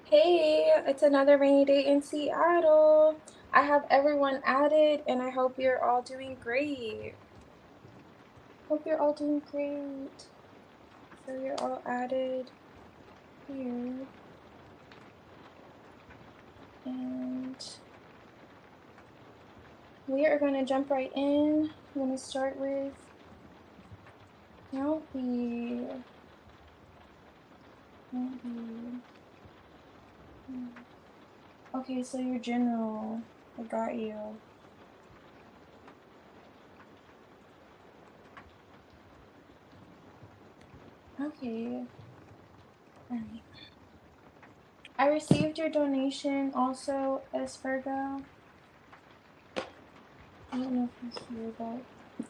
Hey, it's another rainy day in Seattle. I have everyone added and I hope you're all doing great. Hope you're all doing great. So you're all added here. And we are going to jump right in. I'm going to start with 𝚅𝚒𝚐𝚊𝚗𝚏. Okay, so your general. I got you. Okay. Alright. I received your donation also, 𝚅𝚒𝚐𝚊𝚗𝚗𝚎. I don't know if you're here, but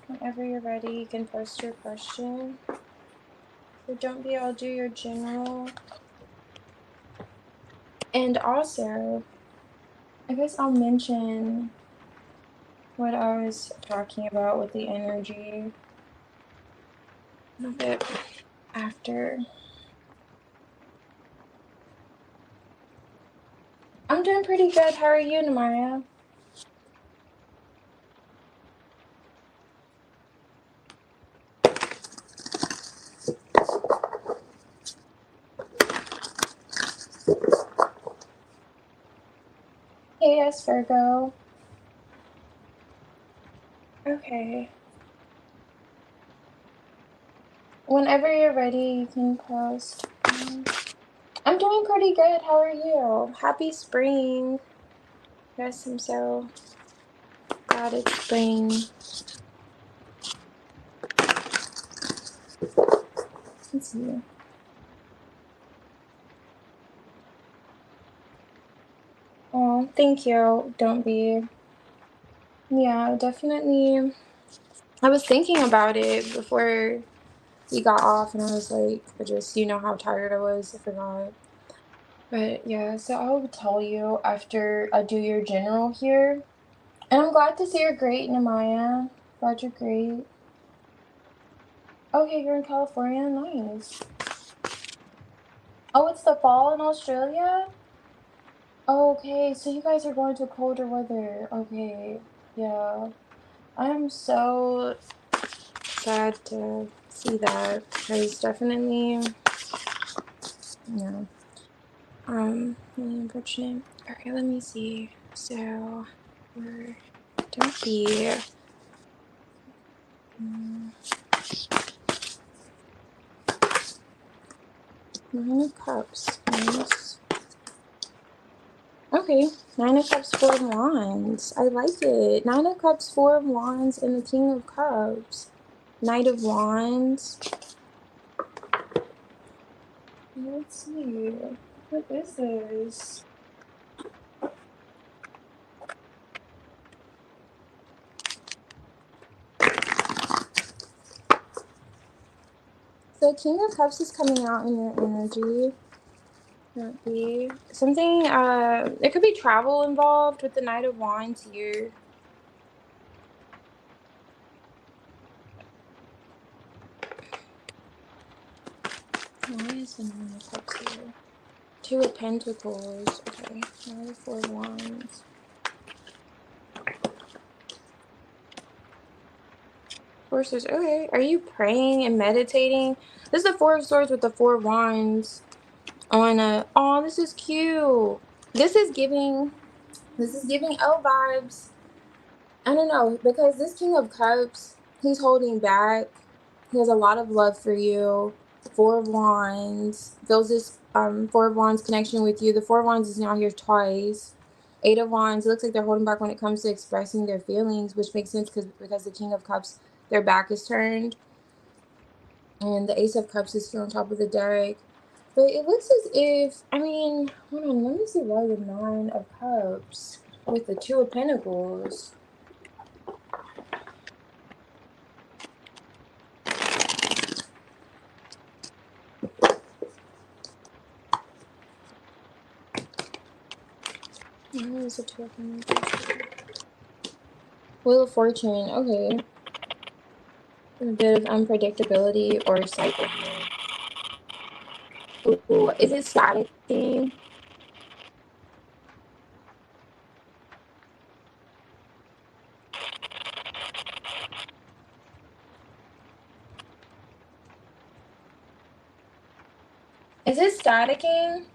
whenever you're ready, you can post your question. So don't be, I'll do your general. And also, I guess I'll mention what I was talking about with the energy a little bit after. I'm doing pretty good. How are you, Namaya? Hey, yes, Virgo. Okay. Whenever you're ready, you can post. I'm doing pretty good. How are you? Happy spring. Yes, I'm so glad it's spring. Let's see. Oh, thank you. Don't be. Yeah, definitely. I was thinking about it before we got off, and I was like, I just, you know how tired I was. I forgot. But yeah, so I'll tell you after I do your general here. And I'm glad to see you're great, Namaya. Glad you're great. Okay, you're in California. Nice. Oh, it's the fall in Australia? Okay, so you guys are going to colder weather. Okay, yeah. I'm so sad to see that because definitely, yeah, really unfortunate. Okay, let me see. So, we're, don't be, Nine of Cups, nice. Okay, Nine of Cups, Four of Wands. I like it. Nine of Cups, Four of Wands, and the King of Cups. Knight of Wands. Let's see. What is this? So King of Cups is coming out in your energy. Might be something, there could be travel involved with the Knight of Wands here. Why is the Nine of Cups here? Two of Pentacles. Okay. Now the Four of Wands. Four of Swords. Okay. Are you praying and meditating? This is the Four of Swords with the Four of Wands on a. Oh, this is cute. This is giving L vibes. I don't know, because this King of Cups, he's holding back. He has a lot of love for you. Four of Wands feels this Four of Wands connection with you. The Four of Wands is now here twice. Eight of Wands, it looks like they're holding back when it comes to expressing their feelings, which makes sense because the King of Cups, their back is turned. And the Ace of Cups is here on top of the deck. But it looks as if, I mean, hold on, let me see why the Nine of Cups with the Two of Pentacles. Where is the Two of Pentacles? Wheel of Fortune, okay. A bit of unpredictability or cycle here. Ooh, is it static thing? Is it staticking?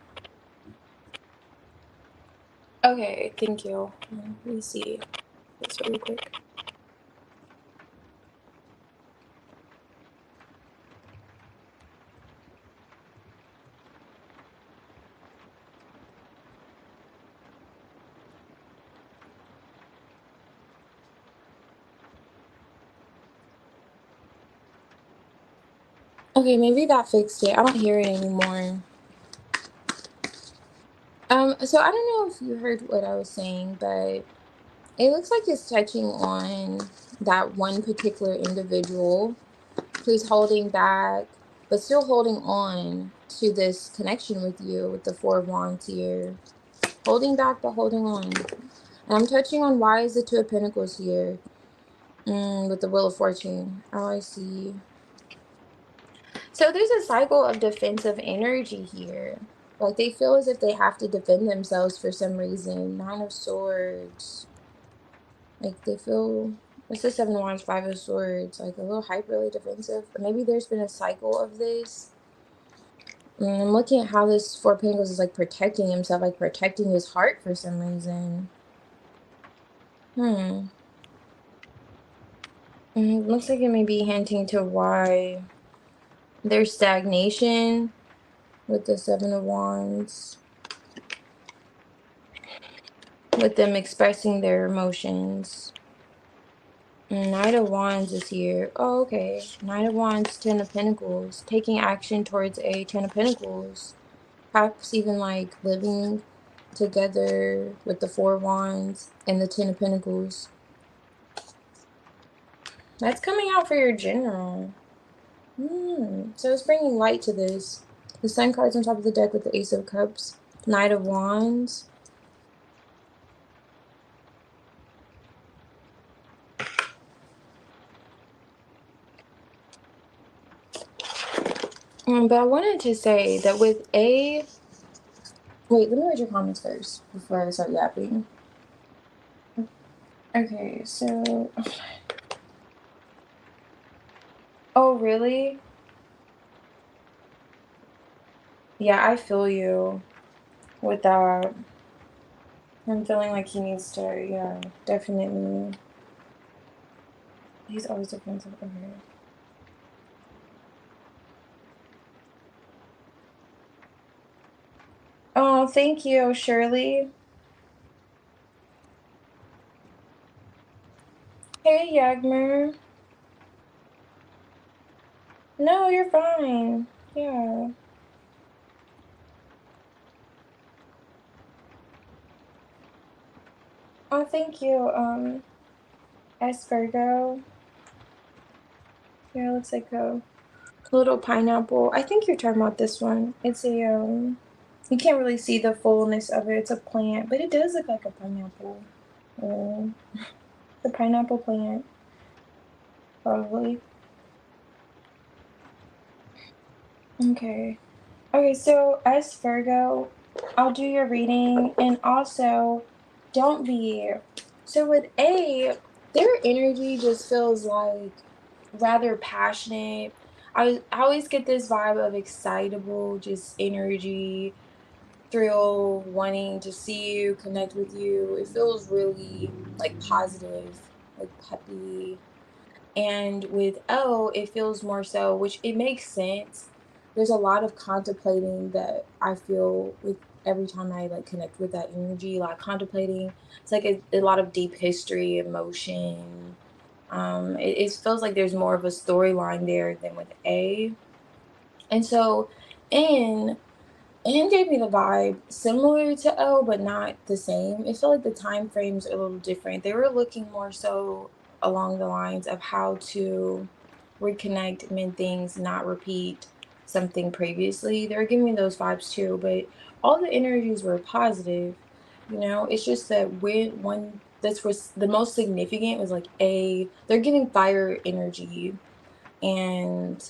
Okay, thank you. Let me see this really quick. Okay, maybe that fixed it. I don't hear it anymore. So I don't know if you heard what I was saying, but it looks like it's touching on that one particular individual who's holding back, but still holding on to this connection with you with the Four of Wands here. Holding back, but holding on. And I'm touching on why is the Two of Pentacles here with the Wheel of Fortune. Oh, I see. So there's a cycle of defensive energy here. Like they feel as if they have to defend themselves for some reason. Nine of Swords. Like they feel, it's the Seven of Wands, Five of Swords, like a little hyperly defensive. Or maybe there's been a cycle of this. And I'm looking at how this Four of Pentacles is like protecting himself, like protecting his heart for some reason. Looks like it may be hinting to why there's stagnation with the Seven of Wands. With them expressing their emotions. Knight of Wands is here. Oh, okay. Knight of Wands, Ten of Pentacles. Taking action towards a Ten of Pentacles. Perhaps even like living together with the Four of Wands and the Ten of Pentacles. That's coming out for your general. So it's bringing light to this. The Sun card's on top of the deck with the Ace of Cups. Knight of Wands. But I wanted to say that with a... Wait, let me read your comments first before I start yapping. Okay, so... Oh, really? Yeah, I feel you with that. I'm feeling like he needs to, yeah, definitely. He's always defensive. Okay. Oh, thank you, Shirley. Hey, Yagmer. No, you're fine. Yeah. Oh, thank you, S Virgo. Yeah, it looks like a little pineapple. I think you're talking about this one. It's a, you can't really see the fullness of it. It's a plant, but it does look like a pineapple. The pineapple plant, probably. Okay. Okay, so as Virgo, I'll do your reading, and also don't be... So with A, their energy just feels like rather passionate. I always get this vibe of excitable, just energy, thrill, wanting to see you, connect with you. It feels really like positive, like peppy. And with O, it feels more so, which it makes sense. There's a lot of contemplating that I feel with every time I like connect with that energy, like contemplating. It's like a lot of deep history, emotion. It feels like there's more of a storyline there than with A. And so in and gave me the vibe similar to O, but not the same. It felt like the time frames are a little different. They were looking more so along the lines of how to reconnect, mend things, not repeat something previously. They were giving me those vibes too, but all the energies were positive. You know, it's just that when one that's was the most significant was like A, they're giving fire energy, and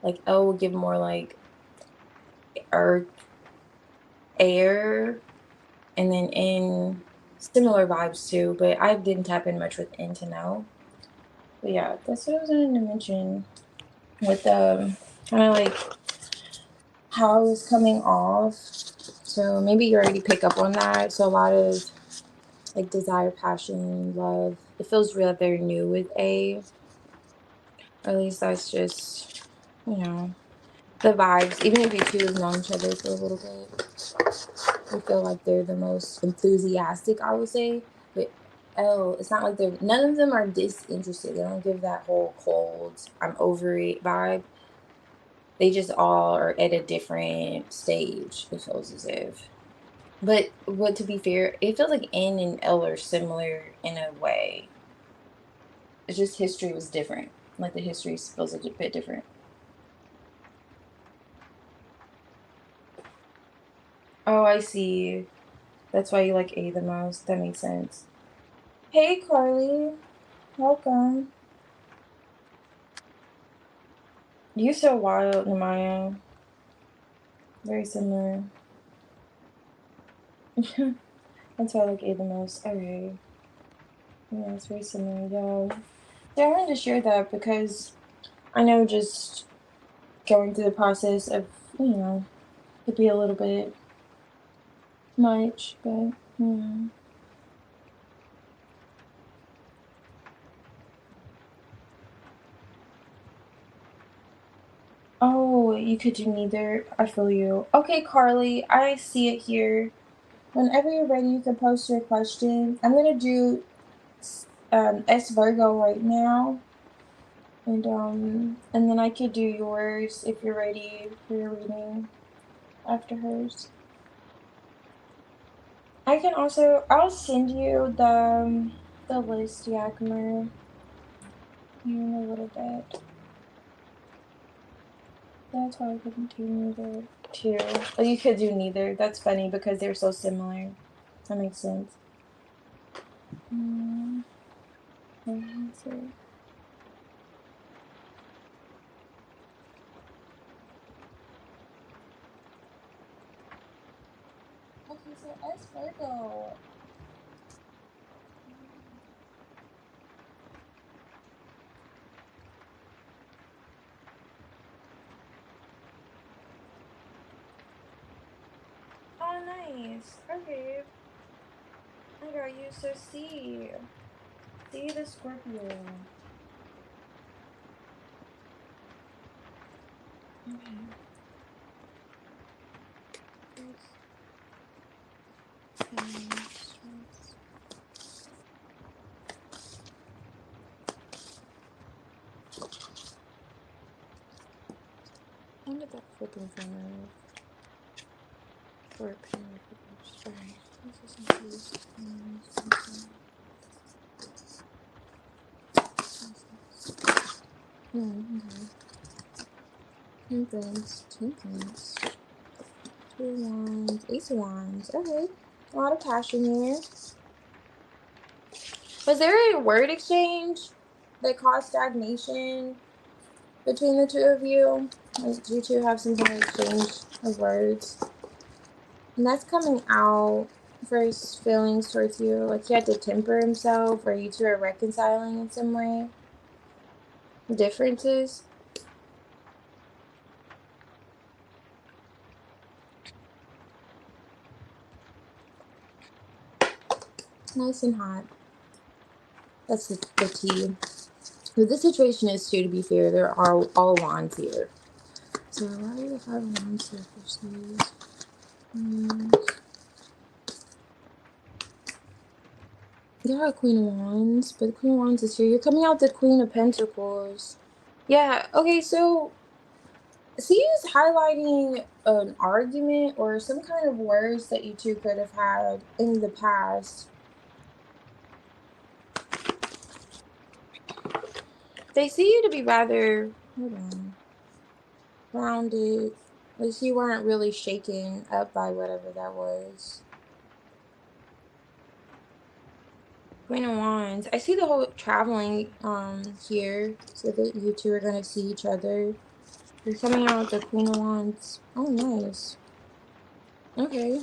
like O would give more like earth, air, and then in similar vibes too, but I didn't tap in much with N to know. But yeah, that's what I was going to mention with kind of like how it's coming off. So maybe you already pick up on that. So a lot of like desire, passion, love. It feels real very new with A. Or at least that's just, you know, the vibes. Even if you two have known each other for a little bit, I feel like they're the most enthusiastic, I would say. But L, it's not like they're, none of them are disinterested. They don't give that whole cold, I'm over it vibe. They just all are at a different stage, it feels as if. But to be fair, it feels like N and L are similar in a way. It's just history was different. Like the history feels a bit different. Oh, I see. That's why you like A the most. That makes sense. Hey, Carly. Welcome. You're so wild, Namaya. Very similar. That's why I like A the most. Okay. Yeah, it's very similar. Yeah. So I wanted to share that because I know just going through the process of, you know, could be a little bit much, but, yeah. Oh, you could do neither. I feel you. Okay, Carly, I see it here. Whenever you're ready, you can post your question. I'm gonna do S Virgo right now, and then I could do yours if you're ready for your reading after hers. I can also I'll send you the list, Yakima, in a little bit. That's why I couldn't do neither too. Or you could do neither. That's funny because they're so similar. That makes sense. Let me see. Okay, so S Virgo. Oh, nice. Okay. I got you. So C. C the Scorpio. Okay. When did that flipping come out? For a pen. Sorry. This is confused. Okay. Temperance. Temperance. Two of Wands. Ace of Wands. Okay. A lot of passion here. Was there a word exchange that caused stagnation between the two of you? Like, do you two have some kind of exchange of words? And that's coming out for his feelings towards you. Like he had to temper himself, or you two are reconciling in some way. Differences. Nice and hot. That's the tea. But this situation is too, to be fair. There are all wands here. So why do the 5 of wands here for sleeves? Yeah, Queen of Wands, but the Queen of Wands is here. You're coming out the Queen of Pentacles. Yeah, okay, so see, is highlighting an argument or some kind of words that you two could have had in the past. They see you to be rather, hold on, grounded. Like you weren't really shaken up by whatever that was. Queen of Wands. I see the whole traveling here, so that you two are gonna see each other. You're coming out with the Queen of Wands. Oh, nice. Okay.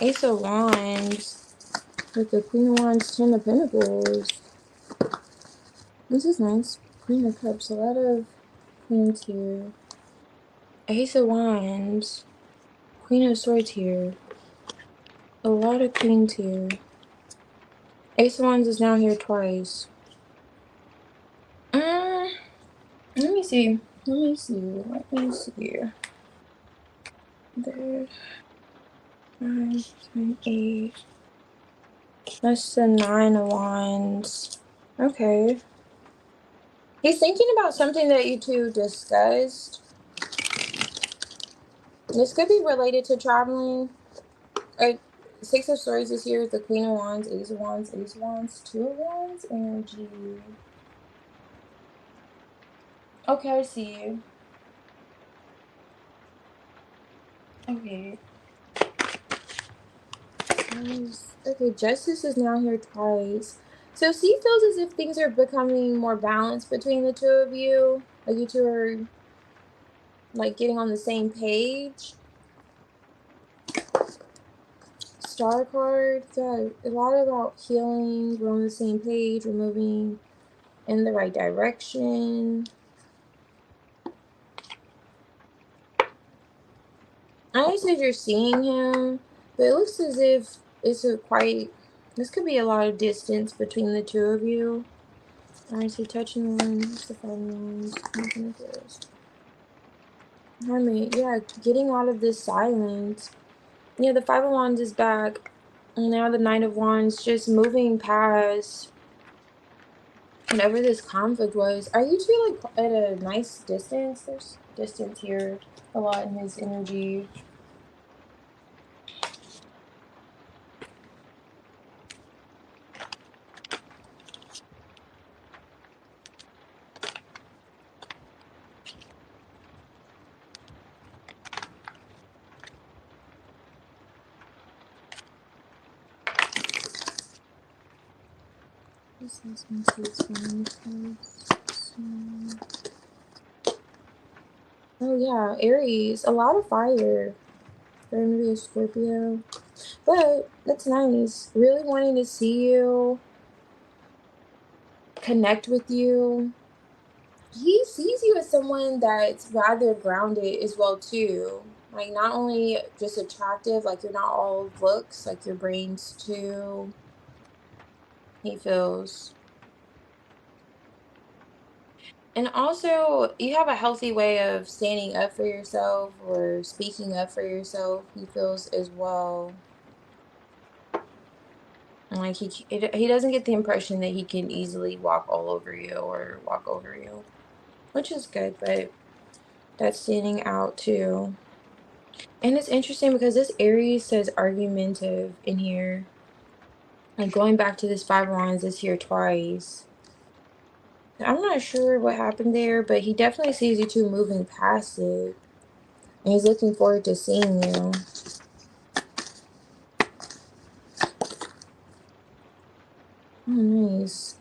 Ace of Wands with the Queen of Wands, 10 of Pentacles. This is nice. Queen of Cups. A lot of queens here. Ace of Wands. Queen of Swords here. A lot of queens here. Ace of Wands is now here twice. Let me see. Let me see. Let me see. There. 5, 7, 8. That's the 9 of Wands. Okay. He's thinking about something that you two discussed. This could be related to traveling. 6 of Swords is here with the Queen of Wands, Ace of Wands, Ace of Wands, 2 of Wands energy. Okay, I see. Okay. Okay, Justice is now here twice. So C feels as if things are becoming more balanced between the two of you. Like you two are like getting on the same page. Star card, yeah, a lot about healing, we're on the same page, we're moving in the right direction. I know you said you're seeing him, but it looks as if it's this could be a lot of distance between the two of you. Alright, so touching the one, what's the 5 of Wands? Nothing of this. Hermit, yeah, getting out of this silence. Yeah, the 5 of Wands is back. And now the 9 of Wands, just moving past whatever this conflict was. Are you two like at a nice distance? There's distance here a lot in his energy. Oh yeah, Aries, a lot of fire. They're gonna be a Scorpio. But that's nice. Really wanting to see you, connect with you. He sees you as someone that's rather grounded as well too. Like not only just attractive, like you're not all looks, like your brains too. He feels. And also, you have a healthy way of standing up for yourself or speaking up for yourself, he feels as well. Like he doesn't get the impression that he can easily walk all over you or walk over you, which is good, but that's standing out too. And it's interesting because this Aries says argumentative in here. Like going back to this 5 of Wands is here twice. I'm not sure what happened there, but he definitely sees you two moving past it. And he's looking forward to seeing you. Oh, nice.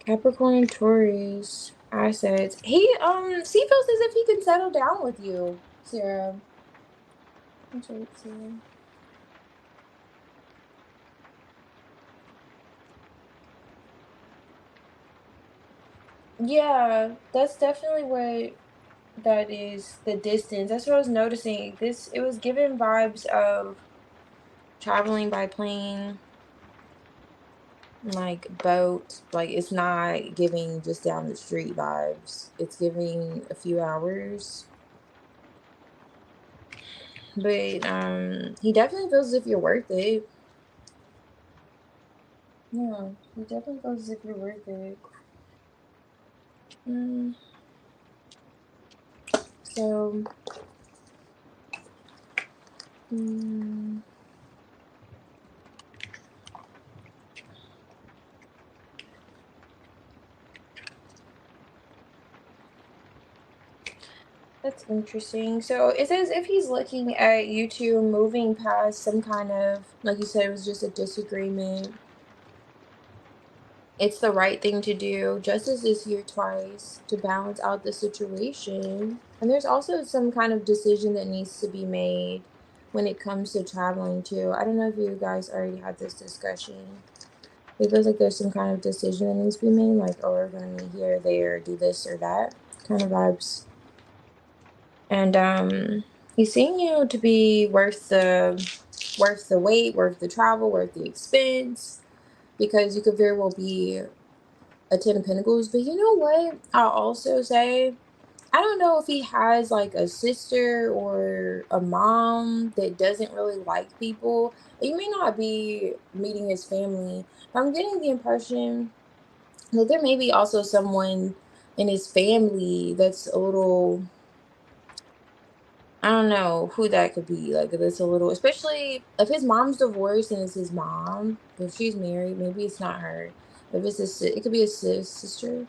Capricorn and Taurus. Assets. He feels as if he can settle down with you, Sarah. That's right, Sarah. Yeah, that's definitely what that is, the distance. That's what I was noticing. It was given vibes of traveling by plane, like boat. Like it's not giving just down the street vibes. It's giving a few hours. But he definitely feels as if you're worth it. Yeah, he definitely feels as if you're worth it. So, that's interesting. So it's as if he's looking at you two moving past some kind of, like you said, it was just a disagreement. It's the right thing to do. Justice is here twice to balance out the situation. And there's also some kind of decision that needs to be made when it comes to traveling too. I don't know if you guys already had this discussion. It feels like there's some kind of decision that needs to be made, like, oh, we're going to meet here, there, do this or that kind of vibes. And he's seeing you to be worth the wait, worth the travel, worth the expense, because you could very well be a 10 of Pentacles. But you know what? I'll also say, I don't know if he has like a sister or a mom that doesn't really like people. You may not be meeting his family, but I'm getting the impression that there may be also someone in his family that's a little, I don't know who that could be. Like, that's a little, especially if his mom's divorced and it's his mom. If she's married, maybe it's not her. If it's it could be a sister.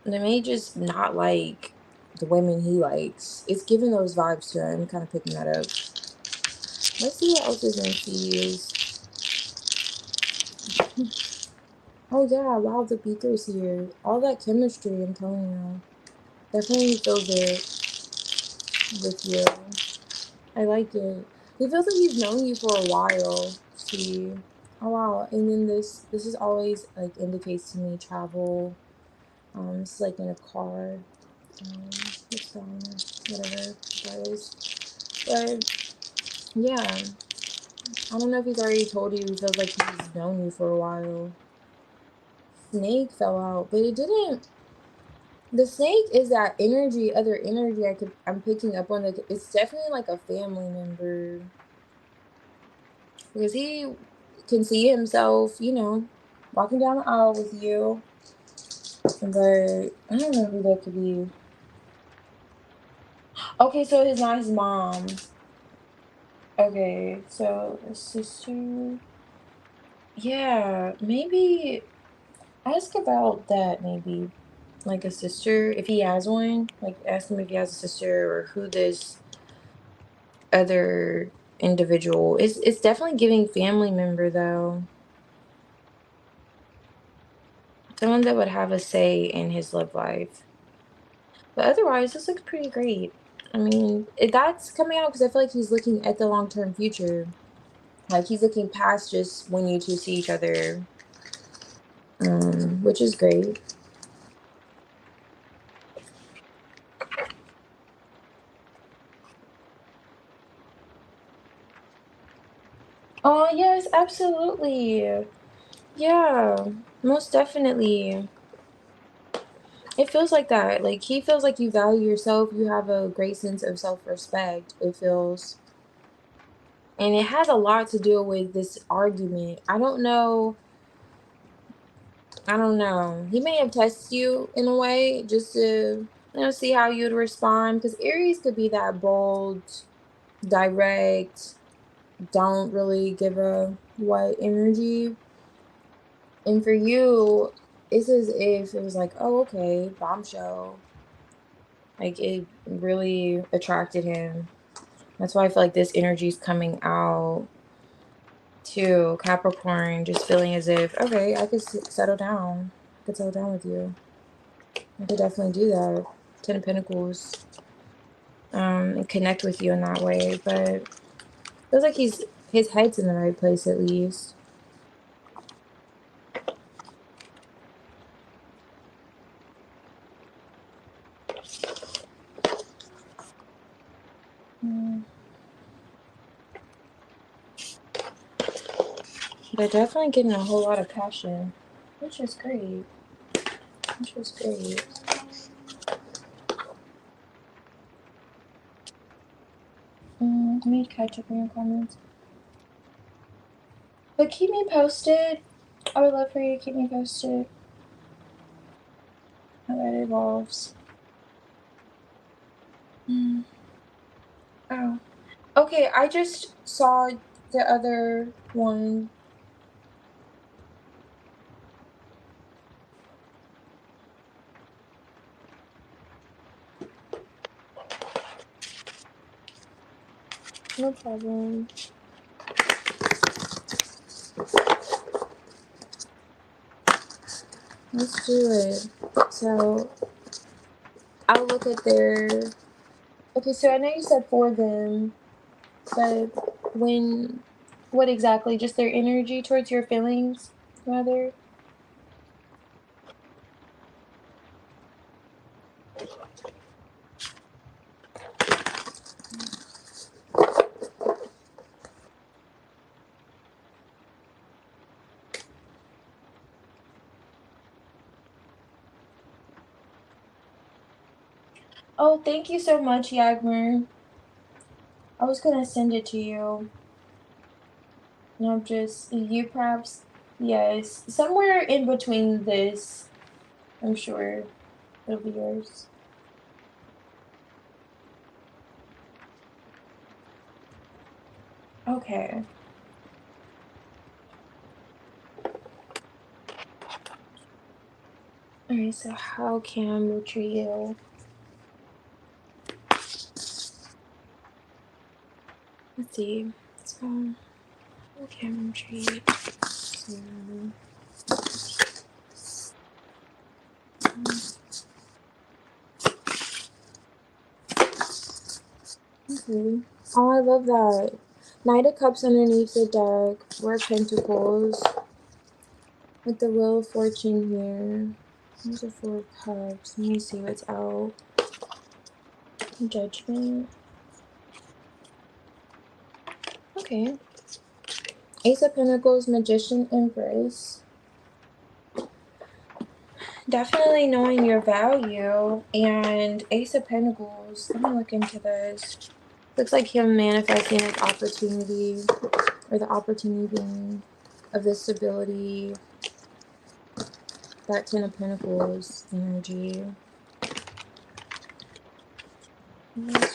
They may just not like the women he likes. It's giving those vibes to him. I'm kind of picking that up. Let's see what else is in F's. Oh yeah, wow, the beaker's here. All that chemistry, I'm telling you. Definitely feels it with you. I like it. He feels like he's known you for a while. See. Oh wow. And then this is always like indicates to me travel. It's like in a car. It's whatever that is. But yeah. I don't know if he's already told you. He feels like he's known you for a while. Snake fell out, but it didn't. The snake is that energy, other energy I'm picking up on. It's definitely like a family member, because he can see himself, walking down the aisle with you. But I don't know who that could be. Okay, so it's not his mom. Okay, so a sister. Yeah, maybe ask about that. Maybe like a sister, if he has one. Like, ask him if he has a sister or who this other individual is. It's definitely giving family member though. Someone that would have a say in his love life. But otherwise, this looks pretty great. I mean, that's coming out because I feel like he's looking at the long-term future. Like, he's looking past just when you two see each other, which is great. Oh, yes, absolutely. Yeah, most definitely. It feels like that. Like, he feels like you value yourself. You have a great sense of self-respect. It feels. And it has a lot to do with this argument. I don't know. I don't know. He may have tested you in a way just to, see how you'd respond. Because Aries could be that bold, direct, don't really give a what energy. And for you, it's as if it was like, oh, okay, bombshell. Like, it really attracted him. That's why I feel like this energy is coming out too. Capricorn, just feeling as if, okay, I could settle down. I could settle down with you. I could definitely do that. 10 of Pentacles. And connect with you in that way. But feels like his head's in the right place at least. But definitely getting a whole lot of passion, which is great. Which is great. Let me catch up on your comments. But keep me posted. I would love for you to keep me posted how that evolves. Oh. Okay, I just saw the other one. No problem. Let's do it. So I'll look at their. Okay, so I know you said for them, but what exactly? Just their energy towards your feelings, rather? Oh, thank you so much, Yagmer. I was gonna send it to you. And I'm just, you perhaps, yes, somewhere in between this, I'm sure it'll be yours. Okay. Alright, so how can we treat you? Let's see. So, how can we treat you? Okay. Oh, I love that. Knight of Cups underneath the deck. Four of Pentacles. With the Wheel of Fortune here. There's a Four of Cups. Let me see what's out. Judgment. Okay. Ace of Pentacles, Magician, Empress. Definitely knowing your value. And Ace of Pentacles. Let me look into this. Looks like him manifesting his opportunity. Or the opportunity of this stability. That Ten of Pentacles energy.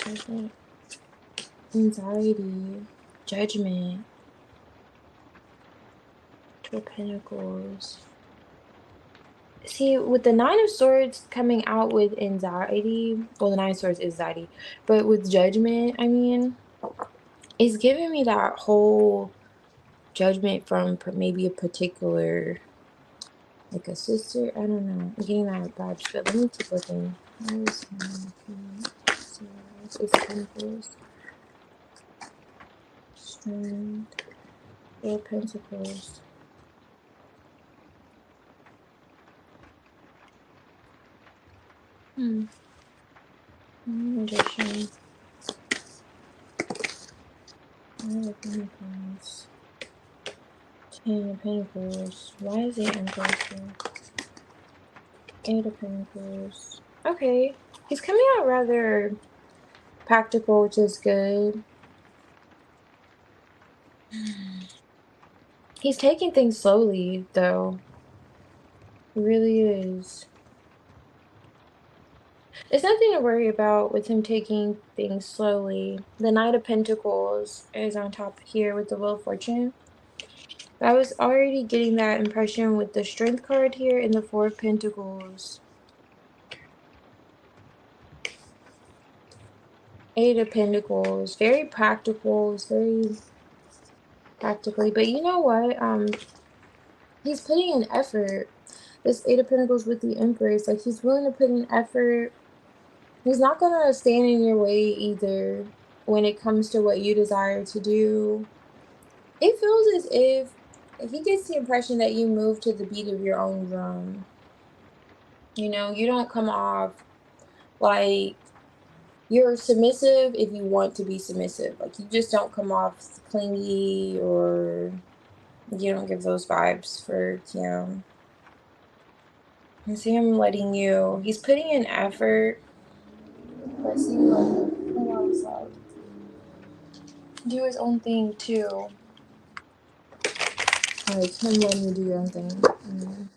Judgment. Anxiety. Judgment. Two of Pentacles. See, with the Nine of Swords coming out with anxiety, well, the Nine of Swords is anxiety, but with judgment, I mean, it's giving me that whole judgment from maybe a particular, like a sister. I don't know. I'm getting that vibes, but let me keep looking. Where's Ace of Pentacles? Strength. Four of Pentacles. Magician. Five of Pentacles. Ten of Pentacles. Why is it Empress here? Eight of Pentacles. Okay. He's coming out rather practical, which is good. He's taking things slowly, though. He really is. There's nothing to worry about with him taking things slowly. The Knight of Pentacles is on top here with the Wheel of Fortune. I was already getting that impression with the Strength card here and the Four of Pentacles. Eight of Pentacles. Very practical. It's very practically. But you know what? He's putting in effort. This Eight of Pentacles with the Empress. Like, he's willing to put in effort. He's not going to stand in your way either when it comes to what you desire to do. It feels as if he gets the impression that you move to the beat of your own drum. You know, you don't come off like you're submissive if you want to be submissive. Like, you just don't come off clingy, or you don't give those vibes for Kim. I see him letting you. He's putting in effort. Let's see what else up. Do his own thing too. Like him letting you do your own thing.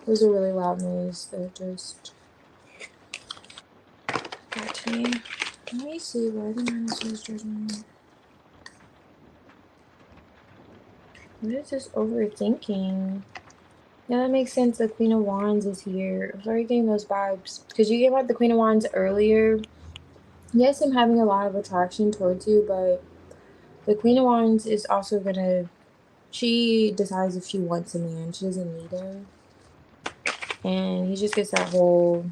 There's a really loud noise that just got to me. Let me see why the man is judging me. What is this overthinking? Yeah, that makes sense. The Queen of Wands is here. I was already getting those vibes. Because you gave out the Queen of Wands earlier. Yes, I'm having a lot of attraction towards you, but the Queen of Wands is also gonna... She decides if she wants a man. She doesn't need him. And he just gets that whole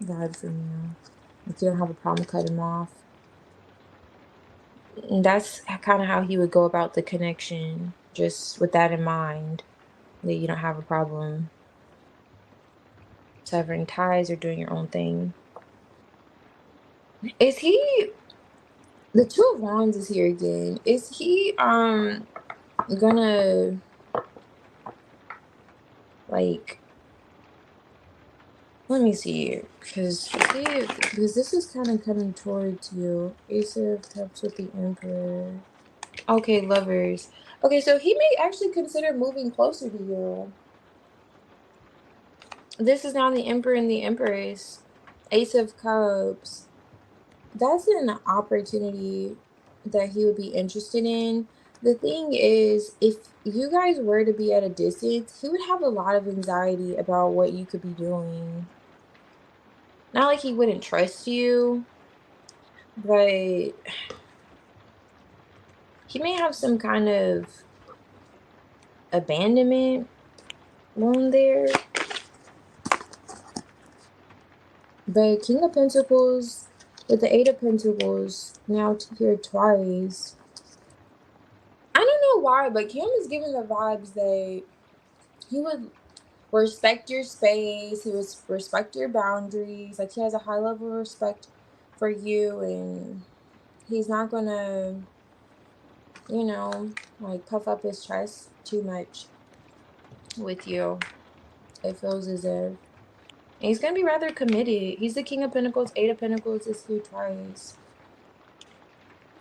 vibe from you. Like, you don't have a problem cutting him off. And that's kind of how he would go about the connection. Just with that in mind. That you don't have a problem severing ties or doing your own thing. Is he... The Two of Wands is here again. Is he gonna like Let me see, because this is kind of coming towards you. Ace of Cups with the Emperor. Okay, lovers. Okay, so he may actually consider moving closer to you. This is now the Emperor and the Empress. Ace of Cups. That's an opportunity that he would be interested in. The thing is, if you guys were to be at a distance, he would have a lot of anxiety about what you could be doing. Not like he wouldn't trust you, but he may have some kind of abandonment wound there. But King of Pentacles with the Eight of Pentacles now here twice. I don't know why, but Kim is giving the vibes that he would respect your space, he would respect your boundaries. Like, he has a high level of respect for you, and he's not gonna, you know, like puff up his chest too much with you. It feels as if. And he's gonna be rather committed. He's the King of Pentacles. Eight of Pentacles is here twice.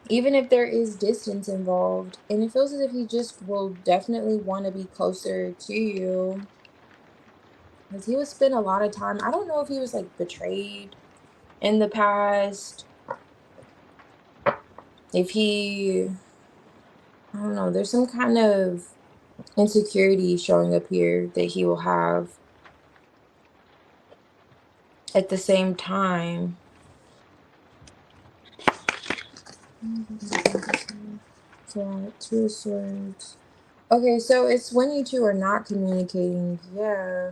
Even if there is distance involved. And it feels as if he just will definitely want to be closer to you. Because he would spend a lot of time. I don't know if he was like betrayed in the past. If he, I don't know, there's some kind of insecurity showing up here that he will have. At the same time, so Two of Swords. Okay, so it's when you two are not communicating. Yeah,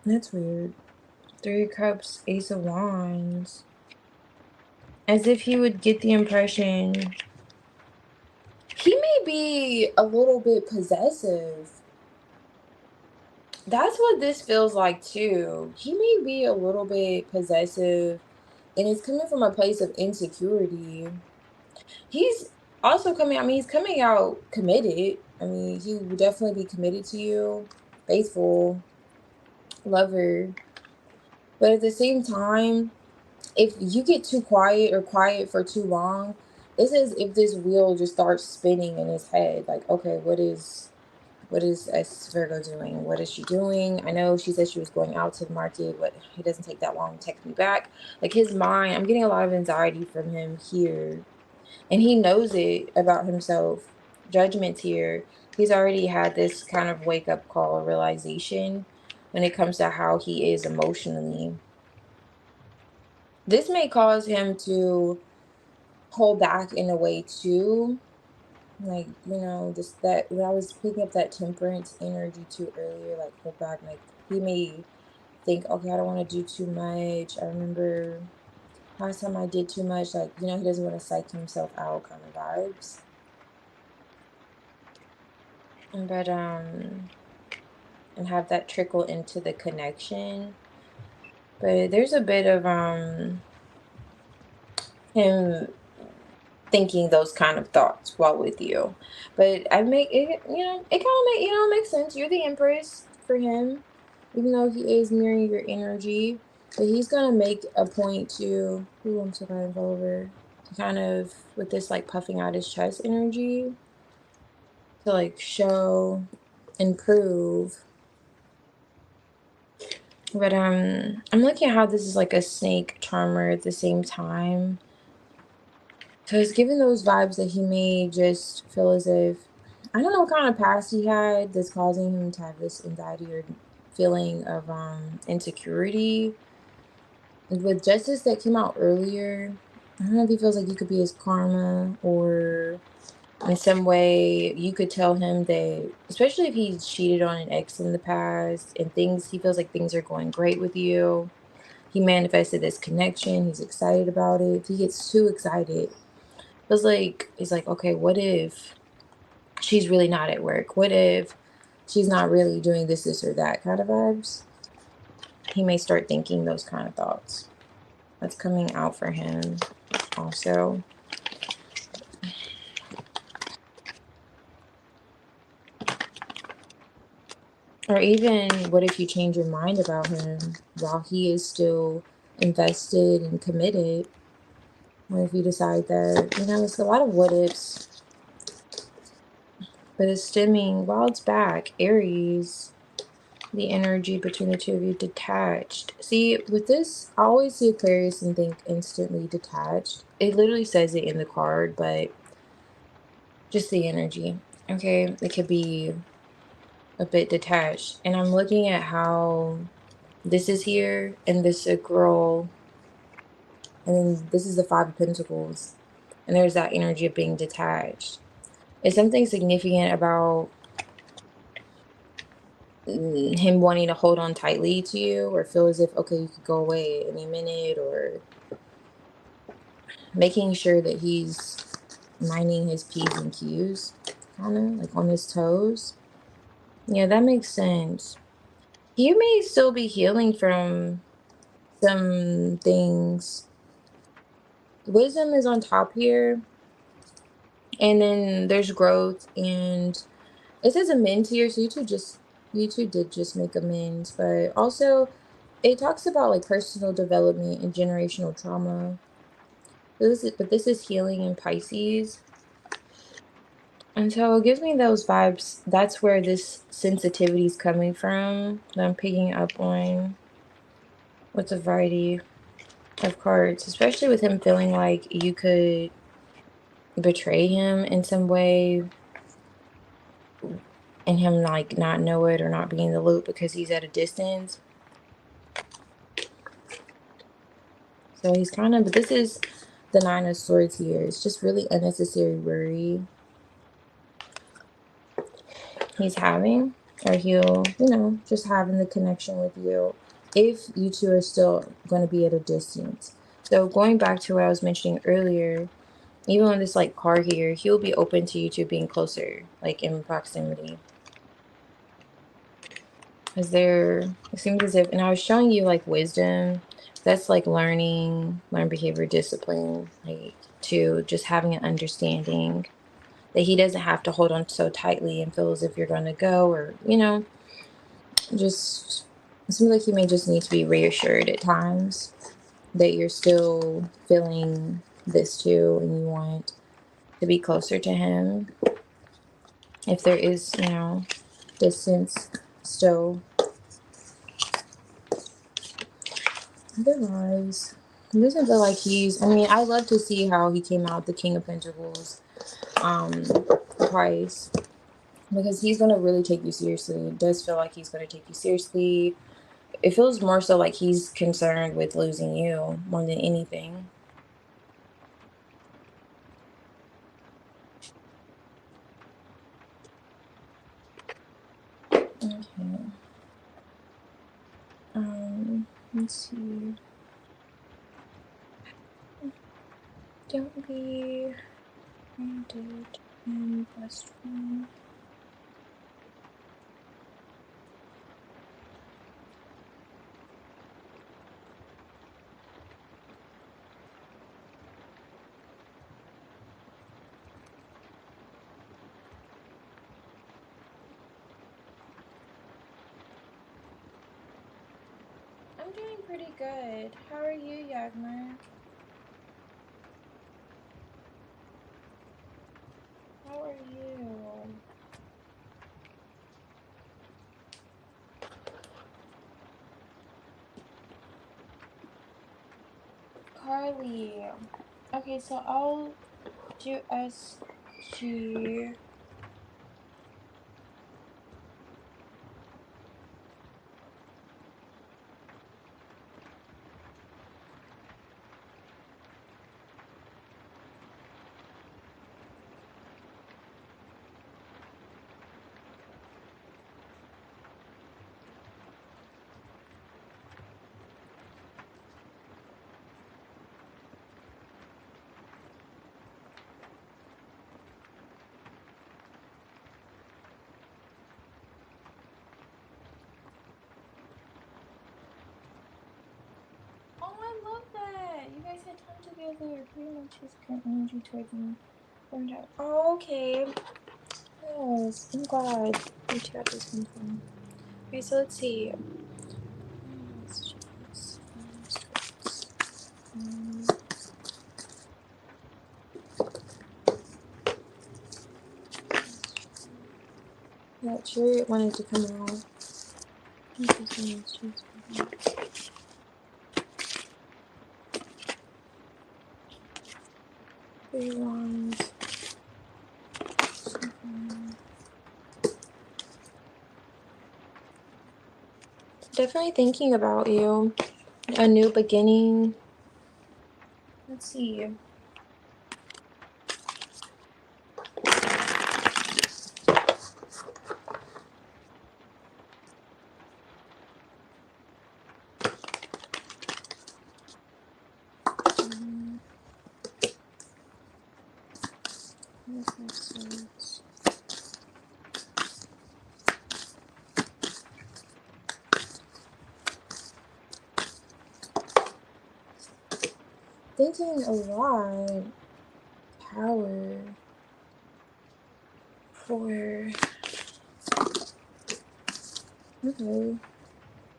that's weird. Three of Cups, Ace of Wands. As if he would get the impression he may be a little bit possessive. That's what this feels like too. He may be a little bit possessive, and it's coming from a place of insecurity. He's also coming, I mean, he's coming out committed. I mean, he would definitely be committed to you, faithful, lover. But at the same time, if you get too quiet or quiet for too long, it's as if this wheel just starts spinning in his head. Like, okay, what is Virgo doing? What is she doing? I know she said she was going out to the market, but it doesn't take that long to text me back. Like, his mind, I'm getting a lot of anxiety from him here. And he knows it about himself. Judgment's here. He's already had this kind of wake-up call realization when it comes to how he is emotionally. This may cause him to hold back in a way too. Like, you know, that when I was picking up that temperance energy too earlier, like hold back, like he may think, okay, I don't want to do too much. I remember last time I did too much, like, you know, he doesn't want to psych himself out kind of vibes. But and have that trickle into the connection. But there's a bit of him thinking those kind of thoughts while with you. But I make it, you know, it kind of make, you know, makes sense. You're the Empress for him, even though he is mirroring your energy. But he's gonna make a point to, who wants to kind of over, to kind of, with this like puffing out his chest energy, to like show and prove. But I'm looking at how this is like a snake charmer at the same time. Because given those vibes that he may just feel as if, I don't know what kind of past he had that's causing him to have this anxiety or feeling of insecurity. With Justice that came out earlier, I don't know if he feels like you could be his karma, or in some way you could tell him that, especially if he's cheated on an ex in the past and things, he feels like things are going great with you. He manifested this connection. He's excited about it. If he gets too excited, it's like, okay, what if she's really not at work? What if she's not really doing this or that kind of vibes? He may start thinking those kind of thoughts. That's coming out for him also. Or even, what if you change your mind about him while he is still invested and committed? What if you decide that, you know, it's a lot of what ifs, but it's stemming while it's back, Aries, the energy between the two of you detached. See, with this, I always see Aquarius and think instantly detached. It literally says it in the card, but just the energy, okay? It could be a bit detached. And I'm looking at how this is here, and this is a girl, and then this is the Five of Pentacles, and there's that energy of being detached. It's something significant about him wanting to hold on tightly to you, or feel as if, okay, you could go away any minute, or making sure that he's minding his P's and Q's, kind of like on his toes. Yeah, that makes sense. You may still be healing from some things. Wisdom is on top here, and then there's growth, and it says amends here, so you two did just make amends, but also it talks about like personal development and generational trauma. But this is healing in Pisces. And so it gives me those vibes. That's where this sensitivity is coming from, that I'm picking up on with a variety of cards, especially with him feeling like you could betray him in some way, and him like not know it or not be in the loop because he's at a distance. So he's kind of, but this is the Nine of Swords here. It's just really unnecessary worry he's having, or he'll, you know, just having the connection with you if you two are still going to be at a distance. So going back to what I was mentioning earlier, even on this like car here, he'll be open to you two being closer, like in proximity. Because it seems as if, and I was showing you like wisdom, that's like learn behavior, discipline, like to just having an understanding that he doesn't have to hold on so tightly and feel as if you're going to go, or, you know, just, it seems like he may just need to be reassured at times that you're still feeling this too, and you want to be closer to him. If there is, you know, distance still. Otherwise, it doesn't feel like he's, I mean, I love to see how he came out the King of Pentacles twice, because he's going to really take you seriously. It does feel like he's going to take you seriously. It feels more so like he's concerned with losing you more than anything. Okay. Let's see. Don't be wounded and best friend. I'm doing pretty good. How are you, Yagmar? How are you? Carly. Okay, so I'll do SG. Oh, I love that. You guys had time together. Pretty much his current energy towards me burned out. Oh, okay. Yes, I'm glad you two had this one time. Okay, so let's see. That chariot wanted to come out. Three wands. Definitely thinking about you. A new beginning. Let's see. Thinking a lot. Power. 4. Okay.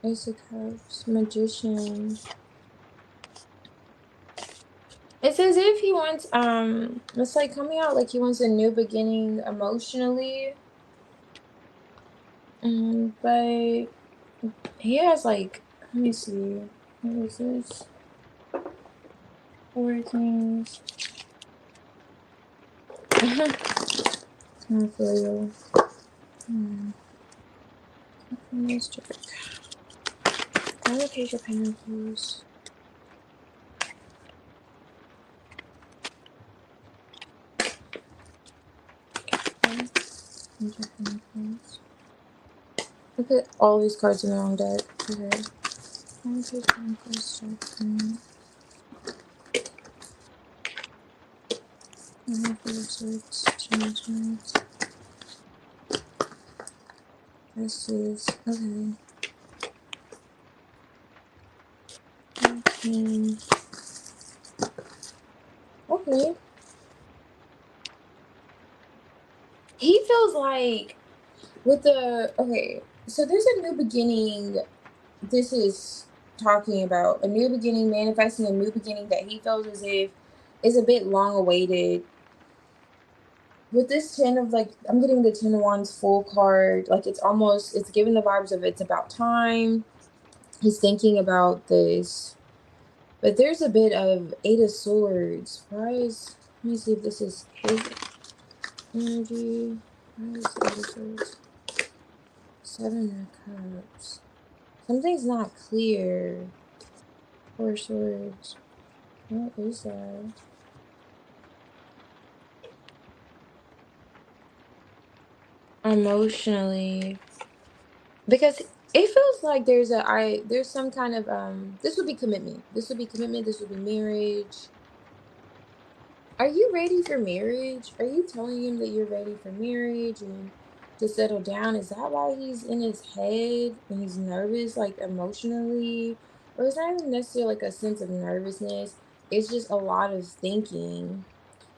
Ace of Cups. Magician. It's as if he wants, it's like coming out like he wants a new beginning emotionally. But he has like, let me see. What is this? 4 things. Not for real. Let's check. Page of Pentacles. I put all these cards in the wrong deck. Okay. Page of Pentacles, Jasmine. Changements. This is okay. Okay. He feels like with the okay, so there's a new beginning. This is talking about a new beginning, manifesting a new beginning that he feels as if is a bit long awaited. With this 10 of like, I'm getting the 10 of Wands full card. Like it's giving the vibes of it's about time. He's thinking about this. But there's a bit of 8 of Swords. Let me see if this is his energy. Why is 8 of Swords? 7 of Cups. Something's not clear. 4 Swords. What is that? Emotionally. Because it feels like there's some kind of this would be commitment. This would be commitment, this would be marriage. Are you ready for marriage? Are you telling him that you're ready for marriage and to settle down? Is that why he's in his head and he's nervous, like emotionally? Or is that even necessarily like a sense of nervousness? It's just a lot of thinking.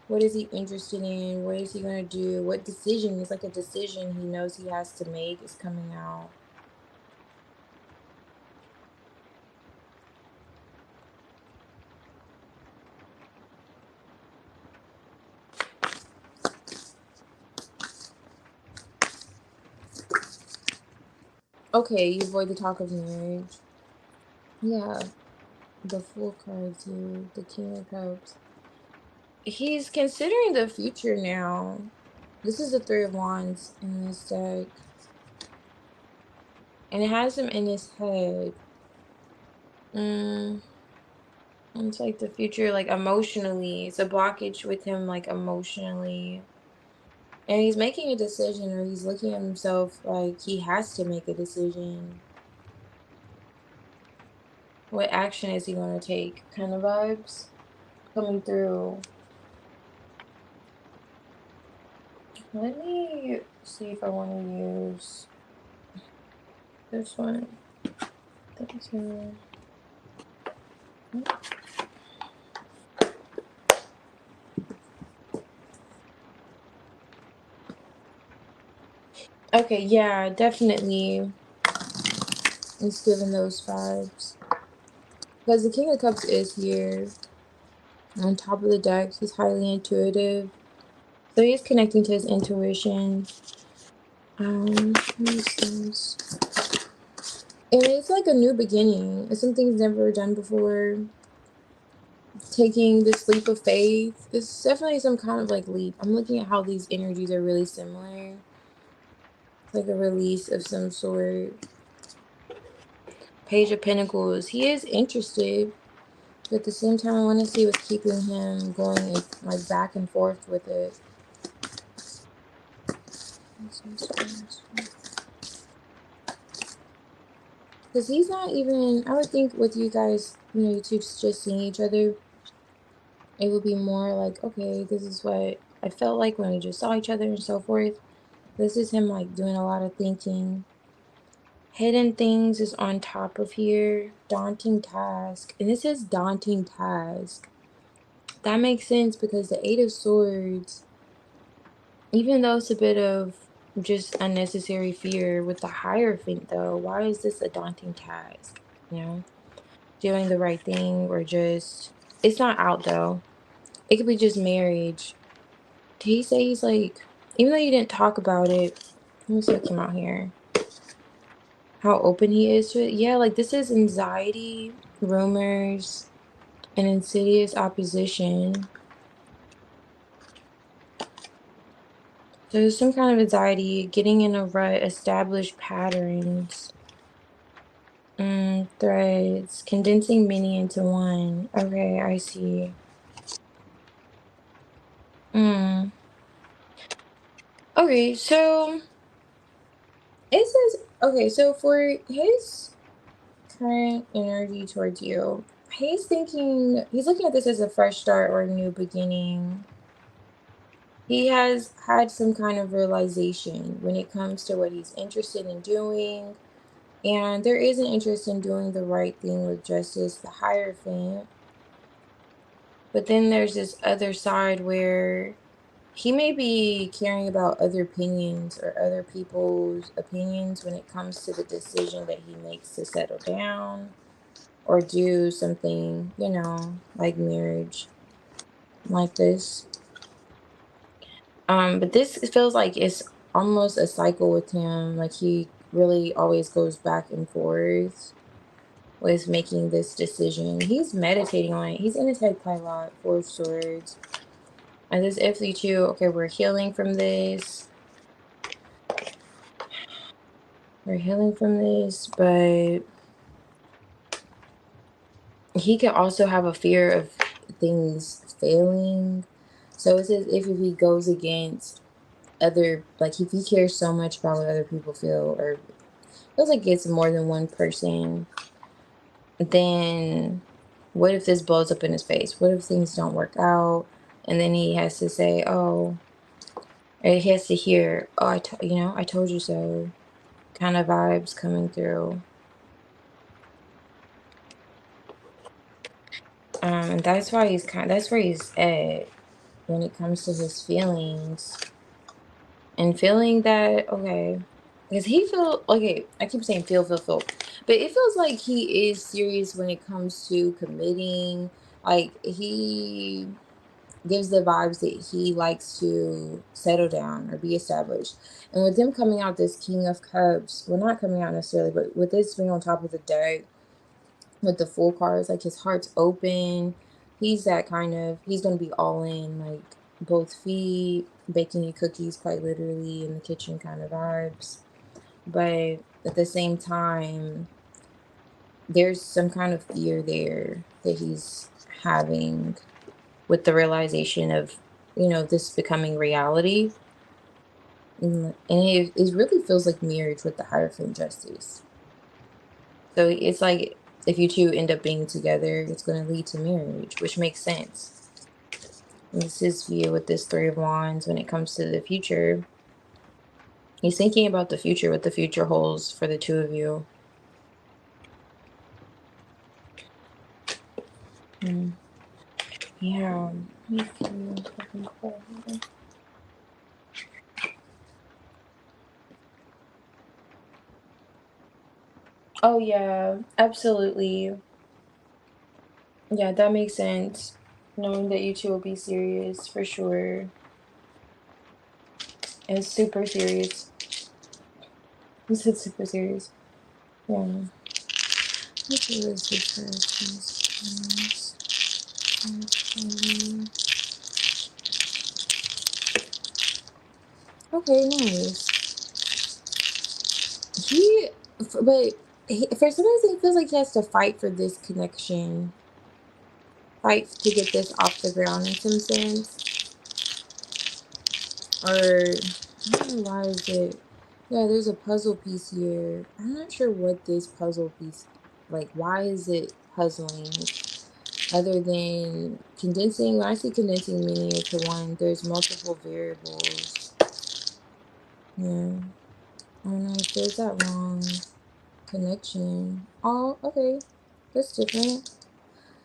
What is he interested in? What is he gonna do? What decision? It's like a decision he knows he has to make is coming out. Okay, you avoid the talk of marriage. Yeah, the Fool card too, the King of Cups. He's considering the future now. This is the 3 of Wands in this deck. And it has him in his head. It's like the future, like emotionally. It's a blockage with him, like emotionally. And he's making a decision, or he's looking at himself like he has to make a decision. What action is he going to take? Kind of vibes coming through. Let me see if I want to use this one. Thank you. Okay, yeah, definitely. It's giving those vibes. Because the King of Cups is here. On top of the deck, he's highly intuitive. So he's connecting to his intuition. What is this? And it's like a new beginning. It's something he's never done before. Taking this leap of faith. It's definitely some kind of like leap. I'm looking at how these energies are really similar. It's like a release of some sort. Page of Pentacles. He is interested. But at the same time, I want to see what's keeping him going like back and forth with it. Because he's not even, I would think with you guys, you know, you two just seeing each other, it would be more like, okay, this is what I felt like when we just saw each other and so forth. This is him like doing a lot of thinking. Hidden things is on top of here. Daunting task. And this is daunting task. That makes sense because the Eight of Swords, even though it's a bit of just unnecessary fear with the Hierophant though, why is this a daunting task? You know? Doing the right thing or just, it's not out though. It could be just marriage. Did he say he's like, even though you didn't talk about it, let me see what came out here. How open he is to it. Yeah, like this is anxiety, rumors, and insidious opposition. So there's some kind of anxiety, getting in a rut, established patterns. Threads, condensing many into one. Okay, I see. Okay, so it says, okay, so for his current energy towards you, he's thinking, he's looking at this as a fresh start or a new beginning. He has had some kind of realization when it comes to what he's interested in doing. And there is an interest in doing the right thing with Justice, the Hierophant. But then there's this other side where he may be caring about other opinions or other people's opinions when it comes to the decision that he makes to settle down or do something, you know, like marriage, like this. But this feels like it's almost a cycle with him. Like he really always goes back and forth with making this decision. He's meditating on it. He's in his head quite a lot. Four of Swords. And this 𝚑𝚐𝚒, okay, we're healing from this. We're healing from this, but he could also have a fear of things failing. So it's as if he goes against other, like if he cares so much about what other people feel, or feels like it's more than one person, then what if this blows up in his face? What if things don't work out? And then he has to say, oh, or he has to hear, oh, I told you so, kind of vibes coming through. And that's why that's where he's at when it comes to his feelings and feeling that, okay, because he feel, okay, I keep saying feel, but it feels like he is serious when it comes to committing. Like he gives the vibes that he likes to settle down or be established. And with him coming out this King of Cups, well, not coming out necessarily, but with this being on top of the deck, with the full cards, like his heart's open. He's that kind of, he's gonna be all in, like both feet, baking you cookies quite literally in the kitchen kind of vibes. But at the same time, there's some kind of fear there that he's having with the realization of, you know, this becoming reality. And it really feels like marriage with the Hierophant Justice. So it's like if you two end up being together, it's going to lead to marriage, which makes sense. And this is view with this Three of Wands when it comes to the future. He's thinking about the future, what the future holds for the two of you. Yeah. Oh, yeah, absolutely. Yeah, that makes sense. Knowing that you two will be serious for sure. And super serious. You said super serious. Yeah. Okay, let's see first. Okay, nice. He, but for some reason, it feels like he has to fight for this connection. Fight to get this off the ground in some sense. Or, I don't know why is it. Yeah, there's a puzzle piece here. I'm not sure what this puzzle piece, like, why is it puzzling? Other than condensing, when I say condensing meaning into one, there's multiple variables. Yeah, I don't know if there's that wrong connection. Oh, okay, that's different.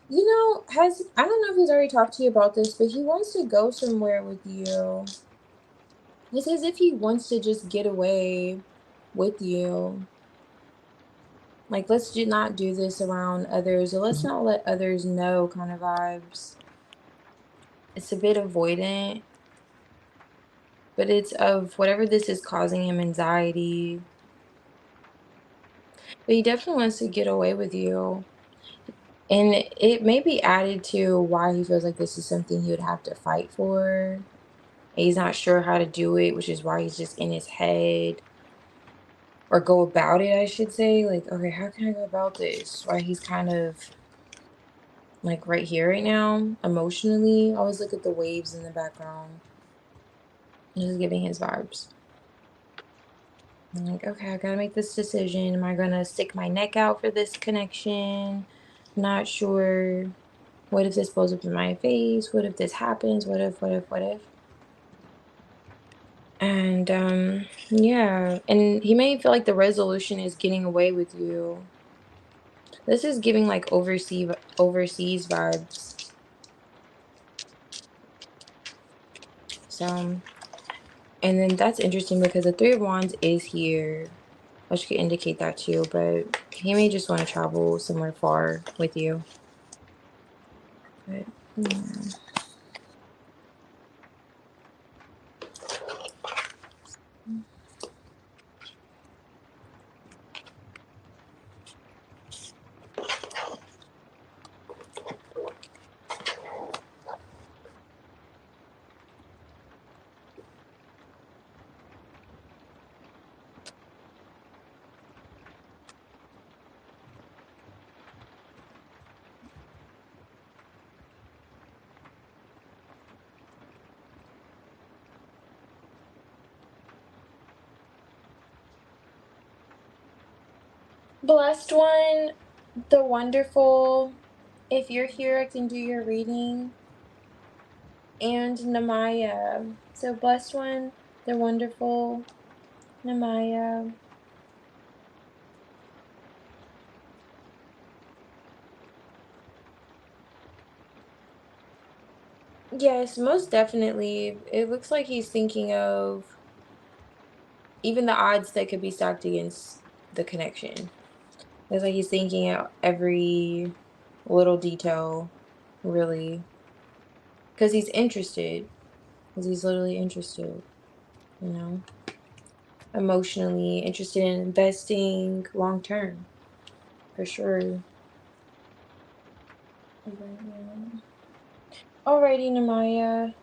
You know, I don't know if he's already talked to you about this, but he wants to go somewhere with you. It's as if he wants to just get away with you. Like, let's not do this around others, or let's not let others know kind of vibes. It's a bit avoidant, but it's of whatever this is causing him anxiety. But he definitely wants to get away with you. And it may be added to why he feels like this is something he would have to fight for. And he's not sure how to do it, which is why he's just in his head. Or go about it, I should say. Like, okay, how can I go about this? Why he's kind of like right here right now, emotionally. I always look at the waves in the background. Just giving his vibes. I'm like, okay, I gotta make this decision. Am I gonna stick my neck out for this connection? Not sure. What if this blows up in my face? What if this happens? What if? And yeah. And he may feel like the resolution is getting away with you. This is giving like overseas vibes. So and then that's interesting because the Three of Wands is here, which could indicate that too, but he may just want to travel somewhere far with you. But yeah. Blessed one, the wonderful. If you're here, I can do your reading. And Namaya. So blessed one, the wonderful Namaya. Yes, most definitely. It looks like he's thinking of even the odds that could be stacked against the connection. It's like he's thinking out every little detail, really. Because he's interested. Because he's literally interested, you know? Emotionally interested in investing long term, for sure. Alrighty, Namaya.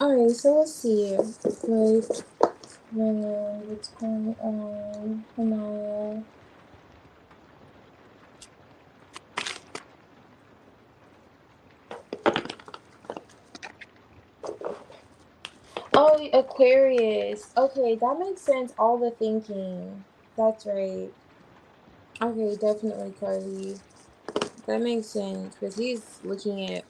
Alright, so let's see. Like, what's going on? Amaya. Oh, Aquarius. Okay, that makes sense. All the thinking. That's right. Okay, definitely Carly. That makes sense because he's looking at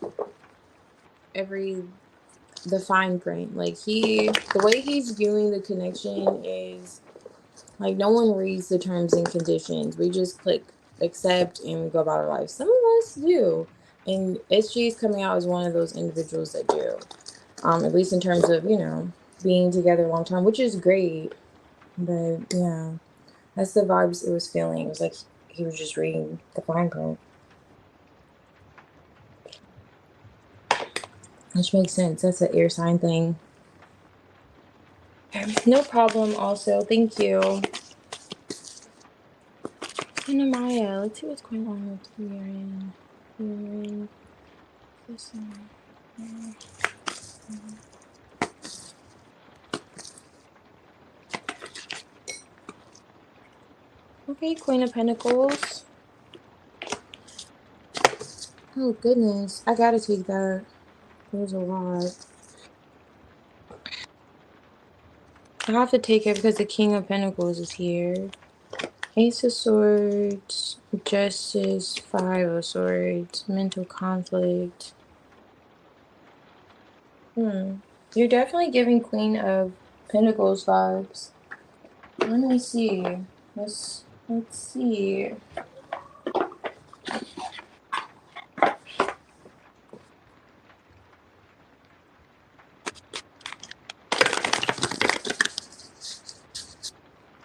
the fine print. Like the way he's viewing the connection is like no one reads the terms and conditions. We just click accept and we go about our life. Some of us do, and SG's coming out as one of those individuals that do. At least in terms of being together a long time, which is great. But yeah, that's the vibes it was feeling. It was like he was just reading the fine print, which makes sense. That's an air sign thing. No problem. Also, thank you. And Maya, let's see what's going on with urine. Urine. Okay, Queen of Pentacles. Oh goodness, I gotta take that. There's a lot. I have to take it because the King of Pentacles is here. Ace of Swords, Justice, Five of Swords, mental conflict. You're definitely giving Queen of Pentacles vibes. Let me see. Let's see.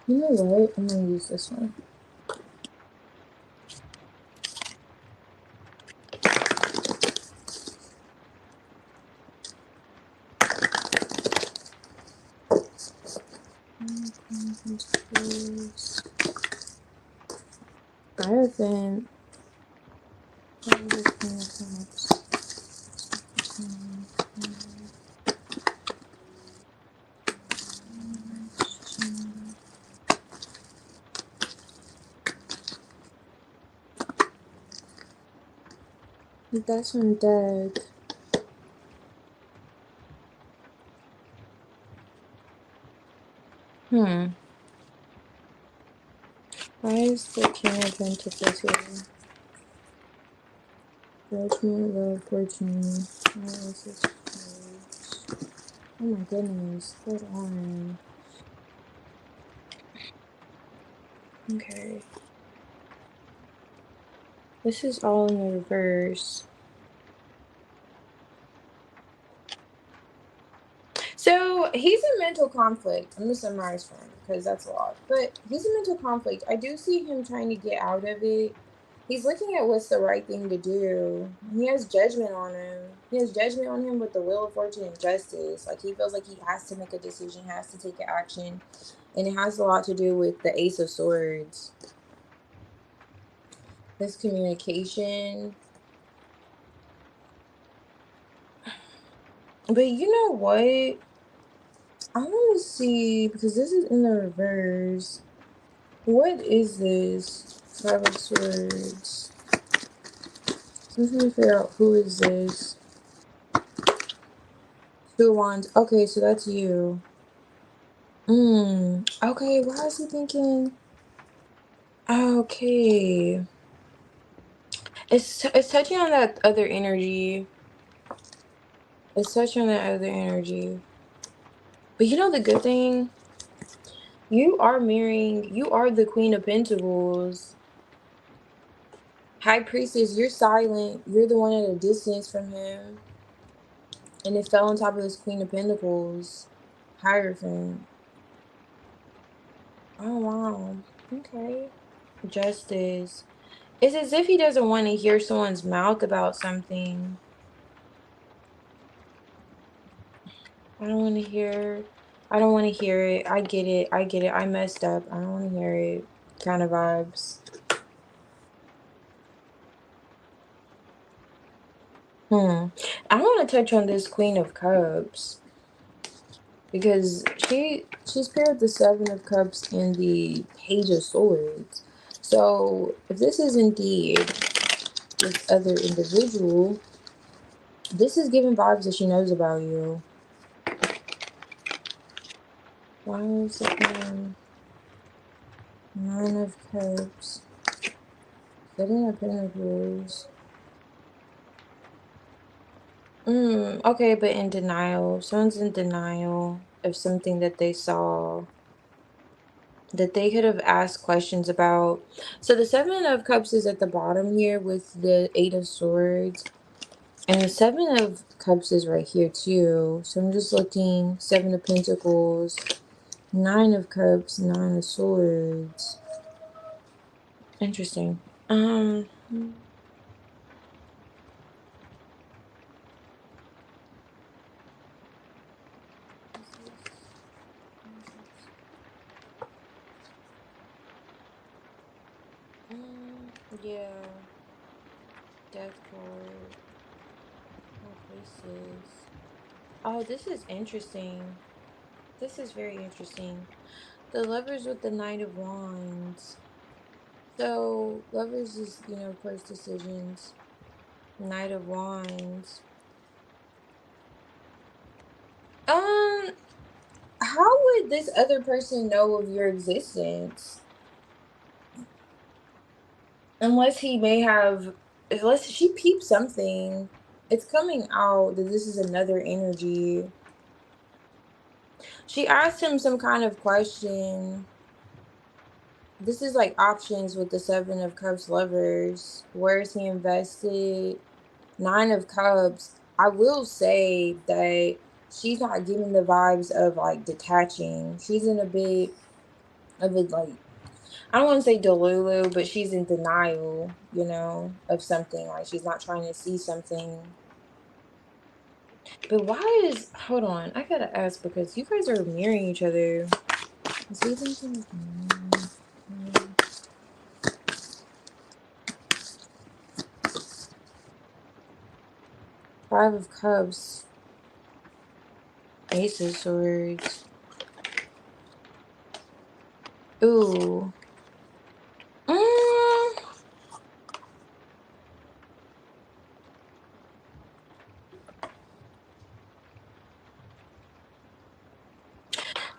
You know what? I'm gonna use this one. Hierophant. That's on deck. Why is the King of Pentacles here? Judgment, love, fortune. Oh my goodness, hold on. Okay. This is all in the reverse. So he's in mental conflict. I'm gonna summarize for him because that's a lot. But he's in mental conflict. I do see him trying to get out of it. He's looking at what's the right thing to do. He has judgment on him. He has judgment on him with the Wheel of Fortune and Justice. Like he feels like he has to make a decision, has to take action. And it has a lot to do with the Ace of Swords. This communication. But you know what? I want to see, because this is in the reverse. What is this? Five of Swords. I'm trying to figure out who is this. Two of Wands. Okay, so that's you. Okay, why is he thinking? Okay. It's touching on that other energy. It's touching on that other energy. But you know the good thing? You are the Queen of Pentacles. High Priestess, you're silent. You're the one at a distance from him. And it fell on top of this Queen of Pentacles. Hierophant. Oh, wow. Okay. Justice. It's as if he doesn't want to hear someone's mouth about something. I don't want to hear. I don't want to hear it. I get it. I get it. I messed up. I don't want to hear it. Kind of vibes. I want to touch on this Queen of Cups. because she's paired with the Seven of Cups and the Page of Swords. So if this is indeed this other individual, this is giving vibes that she knows about you. Why is it Nine of Cups, Seven of Pentacles? Okay, but in denial. Someone's in denial of something that they saw that they could have asked questions about. So the Seven of Cups is at the bottom here with the Eight of Swords. And the Seven of Cups is right here too. So I'm just looking. Seven of Pentacles, Nine of Cups, Nine of Swords. Interesting. Yeah. Death card. More places. Oh, this is interesting. This is very interesting. The Lovers with the Knight of Wands. So, Lovers is, of course, decisions. Knight of Wands. Um, how would this other person know of your existence? Unless he may have, unless she peeped something. It's coming out that this is another energy. She asked him some kind of question. This is like options with the Seven of Cups Lovers. Where is he invested? Nine of Cups. I will say that she's not giving the vibes of like detaching. She's in a bit of a like, I don't want to say delulu, but she's in denial, of something. Like she's not trying to see something. But why is, hold on, I gotta ask because you guys are mirroring each other. Is he thinking? Five of Cups, Ace of Swords. Ooh. Mm,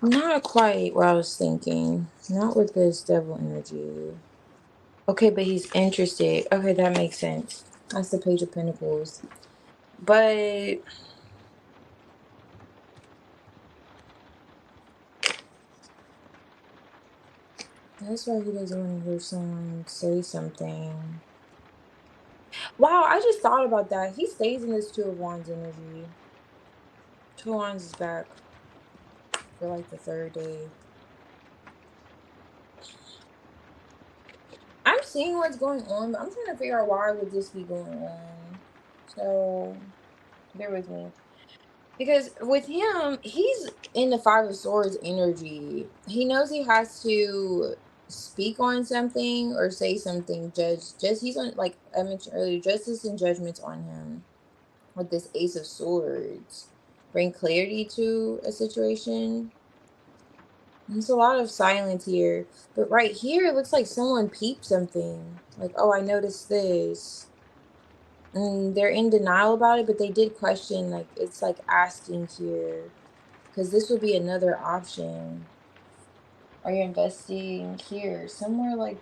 not quite what I was thinking. Not with this devil energy. Okay, but he's interested. Okay, that makes sense. That's the Page of Pentacles. But that's why he doesn't want to hear someone say something. Wow, I just thought about that. He stays in this Two of Wands energy. Two of Wands is back for like the third day. I'm seeing what's going on, but I'm trying to figure out why would this be going on. So bear with me. Because with him, he's in the Five of Swords energy. He knows he has to speak on something or say something. He's on, like I mentioned earlier, justice and judgments on him with this Ace of Swords. Bring clarity to a situation. There's a lot of silence here. But right here, it looks like someone peeped something. Like, oh, I noticed this. And they're in denial about it, but they did question, like, it's like asking here. Because this would be another option. Are you investing here? Somewhere like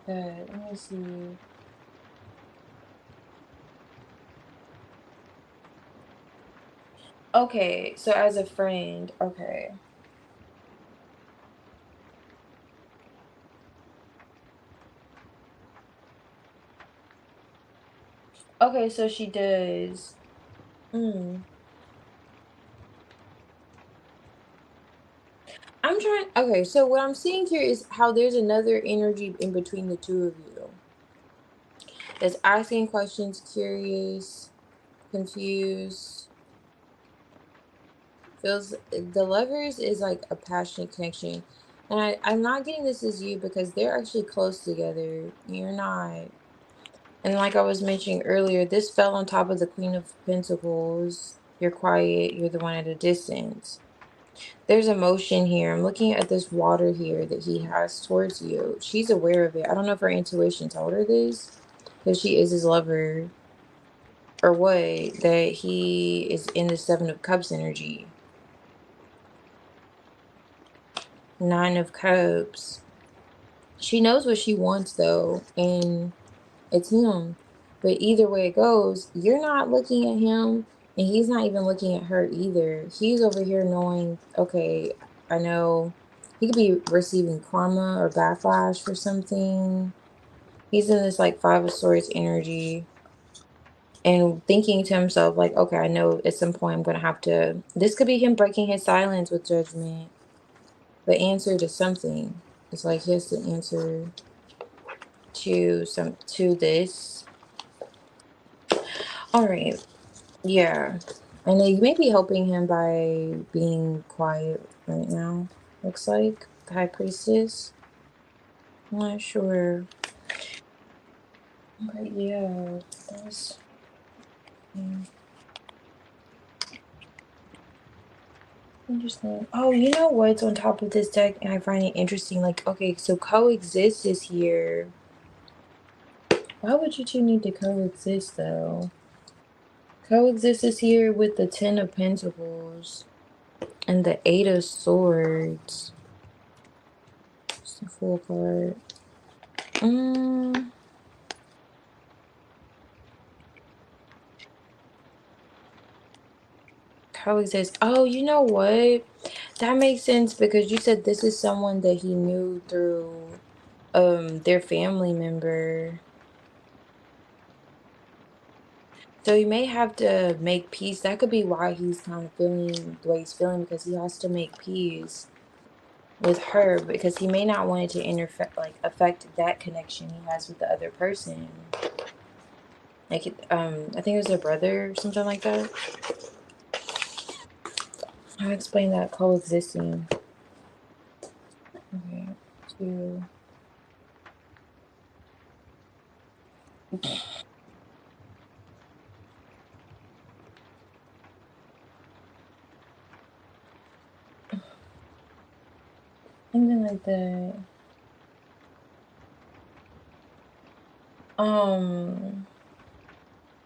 that. Let me see. Okay, so as a friend, okay. Okay, so she does. Mm. I'm trying. Okay, so what I'm seeing here is how there's another energy in between the two of you. That's asking questions, curious, confused. Feels the lovers is like a passionate connection. And I'm not getting this as you because they're actually close together. You're not. And like I was mentioning earlier, this fell on top of the Queen of Pentacles. You're quiet, you're the one at a distance. There's emotion here. I'm looking at this water here that he has towards you. She's aware of it. I don't know if her intuition told her this because she is his lover or what, that he is in the Seven of Cups energy. Nine of Cups. She knows what she wants though, and it's him. But either way it goes, you're not looking at him, and he's not even looking at her either. He's over here knowing, okay, I know he could be receiving karma or backlash for something. He's in this like Five of Swords energy and thinking to himself, like, okay, I know at some point I'm gonna have to. This could be him breaking his silence with judgment, the answer to something. It's like he has to answer to this. All right. Yeah. I know you may be helping him by being quiet right now. Looks like the High Priestess. I'm not sure. But yeah, that's interesting. Oh, you know what's on top of this deck, and I find it interesting. Like, okay, so coexist is here. Why would you two need to coexist though? Coexist is here with the Ten of Pentacles and the Eight of Swords. It's the full card. Coexist. Oh, you know what? That makes sense because you said this is someone that he knew through their family member. So you may have to make peace. That could be why he's kind of feeling the way he's feeling, because he has to make peace with her because he may not want it to interfere, like affect that connection he has with the other person. Like I think it was their brother or something like that. I'll explain that coexisting. Okay, two. Something like that.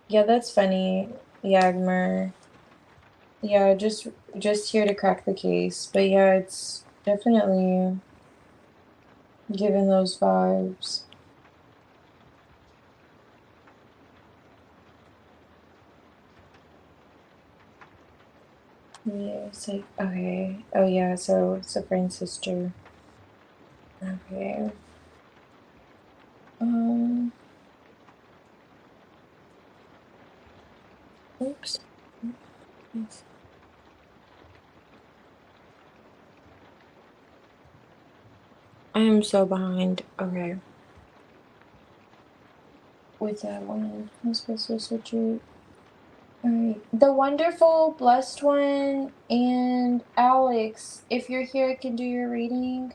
Yeah, that's funny. Yagmer. Yeah, just here to crack the case. But yeah, it's definitely giving those vibes. Yeah, it's like, okay. Oh yeah, so it's a friend's sister. Okay. Oops. I am so behind. Okay. With that one, I'm supposed to switch it. Alright. The wonderful, blessed one, and Alex, if you're here, I can do your reading.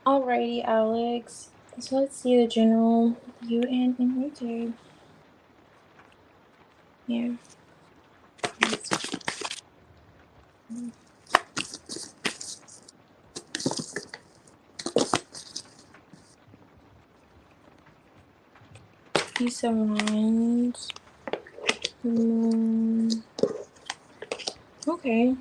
Alrighty, Alex. So let's see the general you and Enrique. Yeah. Peace of mind. Okay.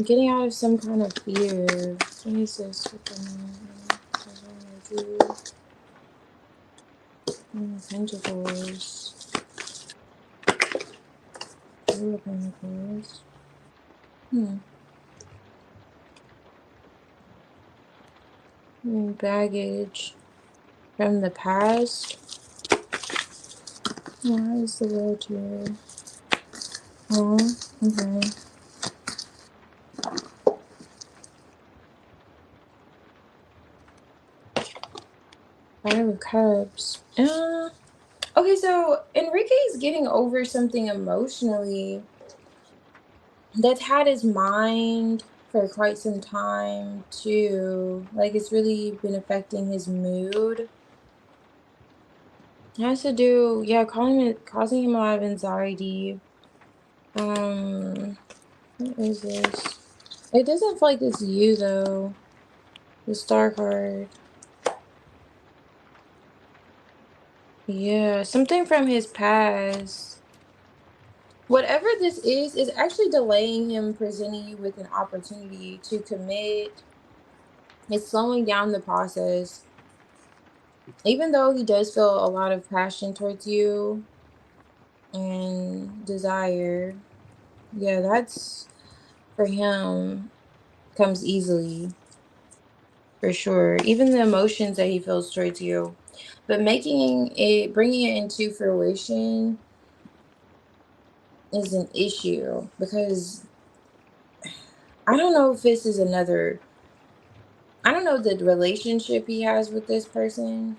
Getting out of some kind of fear. What is this with the Pentacles? Two of Pentacles. Baggage from the past. Why is the world here? Oh, okay. Five of Cups. Okay, so Enrique's getting over something emotionally that's had his mind for quite some time too. Like it's really been affecting his mood. It has to do, yeah, causing him a lot of anxiety. What is this? It doesn't feel like it's you though. The Star card. Yeah, something from his past. Whatever this is actually delaying him presenting you with an opportunity to commit. It's slowing down the process. Even though he does feel a lot of passion towards you and desire, yeah, that's for him comes easily for sure. Even the emotions that he feels towards you, but bringing it into fruition is an issue because I don't know if this is another. I don't know the relationship he has with this person,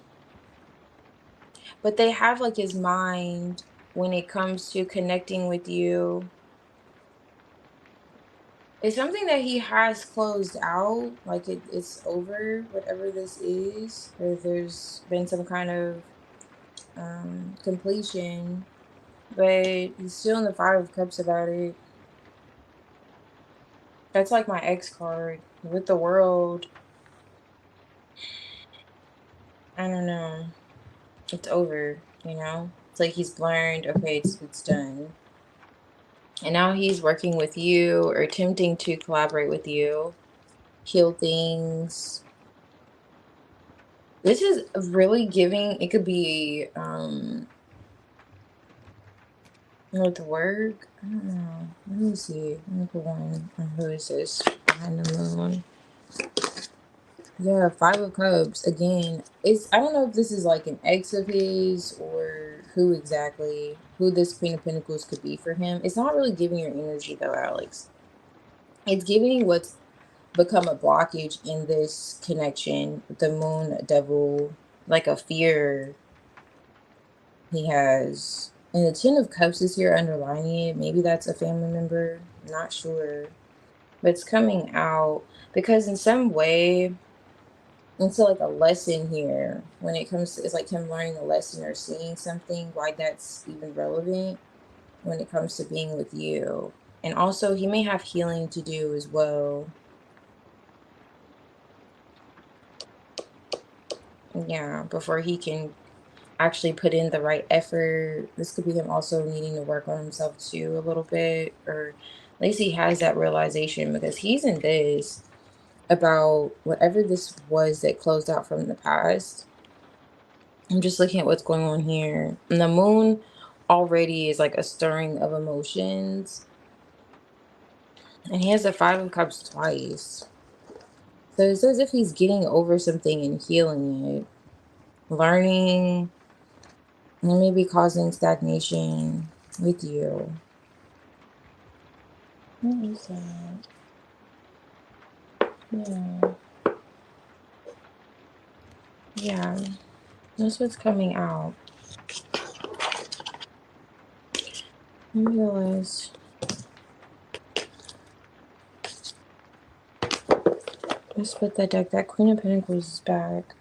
but they have like his mind when it comes to connecting with you. It's something that he has closed out, like it's over, whatever this is, or there's been some kind of completion, but he's still in the Five of Cups about it. That's like my ex card with the world. I don't know. It's over, you know? It's like he's learned, okay, it's done. And now he's working with you or attempting to collaborate with you, heal things. This is really giving, it could be with work. I don't know. Let me see. Let me put one. Who is this? Behind the moon. Yeah, Five of Cups. Again, I don't know if this is like an ex of his or who exactly, who this Queen of Pentacles could be for him. It's not really giving your energy though, Alex. It's giving what's become a blockage in this connection with the moon devil, like a fear he has. And the Ten of Cups is here underlining it. Maybe that's a family member. Not sure. But it's coming out because in some way, it's like a lesson here when it comes to, it's like him learning a lesson or seeing something, why that's even relevant when it comes to being with you. And also, he may have healing to do as well. Yeah, before he can actually put in the right effort. This could be him also needing to work on himself too a little bit, or at least he has that realization because he's in this about whatever this was that closed out from the past. I'm just looking at what's going on here. And the moon already is like a stirring of emotions. And he has the Five of Cups twice. So it's as if he's getting over something and healing it, learning, and maybe causing stagnation with you. What is that? Yeah. Yeah. That's what's coming out. I realized I split that deck. That Queen of Pentacles is back.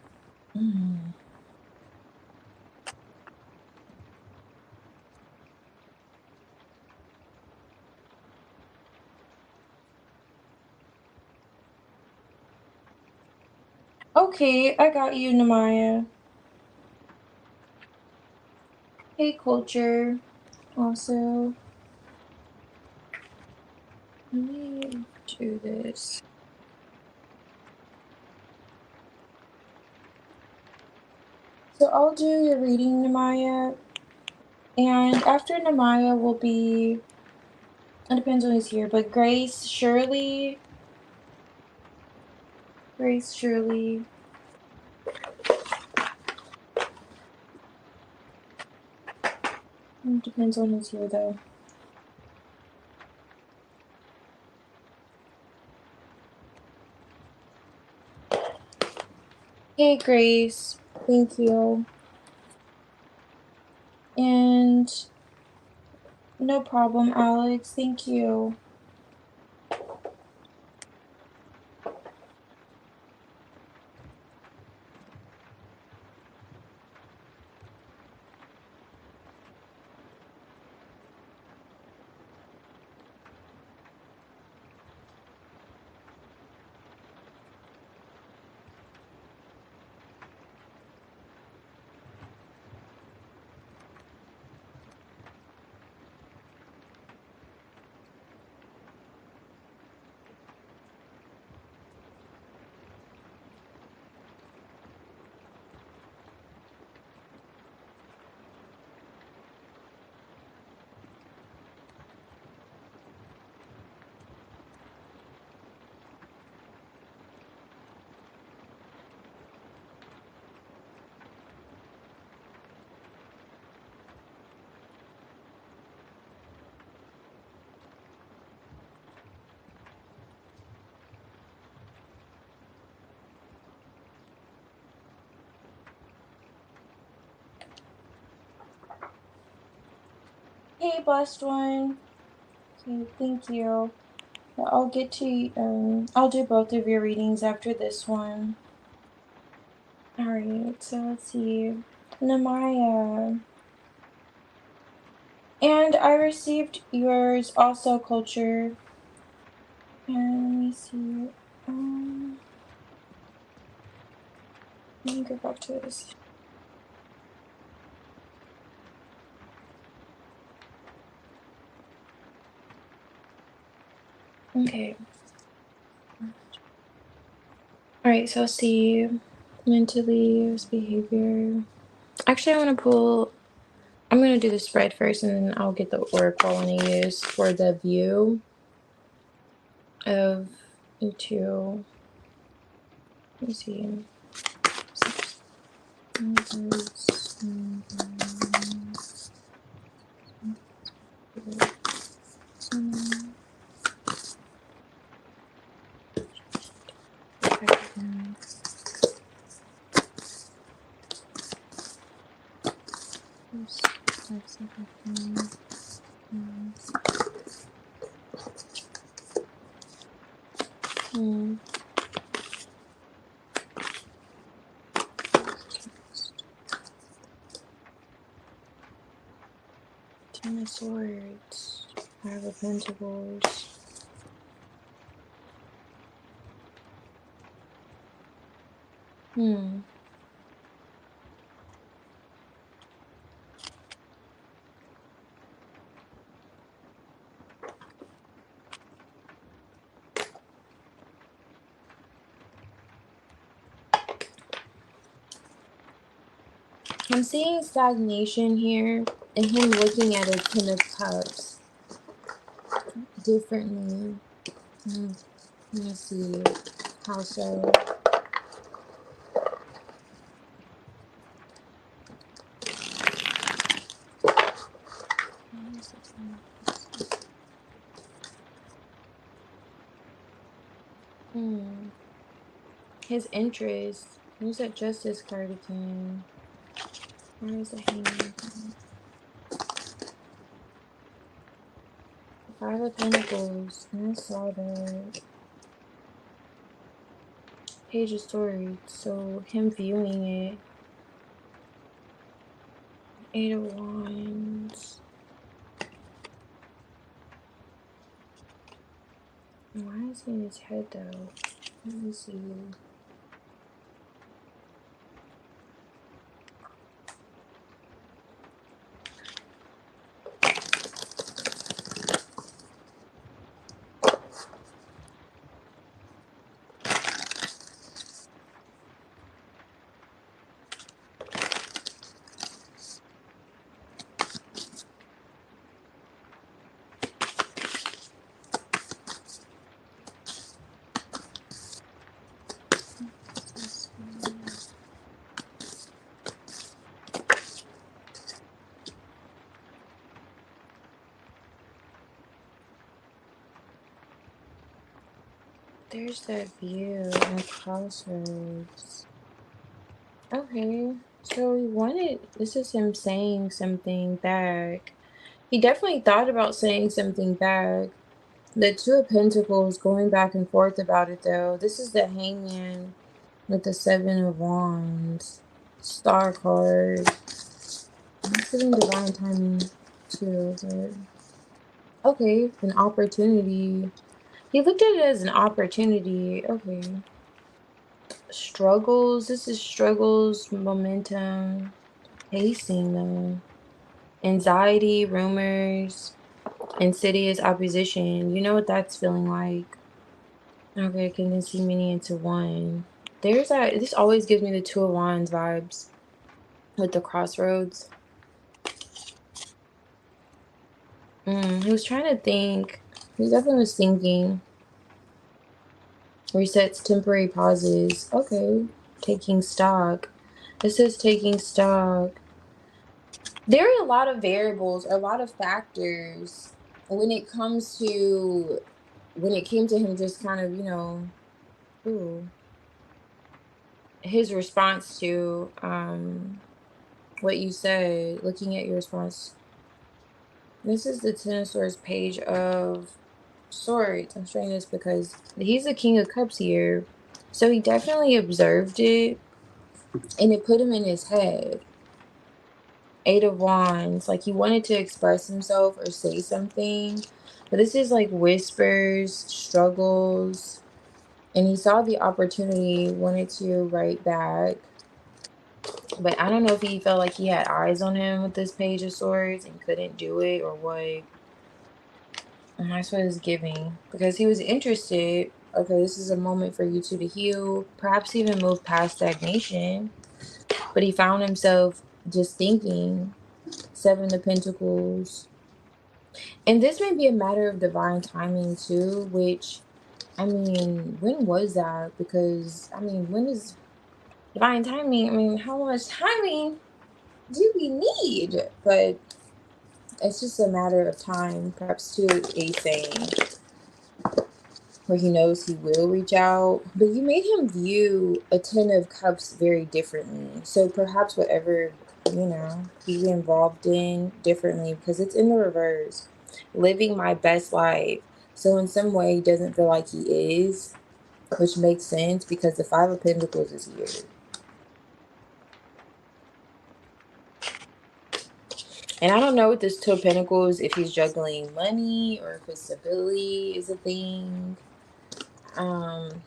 Okay, I got you, Namaya. Hey, Culture. Also, let me do this. So I'll do your reading, Namaya. And after Namaya will be, it depends on who's here, but Grace Shirley. Grace Shirley. It depends on who's here, though. Hey, Grace. Thank you. And no problem, Alex. Thank you. Hey, blessed one. Okay, thank you. I'll get to, I'll do both of your readings after this one. Alright, so let's see. Namaya. And I received yours also, Culture. And let me see. Let me go back to this. Okay. Alright, so let's see. Mentally, behavior. Actually, I want to pull. I'm going to do the spread first, and then I'll get the oracle I want to use for the view of you two. Let me see. Ten of Swords, Five of Pentacles. I'm seeing stagnation here, and him looking at a Ten of Cups differently. Let me see. How so? His interest. Who's that Justice card again? Where is the hangman? Five of Pentacles. And I saw that. Page of Swords. So him viewing it. Eight of Wands. Why is he in his head though? Let me see. There's that view at Crossroads. Okay, so he wanted, this is him saying something back. He definitely thought about saying something back. The Two of Pentacles going back and forth about it though. This is the Hangman with the Seven of Wands. Star card. I'm getting divine timing too, but okay, an opportunity. He looked at it as an opportunity. Okay. Struggles. This is struggles, momentum, pacing though. Anxiety, rumors, insidious opposition. You know what that's feeling like. Okay, condensing many into one. There's that. This always gives me the Two of Wands vibes with the Crossroads. He was trying to think. He definitely was thinking. Resets, temporary pauses. Okay. Taking stock. This says taking stock. There are a lot of variables, a lot of factors when it comes to, when it came to him just kind of, you know, ooh, his response to what you said, looking at your response. This is the Ten of Swords, Page of Swords. I'm showing this because he's the King of Cups here. So he definitely observed it and it put him in his head. Eight of Wands, like he wanted to express himself or say something, but this is like whispers, struggles, and he saw the opportunity, wanted to write back, but I don't know if he felt like he had eyes on him with this Page of Swords and couldn't do it or what. And that's what it's giving, because he was interested. Okay, this is a moment for you two to heal, perhaps even move past stagnation, but he found himself just thinking. Seven of Pentacles. And this may be a matter of divine timing too, which, I mean, when was that? Because, I mean, when is divine timing? I mean, how much timing do we need? But it's just a matter of time, perhaps too, a saying where he knows he will reach out. But you made him view a Ten of Cups very differently. So perhaps whatever, you know, he's involved in differently, because it's in the reverse. Living my best life. So in some way he doesn't feel like he is, which makes sense because the Five of Pentacles is here. And I don't know with this Two of Pentacles if he's juggling money or if his stability is a thing.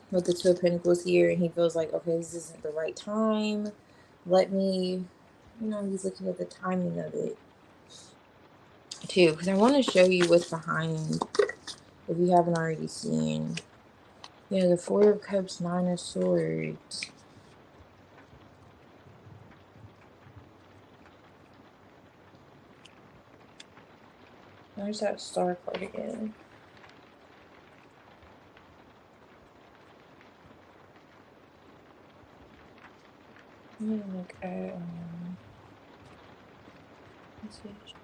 With the Two of Pentacles here, and he feels like, okay, this isn't the right time. Let me, you know, he's looking at the timing of it too, because I want to show you what's behind if you haven't already seen. Yeah, the Four of Cups, Nine of Swords. There's that Star card again. I'm gonna look at message.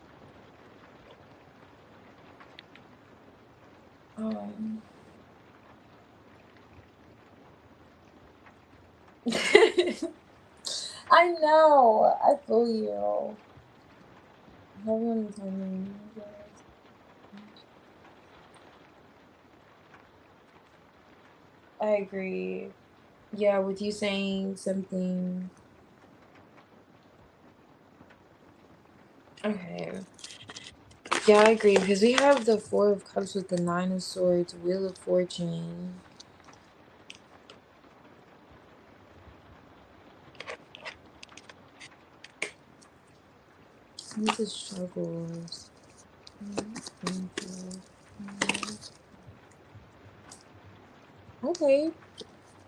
I I know. I feel you. Everyone tell me. I agree. Yeah, with you saying something. Okay. Yeah, I agree because we have the Four of Cups with the Nine of Swords, Wheel of Fortune. These are struggles. Okay.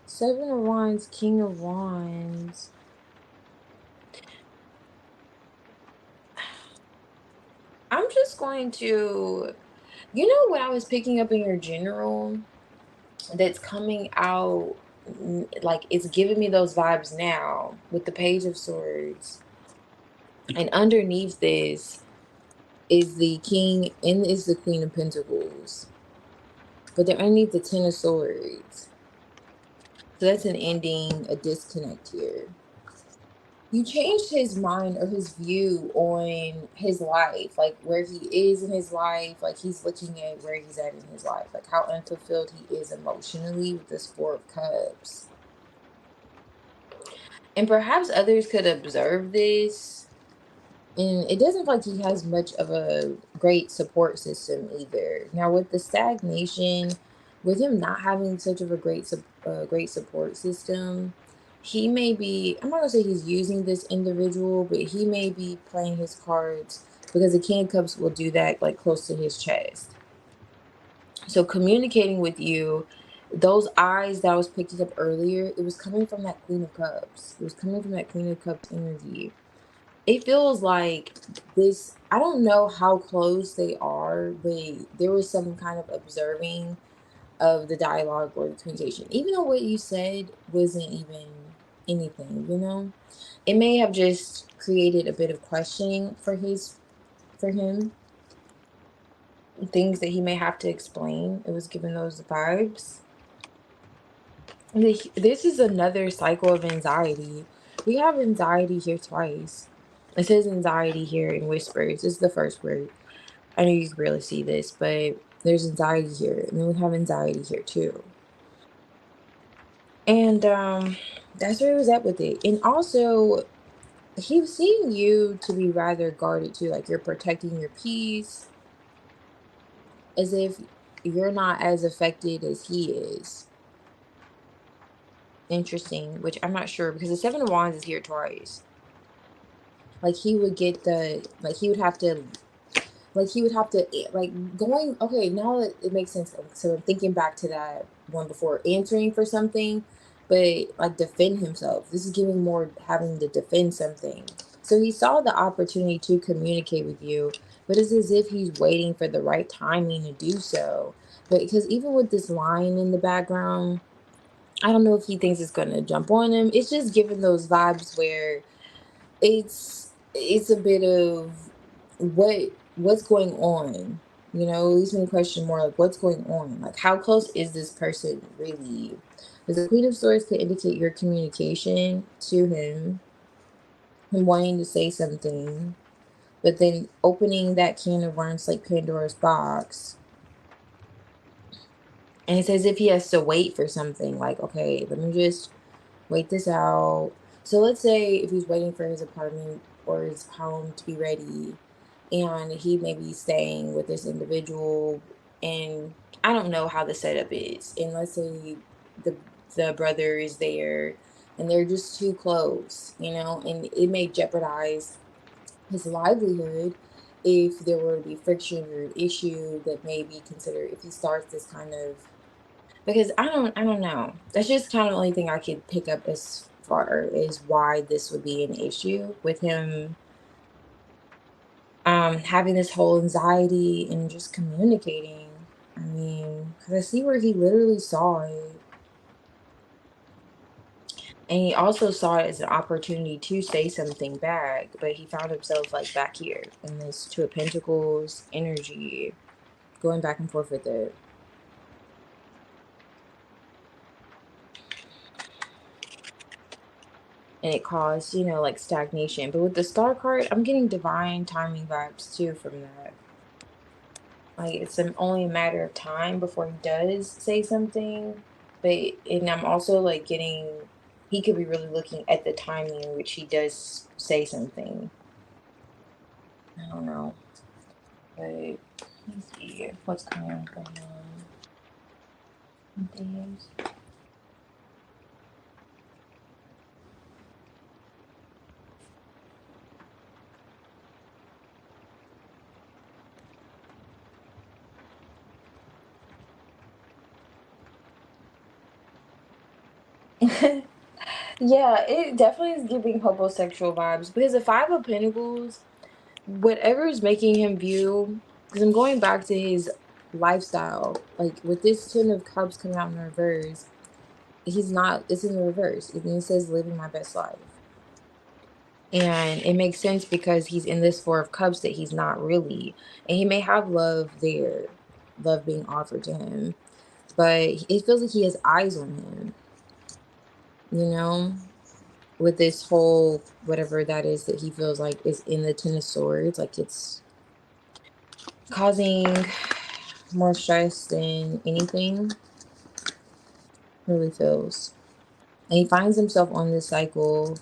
Seven of Wands, King of Wands. I'm just going to, what I was picking up in your general that's coming out, like it's giving me those vibes now with the Page of Swords. And underneath this is the King and is the Queen of Pentacles. But they're underneath the Ten of Swords. So that's an ending, a disconnect here. You changed his mind or his view on his life, like where he is in his life, like he's looking at where he's at in his life, like how unfulfilled he is emotionally with this Four of Cups. And perhaps others could observe this. And it doesn't feel like he has much of a great support system either. Now with the stagnation, with him not having such of a great support system, he may be, I'm not gonna say he's using this individual, but he may be playing his cards because the King of Cups will do that like close to his chest. So communicating with you, those eyes that I was picking up earlier, it was coming from that Queen of Cups. It was coming from that Queen of Cups energy. It feels like this, I don't know how close they are, but there was some kind of observing of the dialogue or the communication. Even though what you said wasn't even anything. It may have just created a bit of questioning for him. Things that he may have to explain. It was given those vibes. This is another cycle of anxiety. We have anxiety here twice. It says anxiety here in whispers. This is the first word. I know you can barely see this, but there's anxiety here. And then we have anxiety here too. And that's where he was at with it. And also, he was seeing you to be rather guarded too. Like you're protecting your peace, as if you're not as affected as he is. Interesting, which I'm not sure because the Seven of Wands is here twice. Like he would get he would have to going, okay, now that it makes sense. So I'm thinking back to that one before, answering for something, but like defend himself. This is giving more having to defend something. So he saw the opportunity to communicate with you, but it's as if he's waiting for the right timing to do so. But because even with this line in the background, I don't know if he thinks it's going to jump on him. It's just giving those vibes where it's a bit of what's going on. It leaves me to question more like what's going on, like how close is this person really. Because the Queen of Swords could indicate your communication to him wanting to say something, but then opening that can of worms like Pandora's box. And it's as if he has to wait for something, like, okay, let me just wait this out. So let's say if he's waiting for his apartment or his home to be ready, and he may be staying with this individual, and I don't know how the setup is. And let's say the the brother is there, and they're just too close, and it may jeopardize his livelihood if there were to be friction or an issue that may be considered if he starts this kind of, because I don't know. That's just kind of the only thing I could pick up as far as why this would be an issue with him having this whole anxiety and just communicating. I mean, because I see where he literally saw it. And he also saw it as an opportunity to say something back, but he found himself like back here in this Two of Pentacles energy, going back and forth with it. and it caused, you know, like stagnation. But with the star card, I'm getting divine timing vibes too from that. Like it's only a matter of time before he does say something. But and I'm also like getting he could be really looking at the timing in which he does say something. I don't know. But let's see what's going on. Yeah, it definitely is giving homosexual vibes because the Five of Pentacles, whatever is making him view, because I'm going back to his lifestyle, like with this Ten of Cups coming out in reverse, he's not, it's in the reverse. It says living my best life. And it makes sense because he's in this Four of Cups that he's not really. And he may have love there, love being offered to him, but it feels like he has eyes on him, you know? With this whole whatever that is that he feels like is in the Ten of Swords, like it's causing more stress than anything, really feels. And he finds himself on this cycle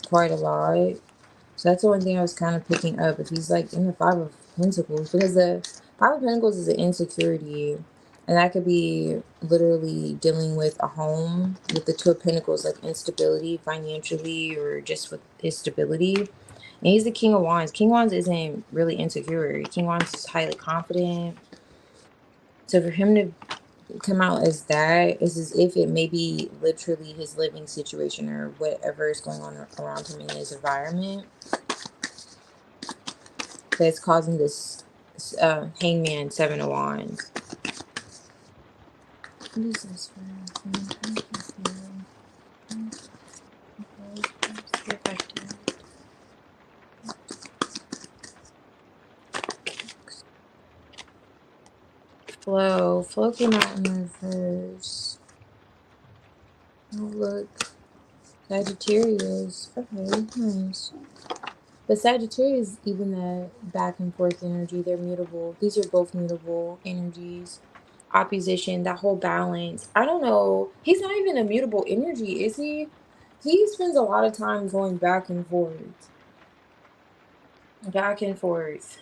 quite a lot. So that's the one thing I was kind of picking up. If he's like in the Five of Pentacles, because the Five of Pentacles is an insecurity, and that could be literally dealing with a home. With the Two of Pentacles, like instability financially or just with his stability. And he's the King of Wands. King Wands isn't really insecure. King Wands is highly confident. So for him to come out as that, it's as if it may be literally his living situation or whatever is going on around him in his environment that's causing this Hangman, Seven of Wands. What is this for? Flow came out in reverse. Oh look, Sagittarius. Okay, nice. But Sagittarius, even that back and forth energy, they're mutable. These are both mutable energies. Opposition, that whole balance. I don't know. He's not even a mutable energy, is he? He spends a lot of time going back and forth. Back and forth.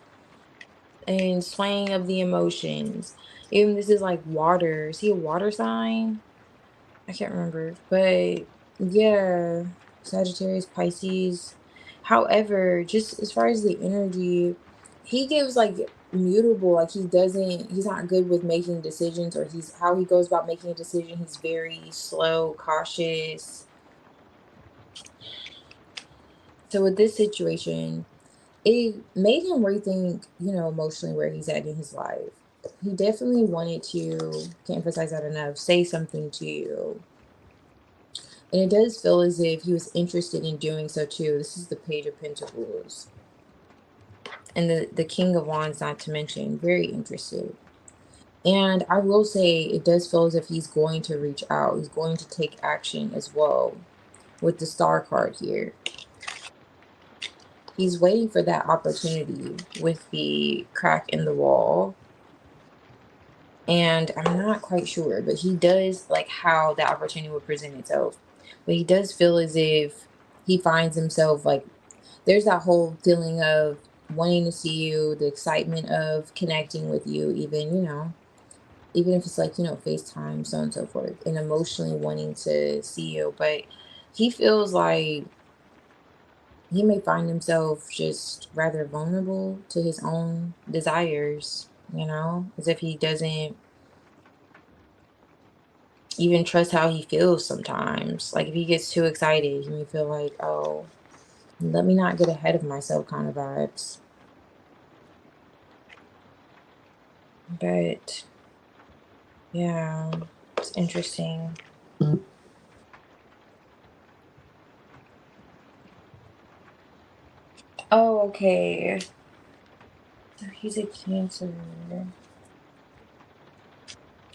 And swaying of the emotions. Even this is like water. Is he a water sign? I can't remember. But yeah, Sagittarius, Pisces. However, just as far as the energy, he gives like mutable, like he's not good with making decisions, or he's how he goes about making a decision. He's very slow, cautious. So with this situation, it made him rethink, you know, emotionally where he's at in his life. He definitely wanted to, can't emphasize that enough, say something to you. And it does feel as if he was interested in doing so too. This is the Page of Pentacles. And the King of Wands, not to mention, very interested. And I will say it does feel as if he's going to reach out. He's going to take action as well with the Star card here. He's waiting for that opportunity with the crack in the wall. And I'm not quite sure, but he does like how that opportunity would present itself. But he does feel as if he finds himself like, there's that whole feeling of wanting to see you, the excitement of connecting with you, even, you know, even if it's like, you know, FaceTime, so on and so forth, and emotionally wanting to see you. But he feels like he may find himself just rather vulnerable to his own desires, you know, as if he doesn't even trust how he feels sometimes. Like if he gets too excited, he may feel like, oh, let me not get ahead of myself kind of vibes. But yeah, it's interesting. Oh, okay. So he's a Cancer.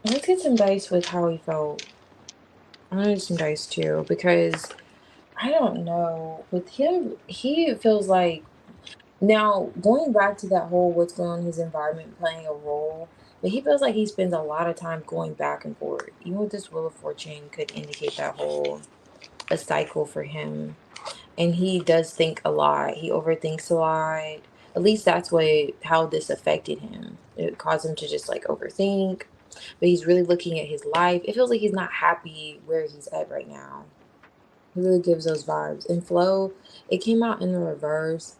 Let's get some dice with how he felt. I'm gonna do some dice too, because I don't know. With him, he feels like now going back to that whole what's going on in his environment playing a role, but he feels like he spends a lot of time going back and forth. Even with this Wheel of Fortune could indicate that whole a cycle for him. And he does think a lot. He overthinks a lot. At least that's what how this affected him. It caused him to just like overthink. But he's really looking at his life. It feels like he's not happy where he's at right now. He really gives those vibes. And flow, it came out in the reverse.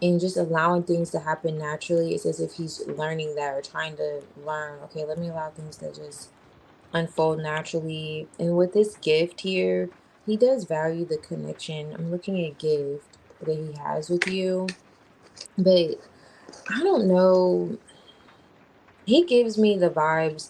And just allowing things to happen naturally. It's as if he's learning that or trying to learn, okay, let me allow things to just unfold naturally. And with this gift here, he does value the connection. I'm looking at gift that he has with you, but I don't know. He gives me the vibes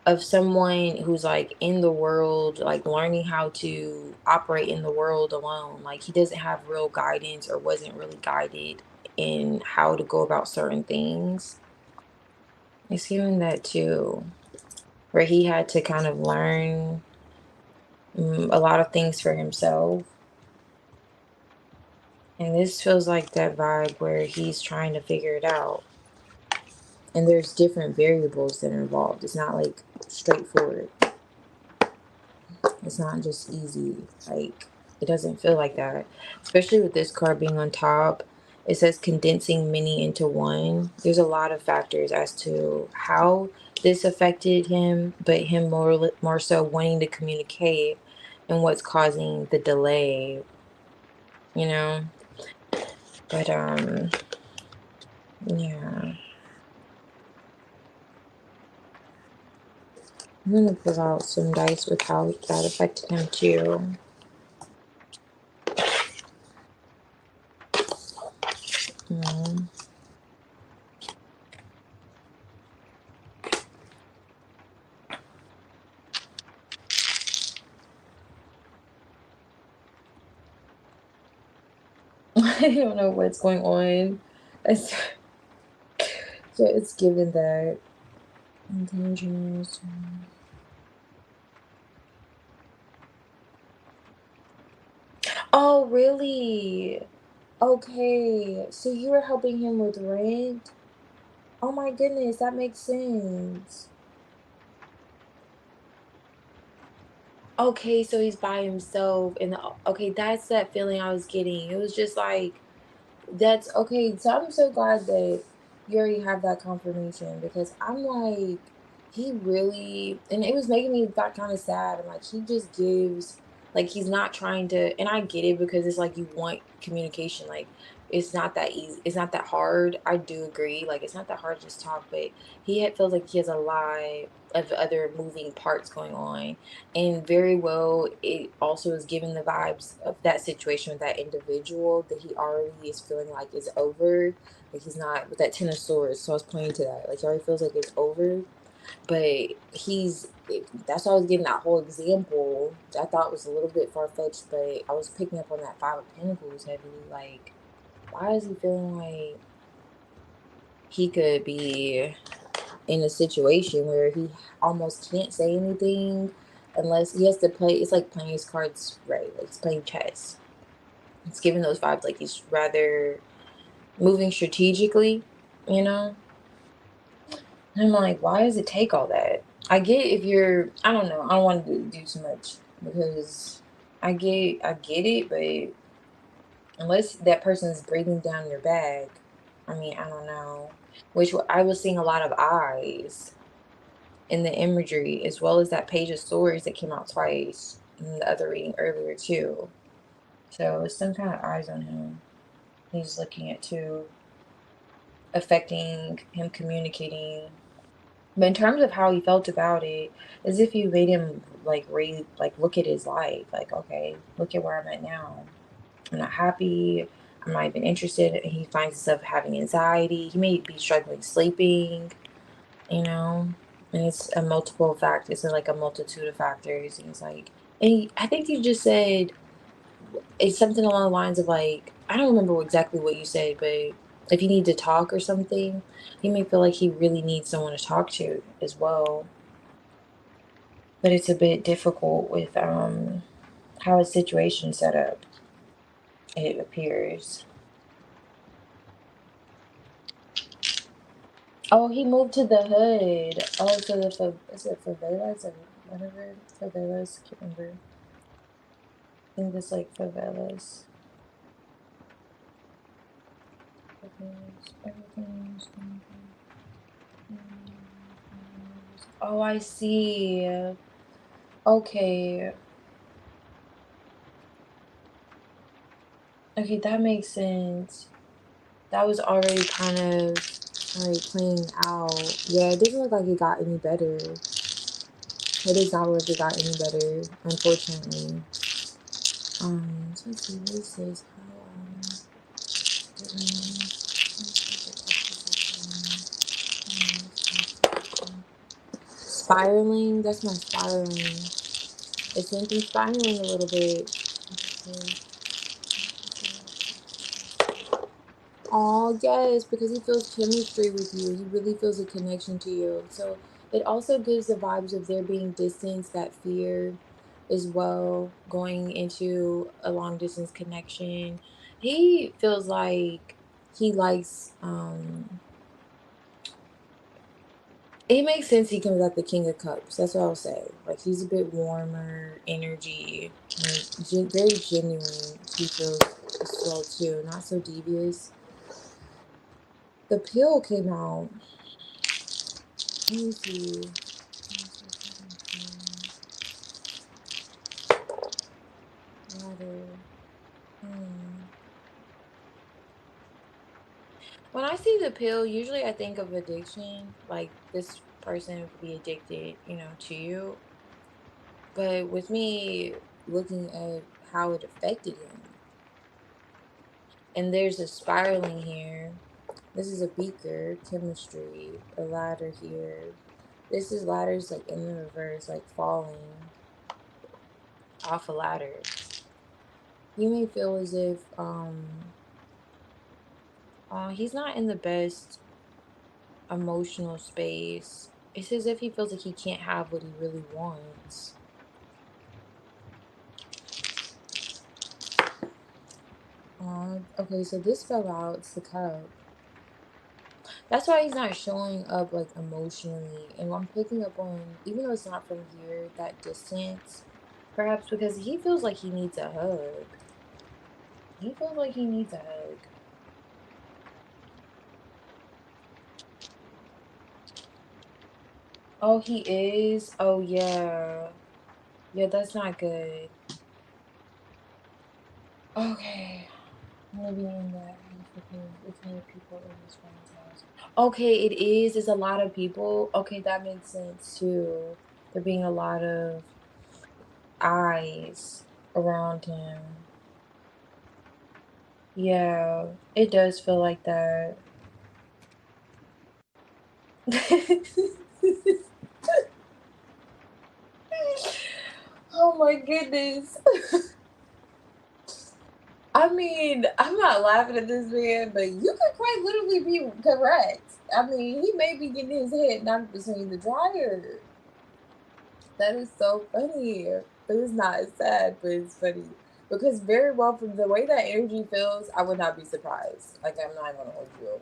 of someone who's like in the world, like learning how to operate in the world alone. Like he doesn't have real guidance or wasn't really guided in how to go about certain things. It's giving that too, where he had to kind of learn a lot of things for himself. And this feels like that vibe where he's trying to figure it out. And there's different variables that are involved. It's not like straightforward. It's not just easy. Like, it doesn't feel like that. Especially with this card being on top. It says condensing many into one. There's a lot of factors as to how this affected him, but him more so wanting to communicate and what's causing the delay, you know? But yeah. I'm gonna pull out some dice with how that affected him too. Mm. I don't know what's going on. It's, so it's given that indigenous. Oh, really? Okay. So you were helping him with rent? Oh my goodness, that makes sense. Okay, so he's by himself, and okay, that's that feeling I was getting. It was just like that's okay. So I'm so glad that you already have that confirmation because I'm like, he really, and it was making me that kind of sad. I'm like, he just gives, like, he's not trying to, and I get it because it's like you want communication. Like, it's not that easy. It's not that hard. I do agree. Like, it's not that hard to just talk, but feels like he has a lot of other moving parts going on and very well it also is giving the vibes of that situation with that individual that he already is feeling like is over, like he's not with that 10 of swords. So I was pointing to that, like he already feels like it's over, but that's why I was getting that whole example. I thought was a little bit far-fetched, but I was picking up on that 5 of Pentacles heavily. Like, why is he feeling like he could be in a situation where he almost can't say anything unless he has to play. It's like playing his cards right, like he's playing chess. It's giving those vibes like he's rather moving strategically, you know? And I'm like, why does it take all that? I get if you're, I don't know, I don't want to do too much because I get it, but unless that person's breathing down your back, I mean, I don't know. Which I was seeing a lot of eyes in the imagery, as well as that Page of Swords that came out twice in the other reading earlier too. So it's some kind of eyes on him. He's looking at too, affecting him communicating. But in terms of how he felt about it, as if you made him like look at his life, like okay, look at where I'm at now. I'm not happy. I'm not even interested. And he finds himself having anxiety. He may be struggling sleeping, you know, and it's a multiple factors. It's like a multitude of factors. And it's like, I think you just said it's something along the lines of like, I don't remember exactly what you said, but if you need to talk or something, he may feel like he really needs someone to talk to as well. But it's a bit difficult with how his situation set up, it appears. Oh, he moved to the hood. Oh, so is it favelas or whatever? Favelas, can't remember. I think it's like favelas. Everything's oh, I see. Okay. Okay, that makes sense. That was already kind of like playing out. Yeah, it doesn't look like it got any better. It does not look like it got any better, unfortunately. So let's see, what is this? Spiraling, that's my spiraling. It's something spiraling a little bit. Oh, yes, because he feels chemistry with you. He really feels a connection to you. So it also gives the vibes of there being distance, that fear as well, going into a long distance connection. He feels like he likes, it makes sense he comes at the King of Cups. That's what I'll say. Like, he's a bit warmer energy, like, very genuine. He feels as well, too. Not so devious. The pill came out. Let me see. Water. When I see the pill, usually I think of addiction. Like, this person could be addicted, to you. But with me looking at how it affected him, and there's a spiraling here. This is a beaker, chemistry, a ladder here. This is ladders like in the reverse, like falling off a ladder. You may feel as if he's not in the best emotional space. It's as if he feels like he can't have what he really wants. Okay, so this fell out. It's the cup. That's why he's not showing up like emotionally. And I'm picking up on, even though it's not from here, that distance, perhaps because he feels like he needs a hug. He feels like he needs a hug. Oh, he is? Oh, yeah. Yeah, that's not good. Okay. Maybe in that it's many people in his friend's house. Okay, it is. It's a lot of people. Okay, that makes sense too. There being a lot of eyes around him. Yeah, it does feel like that. Oh my goodness. I mean, I'm not laughing at this man, but you could quite literally be correct. I mean, he may be getting his head knocked between the dryer. That is so funny. But it's not. It's sad, but it's funny. Because very well, from the way that energy feels, I would not be surprised. Like, I'm not gonna hold you.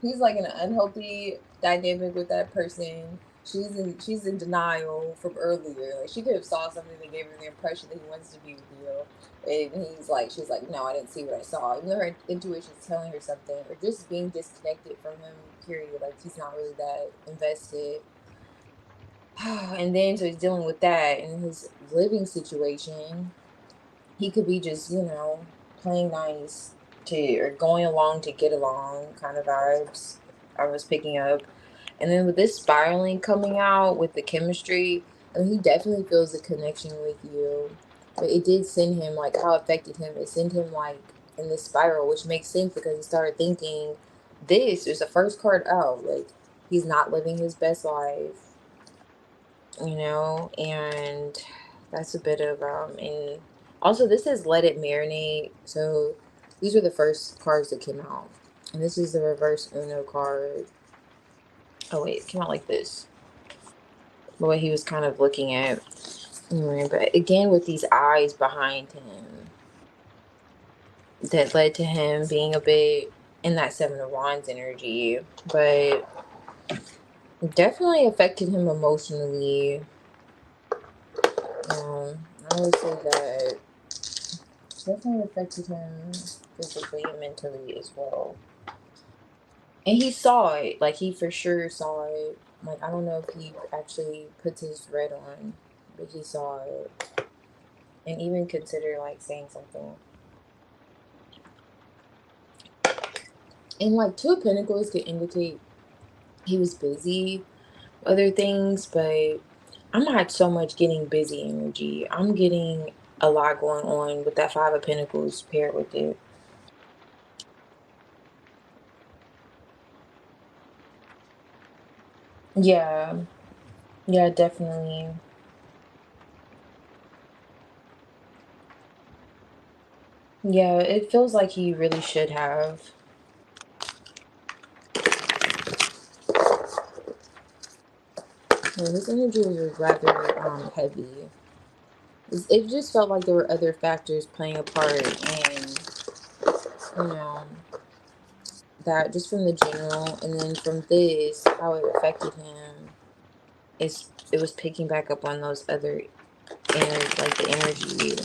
He's like in an unhealthy dynamic with that person. She's in denial from earlier. Like, she could have saw something that gave her the impression that he wants to be with you. And she's like, no, I didn't see what I saw. Even though her intuition's telling her something, or just being disconnected from him, period. Like, he's not really that invested. And then so he's dealing with that in his living situation. He could be just, playing nice to or going along to get along kind of vibes I was picking up. And then with this spiraling coming out with the chemistry, I mean, he definitely feels a connection with you. But it did send him, like, how it affected him. It sent him, like, in this spiral, which makes sense because he started thinking, this is the first card out. Like, he's not living his best life, and that's a bit of and also this is let it marinate. So these were the first cards that came out, and this is the reverse Uno card. Oh wait, it came out like this, the way he was kind of looking at. Right, but again, with these eyes behind him, that led to him being a bit in that Seven of Wands energy, but definitely affected him emotionally. I would say that definitely affected him physically and mentally as well. And he saw it, like he for sure saw it. Like I don't know if he actually puts his thread on, but he saw it and even considered like saying something. And like Two of Pentacles could indicate he was busy, other things, but I'm not so much getting busy energy. I'm getting a lot going on with that Five of Pentacles paired with it. Yeah, yeah, definitely. Yeah, it feels like he really should have. Yeah, his energy was rather heavy. It just felt like there were other factors playing a part, and you know that just from the general, and then from this, how it affected him. It was picking back up on those other energy, like the energy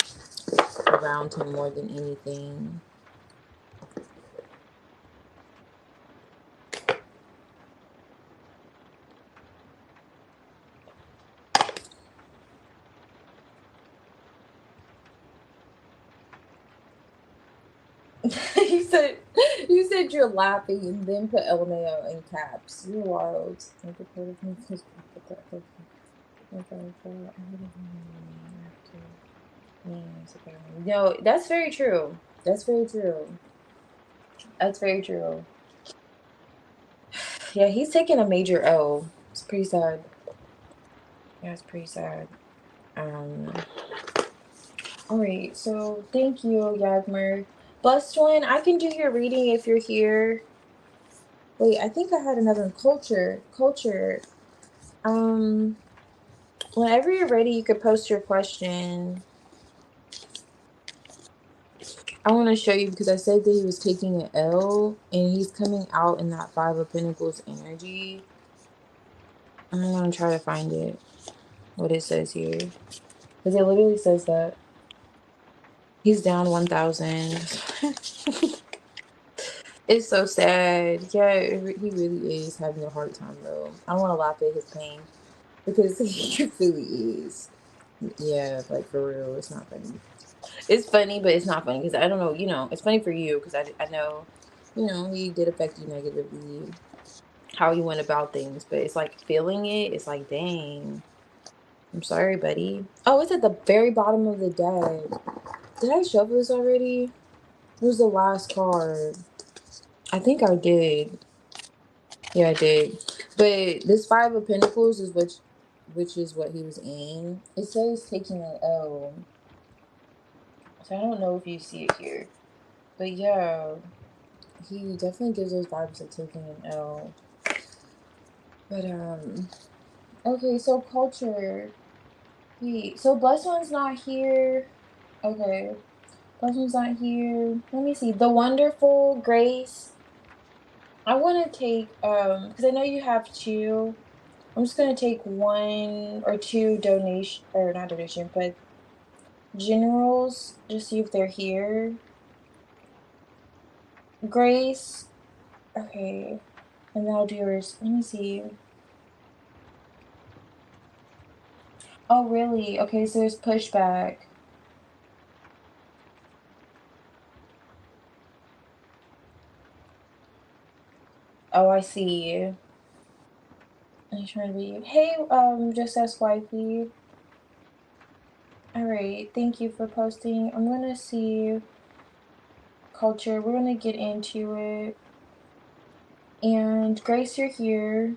around him more than anything. You said you're laughing and then put LMAO in caps. You're wild. No, that's very true. That's very true. That's very true. Yeah, he's taking a major L. It's pretty sad. Yeah, it's pretty sad. Um, all right, so thank you, Yagmer. Blessed one, I can do your reading if you're here. Wait, I think I had another one. Culture. Um, whenever you're ready, you could post your question. I want to show you because I said that he was taking an L and he's coming out in that Five of Pentacles energy. I'm going to try to find it, what it says here. Because it literally says that. He's down 1,000. It's so sad. Yeah, he really is having a hard time though. I don't want to laugh at his pain because he really is. Yeah, like for real, it's not funny. It's funny, but it's not funny because I don't know. It's funny for you because I know, he did affect you negatively, how you went about things. But it's like feeling it. It's like, dang, I'm sorry, buddy. Oh, it's at the very bottom of the deck. Did I shuffle this already? It was the last card. I think I did. Yeah, I did. But this Five of Pentacles is which is what he was in. It says taking an L. So I don't know if you see it here. But yeah, he definitely gives those vibes of taking an L. But okay, so culture. So Blessed One's not here. Okay. Blessed One's not here. Let me see. The Wonderful Grace. I wanna take because I know you have two. I'm just gonna take one or two donation, or not donation, but generals. Just see if they're here. Grace. Okay, and then I'll do yours. Let me see. Oh, really? Okay, so there's pushback. Oh, I see. I'm trying to be. Hey, just ask wifey. All right, thank you for posting. I'm gonna see culture. We're gonna get into it. And Grace, you're here.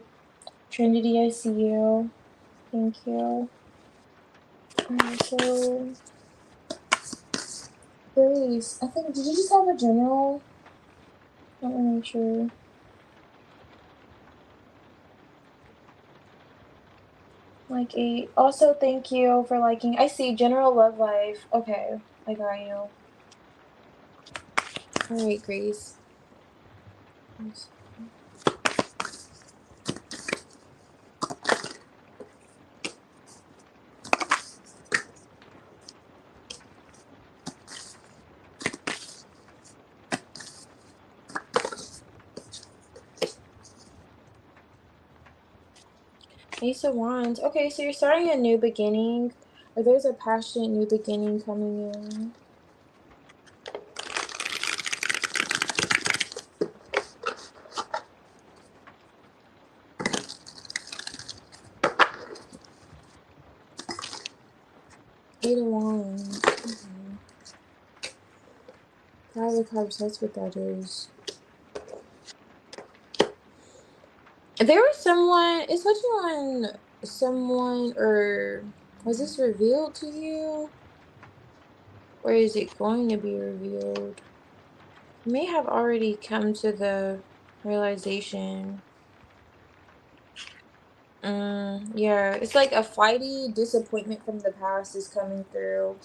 Trinity, I see you. Thank you. So Grace, I think, did you just have a general? Let me make sure. Like 8. Also, thank you for liking. I see general love life. Okay, I got you. All right, Grace. Ace of Wands. Okay, so you're starting a new beginning, or there's a passionate new beginning coming in. Eight of Wands. Five of Cups, that's what that is. There was someone, it's touching on someone, or was this revealed to you? Or is it going to be revealed? You may have already come to the realization. Yeah, it's like a flighty disappointment from the past is coming through.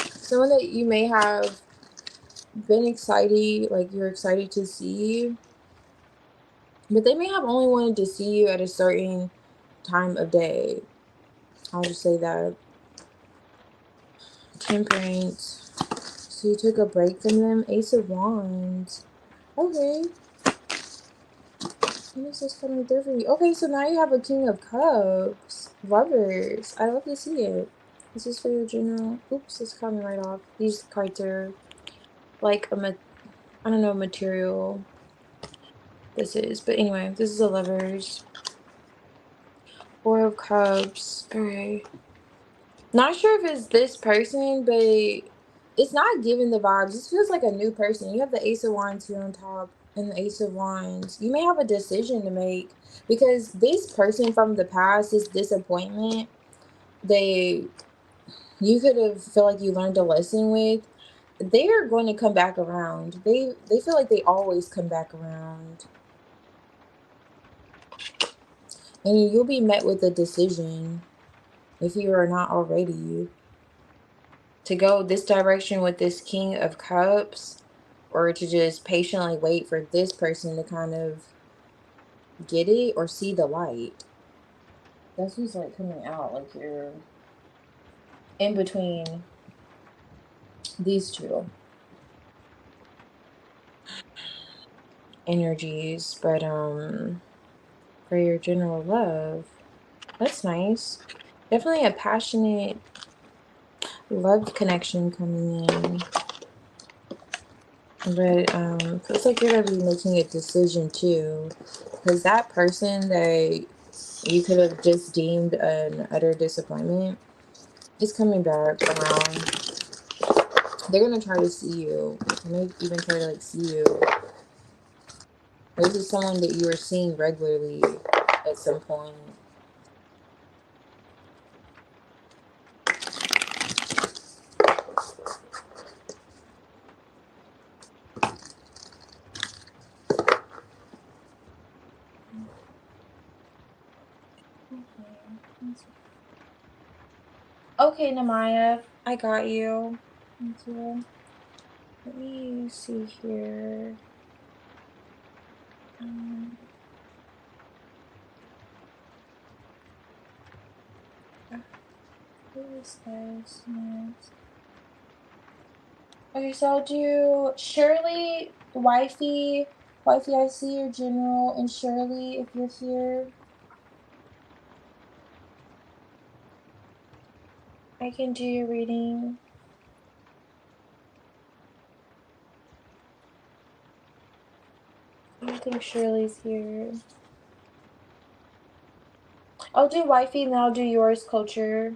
Someone that you may have been excited, like you're excited to see, but they may have only wanted to see you at a certain time of day. I'll just say that. Temperance. So you took a break from them. Ace of Wands. Okay. What is this coming through for you? Okay, so now you have a King of Cups. Lovers. I love to see it. This is for your general. Oops, it's coming right off. These cards are like I don't know material this is. But anyway, this is a Lovers. Four of Cups. Alright. Not sure if it's this person, but it's not giving the vibes. This feels like a new person. You have the Ace of Wands here on top and the Ace of Wands. You may have a decision to make because this person from the past, this disappointment, you could have feel like you learned a lesson with. They are going to come back around. They feel like they always come back around. And you'll be met with a decision if you are not already. To go this direction with this King of Cups, or to just patiently wait for this person to kind of get it or see the light. That's who's like coming out, like you're in between these two energies. But for your general love, that's nice. Definitely a passionate love connection coming in. But feels like you're gonna be making a decision too, because that person that you could have just deemed an utter disappointment is coming back around. They're gonna try to see you. They may even try to like see you. This is someone that you are seeing regularly at some point. Okay, Namaya, I got you. Thank you. Let me see here. Who is this? Next. Okay, so I'll do Shirley, Wifey. Wifey, I see your general, and Shirley, if you're here. I can do your reading. I think Shirley's here. I'll do Wifey, and then I'll do yours, Culture.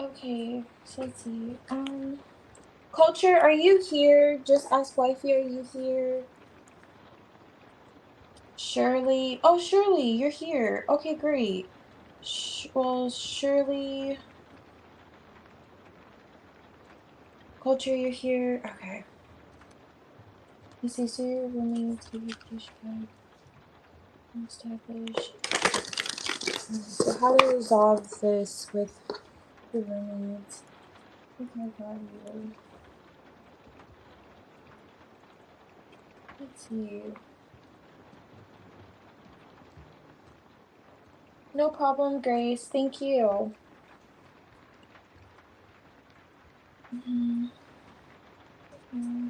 Okay, so let's see. Culture, are you here? Just ask wifey, are you here? Shirley. Oh, Shirley, you're here. Okay, great. Well, Shirley. Culture, you're here. Okay. You see, so you're rooming to be pushback established. So how to resolve this with the roommates? Okay, got you. Let's see. No problem, Grace. Thank you. Mm-hmm. Mm-hmm.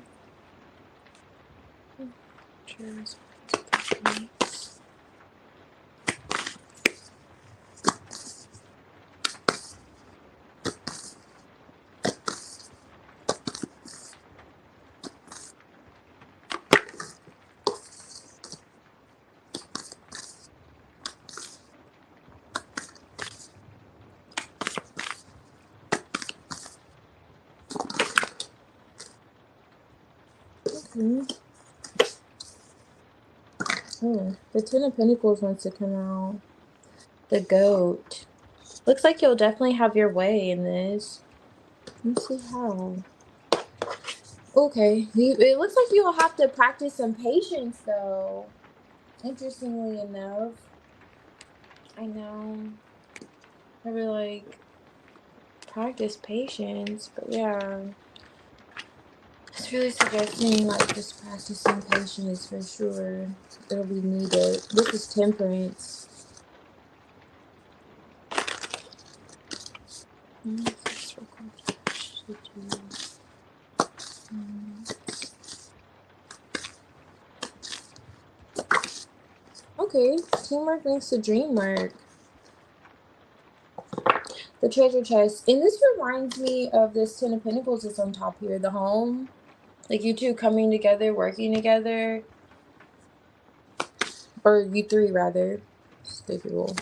Cheers. Okay. Oh, the Ten of Pentacles wants to come out. The goat. Looks like you'll definitely have your way in this. Let's see how. Okay. It looks like you'll have to practice some patience, though. Interestingly enough. I know. I really like practice patience, but yeah. It's really suggesting like just practicing patience for sure. It'll be needed. This is Temperance. Okay, teamwork makes the dream work. The treasure chest. And this reminds me of this Ten of Pentacles that's on top here, the home. Like you two coming together, working together. Or you three, rather. Stable.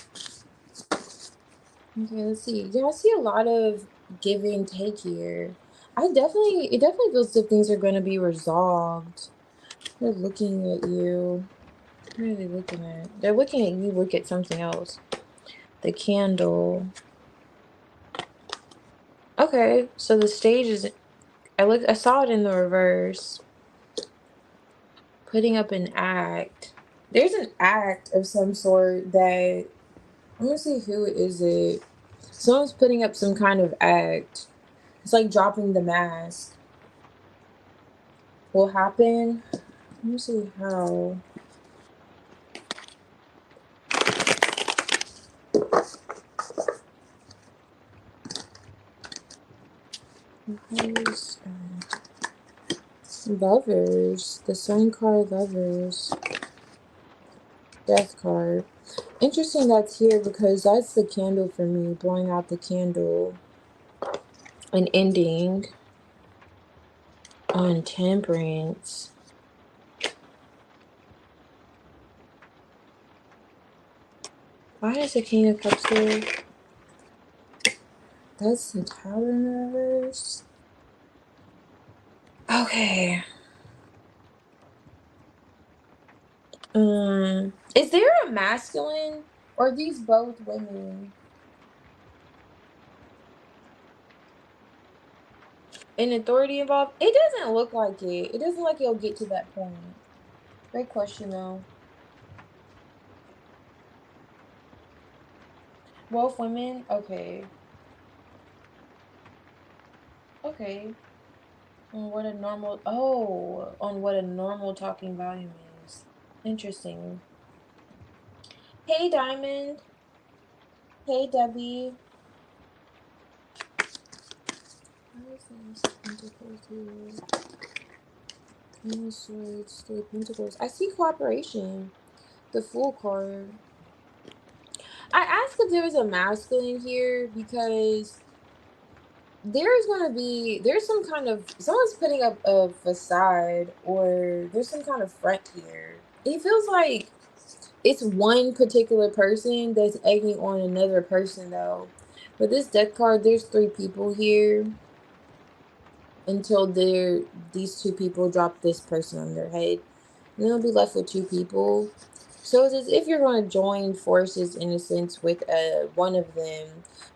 Okay, let's see. Yeah, I see a lot of give and take here. It definitely feels as if things are going to be resolved. They're looking at you. What are they looking at? They're looking at you. Look at something else. The candle. Okay, so the stage is. I saw it in the reverse. Putting up an act. There's an act of some sort that. I'm gonna see who is it. Someone's putting up some kind of act. It's like dropping the mask. Will happen. Let me see how. Lovers. The Sun card, Lovers. Death card. Interesting that's here because that's the candle for me. Blowing out the candle. An ending. On Temperance. Why is the King of Cups here? That's the Tower in reverse. Okay. Is there a masculine? Or are these both women? An authority involved? It doesn't look like it. It doesn't look like it'll get to that point. Great question, though. Both women? Okay. Okay. On what a normal talking volume is. Interesting. Hey, Diamond. Hey, Debbie. What is this? Pentacles here. Queen of Swords, Three of Pentacles. I see cooperation. The Fool card. I asked if there was a masculine here because there's some kind of, someone's putting up a facade or there's some kind of front here. It feels like it's one particular person that's egging on another person though. With this death card, there's 3 people here until these 2 people drop this person on their head. And then they'll be left with 2 people. So it's as if you're going to join forces in a sense with one of them,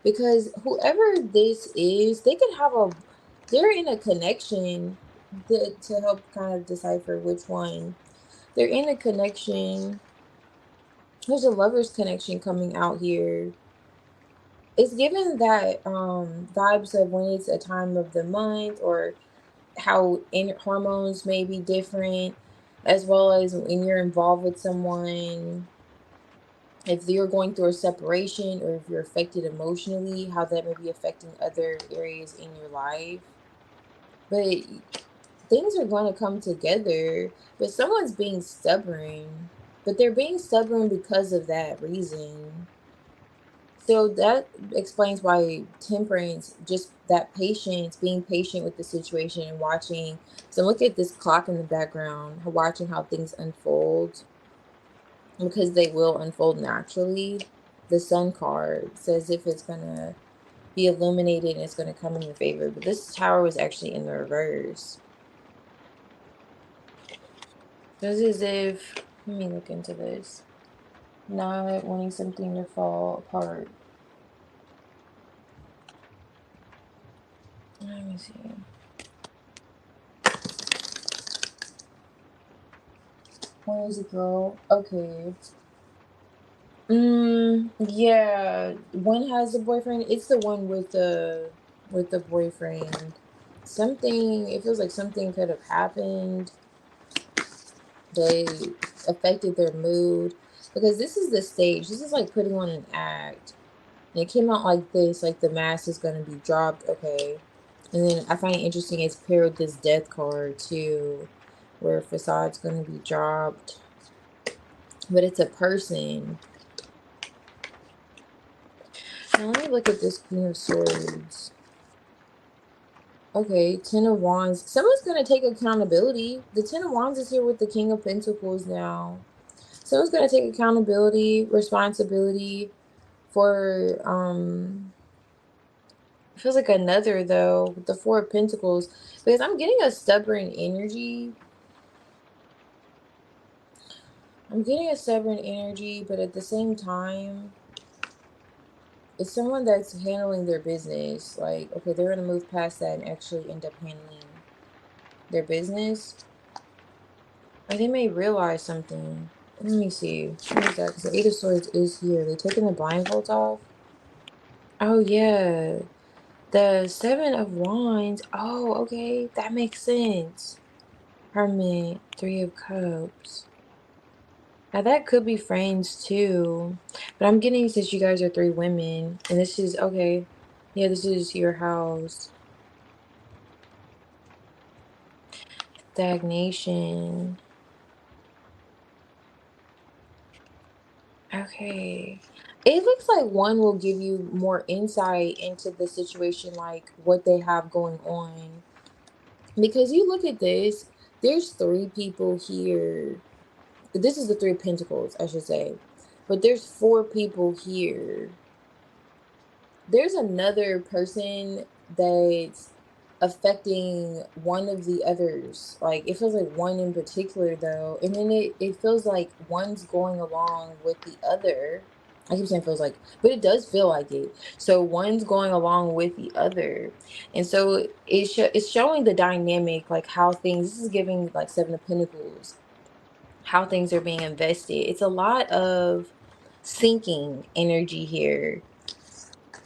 because whoever this is, they could have they're in a connection to help kind of decipher which one. They're in a connection. There's a lover's connection coming out here. It's given that vibes of when it's a time of the month, or how hormones may be different, as well as when you're involved with someone, if you're going through a separation or if you're affected emotionally, how that may be affecting other areas in your life. But things are going to come together, but someone's being stubborn, but they're being stubborn because of that reason. So that explains why temperance, just that patience, being patient with the situation and watching. So look at this clock in the background, watching how things unfold, because they will unfold naturally. The sun card says if it's going to be illuminated and it's going to come in your favor. But this tower was actually in the reverse. So it's as if, let me look into this. Not wanting something to fall apart. Let me see. One is a girl. Okay. Yeah. One has a boyfriend. It's the one with the boyfriend. Something, it feels like something could have happened. They affected their mood. Because this is the stage. This is like putting on an act. And it came out like this, like the mask is gonna be dropped. Okay. And then I find it interesting it's paired with this death card too, where facade's gonna be dropped. But it's a person. Now let me look at this Queen of Swords. Okay, Ten of Wands. Someone's going to take accountability. The Ten of Wands is here with the King of Pentacles now. Someone's going to take accountability, responsibility for, it feels like another, though, with the Four of Pentacles. Because I'm getting a stubborn energy. I'm getting a stubborn energy, but at the same time, it's someone that's handling their business. Like, okay, they're going to move past that and actually end up handling their business. Or they may realize something. Let me see. What is that? Because the Eight of Swords is here. They taking the blindfolds off? Oh, yeah. The Seven of Wands. Oh, okay. That makes sense. Hermit. Three of Cups. Now, that could be friends, too. But I'm getting, since you guys are 3 women, and this is, okay. Yeah, this is your house. Stagnation. Okay. It looks like one will give you more insight into the situation, like what they have going on. Because you look at this, there's 3 people here. This is the 3 of Pentacles, I should say. But there's 4 people here. There's another person that's affecting one of the others. Like, it feels like one in particular, though. And then it feels like one's going along with the other. I keep saying feels like, but it does feel like it. So one's going along with the other. And so it's showing the dynamic, like how things, this is giving like Seven of Pentacles, how things are being invested. It's a lot of sinking energy here.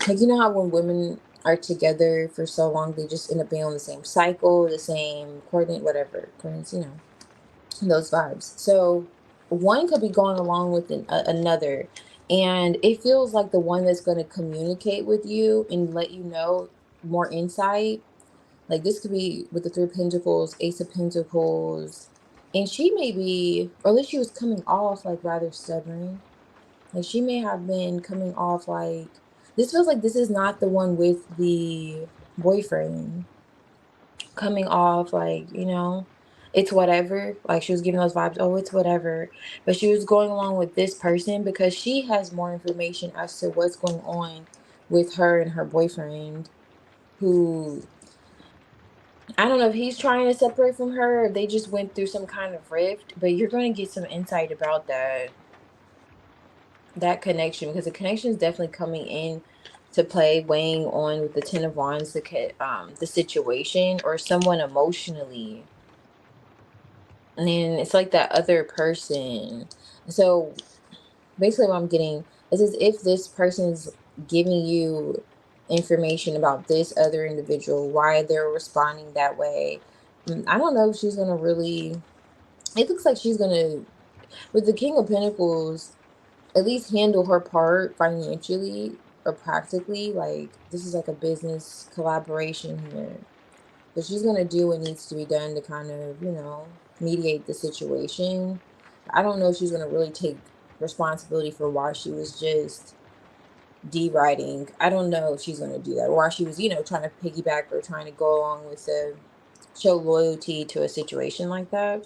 Like, you know how when women are together for so long, they just end up being on the same cycle, the same coordinate, whatever, coordinates, you know, those vibes. So one could be going along with another, and it feels like the one that's going to communicate with you and let you know more insight. Like, this could be with the Three of Pentacles, Ace of Pentacles, and she may be, or at least she was coming off like rather stubborn. Like, she may have been coming off like, this feels like this is not the one with the boyfriend. Coming off like, you know, it's whatever. Like, she was giving those vibes, oh, it's whatever. But she was going along with this person because she has more information as to what's going on with her and her boyfriend, who, I don't know if he's trying to separate from her or they just went through some kind of rift, but you're going to get some insight about that connection, because the connection is definitely coming in to play, weighing on with the Ten of Wands, the situation or someone emotionally. And then it's like that other person. So basically what I'm getting is as if this person's giving you information about this other individual, why they're responding that way. I don't know if she's gonna really, it looks like she's gonna, with the King of Pentacles, at least handle her part financially or practically. Like, this is like a business collaboration here. So she's gonna do what needs to be done to kind of, mediate the situation. I don't know if she's gonna really take responsibility for why she was just deriding. I don't know if she's gonna do that, or why she was, trying to piggyback or trying to go along with the show loyalty to a situation like that.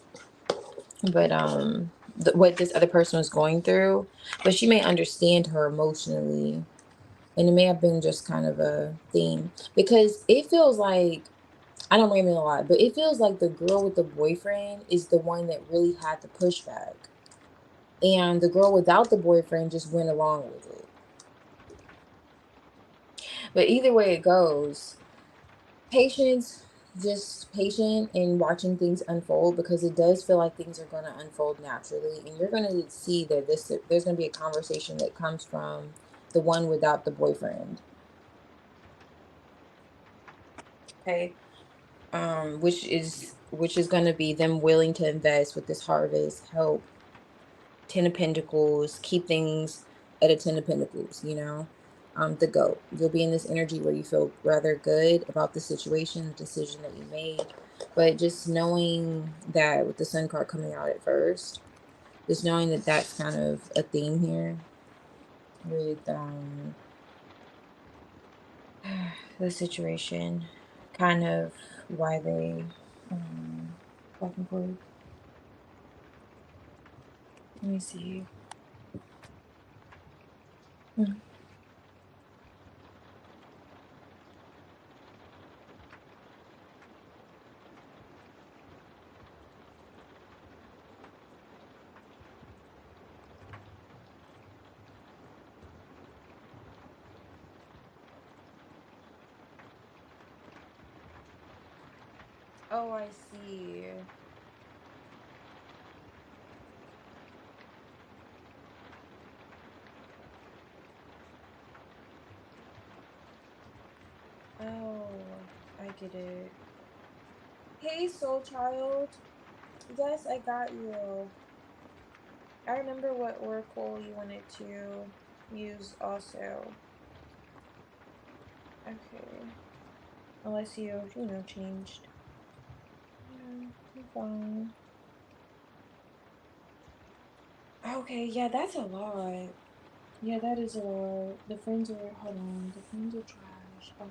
But what this other person was going through, but she may understand her emotionally, and it may have been just kind of a theme, because it feels like, I don't blame it a lot, but it feels like the girl with the boyfriend is the one that really had the pushback, and the girl without the boyfriend just went along with it. But either way it goes, patience, just patient in watching things unfold, because it does feel like things are going to unfold naturally, and you're going to see that there's going to be a conversation that comes from the one without the boyfriend. Okay. Which is going to be them willing to invest with this harvest, help, Ten of Pentacles, keep things at a Ten of Pentacles, the GOAT. You'll be in this energy where you feel rather good about the situation, the decision that you made. But just knowing that with the Sun card coming out at first, just knowing that that's kind of a theme here with the situation, kind of why they back and forth. Let me see. Oh, I see. Oh, I get it. Hey, soul child. Yes, I got you. I remember what oracle you wanted to use also. Okay. Unless you changed. Yeah, I'm fine. Okay, yeah, that's a lot. Yeah, that is a lot. The friends are, hold on, the friends are trash. Oh,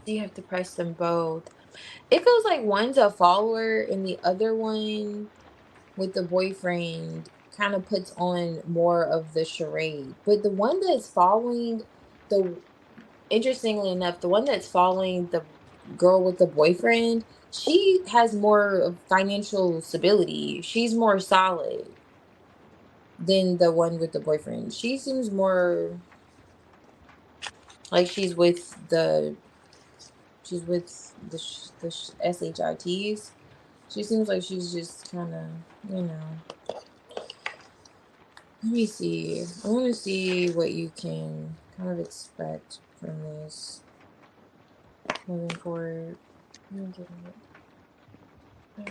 so you have to press them both. It feels like one's a follower and the other one with the boyfriend kind of puts on more of the charade. But the one that's following the interestingly enough, the one that's following the girl with the boyfriend, she has more of financial stability. She's more solid than the one with the boyfriend. She seems more like she's with the SHITs. She seems like she's just kind of, you know. Let me see. I want to see what you can kind of expect from this moving forward. Let me get it.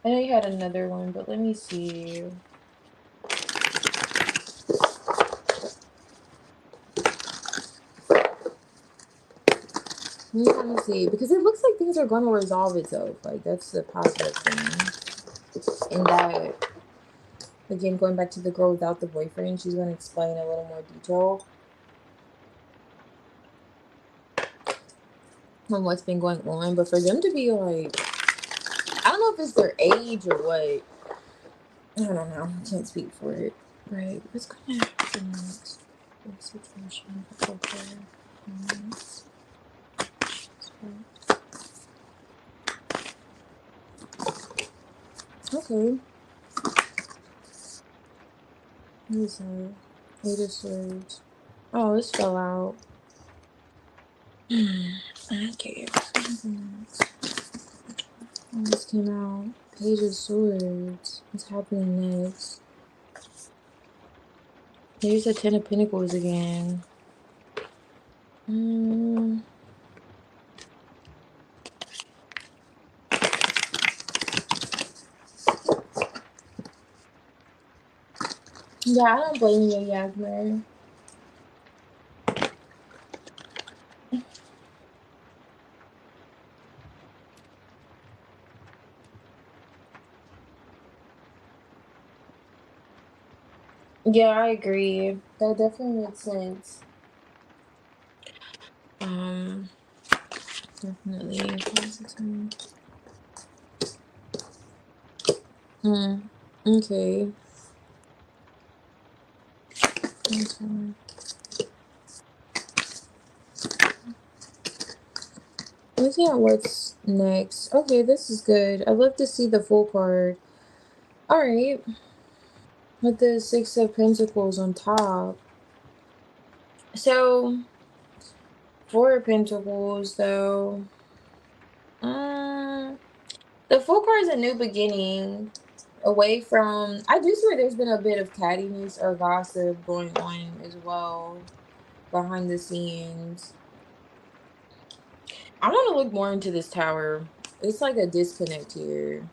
I know you had another one, but let me see. Let me see, because it looks like things are going to resolve itself. Like, that's the positive thing. And that, again, going back to the girl without the boyfriend, she's going to explain a little more detail on what's been going on. But for them to be like, I don't know if it's their age or what. I don't know. I can't speak for it. Right. What's going to happen next? The situation. Okay. What is that? 8 of Swords. Oh, this fell out. Okay. Oh, this came out. Page of Swords. What's happening next? Here's the 10 of Pentacles again. Yeah, I don't blame you, Jasmine. Yeah, I agree. That definitely makes sense. Definitely. Okay. Looking at what's next. Okay, this is good. I'd love to see the full card. Alright. With the 6 of Pentacles on top. So, 4 of Pentacles, though. The full card is a new beginning. Away from... I do swear there's been a bit of cattiness or gossip going on as well. Behind the scenes. I want to look more into this tower. It's like a disconnect here.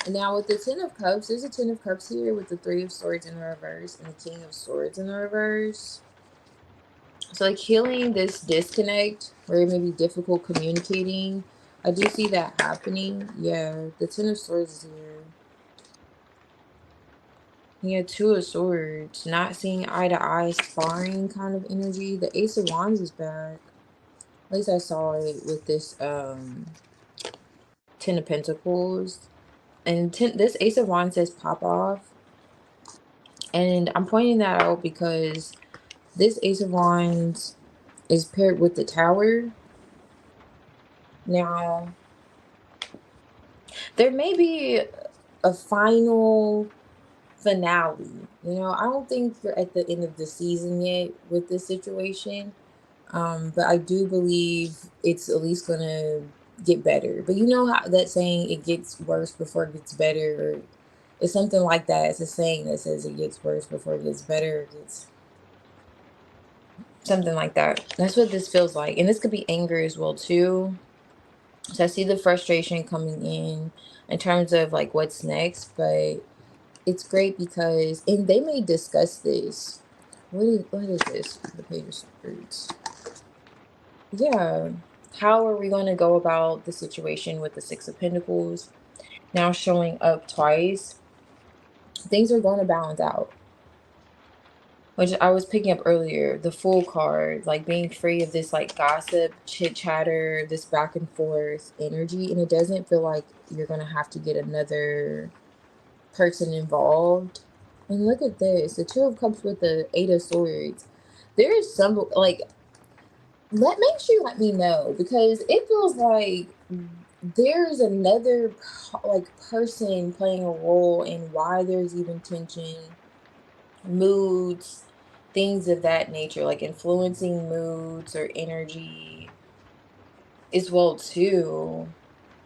Now with the 10 of Cups, there's a 10 of Cups here with the 3 of Swords in the reverse and the King of Swords in the reverse. So like healing this disconnect where it may be difficult communicating. I do see that happening. Yeah, the 10 of Swords is here. Yeah, 2 of Swords. Not seeing eye to eye, sparring kind of energy. The Ace of Wands is back. At least I saw it with this 10 of Pentacles. And this Ace of Wands says pop off. And I'm pointing that out because this Ace of Wands is paired with the Tower. Now, there may be a final finale. You know, I don't think you're at the end of the season yet with this situation. But I do believe it's at least going to get better. But you know how that saying, it gets worse before it gets better? Or it's something like that. It's a saying that says it gets worse before it gets better. It's something like that. That's what this feels like. And this could be anger as well too. So I see the frustration coming in terms of like what's next. But it's great because, and they may discuss this. What is this? The Page of Swords. Yeah. How are we going to go about the situation with the 6 of Pentacles now showing up twice? Things are going to balance out. Which I was picking up earlier, the Fool card, like being free of this like gossip, chit chatter, this back and forth energy. And it doesn't feel like you're going to have to get another person involved. And look at this, the 2 of Cups with the 8 of Swords. There is some, like, make sure you let me know, because it feels like there's another like person playing a role in why there's even tension, moods, things of that nature, like influencing moods or energy as well too.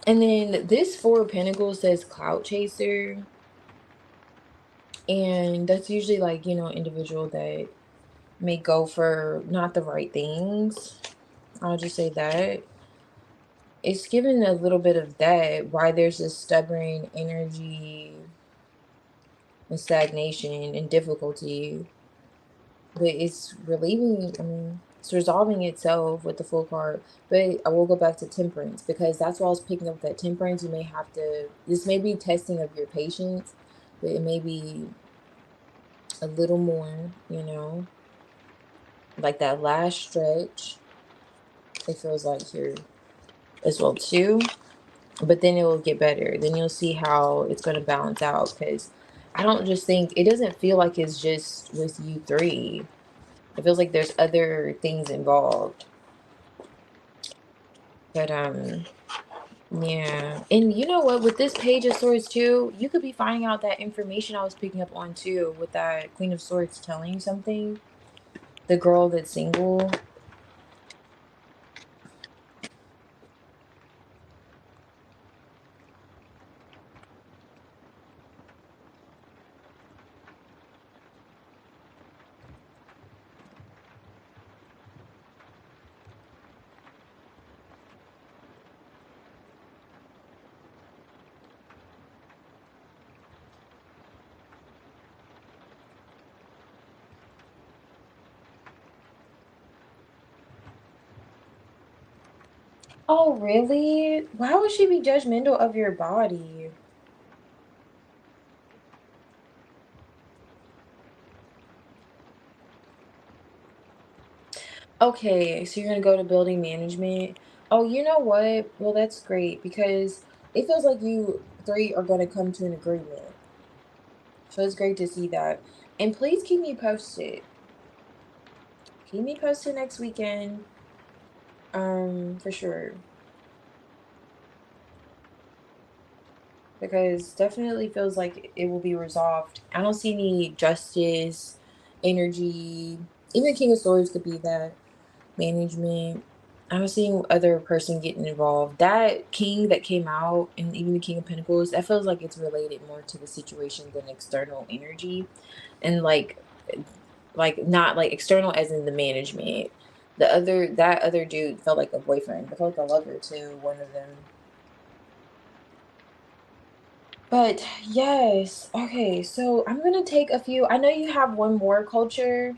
And then this 4 of Pentacles says clout chaser, and that's usually like, you know, an individual that may go for not the right things. I'll just say that it's given a little bit of that, why there's this stubborn energy and stagnation and difficulty. But it's relieving, I mean, it's resolving itself with the Full card. But I will go back to Temperance, because that's what I was picking up, that Temperance, you may have to, this may be testing of your patience, but it may be a little more, you know, like that last stretch, it feels like here as well too. but then it will get better. Then you'll see how it's going to balance out, because I don't just think, it doesn't feel like it's just with you three. It feels like there's other things involved. But yeah. And you know what, with this Page of Swords too, you could be finding out that information I was picking up on too, with that Queen of Swords telling you something, the girl that's single. Oh really? Why would she be judgmental of your body? Okay, so you're gonna go to building management. Oh, you know what? Well, that's great, because it feels like you three are gonna come to an agreement. So it's great to see that. And please keep me posted. Keep me posted next weekend. For sure. Because definitely feels like it will be resolved. I don't see any justice, energy. Even King of Swords could be that. Management. I was seeing other person getting involved. That king that came out, and even the King of Pentacles, that feels like it's related more to the situation than external energy. And like not like external as in the management. That other dude felt like a boyfriend. I felt like a lover to one of them. But yes, okay, so I'm gonna take a few. I know you have one more culture,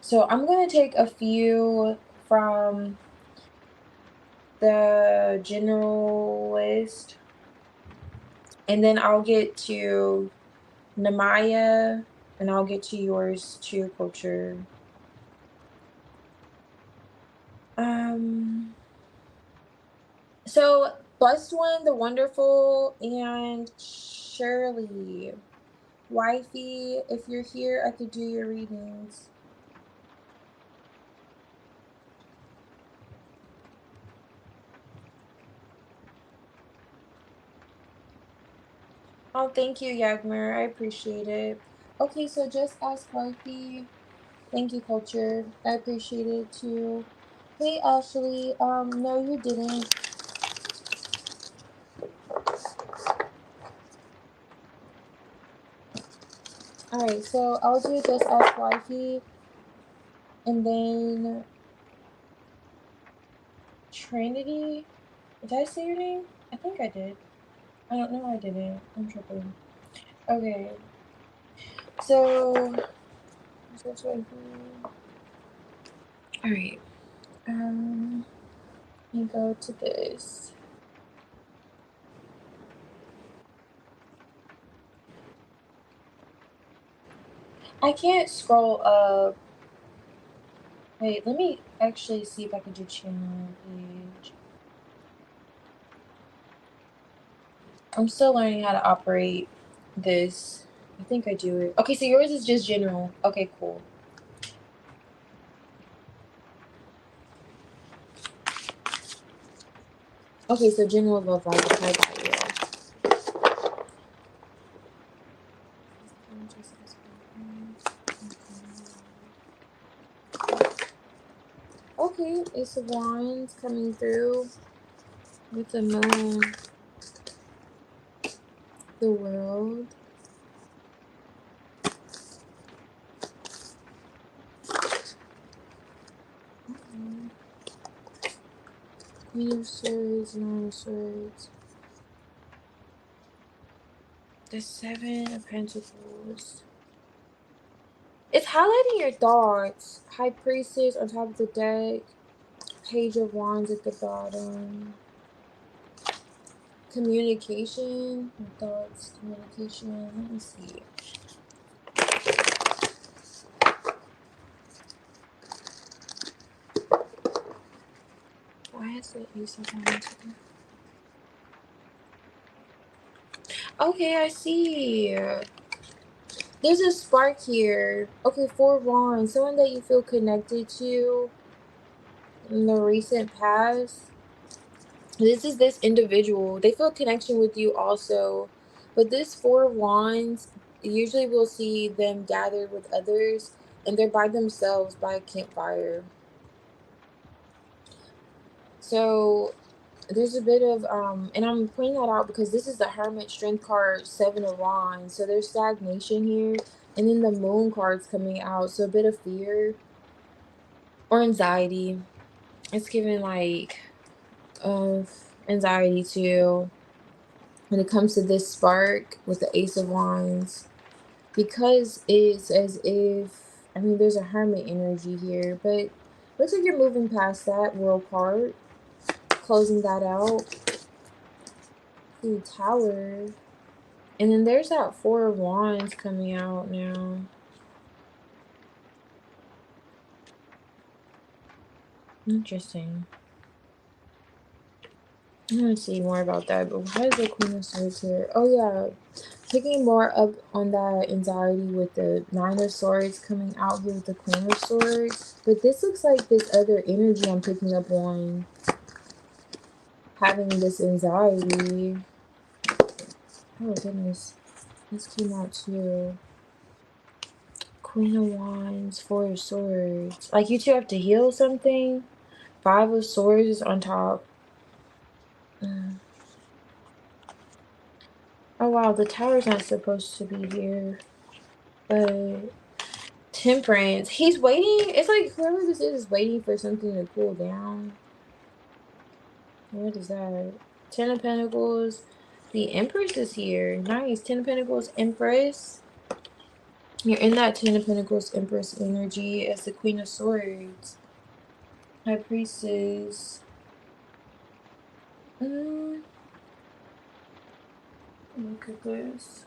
so I'm gonna take a few from the general list, and then I'll get to Namaya, and I'll get to yours too, culture. Um, so Blessed One, the Wonderful, and Shirley. Wifey, if you're here, I could do your readings. Oh, thank you, Yagmer. I appreciate it. Okay, so just ask Wifey. Thank you, culture. I appreciate it too. Hey, Ashley. No, you didn't. All right, so I'll do just ask Wifey, and then Trinity. Did I say your name? I think I did. I don't know. I didn't. I'm tripping. Okay, so just Wifey. All right. Let me go to this. I can't scroll up. Wait, let me actually see if I can do channel page. I'm still learning how to operate this. I think I do it. Okay, so yours is just general. Okay, cool. Okay, so general love life. I got you. Okay, Ace of Wands coming through with the moon, the world. Okay. Queen of Swords, Nine of Swords. The Seven of Pentacles. It's highlighting your thoughts. High Priestess on top of the deck. Page of Wands at the bottom. Communication. My thoughts. Communication. Let me see. Why is the Ace of Wands here? Okay, I see. There's a spark here. Okay, 4 wands. Someone that you feel connected to in the recent past. This is this individual. They feel a connection with you also. But this 4 wands, usually we'll see them gathered with others and they're by themselves by a campfire. So there's a bit of and I'm pointing that out because this is the Hermit Strength card, 7 of Wands. So there's stagnation here. And then the Moon card's coming out. So a bit of fear or anxiety. It's giving like anxiety too when it comes to this spark with the Ace of Wands, because it's as if, I mean, there's a Hermit energy here, but looks like you're moving past that World card, closing that out. The Tower, and then there's that 4 of Wands coming out now. Interesting. I want to see more about that, but why is the Queen of Swords here? Oh yeah, picking more up on that anxiety with the 9 of Swords coming out here with the Queen of Swords. But this looks like this other energy I'm picking up on, having this anxiety. Oh goodness, this came out too. Queen of Wands, 4 of Swords. Like you two have to heal something. 5 of Swords is on top. Oh wow, the Tower's not supposed to be here. But Temperance, he's waiting. It's like whoever this is waiting for something to cool down. What is that? 10 of Pentacles. The Empress is here. Nice. 10 of Pentacles, Empress. You're in that 10 of Pentacles, Empress energy as the Queen of Swords. High Priestess. Look at this.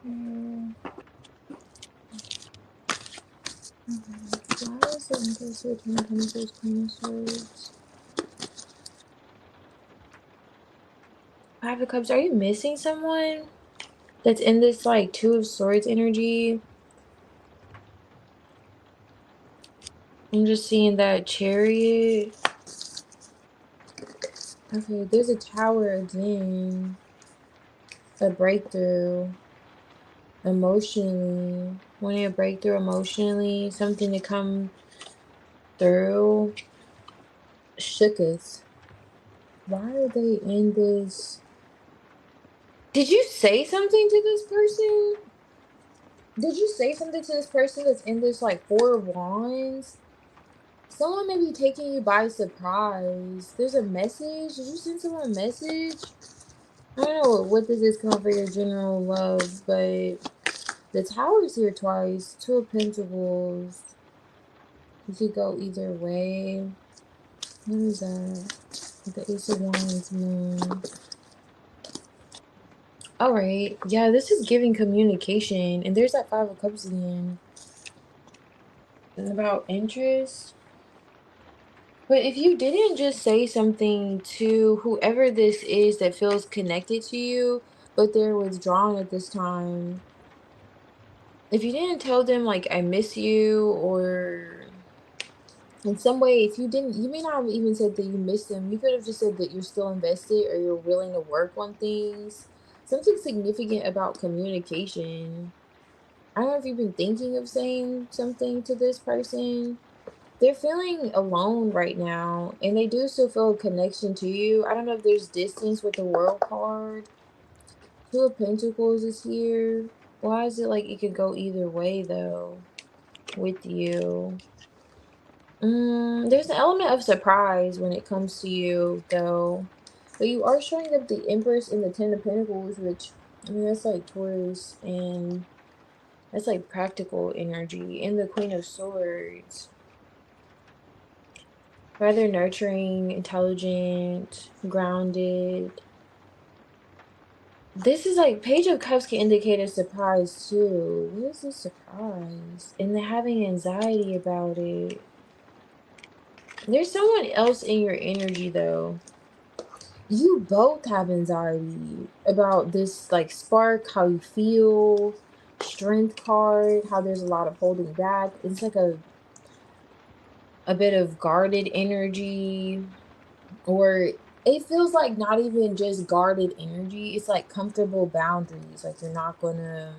Why is the Empress here? 10 of Pentacles, Queen of Swords. 5 of Cups. Are you missing someone that's in this like 2 of Swords energy? I'm just seeing that Chariot. Okay, there's a Tower again. A breakthrough emotionally. Wanting a breakthrough emotionally. Something to come through. Shooketh. Why are they in this? Did you say something to this person? Did you say something to this person that's in this like 4 of Wands? Someone may be taking you by surprise. There's a message. Did you send someone a message? I don't know what this is coming for your general love, but the Tower's here twice. 2 of Pentacles. You could go either way. What is that? The Ace of Wands, Moon. Alright. Yeah, this is giving communication. And there's that 5 of Cups again. And about interest. But if you didn't just say something to whoever this is that feels connected to you, but they're withdrawn at this time, if you didn't tell them like I miss you, or in some way, if you didn't, you may not have even said that you miss them. You could have just said that you're still invested or you're willing to work on things. Something significant about communication. I don't know if you've been thinking of saying something to this person. They're feeling alone right now, and they do still feel a connection to you. I don't know if there's distance with the World card. 2 of Pentacles is here. Why is it like it could go either way, though, with you? There's an element of surprise when it comes to you, though. But you are showing up the Empress and the 10 of Pentacles, which, I mean, that's like Taurus, and that's like practical energy. And the Queen of Swords. Rather nurturing, intelligent, grounded. This is like Page of Cups can indicate a surprise too. What is this surprise? And they're having anxiety about it. There's someone else in your energy though. You both have anxiety about this like spark, how you feel, strength card, how there's a lot of holding back. It's like a bit of guarded energy, or it feels like not even just guarded energy. It's like comfortable boundaries. Like you're not gonna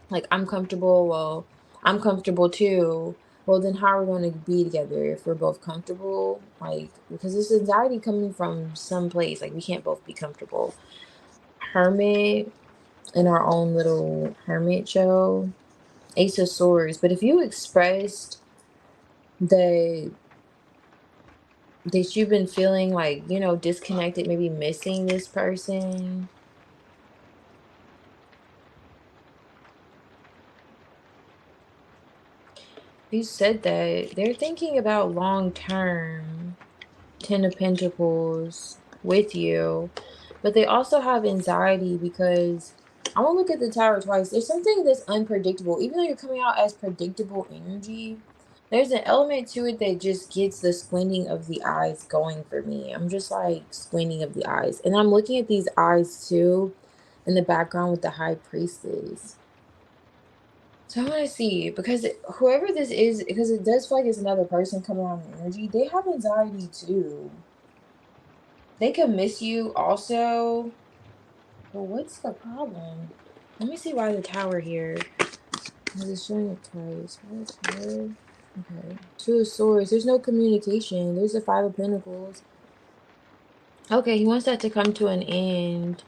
like I'm comfortable, well, I'm comfortable too. Well, then how are we going to be together if we're both comfortable? Like, because this anxiety coming from some place, like we can't both be comfortable. Hermit in our own little hermit show, Ace of Swords. But if you expressed that you've been feeling like, disconnected, maybe missing this person, you said that they're thinking about long term. Ten of Pentacles with you, but they also have anxiety because I want to look at the Tower twice. There's something that's unpredictable, even though you're coming out as predictable energy. There's an element to it that just gets the squinting of the eyes going for me. I'm just like squinting of the eyes, and I'm looking at these eyes too in the background with the High Priestess. So I want to see, because whoever this is, because it does feel like it's another person coming on the energy, they have anxiety too. They could miss you also. But what's the problem? Let me see why the Tower here. Because it's showing it twice. Why the Tower? Okay. Two of Swords. There's no communication. There's the Five of Pentacles. Okay, he wants that to come to an end.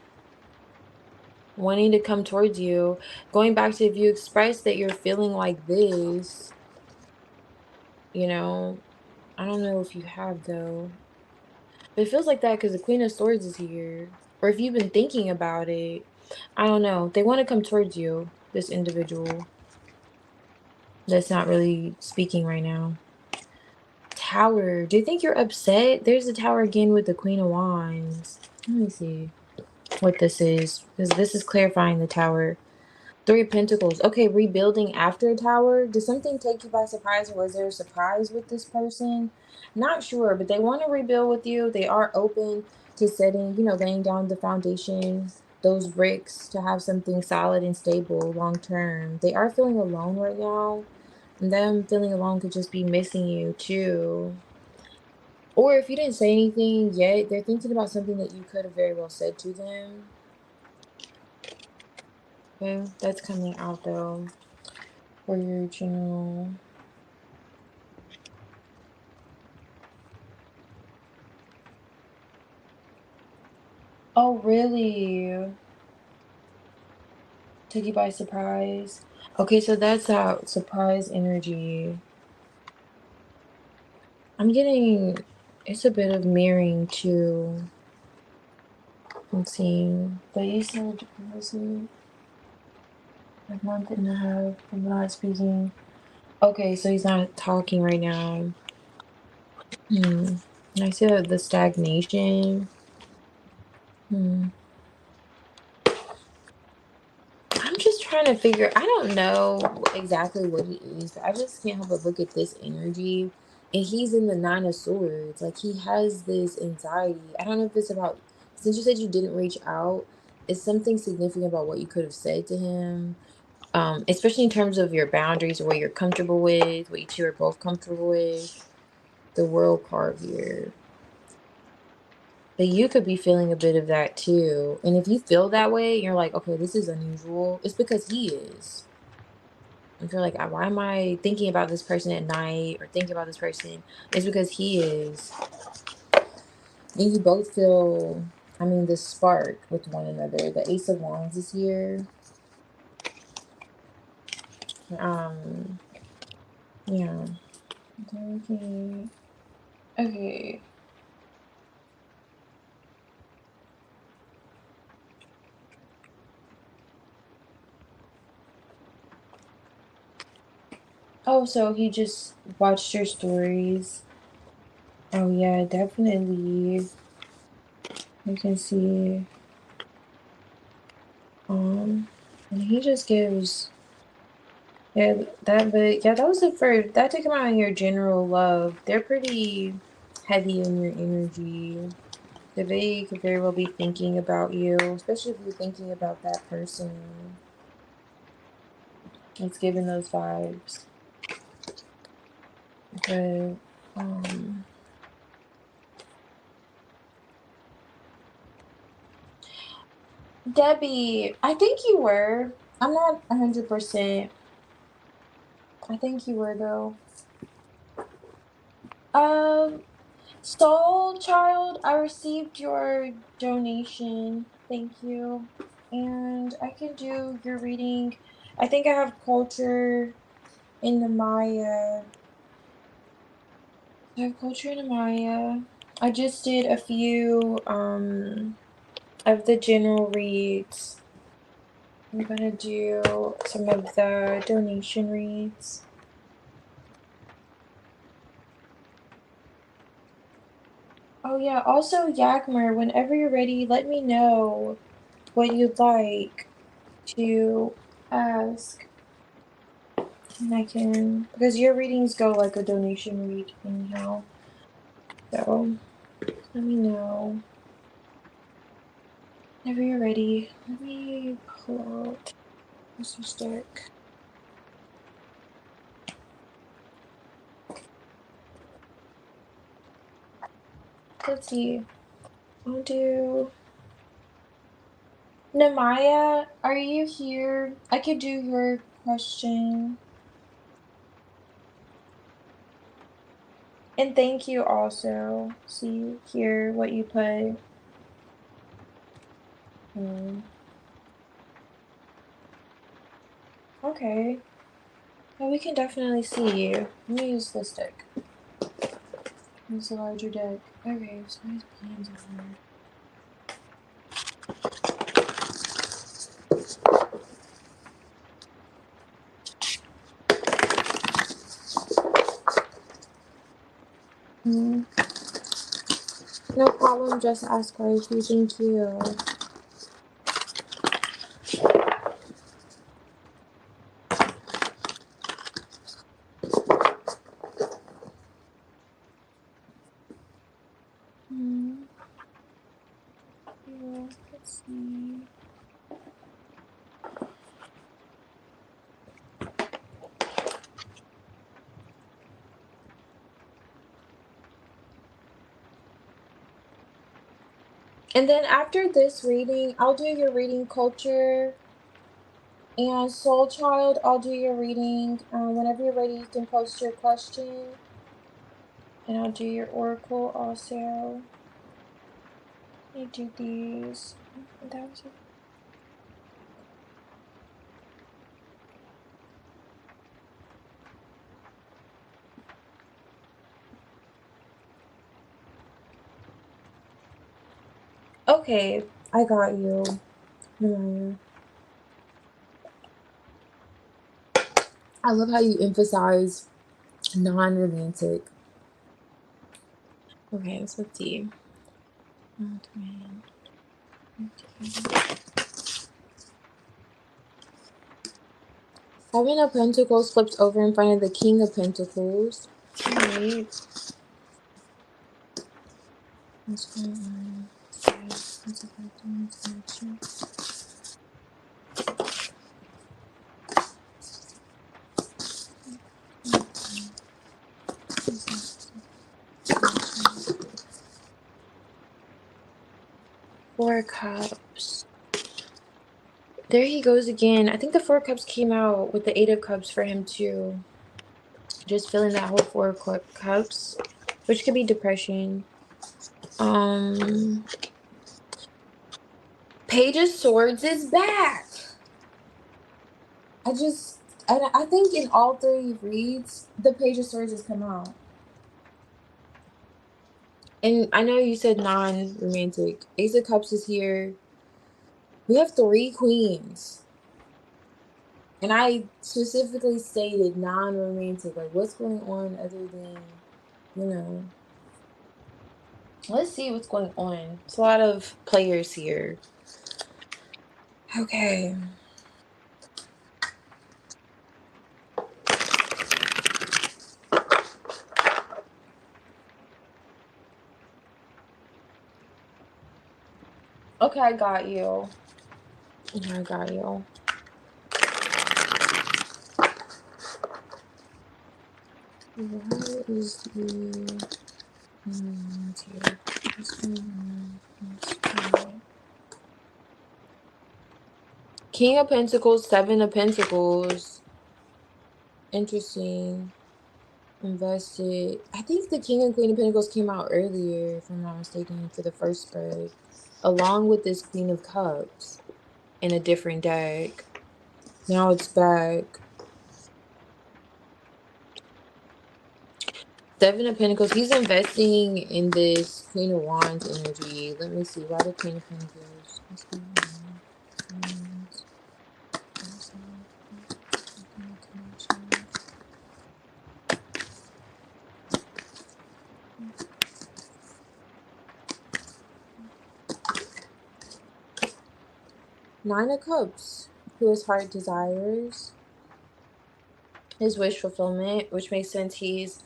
Wanting to come towards you. Going back to, if you express that you're feeling like this, I don't know if you have though. But it feels like that because the Queen of Swords is here. Or if you've been thinking about it, I don't know. They want to come towards you, this individual that's not really speaking right now. Tower. Do you think you're upset? There's the Tower again with the Queen of Wands. Let me see what this is, because this is clarifying the Tower. Three of Pentacles. Okay, rebuilding after a Tower. Did something take you by surprise, or was there a surprise with this person? Not sure, but they want to rebuild with you. They are open to setting, laying down the foundation, those bricks to have something solid and stable long term. They are feeling alone right now. And them feeling alone could just be missing you too. Or if you didn't say anything yet, they're thinking about something that you could have very well said to them. Okay, that's coming out though. For your general. Oh, really? Took you by surprise? Okay, so that's that surprise energy. I'm getting, it's a bit of mirroring too. I'm seeing, but you said, was it a month and a half of not speaking? Okay, so he's not talking right now. I see the stagnation. Hmm. I'm just trying to figure, I don't know exactly what it is, but I just can't help but look at this energy. And he's in the Nine of Swords. Like, he has this anxiety. I don't know if it's about, since you said you didn't reach out, it's something significant about what you could have said to him. Especially in terms of your boundaries, or what you're comfortable with, what you two are both comfortable with. The World card here. But you could be feeling a bit of that too. And if you feel that way, you're like, okay, this is unusual. It's because he is. If you're like, why am I thinking about this person at night, or thinking about this person? It's because he is. And you both feel, I mean, this spark with one another. The Ace of Wands is here. Yeah. Okay. Okay. Oh, so he just watched your stories. Oh yeah, definitely. You can see. And he just gives Yeah, that was the first. That took them out in your general love. They're pretty heavy in your energy. They could very well be thinking about you, especially if you're thinking about that person. It's giving those vibes. But, Debbie, I think you were. I'm not 100%. I think you were, though. Soul Child, I received your donation. Thank you. And I can do your reading. I think I have culture in the Maya. I have culture in the Maya. I just did a few of the general reads. I'm gonna do some of the donation reads. Oh yeah, also Yakmer, whenever you're ready, let me know what you'd like to ask. And I can, because your readings go like a donation read anyhow. So let me know. Whenever you're ready, let me pull out this deck. Let's see. I'll do Namaya, are you here? I could do your question. And thank you also. See here what you put. Okay. Well, we can definitely see you. Let me use this deck. Use a larger deck. Okay, so his plans over. No problem, just ask wifey. Thank you. Yeah, let's see. And then after this reading, I'll do your reading culture. And Soul Child, I'll do your reading. Whenever you're ready, you can post your question. And I'll do your oracle also. Let me do these. That was okay, I got you. I love how you emphasize non-romantic. Okay, so let's see. Seven of Pentacles flips over in front of the King of Pentacles. Alright. What's going on? What's affecting this connection? Four of Cups. There he goes again. I think the Four of Cups came out with the Eight of Cups for him too. Just feeling that whole Four of Cups, which could be depression. Page of Swords is back. I think in all three reads, the Page of Swords has come out. And I know you said non-romantic. Ace of Cups is here. We have three queens. And I specifically stated non-romantic. Like, what's going on other than, you know. Let's see what's going on. It's a lot of players here. Okay. Okay, I got you. Okay, I got you. What is the here? King of Pentacles, Seven of Pentacles. Interesting. Invested. I think the King and Queen of Pentacles came out earlier, if I'm not mistaken, for the first spread, along with this Queen of Cups in a different deck. Now it's back. Seven of Pentacles. He's investing in this Queen of Wands energy. Let me see. Why the Queen of Pentacles? What's going on? Nine of Cups. Who his heart desires. His wish fulfillment, which makes sense. He's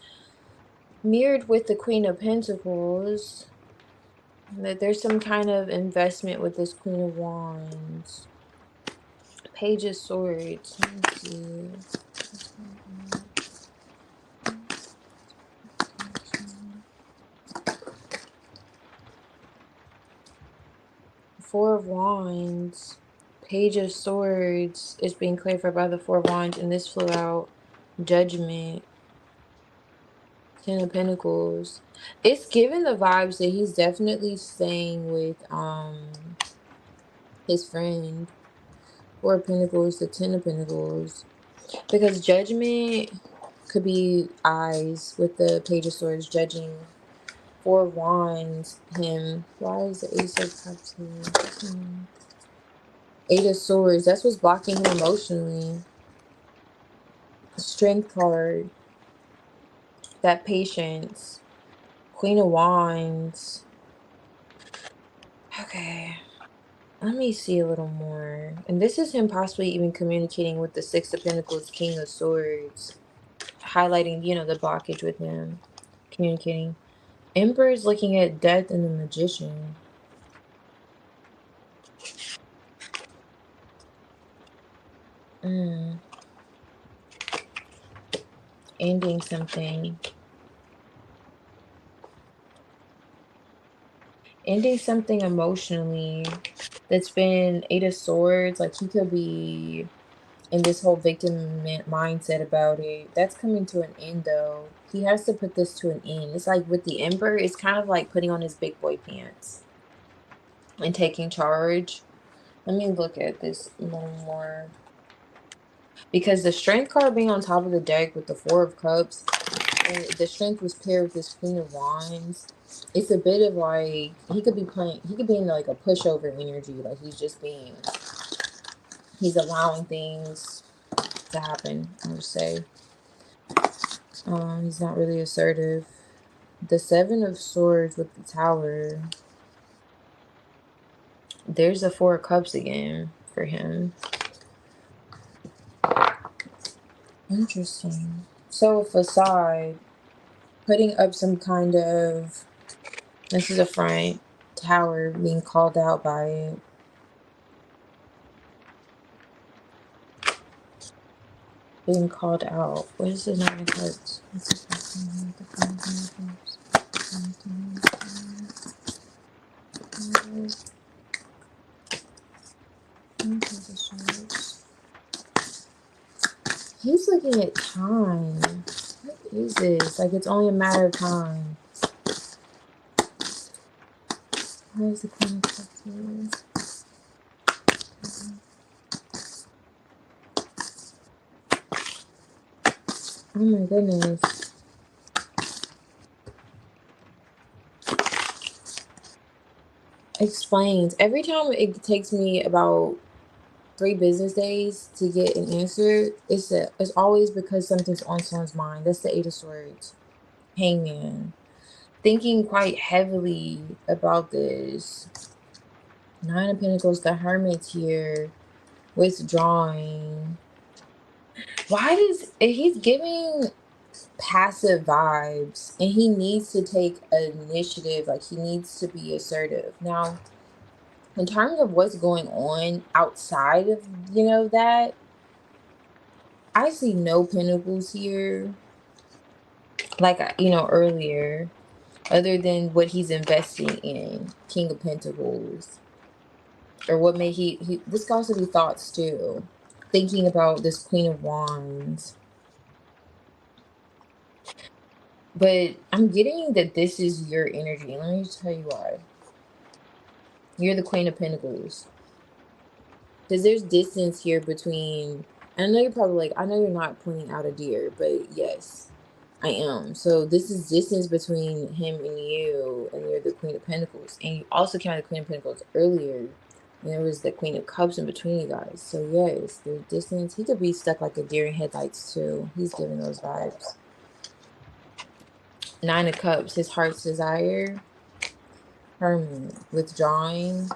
mirrored with the Queen of Pentacles. That there's some kind of investment with this Queen of Wands. Page of Swords. Let me see. Four of Wands. Page of Swords is being clarified by the Four of Wands, and this flew out. Judgment. Ten of Pentacles. It's giving the vibes that he's definitely staying with his friend. Four of Pentacles, the Ten of Pentacles. Because Judgment could be eyes with the Page of Swords judging. Four of Wands, him. Why is the Ace of Cups here? Eight of Swords. That's what's blocking him emotionally. Strength card. That patience. Queen of Wands. Okay. Let me see a little more. And this is him possibly even communicating with the Six of Pentacles, King of Swords. Highlighting, you know, the blockage with him. Communicating. Emperor is looking at death and the Magician. Ending something. Ending something emotionally. That's been Eight of Swords. Like, he could be in this whole victim mindset about it. That's coming to an end, though. He has to put this to an end. It's like with the Emperor, it's kind of like putting on his big boy pants and taking charge. Let me look at this a little more. Because the Strength card being on top of the deck with the Four of Cups, and the Strength was paired with this Queen of Wands. It's a bit of like, he could be in like a pushover energy. Like, he's allowing things to happen, I would say. He's not really assertive. The Seven of Swords with the Tower. There's the Four of Cups again for him. Interesting. So, facade. Putting up some kind of... This is a front. Tower being called out by it. Being called out. What is the Nine of Cups? He's looking at time. What is this? Like, it's only a matter of time. Why is the Queen of Cups here? Oh my goodness. Explains. Every time it takes me about 3 business days to get an answer, it's always because something's on someone's mind. That's the Eight of Swords. Hangman. Thinking quite heavily about this. Nine of Pentacles, the Hermit here. Withdrawing. He's giving passive vibes, and he needs to take initiative. Like, he needs to be assertive. Now, In terms of what's going on outside of, you know, that, I see no pentacles here, like, you know, earlier, other than what he's investing in, King of Pentacles. Or what may this could also be thoughts too. Thinking about this Queen of Wands. But I'm getting that this is your energy. Let me tell you why. You're the Queen of Pentacles. Because there's distance here between, and I know you're probably like, I know you're not pointing out a deer, but yes, I am. So this is distance between him and you, and you're the Queen of Pentacles. And you also came out the Queen of Pentacles earlier, and there was the Queen of Cups in between you guys. So yes, there's distance. He could be stuck like a deer in headlights too. He's giving those vibes. Nine of Cups, his heart's desire. Hermit, withdrawing.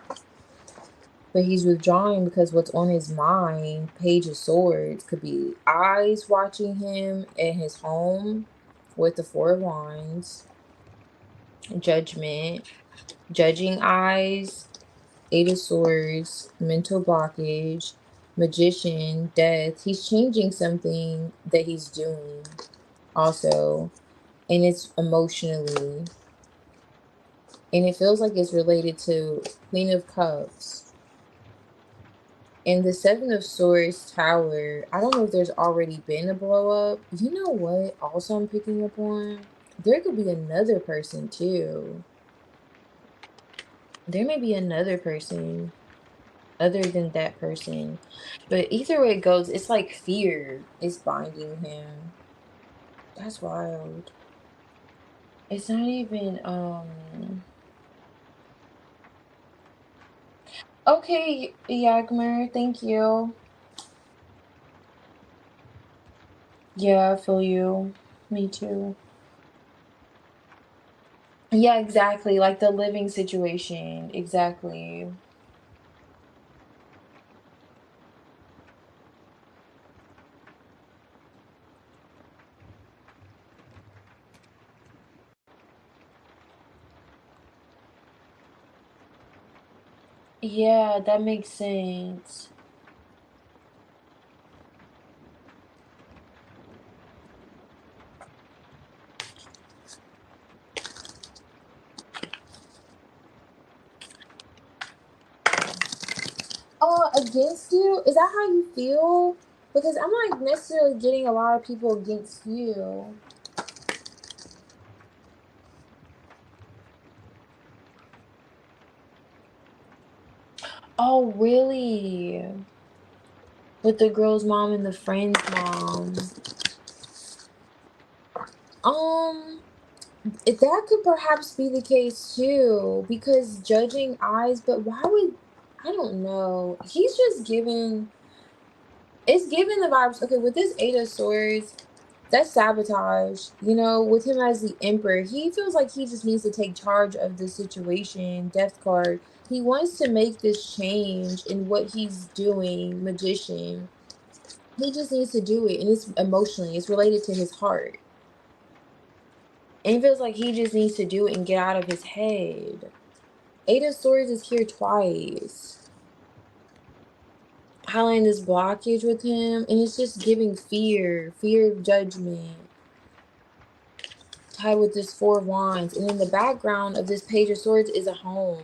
But he's withdrawing because what's on his mind, Page of Swords, could be eyes watching him at his home with the Four of Wands. Judgment, judging eyes, Eight of Swords, mental blockage, Magician, death. He's changing something that he's doing also. And it's emotionally. And it feels like it's related to Queen of Cups. And the Seven of Swords Tower, I don't know if there's already been a blow up. You know what? Also, I'm picking up on, there could be another person too. There may be another person other than that person. But either way it goes, it's like fear is binding him. That's wild. It's not even, okay, Yagmer, thank you. Yeah, I feel you. Me too. Yeah, exactly. Like the living situation. Exactly. Yeah, that makes sense. Against you? Is that how you feel? Because I'm not necessarily getting a lot of people against you. Oh, really? With the girl's mom and the friend's mom. That could perhaps be the case too, because judging eyes, but why would, I don't know. He's just giving, it's giving the vibes. Okay, with this Eight of Swords, that's sabotage. You know, with him as the Emperor, he feels like he just needs to take charge of the situation. Death card. He wants to make this change in what he's doing. Magician. He just needs to do it, and it's emotionally. It's related to his heart. And it feels like he just needs to do it and get out of his head. Eight of Swords is here twice. Highlighting this blockage with him, and it's just giving fear of judgment. Tied with this Four of Wands, and in the background of this Page of Swords is a home.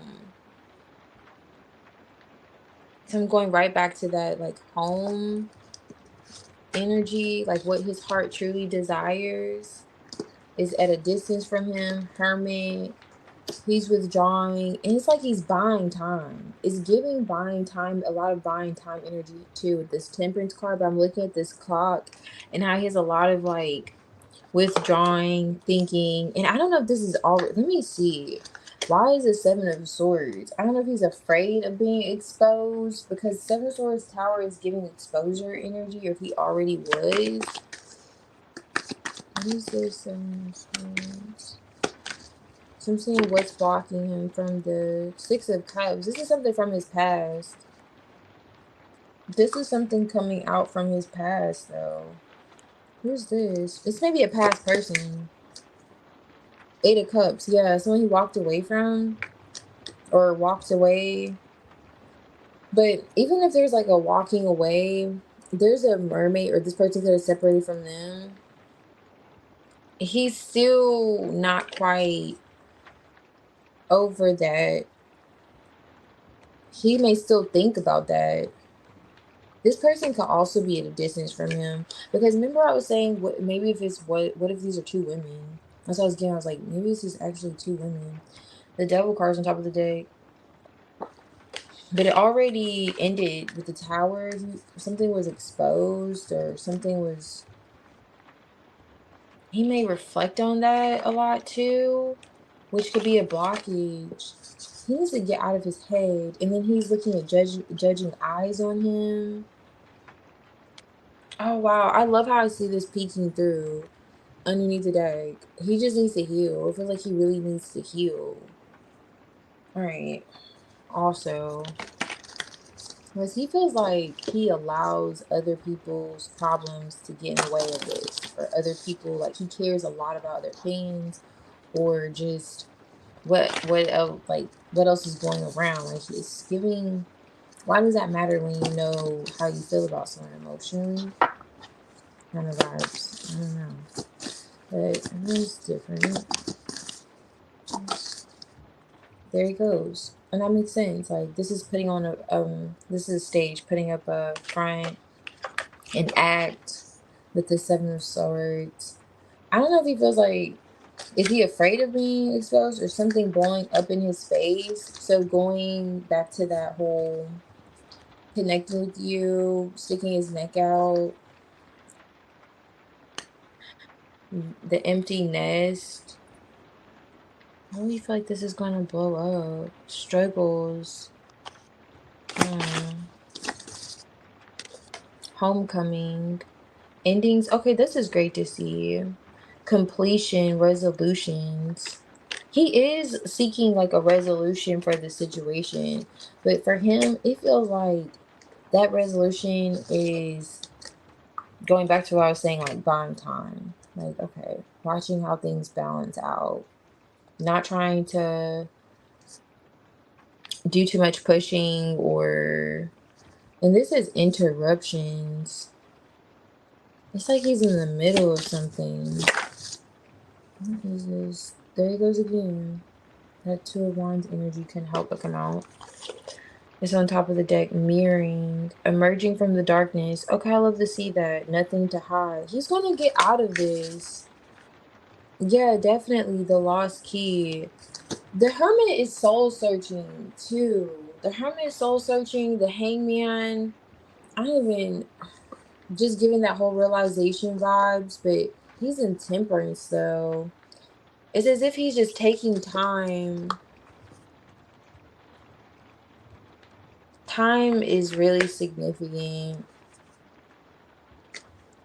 So I'm going right back to that, like, home energy, like what his heart truly desires is at a distance from him. Hermit, he's withdrawing, and it's like he's buying time. It's giving buying time, a lot of buying time energy too with this Temperance card. But I'm looking at this clock and how he has a lot of like withdrawing, thinking, and I don't know if this is all. Let me see. Why is it Seven of Swords? I don't know if he's afraid of being exposed, because Seven of Swords Tower is giving exposure energy, or if he already was. What is this Seven of Swords? So I'm seeing what's blocking him from the Six of Cups. This is something from his past. This is something coming out from his past, though. Who's this? This may be a past person. Eight of Cups. Yeah, someone he walked away from. Or walked away. But even if there's like a walking away, there's a mermaid or this person that is separated from them. He's still not quite over that. He may still think about that. This person could also be at a distance from him because remember I was saying what maybe if it's what if these are two women? That's what I was getting. I was like maybe this is actually two women. The devil card's on top of the deck, but it already ended with the tower. Something was exposed or something was. He may reflect on that a lot too, which could be a blockage. He needs to get out of his head, and then he's looking at judging eyes on him. Oh wow, I love how I see this peeking through underneath the deck. He just needs to heal. I feel like he really needs to heal. All right. Also, because he feels like he allows other people's problems to get in the way of this, or other people like he cares a lot about their pains, or just what else like what else is going around. Like it's giving. Why does that matter when you know how you feel about someone emotionally? Kind of vibes. I don't know. But everyone's different. There he goes. And that makes sense. Like this is putting on a this is a stage, putting up a front, an act with the Seven of Swords. I don't know if he feels like is he afraid of being exposed or something blowing up in his face? So going back to that whole connecting with you, sticking his neck out, the empty nest. I really feel like this is gonna blow up. Struggles. Hmm. Homecoming. Endings. Okay, this is great to see. Completion, resolutions. He is seeking like a resolution for the situation, but for him, it feels like that resolution is going back to what I was saying, like buying time. Like, okay, watching how things balance out, not trying to do too much pushing or, and this is interruptions. It's like he's in the middle of something. What is this? There he goes again. That Two of Wands energy can help but come out. It's on top of the deck, mirroring, emerging from the darkness. Okay, I love to see that. Nothing to hide. He's gonna get out of this. Yeah, definitely the lost key. The Hermit is soul searching too. The Hermit is soul searching. The Hangman. I don't even just giving that whole realization vibes, but he's in temperance though. It's as if he's just taking time. Time is really significant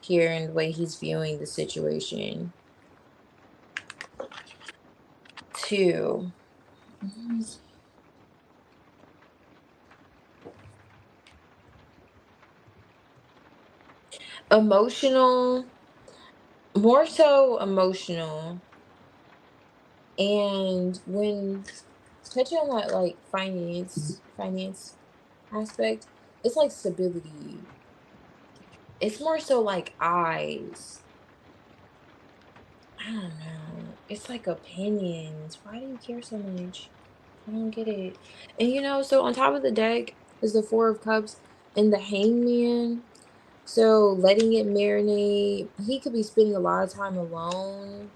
here in the way he's viewing the situation. Two. Emotional, more so emotional. And when touching on that like finance aspect, it's like stability. It's more so like eyes. I don't know. It's like opinions. Why do you care so much? I don't get it. And so on top of the deck is the Four of Cups and the Hangman. So letting it marinate. He could be spending a lot of time alone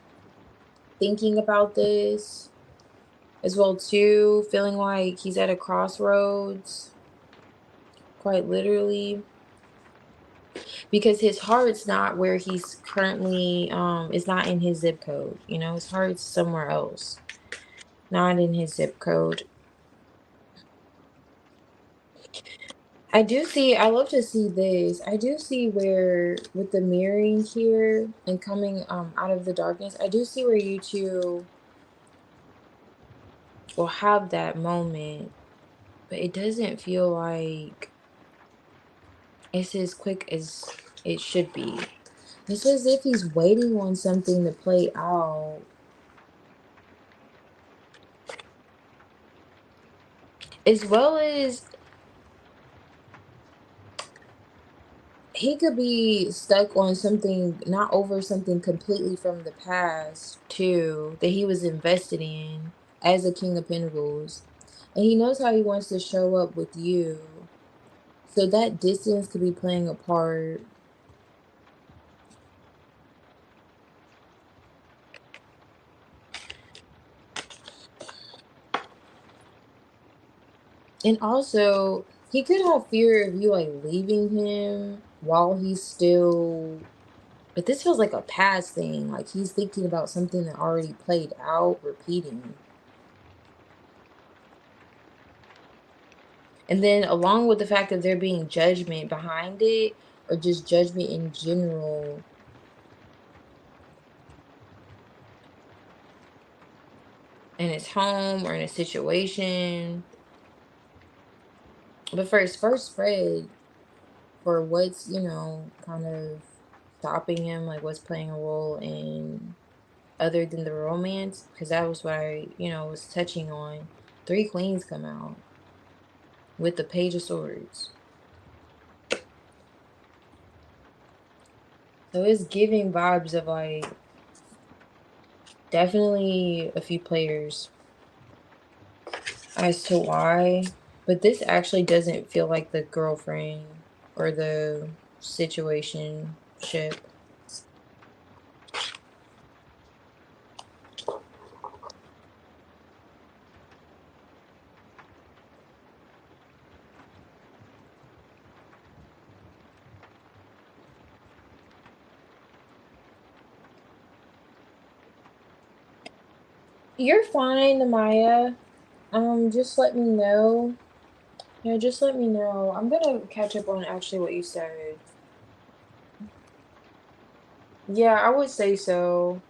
thinking about this as well too, feeling like he's at a crossroads, quite literally, because his heart's not where he's currently is not in his zip code. His heart's somewhere else, not in his zip code. I love to see this. I do see where with the mirroring here and coming out of the darkness, I do see where you two will have that moment, but it doesn't feel like it's as quick as it should be. It's as if he's waiting on something to play out. As well as he could be stuck on something, not over something completely from the past too, that he was invested in as a King of Pentacles. And he knows how he wants to show up with you. So that distance could be playing a part. And also, he could have fear of you like leaving him while he's still, but this feels like a past thing. Like he's thinking about something that already played out, repeating. And then along with the fact that there being judgment behind it, or just judgment in general, in his home or in a situation. But for his first spread, for what's, kind of stopping him, like what's playing a role in other than the romance, because that was what I, was touching on. Three queens come out with the Page of Swords. So it's giving vibes of like definitely a few players as to why. But this actually doesn't feel like the girlfriend or the situation ship. You're fine, Maya. Just let me know. Yeah, just let me know. I'm gonna catch up on actually what you said. Yeah, I would say so.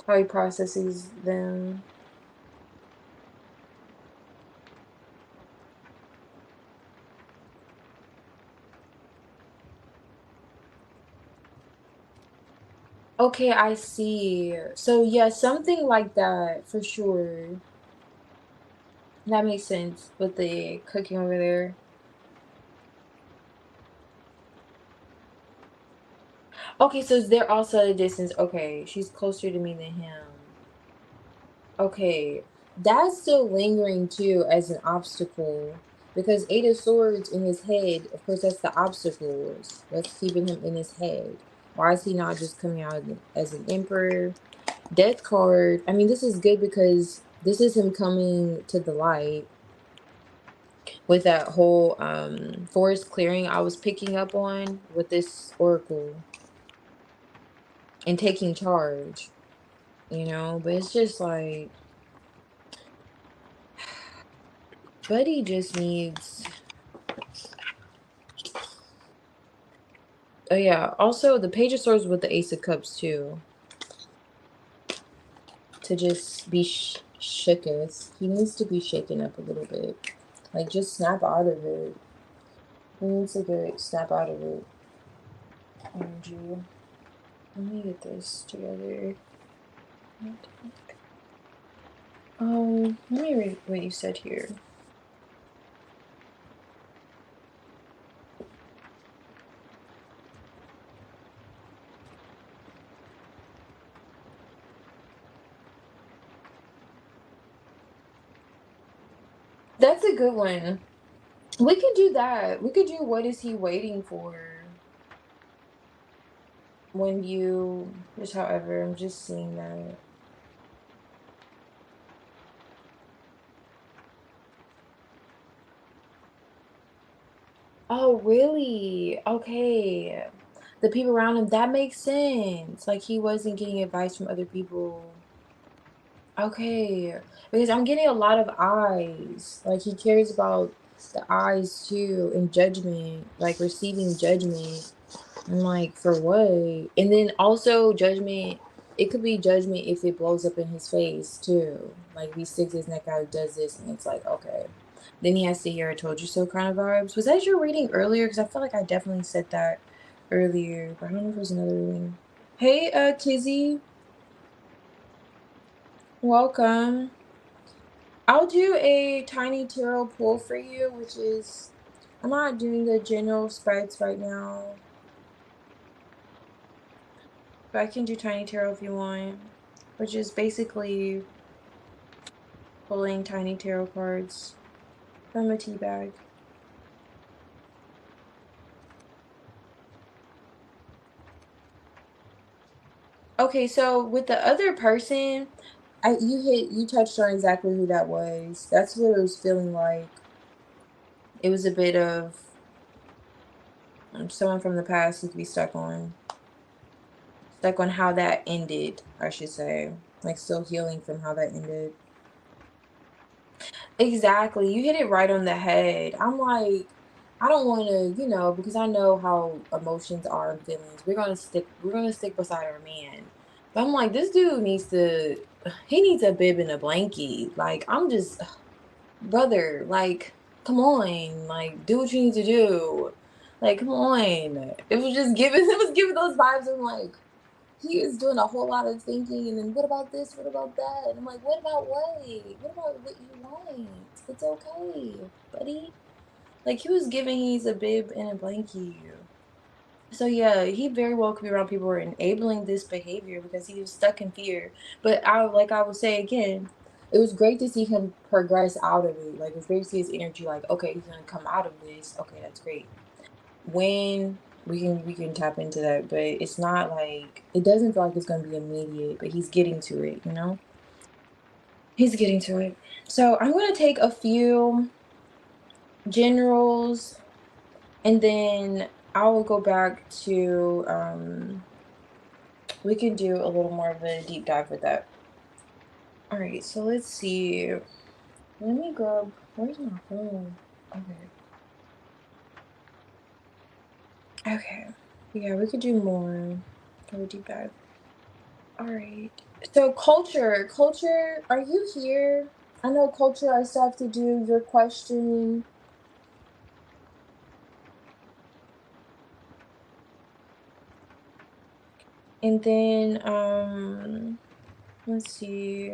How he processes them. Okay, I see. So yeah, something like that for sure. That makes sense with the cooking over there. Okay, so they're also at a distance. Okay, she's closer to me than him. Okay, that's still lingering too as an obstacle because Eight of Swords in his head, of course, that's the obstacles. That's keeping him in his head. Why is he not just coming out as an Emperor? Death card. I mean, this is good because this is him coming to the light with that whole forest clearing I was picking up on with this oracle and taking charge, but it's just like Buddy just needs. Oh yeah, also the Page of Swords with the Ace of Cups too, to just be shooketh. He needs to be shaken up a little bit, like just snap out of it. He needs to get snap out of it. Energy. Let me get this together. Let me read what you said here. That's a good one. We could do that. We could do what is he waiting for when you, just however, I'm just seeing that. Oh, really? Okay. The people around him, that makes sense. Like he wasn't getting advice from other people. Okay. Because I'm getting a lot of eyes. Like he cares about the eyes too and judgment, like receiving judgment. I'm like, for what? And then also judgment, it could be judgment if it blows up in his face too. Like he sticks his neck out, does this, and it's like, okay. Then he has to hear I told you so kind of vibes. Was that your reading earlier? Because I feel like I definitely said that earlier, but I don't know if it was another reading. Hey, Kizzy, welcome. I'll do a tiny tarot pull for you, which is, I'm not doing the general spreads right now. But I can do tiny tarot if you want, which is basically pulling tiny tarot cards from a tea bag. Okay, so with the other person, you touched on exactly who that was. That's what it was feeling like. It was a bit of someone from the past you could be stuck on how that ended, I should say. Like still healing from how that ended. Exactly. You hit it right on the head. I'm like, I don't want to, because I know how emotions are and feelings. We're gonna stick beside our man. But I'm like, this dude he needs a bib and a blankie. Like, I'm just, brother, like, come on, like, do what you need to do. Like, come on. It was giving those vibes. I'm like, he is doing a whole lot of thinking, and then what about this? What about that? And I'm like, what about what? What about what you want? It's okay, buddy. Like he was giving he's a bib and a blankie. So yeah, he very well could be around people who are enabling this behavior because he was stuck in fear. But I would say again, it was great to see him progress out of it. Like it was great to see his energy. Like okay, he's gonna come out of this. Okay, that's great. When we can tap into that, but it's not like it doesn't feel like it's gonna be immediate. But he's getting to it. He's getting to it. So I'm gonna take a few generals, and then I will go back to we can do a little more of a deep dive with that. All right, so let's see. Let me grab, where's my phone? Okay. Okay. Yeah, we could do more of a deep dive. All right. So culture, are you here? I know culture, I still have to do your question. And then let's see.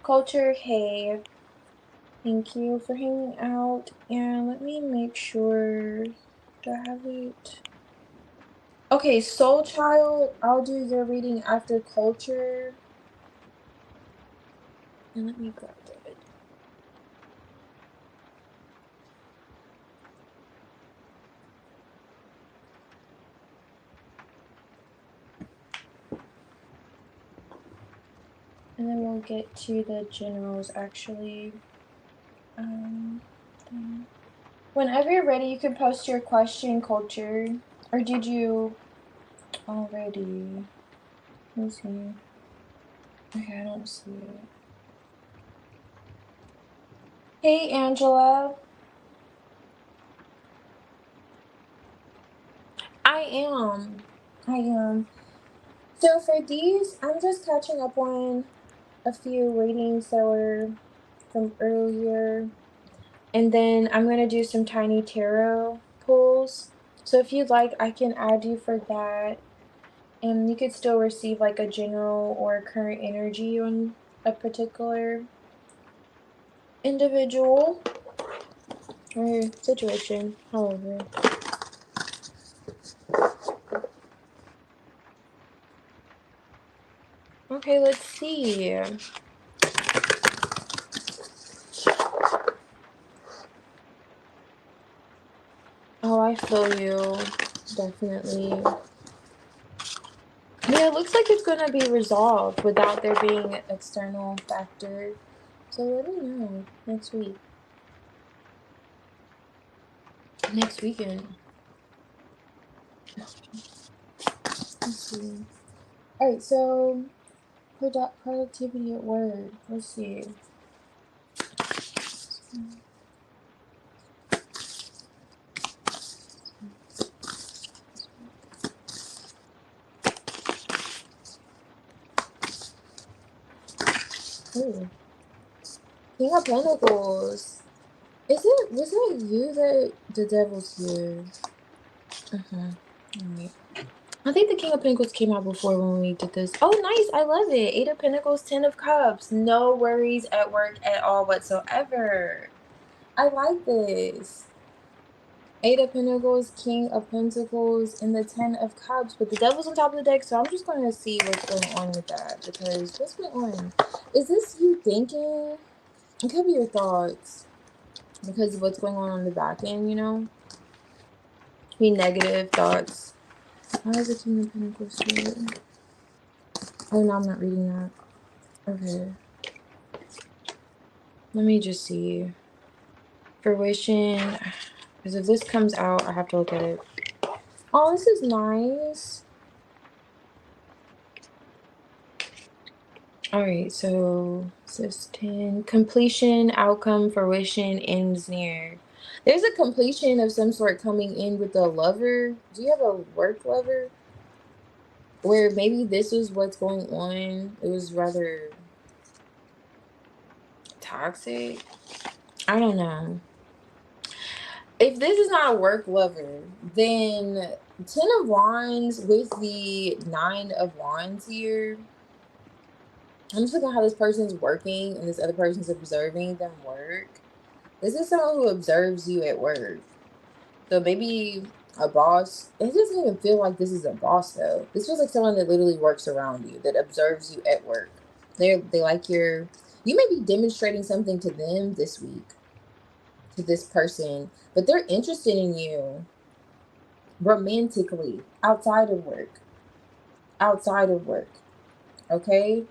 Culture, hey. Thank you for hanging out. And let me make sure. Do I have it? Okay, Soul Child, I'll do your reading after culture. And let me grab it. And then we'll get to the generals actually. Um, Whenever you're ready, you can post your question, culture. Or did you already? Let me see. Okay, I don't see it. Hey, Angela. I am. I am. So for these, I'm just catching up on a few readings that were from earlier. And then I'm going to do some tiny tarot pulls. So if you'd like, I can add you for that. And you could still receive like a general or current energy on a particular individual or situation, however. Okay, let's see. Oh, I feel you. Definitely. Yeah, it looks like it's gonna be resolved without there being an external factor. So let me know next week. Next weekend. Let's see. Alright, so productivity at work. Let's see. Ooh. King of Pentacles. Was it you that the devil's here? Alright. I think the King of Pentacles came out before when we did this. Oh, nice. I love it. Eight of Pentacles, Ten of Cups. No worries at work at all whatsoever. I like this. Eight of Pentacles, King of Pentacles, and the Ten of Cups. But the Devil's on top of the deck, so I'm just going to see what's going on with that. Because what's going on? Is this you thinking? It could be your thoughts. Because of what's going on the back end, you know? Be negative thoughts. Why is the King of Pentacles here? Oh, no, I'm not reading that. Okay. Let me just see. Fruition. Because if this comes out, I have to look at it. Oh, this is nice. Alright, so this 10. Completion, outcome, fruition, ends near. There's a completion of some sort coming in with a lover. Do you have a work lover? Where maybe this is what's going on. It was rather toxic. I don't know. If this is not a work lover, then 10 of Wands with the 9 of Wands here. I'm just looking at how this person's working and this other person's observing them work. This is someone who observes you at work. So maybe a boss. It doesn't even feel like this is a boss though. This feels like someone that literally works around you, that observes you at work. They like you may be demonstrating something to them this week, to this person, but they're interested in you romantically outside of work. Outside of work. Okay?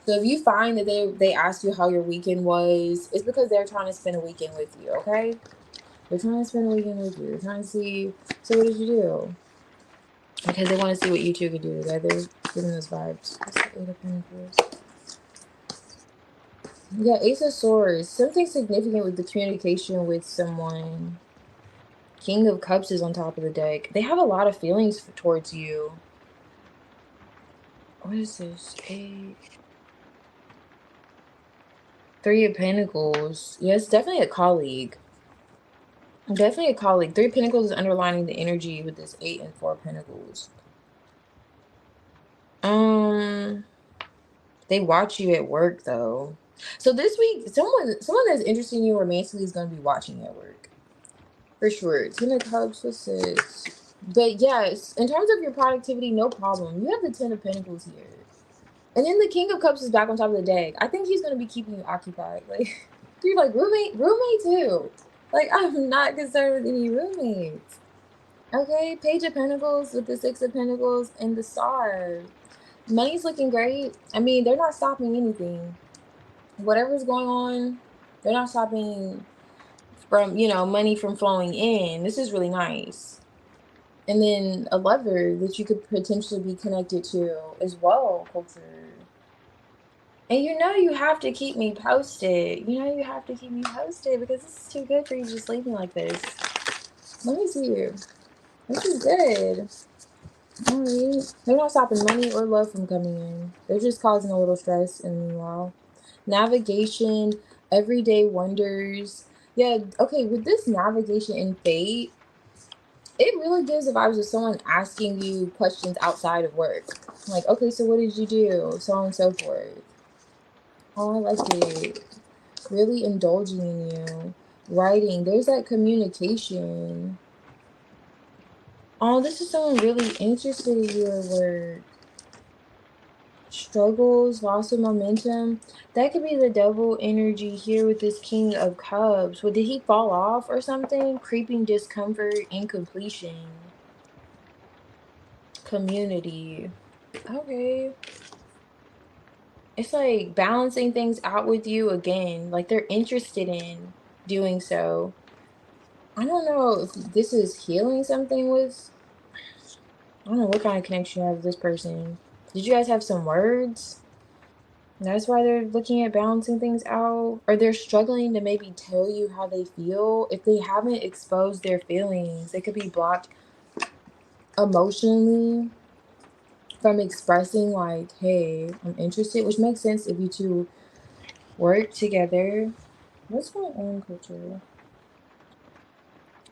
So if you find that they ask you how your weekend was, it's because they're trying to spend a weekend with you, okay? They're trying to spend a weekend with you. They're trying to see, so what did you do? Because they want to see what you two could do together. Giving those vibes. That's the Eight of Pentacles. Yeah, Ace of Swords. Something significant with the communication with someone. King of Cups is on top of the deck. They have a lot of feelings towards you. What is this? Three of Pentacles. Yeah, it's definitely a colleague. Definitely a colleague. Three of Pentacles is underlining the energy with this 8 and 4 of Pentacles. They watch you at work though. So this week, someone that's interested in you romantically is going to be watching you at work. For sure. 10 of Cups, what's this? But yes, in terms of your productivity, no problem. You have the 10 of Pentacles here. And then the King of Cups is back on top of the deck. I think he's going to be keeping you occupied. Like, you're like, roommate too. Like, I'm not concerned with any roommates. Okay, Page of Pentacles with the 6 of Pentacles and the Star. Money's looking great. I mean, they're not stopping anything. Whatever's going on, they're not stopping from, you know, money from flowing in. This is really nice. And then a lover that you could potentially be connected to as well, culture. And you know you have to keep me posted. You know you have to keep me posted because this is too good for you to just leave me like this. Let me see you. This is good. Alright. They're not stopping money or love from coming in. They're just causing a little stress and meanwhile. Navigation, everyday wonders. Yeah, okay, with this navigation and fate, it really gives the vibes of someone asking you questions outside of work. Like, okay, so what did you do? So on and so forth. Oh, I like it. Really indulging in you. Writing. There's that communication. Oh, this is someone really interested in your work. Struggles, loss of momentum. That could be the double energy here with this King of Cups. Well, did he fall off or something? Creeping discomfort, incompletion. Community. Okay. It's like balancing things out with you again. Like they're interested in doing so. I don't know if this is healing something with. I don't know what kind of connection you have with this person. Did you guys have some words? That's why they're looking at balancing things out. Or they're struggling to maybe tell you how they feel. If they haven't exposed their feelings, they could be blocked emotionally from expressing like, hey, I'm interested. Which makes sense if you two work together. What's going on, culture?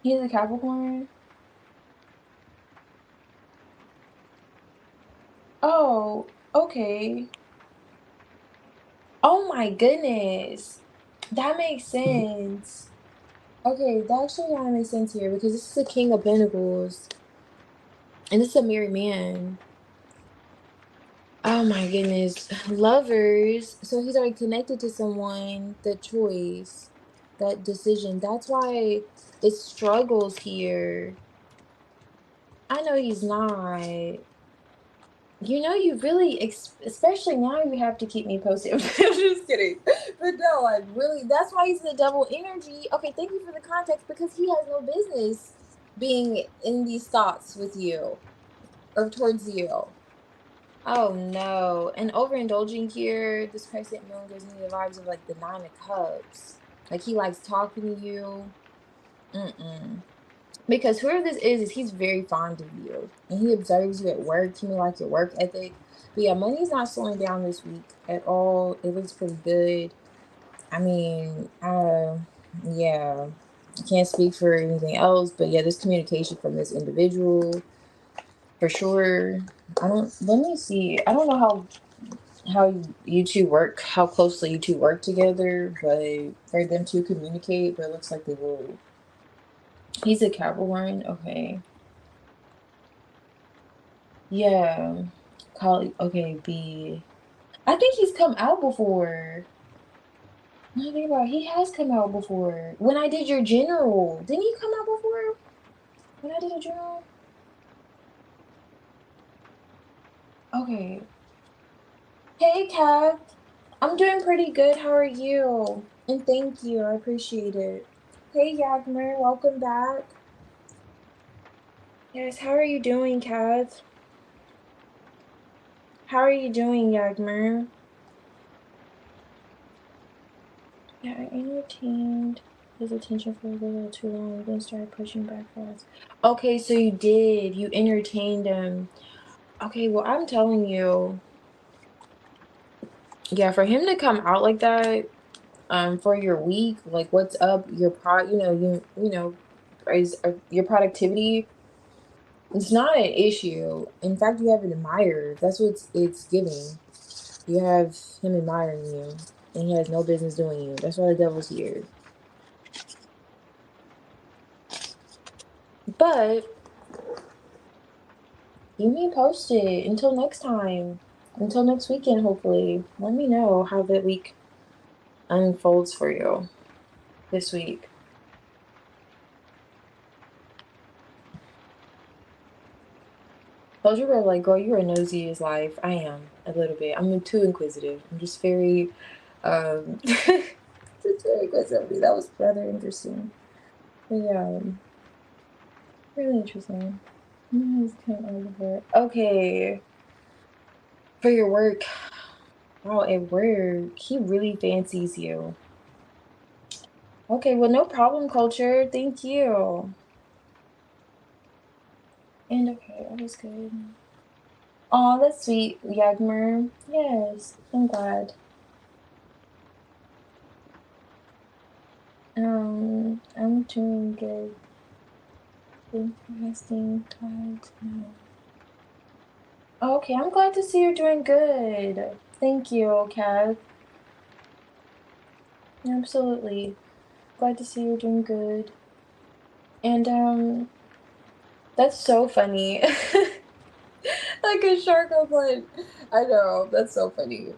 He's a Capricorn. Oh, okay. Oh my goodness. That makes sense. Okay, that actually kind of makes sense here because this is a King of Pentacles and this is a married man. Oh my goodness. Lovers. So he's already connected to someone, the choice, that decision. That's why it struggles here. I know he's not. You know, you really, especially now, you have to keep me posted. I'm just kidding. But no, like, really, that's why he's the double energy. Okay, thank you for the context because he has no business being in these thoughts with you or towards you. Oh no. And overindulging here, this crescent moon gives me the vibes of like the Nine of Cups. Like he likes talking to you. Mm-mm. Because whoever this is he's very fond of you. And he observes you at work. He may like your work ethic. But yeah, money's not slowing down this week at all. It looks pretty good. I mean, yeah. I can't speak for anything else, but yeah, there's communication from this individual for sure. Let me see. I don't know how you two work, how closely you two work together, but for them to communicate, but it looks like they will. He's a Capricorn, okay. Yeah. Colleague, okay, B. I think he's come out before. When I think about it, he has come out before. When I did your general, didn't he come out before? When I did a general? Okay. Hey, Kat. I'm doing pretty good. How are you? And thank you. I appreciate it. Hey, Yagmer. Welcome back. Yes, how are you doing, Kat? How are you doing, Yagmer? Yeah, I entertained his attention for a little too long, then started pushing back fast. Okay, so you did. You entertained him. Okay, well, I'm telling you, yeah, for him to come out like that, for your week, like what's up, your is your productivity, it's not an issue. In fact, you have an admirer. That's what it's giving. You have him admiring you, and he has no business doing you. That's why the devil's here. But keep me posted until next time, until next weekend. Hopefully, let me know how that week unfolds for you this week. Close your like, girl, you are nosy as life. I am a little bit. I'm too inquisitive. I'm just very, just very inquisitive. That was rather interesting. But yeah, really interesting. Okay, for your work. Wow, at work, he really fancies you. Okay, well, no problem, culture. Thank you. And okay, that was good. Oh, that's sweet, Yagmer. Yes, I'm glad. I'm doing good. Interesting cards. No. Okay, I'm glad to see you're doing good. Thank you, Kat. Absolutely. Glad to see you're doing good. And that's so funny. Like a shark of blood. I know, that's so funny.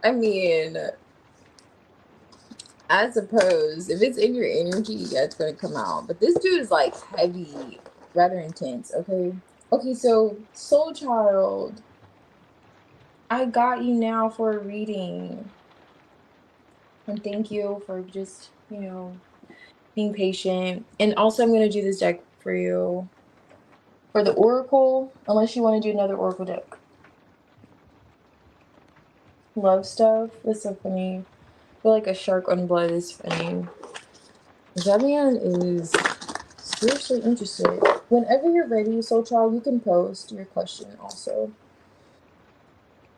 I mean, I suppose if it's in your energy, yeah, it's gonna come out. But this dude is like heavy, rather intense, okay? Okay, so Soul Child, I got you now for a reading. And thank you for just, being patient. And also I'm gonna do this deck for you. For the Oracle, unless you want to do another Oracle deck. Love stuff. That's so funny. I feel like a shark on blood is funny. Jasmine is seriously interested. Whenever you're ready, Soul Child, you can post your question also.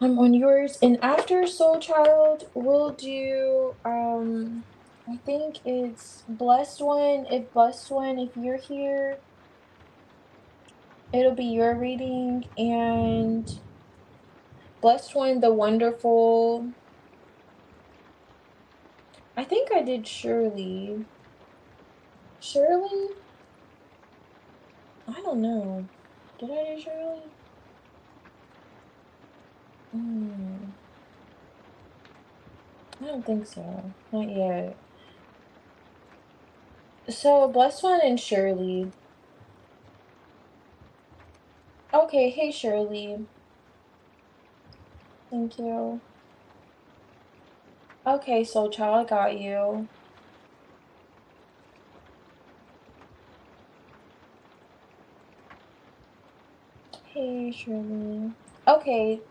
I'm on yours. And after Soul Child, we'll do I think it's Blessed One. If you're here, it'll be your reading. And Blessed One, the Wonderful. I think I did Shirley. Shirley? I don't know. Did I do Shirley? Mm, I don't think so. Not yet. So, Blessed One and Shirley. Okay, hey Shirley. Thank you. Okay, so child, I got you. Hey Shirley. Okay.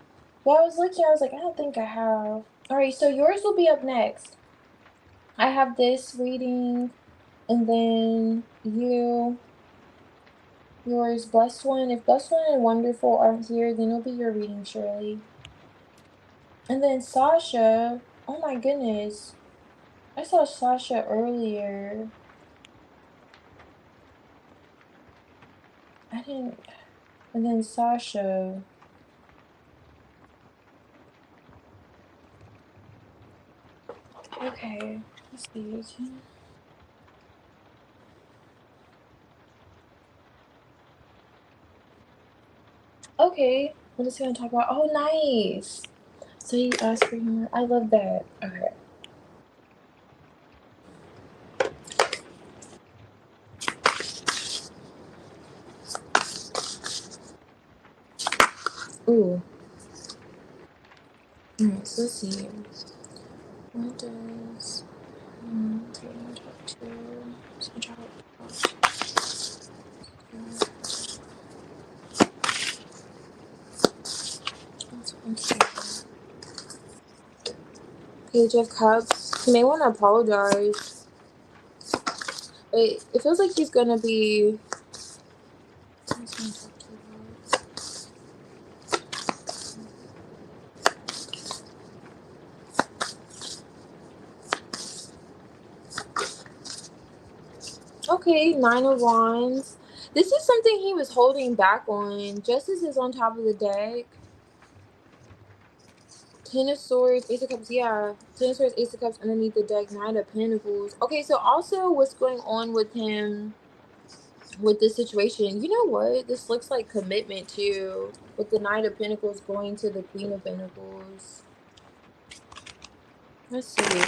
Well, I was looking, I was like, I don't think I have. Alright, so yours will be up next. I have this reading, and then yours, Blessed One. If Blessed One and Wonderful aren't here, then it'll be your reading, Shirley. And then Sasha. Oh my goodness. I saw Sasha earlier. I didn't. And then Sasha. Okay. Let's see. Okay. What is he gonna talk about? Oh, nice. So you asked for humor. I love that. Okay. Ooh. Alright, so let's see. What does talk to some child? Page of Cups. He may want to apologize. It feels like he's gonna be. What's he gonna talk to you about? Okay, Nine of Wands. This is something he was holding back on. Justice is on top of the deck. Ten of Swords, Ace of Cups, yeah. Ten of Swords, Ace of Cups underneath the deck, Nine of Pentacles. Okay, so also what's going on with him with this situation? You know what? This looks like commitment too. With the Knight of Pentacles going to the Queen of Pentacles. Let's see.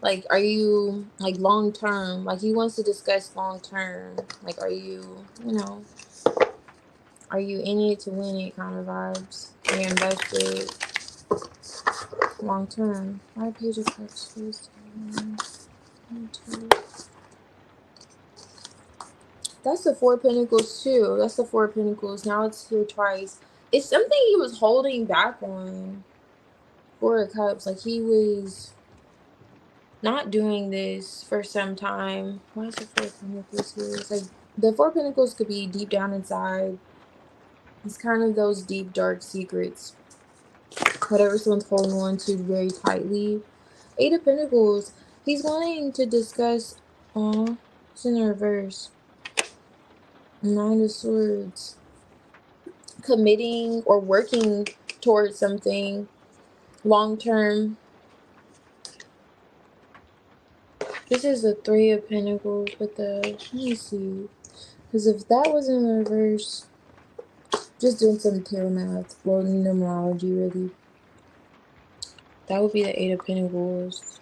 Like, are you, like, long term? Like, he wants to discuss long term. Like, are you, are you in it to win it kind of vibes? Are you invested long term? Why Page of Cups? That's the Four of Pentacles too. That's the Four of Pentacles. Now it's here twice. It's something he was holding back on. Four of Cups. Like, he was not doing this for some time. Why is the Four of Pentacles here? It's like the Four of Pentacles could be deep down inside. It's kind of those deep, dark secrets. Whatever someone's holding on to very tightly. Eight of Pentacles. He's wanting to discuss. Oh, it's in the reverse. Nine of Swords. Committing or working towards something long term. This is the Three of Pentacles, but let me see. Because if that was in reverse, just doing some tarot math, well, numerology really. That would be the Eight of Pentacles.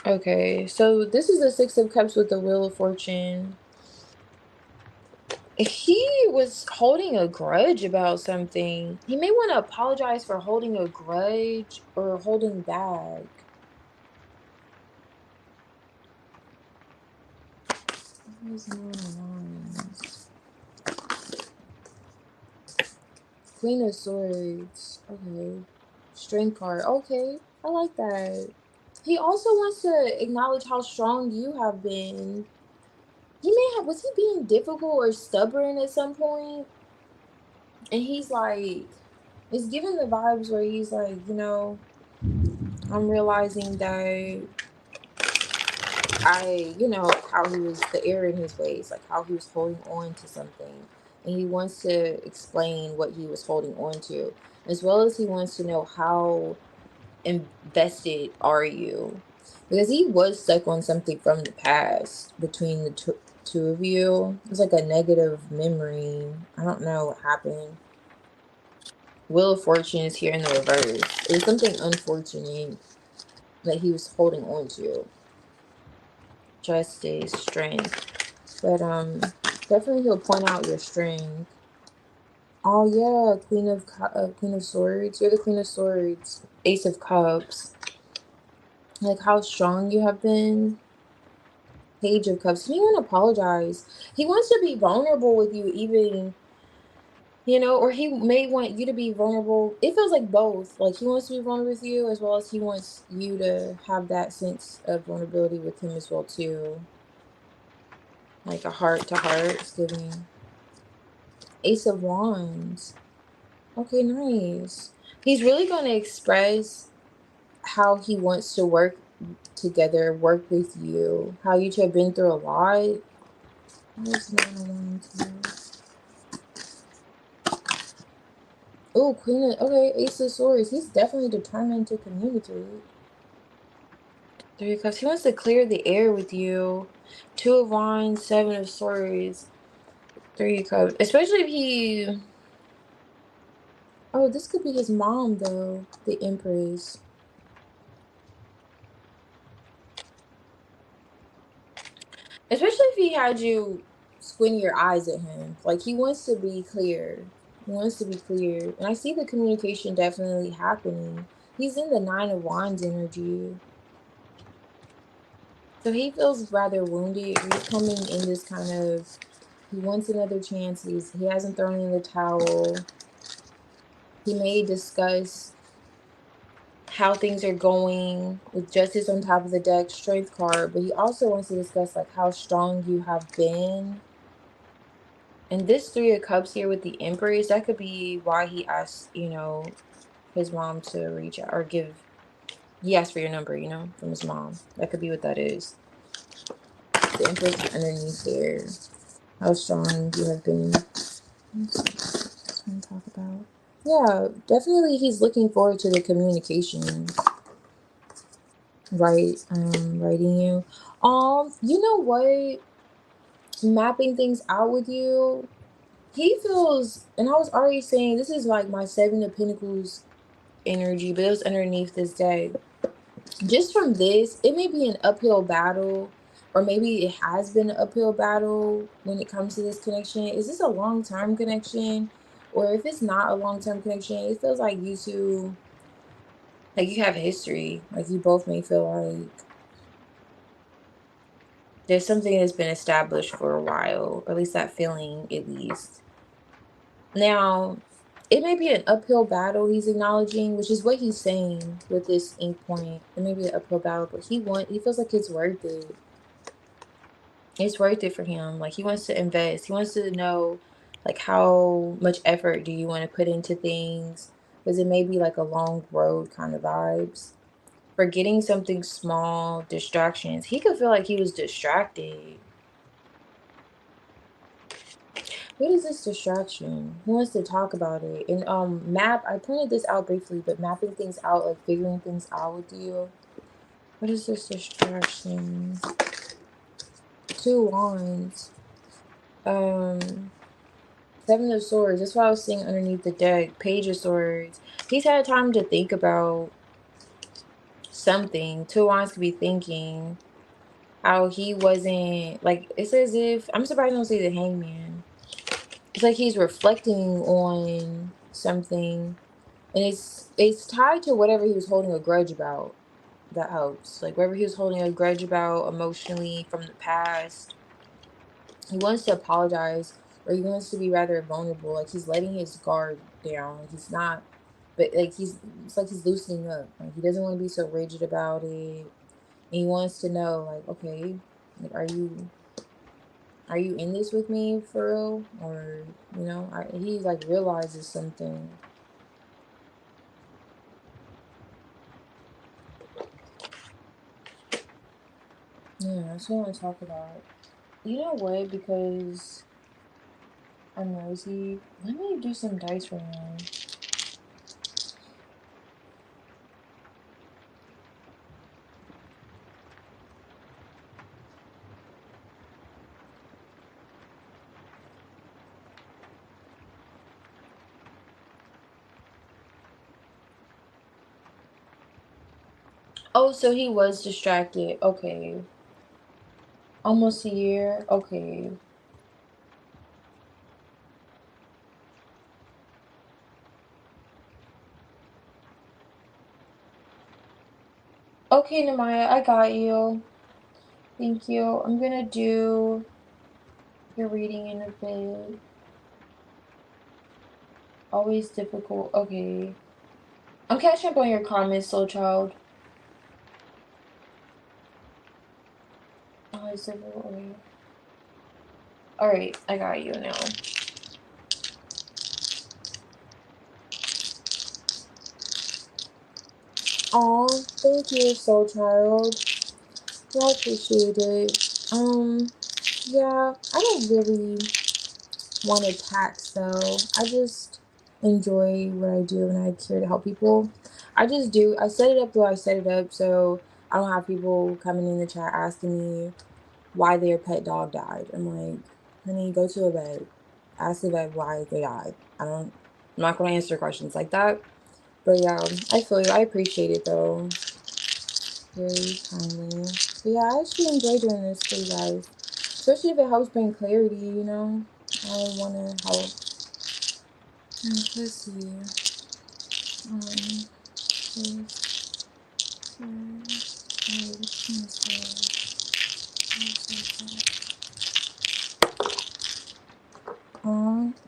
Okay, so this is the Six of Cups with the Wheel of Fortune. He was holding a grudge about something. He may want to apologize for holding a grudge or holding back. Queen of Swords. Okay. Strength card. Okay. I like that. He also wants to acknowledge how strong you have been. He may have, was he being difficult or stubborn at some point? And he's like, it's giving the vibes where he's like, I'm realizing that how he was, the air in his ways, like how he was holding on to something. And he wants to explain what he was holding on to, as well as he wants to know how invested are you Because he was stuck on something from the past between the two of you. It's like a negative memory. I don't know what happened. Wheel of Fortune is here in the reverse. It was something unfortunate that he was holding on to. Justice, strength. But definitely he'll point out your strength. Oh yeah, Queen of Swords. You're the Queen of Swords. Ace of Cups. Like how strong you have been. Page of Cups. He won't apologize. He wants to be vulnerable with you, even, you know, or he may want you to be vulnerable. It feels like both. Like he wants to be vulnerable with you, as well as he wants you to have that sense of vulnerability with him as well too. Like a heart to heart. It's giving. Ace of Wands. Okay, nice. He's really going to express how he wants to work together, work with you, how you two have been through a lot. Where's 9 of Wands? Oh, Queen of, okay, Ace of Swords. He's definitely determined to communicate. 3 of Cups. He wants to clear the air with you. 2 of Wands, 7 of Swords, 3 of Cups. Especially if he... Oh, this could be his mom, though. The Empress. Especially if he had you squint your eyes at him. Like, he wants to be clear. He wants to be clear. And I see the communication definitely happening. He's in the 9 of Wands energy. So he feels rather wounded. He's coming in this kind of... He wants another chance. He hasn't thrown in the towel. He may discuss how things are going with Justice on top of the deck, Strength card. But he also wants to discuss, like, how strong you have been. And this 3 of Cups here with the Empress, that could be why he asked, you know, his mom to reach out or give... He asked for your number, you know, from his mom. That could be what that is. The Empress underneath there. How strong you have been. Let's talk about. Yeah, definitely he's looking forward to the communication. Right, writing you. You know what? Mapping things out with you. He feels, and I was already saying, this is like my 7 of Pentacles energy, but it was underneath this deck. Just from this, it may be an uphill battle, or maybe it has been an uphill battle when it comes to this connection. Is this a long-term connection? Or if it's not a long-term connection, it feels like you two, like you have history. Like you both may feel like there's something that's been established for a while, or at least that feeling, at least. Now, it may be an uphill battle he's acknowledging, which is what he's saying with this ink point. It may be an uphill battle, but he feels like it's worth it. It's worth it for him. Like he wants to invest. He wants to know, like, how much effort do you want to put into things? Because it may be like a long road kind of vibes. Forgetting something small, distractions. He could feel like he was distracted. What is this distraction? Who wants to talk about it? And I pointed this out briefly, but mapping things out, like figuring things out with you. What is this distraction? 2 wands. 7 of Swords. That's what I was seeing underneath the deck. Page of Swords. He's had time to think about something. 2 wands could be thinking how he wasn't, like, it's as if, I'm surprised I don't see the Hangman. It's like he's reflecting on something, and it's tied to whatever he was holding a grudge about. That helps. Like whatever he was holding a grudge about emotionally from the past, he wants to apologize, or he wants to be rather vulnerable. Like he's letting his guard down. Like he's not, but like it's like he's loosening up. Like he doesn't want to be so rigid about it. And he wants to know, like, okay, like, are you in this with me for real? Or, you know, he like realizes something. Yeah, that's what I want to talk about. You know what? Because I'm nosy, let me do some dice for him. Oh, so he was distracted. Okay. Almost a year. Okay. Okay, Namaya, I got you. Thank you. I'm gonna do your reading in a bit. Always difficult. Okay. I'm catching up on your comments, soul child. Always difficult. Okay. Alright, I got you now. Oh, thank you, soul child. Yeah, I appreciate it. Yeah, I don't really want to tax though. I just enjoy what I do and I care to help people. I just do. I set it up though I set it up so I don't have people coming in the chat asking me why their pet dog died. I'm like, honey, go to a vet. Ask the vet why they died. I'm not gonna answer questions like that. But yeah, I feel you. I appreciate it though. Very kindly. But yeah, I actually enjoy doing this for you guys. Especially if it helps bring clarity, you know? I wanna help. Let's see. This,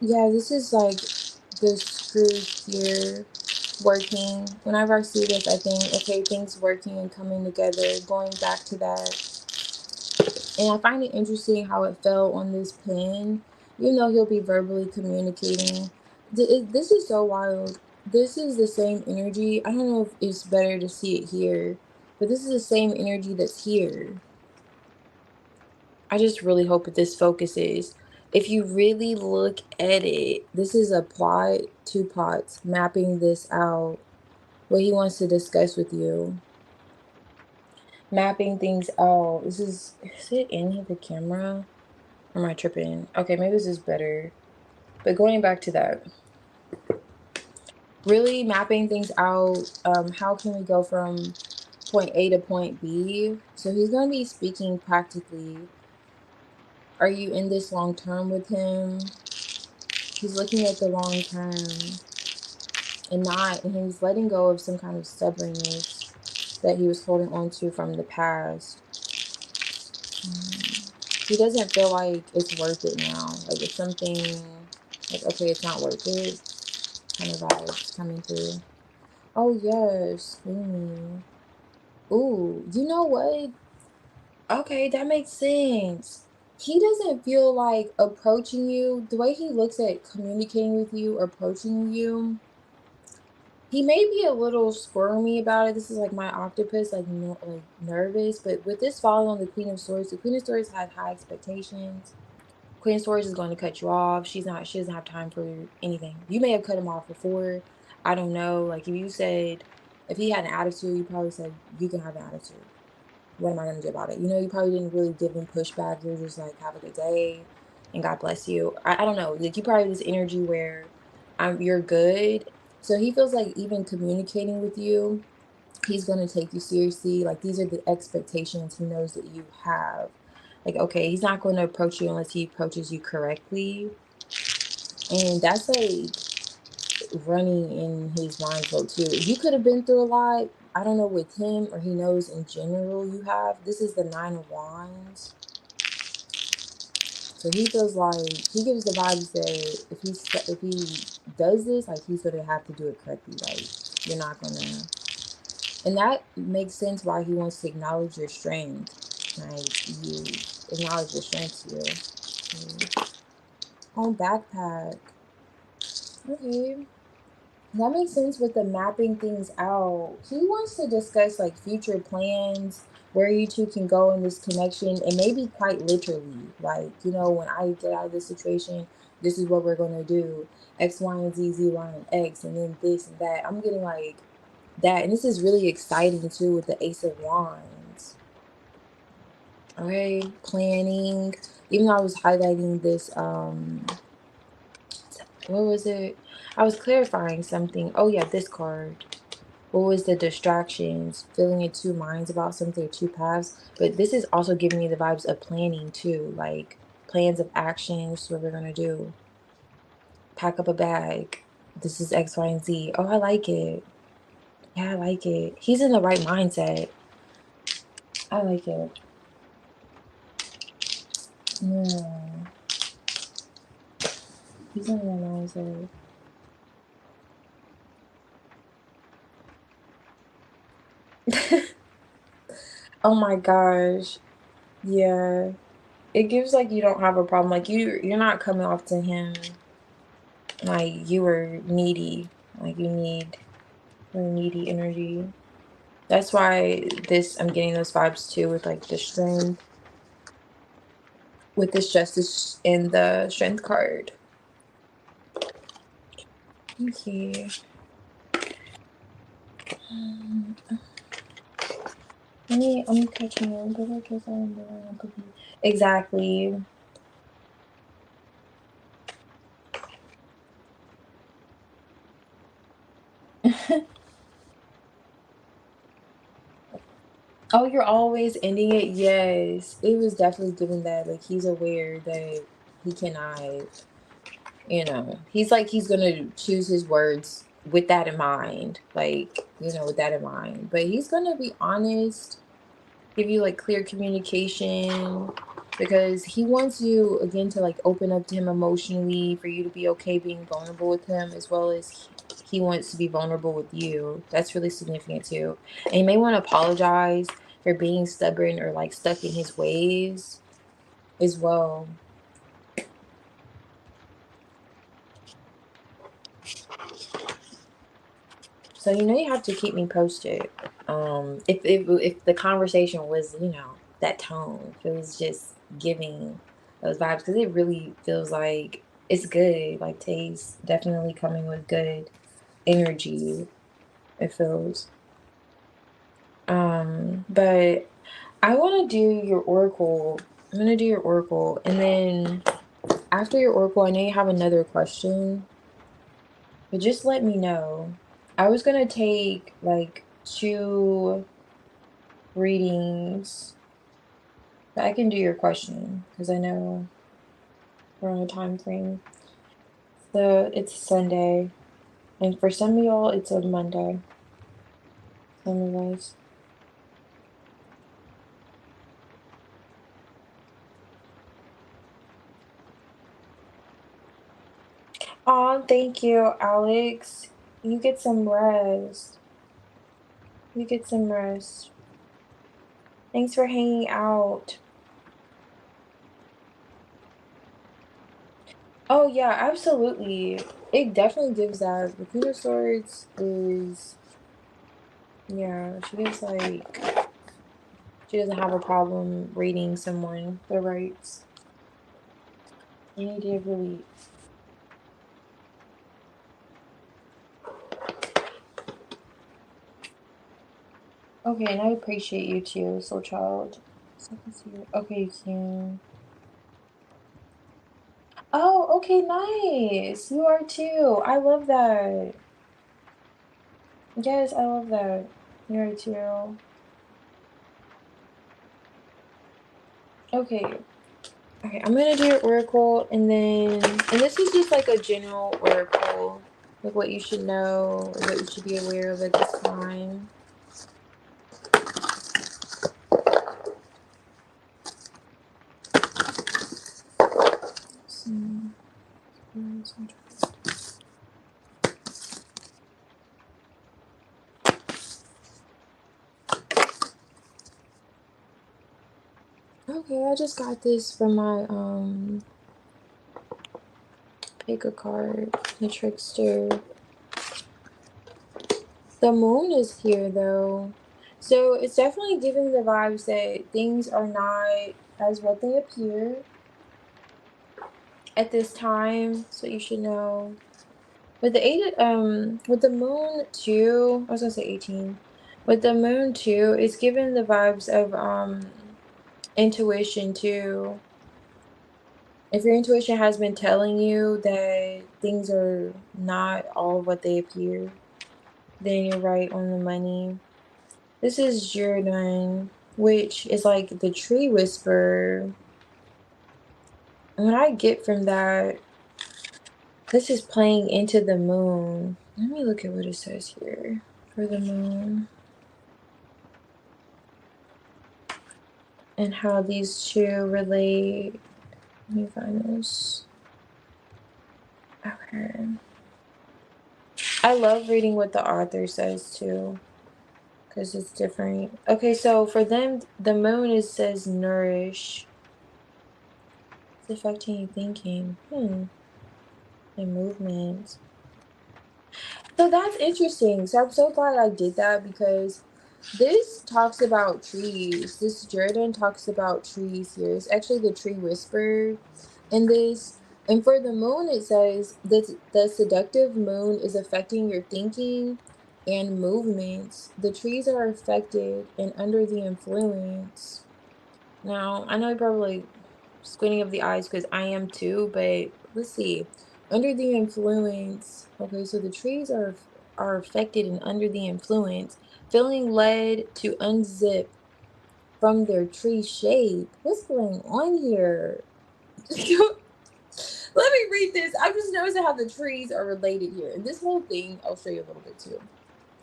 yeah, this is like the screws here working. Whenever I see this, I think, okay, things working and coming together, going back to that. And I find it interesting how it fell on this pen. You know, he'll be verbally communicating. This is so wild. This is the same energy. I don't know if it's better to see it here, but this is the same energy that's here. I just really hope that this focuses. If you really look at it, this is a plot, two pots, mapping this out, what he wants to discuss with you. Mapping things out. Is it in the camera? Or am I tripping? Okay, maybe this is better. But going back to that, really mapping things out. How can we go from point A to point B? So he's going to be speaking practically. Are you in this long term with him? He's looking at the long term and he's letting go of some kind of stubbornness that he was holding on to from the past. He doesn't feel like it's worth it now. Like it's something like, okay, it's not worth it kind of vibes coming through. Oh yes, Amy. Ooh, you know what? Okay, that makes sense. He doesn't feel like approaching you, the way he looks at communicating with you, approaching you. He may be a little squirmy about it. This is like my octopus, like, no, like nervous. But with this falling on the Queen of Swords, the Queen of Swords had high expectations. Queen of Swords is going to cut you off. She doesn't have time for anything. You may have cut him off before. I don't know. Like if he had an attitude, you probably said, you can have an attitude. What am I going to do about it? You know, you probably didn't really give him pushback. You're just like, have a good day and God bless you. I don't know. Like you probably have this energy where you're good. So he feels like even communicating with you, he's going to take you seriously. Like these are the expectations he knows that you have. Like, okay, he's not going to approach you unless he approaches you correctly. And that's like running in his mind flow too. You could have been through a lot. I don't know with him or he knows in general you have. This is the 9 of Wands. So he feels like he gives the vibes that if he does this, like he's gonna have to do it correctly. Like you're not gonna, and that makes sense why he wants to acknowledge your strength. Like you acknowledge your strength here. On backpack. Okay. That makes sense with the mapping things out. He wants to discuss like future plans, where you two can go in this connection, and maybe quite literally, like, you know, when I get out of this situation, this is what we're gonna do. X, Y, and Z, Z, Y, and X, and then this and that. I'm getting like that, and this is really exciting too with the Ace of Wands. Okay, planning. Even though I was highlighting this, what was it? I was clarifying something. Oh yeah, this card. what was the distractions, feeling in two minds about something, two paths. But this is also giving me the vibes of planning too, like plans of actions, what we're gonna do. Pack up a bag. This is X, Y, and Z. Oh, I like it. Yeah, I like it. He's in the right mindset. I like it. Yeah, he's in the right mindset. Oh my gosh. Yeah. It gives like you don't have a problem. Like you're not coming off to him like you were needy. Like you need really needy energy. That's why this I'm getting those vibes too with like the strength with this justice in the strength card. Okay. Um, I'm catching on, but I guess I'm doing a cookie. Exactly. Oh, you're always ending it. Yes, it was definitely given that. Like he's aware that he cannot. He's like he's gonna choose his words with that in mind. Like with that in mind. But he's gonna be honest, give you like clear communication because he wants you again to like open up to him emotionally for you to be okay being vulnerable with him as well as he wants to be vulnerable with you. That's really significant too. And he may want to apologize for being stubborn or like stuck in his ways as well. So you have to keep me posted. If the conversation was that tone, if it was just giving those vibes, because it really feels like it's good. Like Tay's definitely coming with good energy. It feels. But I want to do your oracle. I'm gonna do your oracle, and then after your oracle, I know you have another question, but just let me know. I was gonna take like two readings, but I can do your question because I know we're on a time frame. So it's Sunday, and for some of y'all, it's a Monday. Some of us. Oh, thank you, Alex. You get some rest. You get some rest. Thanks for hanging out. Oh yeah, absolutely. It definitely gives that. The Queen of Swords is, yeah, she gives like she doesn't have a problem reading someone their rights any day of the week. Okay, and I appreciate you too, soul child. Second seer. Okay, Kim. Oh, okay, nice. You are too. I love that. Yes, I love that. You are too. Okay. Okay, I'm gonna do your oracle and this is just like a general oracle, like what you should know, or what you should be aware of at this time. Okay, I just got this from my pick a card, the trickster. The moon is here though. So it's definitely giving the vibes that things are not as what they appear at this time. So you should know. With the with the moon too, I was gonna say 18. With the moon too, it's giving the vibes of intuition too. If your intuition has been telling you that things are not all what they appear, then you're right on the money. This is 𝙲𝚑𝚊𝚗𝚗𝚎, which is like the tree whisperer. And what I get from that, this is playing into the moon. Let me look at what it says here for the moon and how these two relate. Let me find this. Okay. I love reading what the author says too, because it's different. Okay, so for them, the moon says nourish. It's affecting your thinking. And movement. So that's interesting. So I'm so glad I did that because this talks about trees. This Jordan talks about trees here. It's actually the tree whisperer in this. And for the moon, it says that the seductive moon is affecting your thinking and movements. The trees are affected and under the influence. Now, I know you're probably squinting of the eyes because I am too, but let's see. Under the influence, okay, so the trees are affected and under the influence, feeling led to unzip from their tree shape. What's going on here? Let me read this. I'm just noticing how the trees are related here. And this whole thing, I'll show you a little bit too.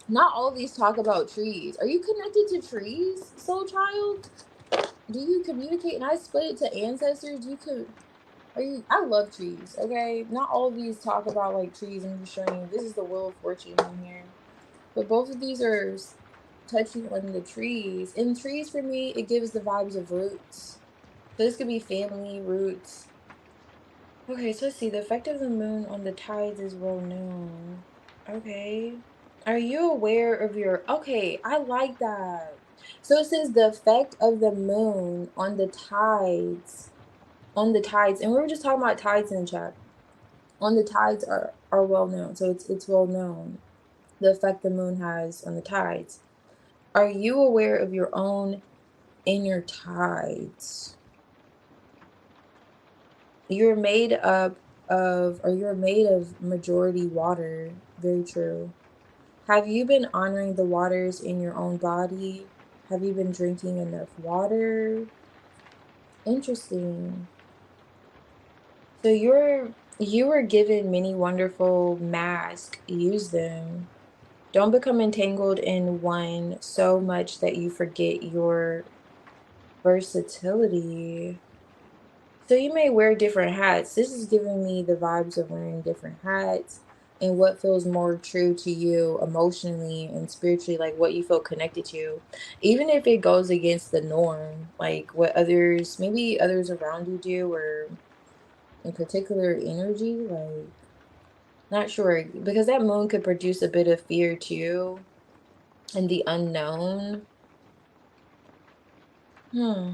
Not all of these talk about trees. Are you connected to trees, soul child? Do you communicate? And I split it to ancestors. You could. Are you? I love trees. Okay, not all of these talk about like trees. I'm just showing you. This is the Wheel of Fortune in here, but both of these are touching on the trees. And trees for me, it gives the vibes of roots. So this could be family roots. Okay, so let's see. The effect of the moon on the tides is well known. Okay. Are you aware of your... Okay, I like that. So it says the effect of the moon on the tides. On the tides. And we were just talking about tides in the chat. On the tides are well known. So it's well known. The effect the moon has on the tides. Are you aware of your own inner tides? You're made up of, or you're made of majority water. Very true. Have you been honoring the waters in your own body? Have you been drinking enough water? Interesting. So you were given many wonderful masks. Use them. Don't become entangled in one so much that you forget your versatility. So you may wear different hats. This is giving me the vibes of wearing different hats and what feels more true to you emotionally and spiritually, like what you feel connected to. Even if it goes against the norm, like what others, maybe others around you do, or in particular energy, like not sure. Because that moon could produce a bit of fear too and the unknown. Hmm.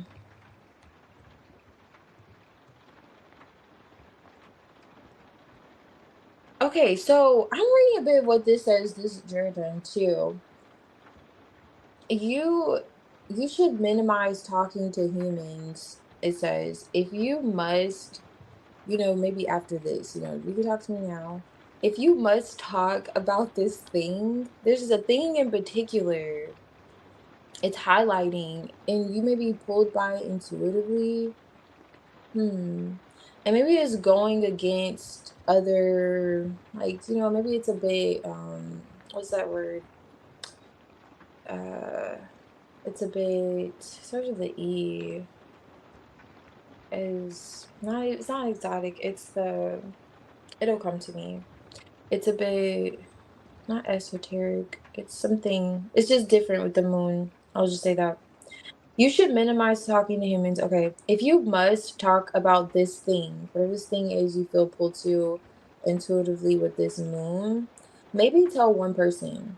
Okay, so I'm reading a bit of what this says, this Jordan too. You you should minimize talking to humans. It says, if you must, maybe after this, you can talk to me now. If you must talk about this thing, there's a thing in particular it's highlighting, and you may be pulled by it intuitively. And maybe it's going against other, like, maybe it's a bit, what's that word? Uh, it's a bit, starts with the E. It's not exotic. It'll come to me. It's a bit, not esoteric. It's something, it's just different with the moon. I'll just say that. You should minimize talking to humans. Okay, if you must talk about this thing, whatever this thing is you feel pulled to intuitively with this moon, maybe tell one person.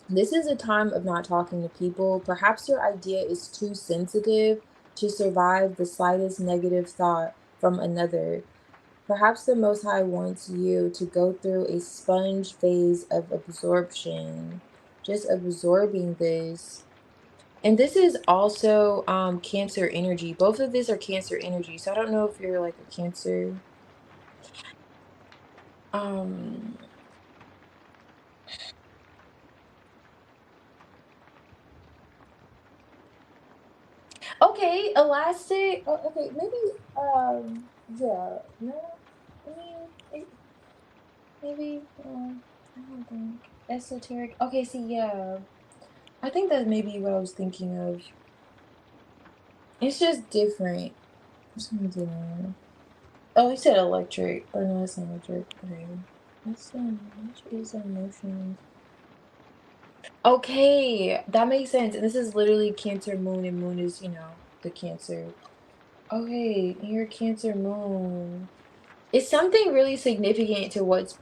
This is a time of not talking to people. Perhaps your idea is too sensitive to survive the slightest negative thought from another. Perhaps the Most High wants you to go through a sponge phase of absorption, just absorbing this. And this is also Cancer energy. Both of these are Cancer energy. So I don't know if you're like a Cancer. Um Okay, elastic. Oh, okay, maybe. Yeah. No, I mean, maybe. I don't think esoteric. Okay, see, yeah. I think that's maybe what I was thinking of. It's just different. Something. Oh, he said electric. Oh no, that's not electric. Okay. Which is emotions? Okay, that makes sense. And this is literally Cancer moon, and moon is, the Cancer. Okay, your Cancer moon. Is something really significant to what's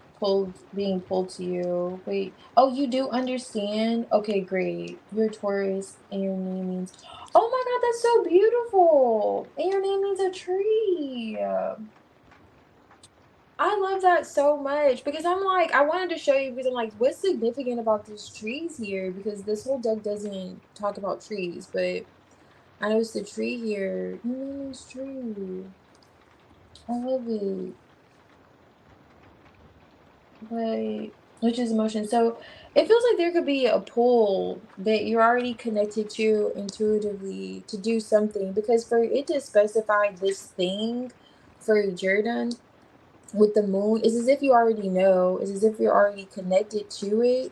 being pulled to you? Wait. Oh, you do understand? Okay, great. You're Taurus and your name means. Oh my God, that's so beautiful. And your name means a tree. I love that so much because I'm like, I wanted to show you because I'm like, what's significant about these trees here? Because this whole deck doesn't talk about trees, but I noticed the tree here. Your name is tree. I love it. But which is emotion. So it feels like there could be a pull that you're already connected to intuitively to do something because for it to specify this thing for Jordan with the moon, it's as if you already know, it's as if you're already connected to it,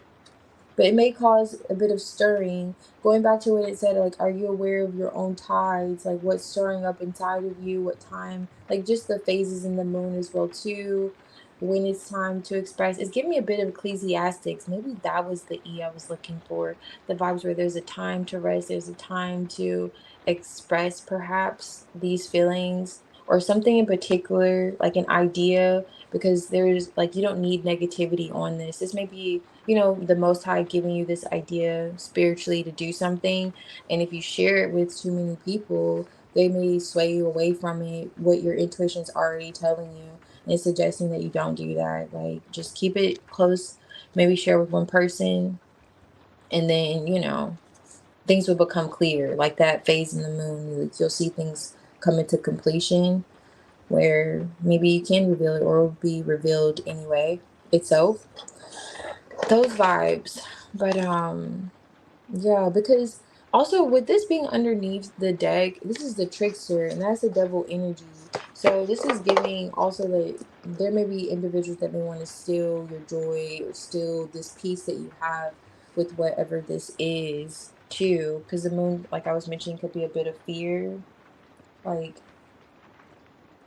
but it may cause a bit of stirring. Going back to what it said, like, are you aware of your own tides? Like, what's stirring up inside of you? What time? Like, just the phases in the moon as well, too. When it's time to express. It's giving me a bit of Ecclesiastics. Maybe that was the E I was looking for. The vibes where there's a time to rest, there's a time to express perhaps these feelings or something in particular, like an idea, because there's like, you don't need negativity on this. This may be, the Most High giving you this idea spiritually to do something. And if you share it with too many people, they may sway you away from it, what your intuition's already telling you. And it's suggesting that you don't do that. Like, just keep it close, maybe share with one person, and then, things will become clear. Like that phase in the moon, like you'll see things come into completion where maybe you can reveal it or it will be revealed anyway itself. Those vibes. But yeah, because also with this being underneath the deck, this is the trickster and that's the devil energy. So this is giving also that there may be individuals that may want to steal your joy or steal this peace that you have with whatever this is too. Because the moon, like I was mentioning, could be a bit of fear, like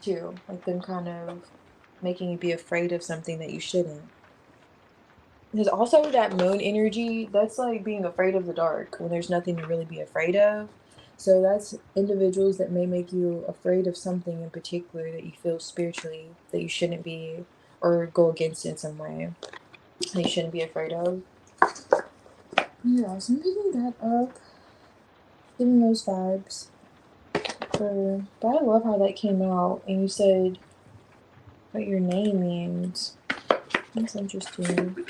too, like them kind of making you be afraid of something that you shouldn't. There's also that moon energy that's like being afraid of the dark when there's nothing to really be afraid of. So that's individuals that may make you afraid of something in particular that you feel spiritually that you shouldn't be or go against in some way that you shouldn't be afraid of. Yeah, so I'm picking that up, giving those vibes. But I love how that came out and you said what your name means. That's interesting.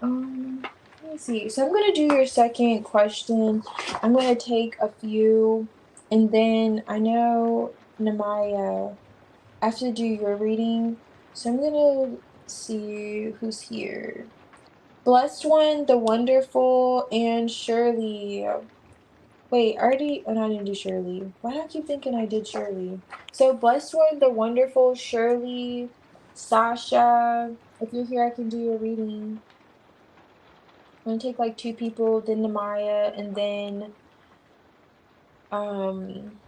Alright, let me see. So I'm gonna do your second question. I'm gonna take a few, and then I know Namaya, I have to do your reading. So I'm gonna see who's here. Blessed One, the Wonderful, and Shirley. Wait, I already. Oh, no, I didn't do Shirley. Why do I keep thinking I did Shirley? So Blessed One, the Wonderful, Shirley, Sasha. If you're here, I can do your reading. I'm gonna take like two people, then Namaya, and then um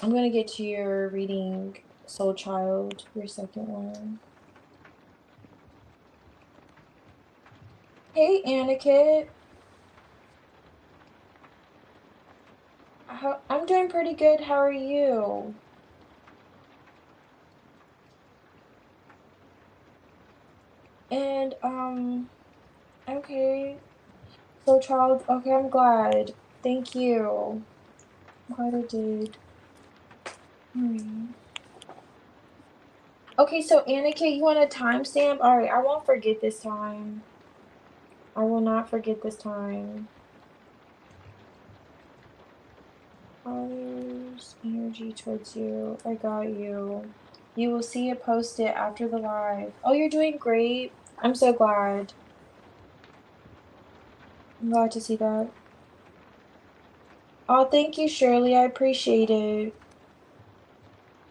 I'm gonna get to your reading, Soul Child, your second one. Hey Aniket. I'm doing pretty good. How are you? And okay. Soul Child, okay, I'm glad. Thank you. I'm glad I did. Hmm. Okay, so Aniket, you want a timestamp? Alright, I won't forget this time. I will not forget this time. Father's energy towards you. I got you. You will see it posted after the live. Oh, you're doing great. I'm so glad. I'm glad to see that. Oh, thank you, Shirley. I appreciate it.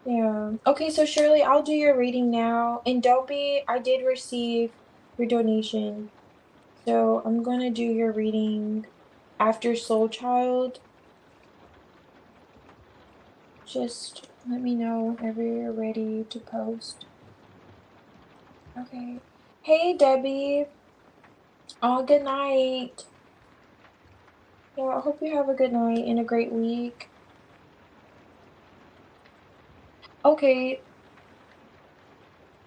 Yeah. Okay, so Shirley, I'll do your reading now. And don't be, I did receive your donation. So I'm gonna do your reading after Soul Child. Just let me know whenever you're ready to post. Okay. Hey, Debbie. Oh, good night. Yeah, I hope you have a good night and a great week. Okay.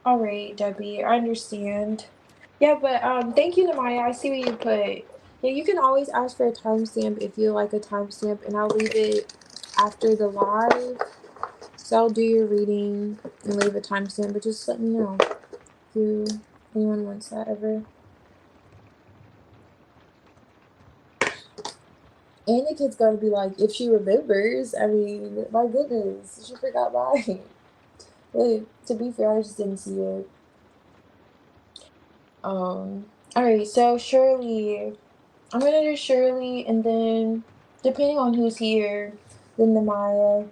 All right, Debbie. I understand. Yeah, but thank you, Namaya. I see what you put. Yeah, you can always ask for a timestamp if you like a timestamp, and I'll leave it after the live. So I'll do your reading and leave a timestamp, but just let me know if anyone wants that ever. And the kid's gotta be like, if she remembers, I mean, my goodness, she forgot mine. But to be fair, I just didn't see it. Alright, so Shirley. I'm gonna do Shirley, and then, depending on who's here, then Namaya.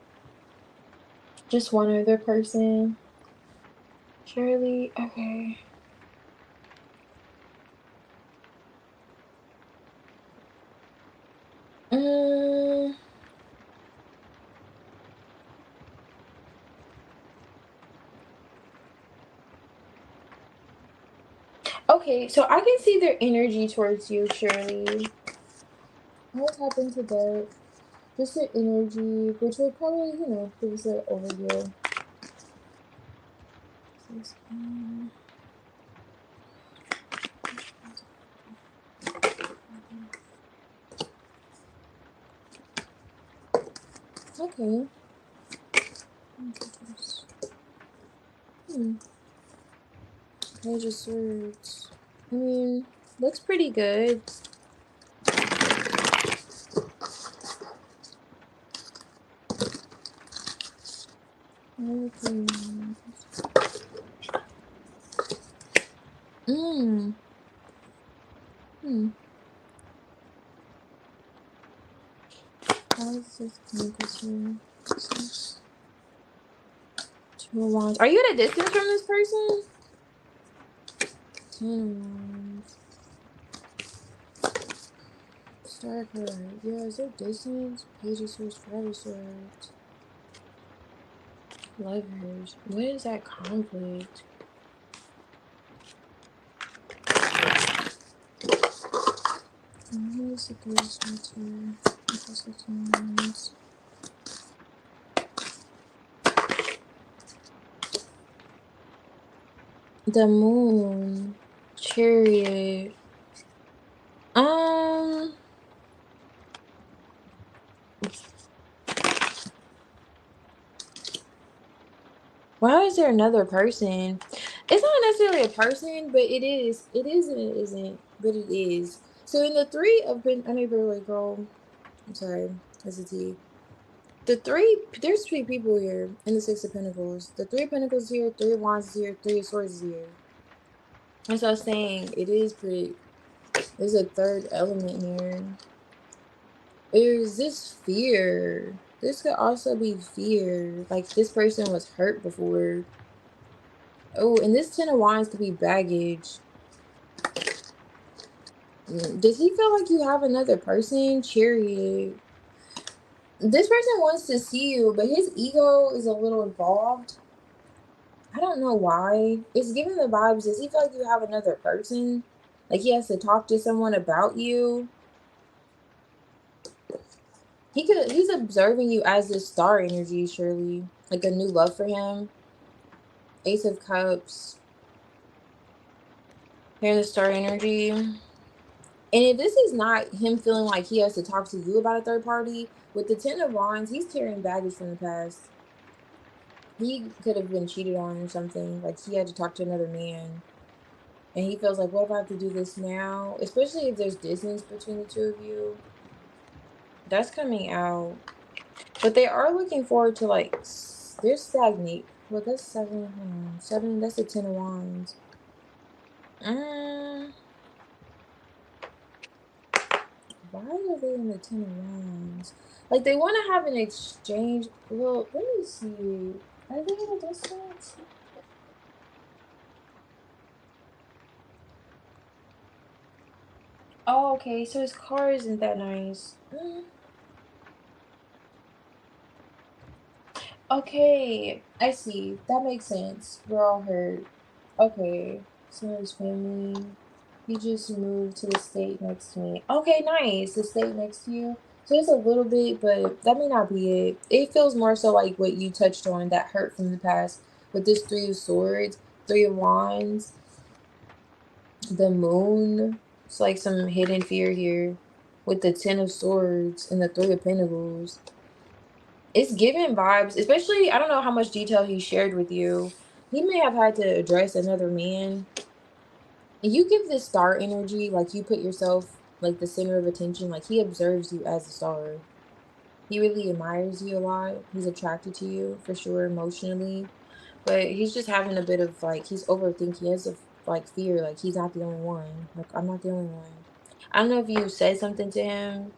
Just one other person. Shirley, okay. Um, okay, so I can see their energy towards you, Shirley. What happened to that? Just their energy, which would probably, give us an overview. Okay. Page of Swords. I mean, looks pretty good. Okay. How is this chemical? Two of Wands. Are you at a distance from this person? Ten of Wands. Star card. Yeah, is there distance? Page of Swords, Five of Swords. Lovers. What is that conflict? What is the Ghost here? The Moon. Chariot. Why is there another person? It's not necessarily a person, but it is. It is and it isn't, but it is. So in the Three of I may barely girl. I'm sorry, that's a T. There's three people here in the Six of Pentacles. The Three of Pentacles here, Three of Wands is here, Three of Swords is here. And so I was saying, it is pretty, there's a third element here. There's this fear. This could also be fear. Like this person was hurt before. Oh, and this Ten of Wands could be baggage. Does he feel like you have another person? Chariot. This person wants to see you, but his ego is a little involved. I don't know why. It's giving the vibes. Does he feel like you have another person? Like he has to talk to someone about you? He's observing you as this star energy, surely. Like a new love for him. Ace of Cups. Here's the star energy. And if this is not him feeling like he has to talk to you about a third party, with the Ten of Wands, he's carrying baggage from the past. He could have been cheated on or something. Like he had to talk to another man. And he feels like, what if I have to do this now? Especially if there's distance between the two of you. That's coming out. But they are looking forward to, like, they're stagnate. Well, that's seven. Seven, that's a Ten of Wands. Why are they in the Ten of Wands? Like they want to have an exchange. Well, let me see. Are they in a distance? Oh, okay. So his car isn't that nice. Okay, I see. That makes sense. We're all hurt. Okay, so his family. He just moved to the state next to me. Okay, nice. The state next to you. So it's a little bit, but that may not be it. It feels more so like what you touched on, that hurt from the past with this Three of Swords, Three of Wands, the Moon. It's like some hidden fear here with the Ten of Swords and the Three of Pentacles. It's giving vibes, especially I don't know how much detail he shared with you. He may have had to address another man. And you give this star energy, like you put yourself like the center of attention, like he observes you as a star. He really admires you a lot. He's attracted to you for sure emotionally. But he's just having a bit of like he's overthinking. He has a like fear, like he's not the only one. Like I'm not the only one. I don't know if you said something to him,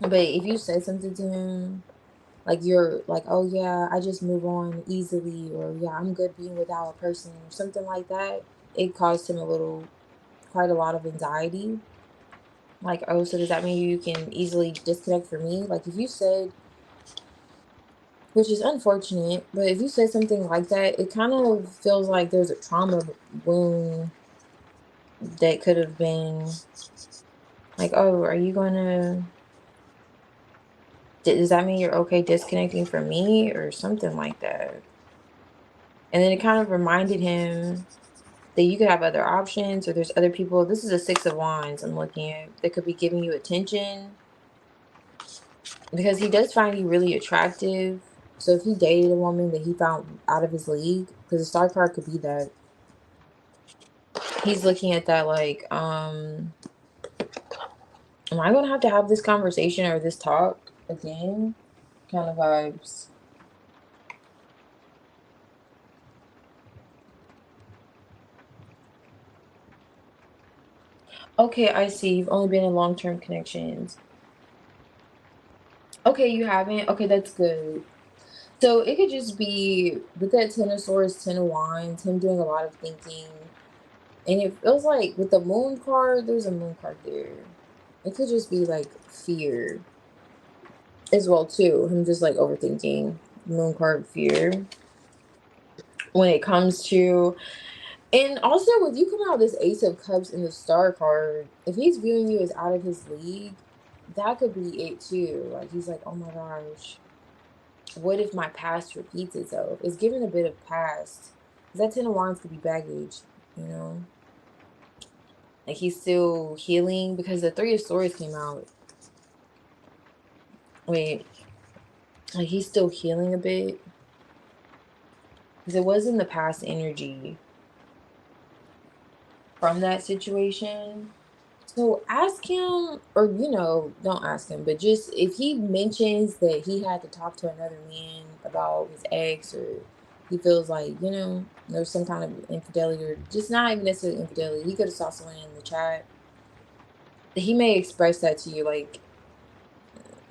but if you said something to him, like you're like, oh yeah, I just move on easily, or yeah, I'm good being without a person, or something like that, it caused him quite a lot of anxiety. Like, oh, so does that mean you can easily disconnect from me? Like, if you said, which is unfortunate, but if you said something like that, it kind of feels like there's a trauma wound that could have been like, oh, are you gonna, does that mean you're okay disconnecting from me or something like that? And then it kind of reminded him that you could have other options or there's other people. This is a Six of Wands I'm looking at that could be giving you attention because he does find you really attractive. So if he dated a woman that he found out of his league, because the star card could be that, he's looking at that like, am I gonna have to have this conversation or this talk again? Kind of vibes. Okay, I see. You've only been in long-term connections. Okay, you haven't? Okay, that's good. So it could just be with that Ten of Swords, Ten of Wands, him doing a lot of thinking. And it feels like with the Moon card, there's a Moon card there. It could just be like fear as well too. Him just like overthinking. Moon card fear. When it comes to, and also with you coming out this Ace of Cups in the Star card, if he's viewing you as out of his league, that could be it too. Like he's like, oh my gosh, what if my past repeats itself? It's given a bit of past. 'Cause that Ten of Wands could be baggage, you know? Like he's still healing because the Three of Swords came out. Wait, like he's still healing a bit. Because it was in the past energy from that situation. So ask him, or don't ask him, but just if he mentions that he had to talk to another man about his ex, or he feels like, there's some kind of infidelity, or just not even necessarily infidelity. He could have saw someone in the chat. He may express that to you, like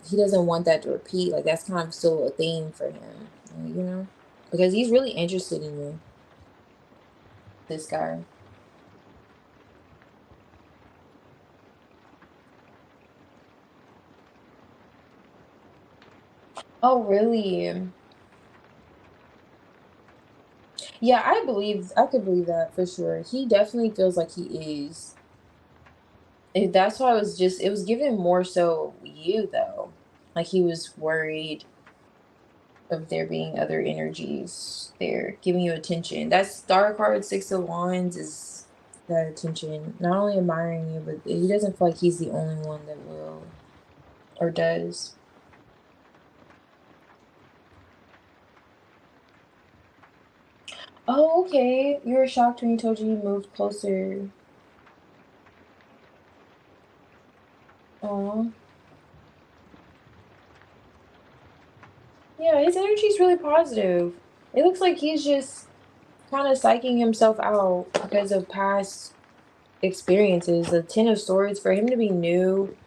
he doesn't want that to repeat. Like that's kind of still a theme for him, because he's really interested in you, this guy. Oh, really? Yeah, I could believe that for sure. He definitely feels like he is. That's why it was given more so you though. Like he was worried of there being other energies there giving you attention. That star card, Six of Wands, is that attention. Not only admiring you, but he doesn't feel like he's the only one that will or does. Oh, okay. You were shocked when he told you he moved closer. Oh, yeah, his energy is really positive. It looks like he's just kind of psyching himself out because of past experiences. The Ten of Swords, for him to be new,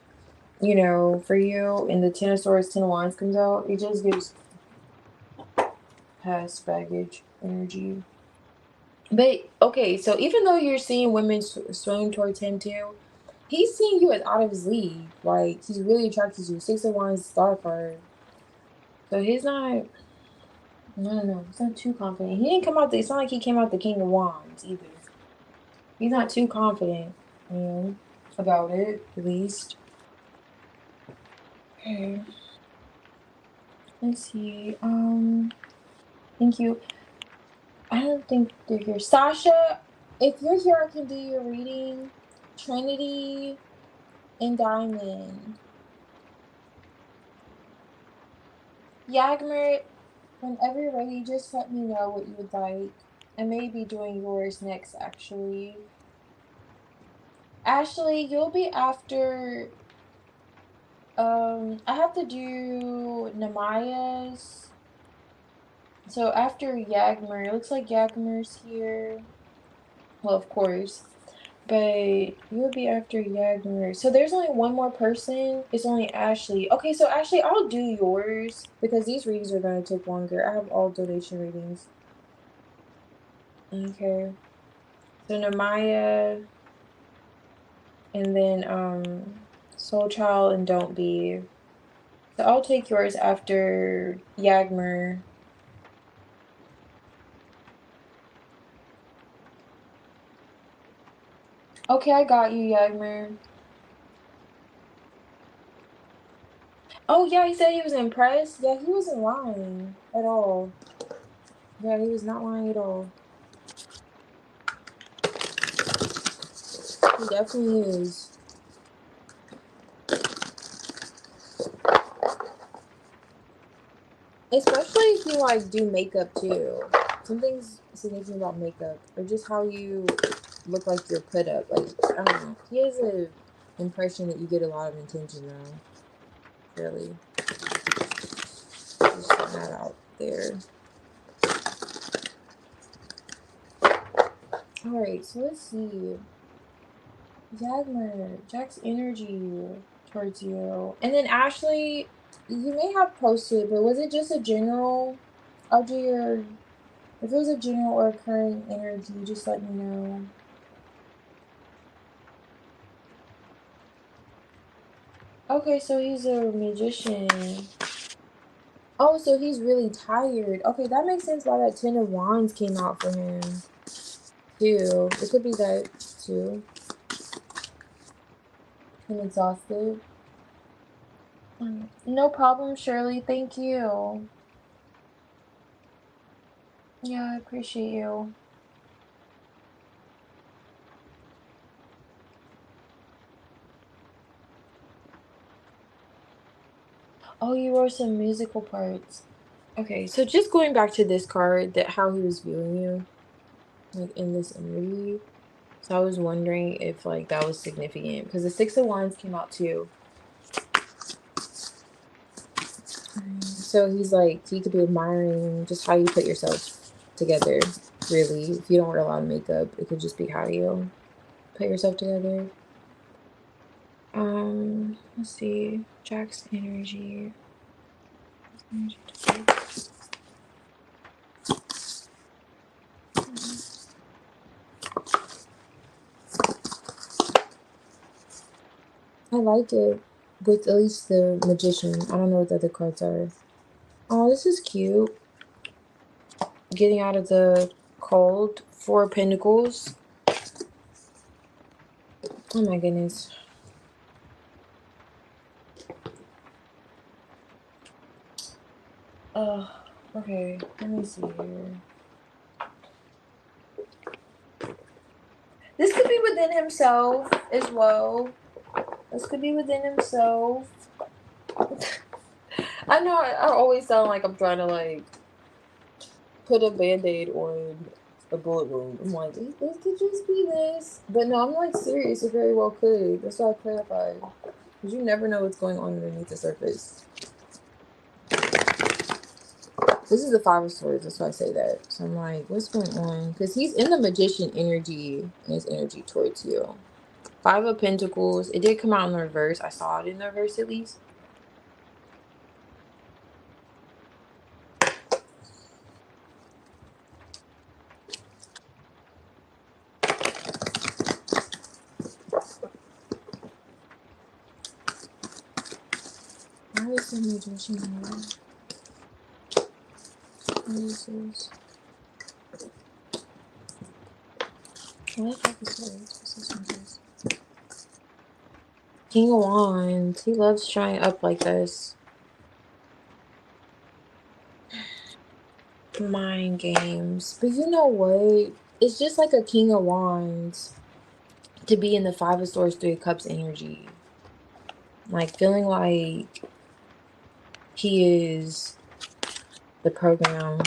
you know, for you, and the Ten of Swords, Ten of Wands comes out, it just gives past baggage energy. But okay, so even though you're seeing women swim towards him too, he's seeing you as out of his league. Like, he's really attracted to you. Six of Wands, star card. So he's not. No, he's not too confident. He didn't come out. It's not like he came out the King of Wands either. He's not too confident, you know, about it, at least. Okay. Let's see. Thank you. I don't think they're here. Sasha, if you're here, I can do your reading. Trinity and Diamond. Yagmer, whenever you're ready, just let me know what you would like. I may be doing yours next, actually. Ashley, you'll be after. I have to do Namaya's. So after Yagmer, it looks like Yagmer's here. Well, of course. But you'll be after Yagmer. So there's only one more person. It's only Ashley. Okay, so Ashley, I'll do yours because these readings are going to take longer. I have all donation readings. Okay. So Namaya, and then Soul Child and Don't Be. So I'll take yours after Yagmer. Okay, I got you, Yagmer. Oh, yeah, he said he was impressed. Yeah, he wasn't lying at all. Yeah, he was not lying at all. He definitely is. Especially if you, like, do makeup, too. Something's significant about makeup. Or just how you look like you're put up. Like, I don't know. He has an impression that you get a lot of attention, though. Really. Just putting that out there. Alright, so let's see. Yagmer, Jack's energy towards you. And then Ashley, you may have posted, but was it just a general? I'll do your, if it was a general or occurring energy, just let me know. Okay, so he's a magician. Oh, so he's really tired. Okay, that makes sense why that Ten of Wands came out for him, too. It could be that, too. I'm exhausted. No problem, Shirley. Thank you. Yeah, I appreciate you. Oh, you wrote some musical parts. Okay, so just going back to this card, that how he was viewing you, like, in this energy. So I was wondering if, like, that was significant because the Six of Wands came out too. So he's like, he could be admiring just how you put yourself together. Really, if you don't wear a lot of makeup, it could just be how you put yourself together. Let's see, Jack's energy. I like it with at least the Magician. I don't know what the other cards are. Oh, this is cute. Getting out of the cold. Four of Pentacles. Oh my goodness. Okay. Let me see here. This could be within himself as well. This could be within himself. I know I always sound like I'm trying to, like, put a band-aid on a bullet wound. I'm like, this could just be this. But no, I'm, like, serious. It very well could. That's why I clarified. Because you never know what's going on underneath the surface. This is the Five of Swords. That's why I say that. So I'm like, what's going on? Because he's in the Magician energy and his energy towards you. Five of Pentacles. It did come out in the reverse. I saw it in the reverse at least. Why is the Magician here? What is this? I like how this works. What's this one does? King of Wands. He loves showing up like this. Mind games. But you know what? It's just like a King of Wands to be in the Five of Swords, Three of Cups energy. Like feeling like he is the program.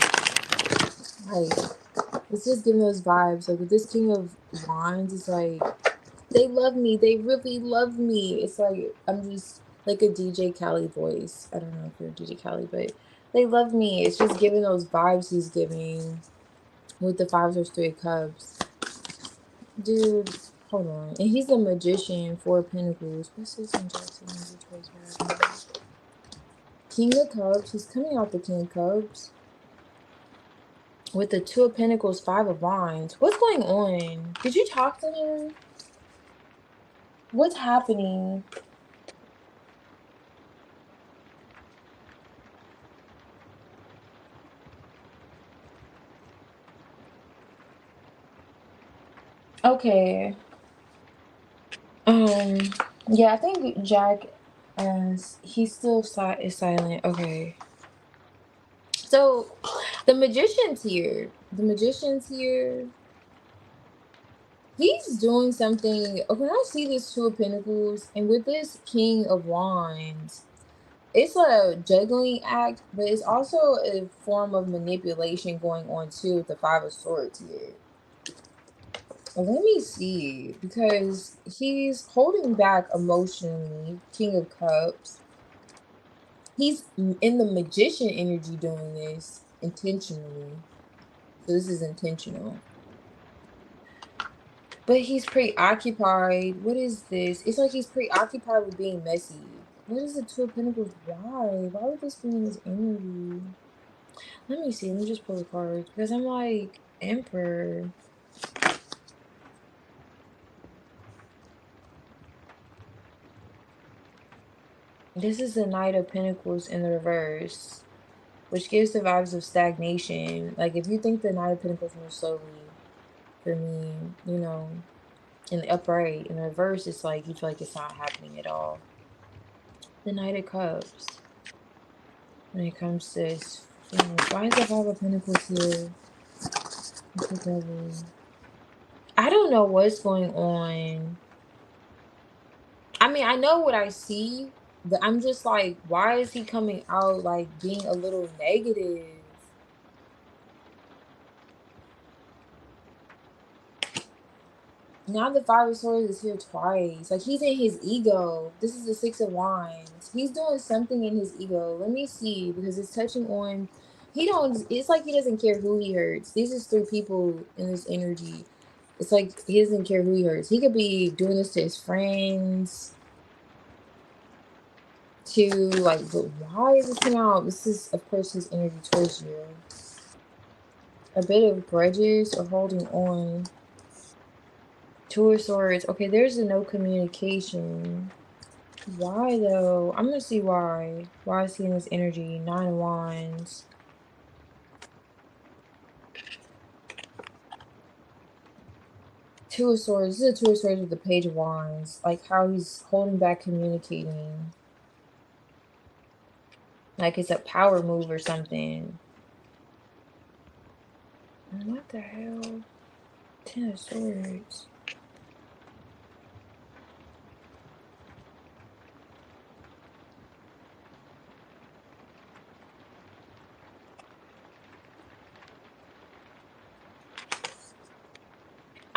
Like it's just giving those vibes. Like with this King of Wands, it's like they love me. They really love me. It's like I'm just like a DJ Khaled voice. I don't know if you're DJ Khaled, but they love me. It's just giving those vibes he's giving with the Five or Three of Cups. Dude, hold on. And he's a magician, Four of Pentacles. What's this in Jackson? King of Cups. He's coming out the King of Cups. With the Two of Pentacles, Five of Wands. What's going on? Did you talk to him? What's happening? Okay. Yeah, I think Jack, as he's still is silent. Okay. So, the magician's here. The magician's here. He's doing something. When I see this Two of Pentacles and with this King of Wands, it's a juggling act, but it's also a form of manipulation going on too with the Five of Swords here. Let me see, because he's holding back emotionally, King of Cups. He's in the magician energy doing this intentionally. So this is intentional. But he's preoccupied. What is this? It's like he's preoccupied with being messy. What is the Two of Pentacles? Why? Why would this be in his energy? Let me see. Let me just pull the cards. Because I'm like, Emperor. This is the Knight of Pentacles in the reverse, which gives the vibes of stagnation. Like, if you think the Knight of Pentacles moves slowly, for me, you know, in the upright, in the reverse, it's like you feel like it's not happening at all. The Knight of Cups. When it comes to this, why is the Five of Pentacles here? The Devil. I don't know what's going on. I mean, I know what I see, but I'm just like, why is he coming out like being a little negative? Now the Five of Swords is here twice. Like he's in his ego. This is the Six of Wands. He's doing something in his ego. Let me see, because it's touching on. He don't. It's like he doesn't care who he hurts. These is three people in this energy. It's like he doesn't care who he hurts. He could be doing this to his friends. To like, but why is this coming out? This is, of course, his energy towards you. A bit of grudges or holding on. Two of Swords. Okay, there's a no communication. Why though? I'm gonna see why. Why is he in this energy? Nine of Wands. Two of Swords. This is a Two of Swords with the Page of Wands. Like how he's holding back communicating. Like it's a power move or something. What the hell? Ten of Swords.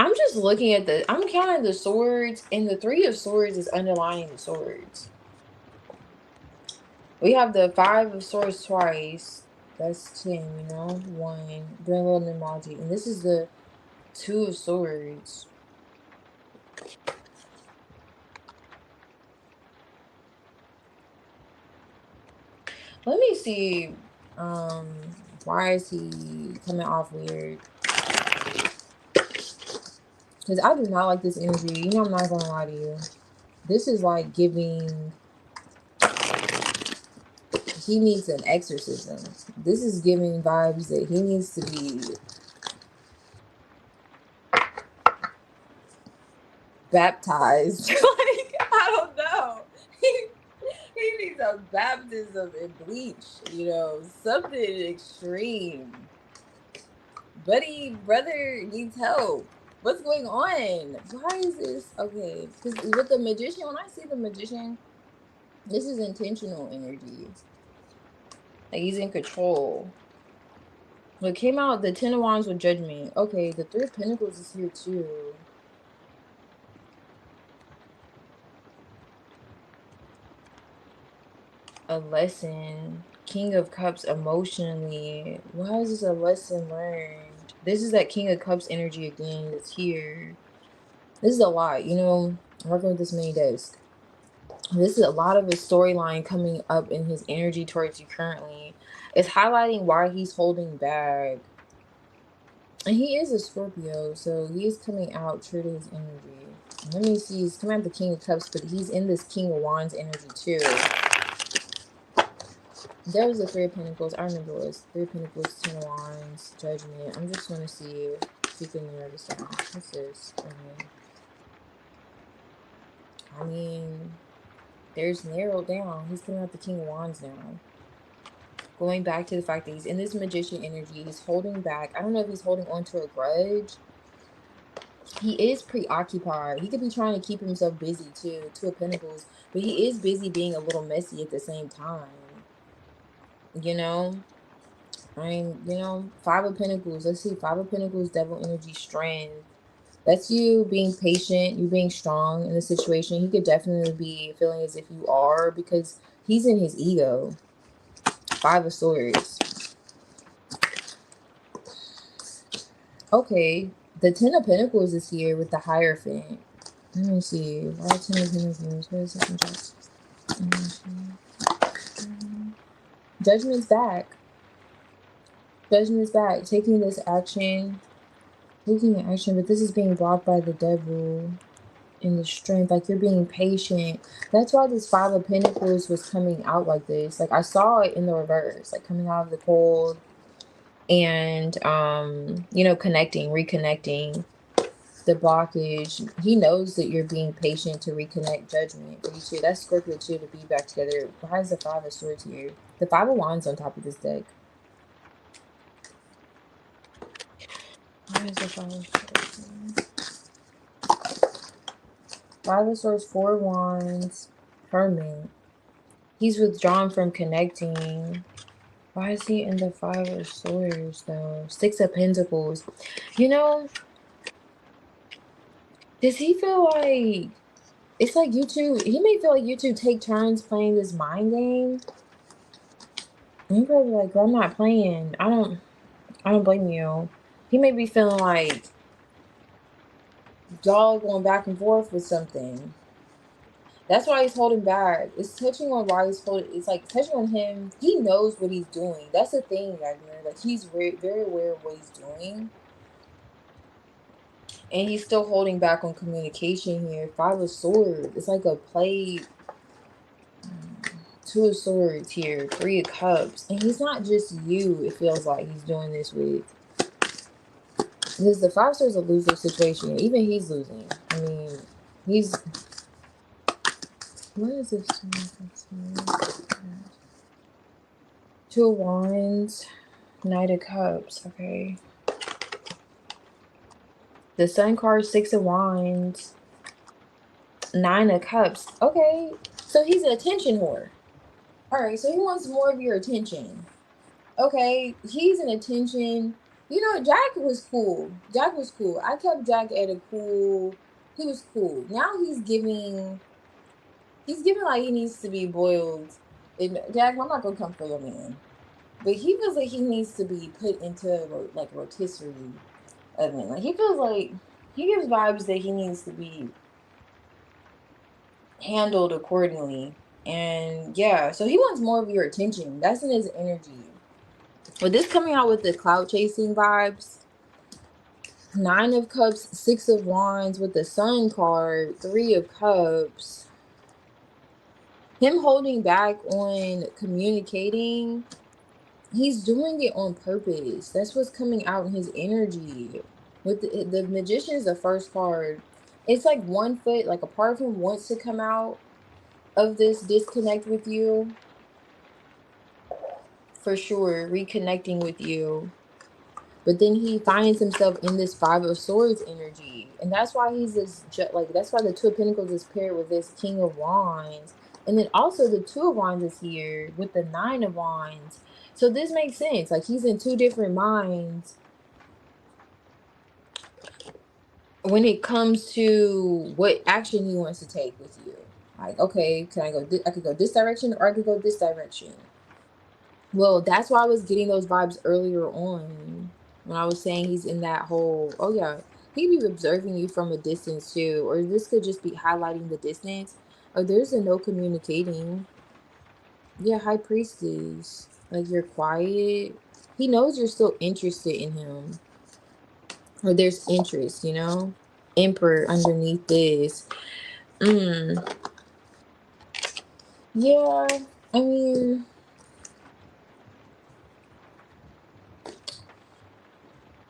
I'm just looking at I'm counting the swords, and the Three of Swords is underlining the swords. We have the Five of Swords twice. That's 10, you know? One. Bring a little emoji. And this is the Two of Swords. Let me see. Why is he coming off weird? Because I do not like this energy. You know, I'm not gonna lie to you. This is like giving. He needs an exorcism. This is giving vibes that he needs to be baptized. Like, I don't know. He needs a baptism in bleach, you know, something extreme. Brother needs help. What's going on? Why is this? Okay, because with the magician, when I see the magician, this is intentional energy. Like, he's in control. What came out, the Ten of Wands with Judgment. Okay, the Three of Pentacles is here too. A lesson. King of Cups emotionally. Why is this a lesson learned? This is that King of Cups energy again that's here. This is a lot, you know, I'm working with this mini desk. This is a lot of his storyline coming up in his energy towards you currently. It's highlighting why he's holding back. And he is a Scorpio, so he's coming out true to his energy. Let me see, he's coming out the King of Cups, but he's in this King of Wands energy too. There was the Three of Pentacles. I remember it was Three of Pentacles, Ten of Wands, Judgment. I'm just going to see if you can narrow this down. What's this? I mean, there's narrowed down. He's coming out the King of Wands now. Going back to the fact that he's in this magician energy. He's holding back. I don't know if he's holding on to a grudge. He is preoccupied. He could be trying to keep himself busy too. Two of Pentacles. But he is busy being a little messy at the same time. You know? I mean, you know, Five of Pentacles. Let's see. Five of Pentacles, Devil energy, strength. That's you being patient, you being strong in the situation. He could definitely be feeling as if you are, because he's in his ego. Five of Swords. Okay, the Ten of Pentacles is here with the Hierophant. Let me see. Why Ten of Pentacles? What is this? Judgment's back. Judgment's back. Taking this action. Taking action, but this is being blocked by the Devil. In the strength, like, you're being patient. That's why this Five of Pentacles was coming out like this. Like, I saw it in the reverse, like coming out of the cold, and you know, reconnecting the blockage. He knows that you're being patient to reconnect. Judgment for you too. That's Scorpio too, to be back together. Why is the Five of Swords here? The Five of Wands on top of this deck. Why is the Five of Swords here? Five of Swords, Four of Wands, Hermit. He's withdrawn from connecting. Why is he in the Five of Swords though? Six of Pentacles. You know, does he feel like it's like you two? He may feel like you two take turns playing this mind game. And you're probably like, girl, I'm not playing. I don't blame you. He may be feeling like y'all going back and forth with something. That's why he's holding back. It's touching on why he's holding. It's like touching on him. He knows what he's doing. That's the thing, Jasmine. Like, he's very, very aware of what he's doing. And he's still holding back on communication here. Five of Swords. It's like a play. Two of Swords here. Three of Cups. And he's not just you, it feels like he's doing this with. Because the Five of Swords is a loser situation. Even he's losing. I mean, he's... What is this? Two of Wands. Knight of Cups. Okay. The Sun card, Six of Wands. Nine of Cups. Okay. So he's an attention whore. Alright, so he wants more of your attention. Okay, he's an attention. You know, Jack was cool. Jack was cool. I kept Jack at a cool... He was cool. Now he's giving like he needs to be boiled. And Jack, I'm not gonna come for your man. But he feels like he needs to be put into, like, rotisserie oven. Like, he feels like... He gives vibes that he needs to be handled accordingly. And yeah, so he wants more of your attention. That's in his energy. With this coming out with the cloud chasing vibes, 9 of Cups, 6 of Wands with the Sun card, 3 of Cups. Him holding back on communicating, he's doing it on purpose. That's what's coming out in his energy. With the Magician is the first card. It's like one foot, like a part of him wants to come out of this disconnect with you. For sure, reconnecting with you. But then he finds himself in this 5 of Swords energy. And that's why he's this, like, that's why the 2 of Pentacles is paired with this King of Wands. And then also the 2 of Wands is here with the 9 of Wands. So this makes sense. Like, he's in 2 different minds when it comes to what action he wants to take with you. Like, okay, I could go this direction, or I could go this direction. Well, that's why I was getting those vibes earlier on when I was saying he's in that whole, oh yeah, he'd be observing you from a distance too, or this could just be highlighting the distance, or there's a no communicating. Yeah, High Priestess, like, you're quiet. He knows you're still interested in him, or there's interest, you know. Emperor underneath this. Yeah, I mean,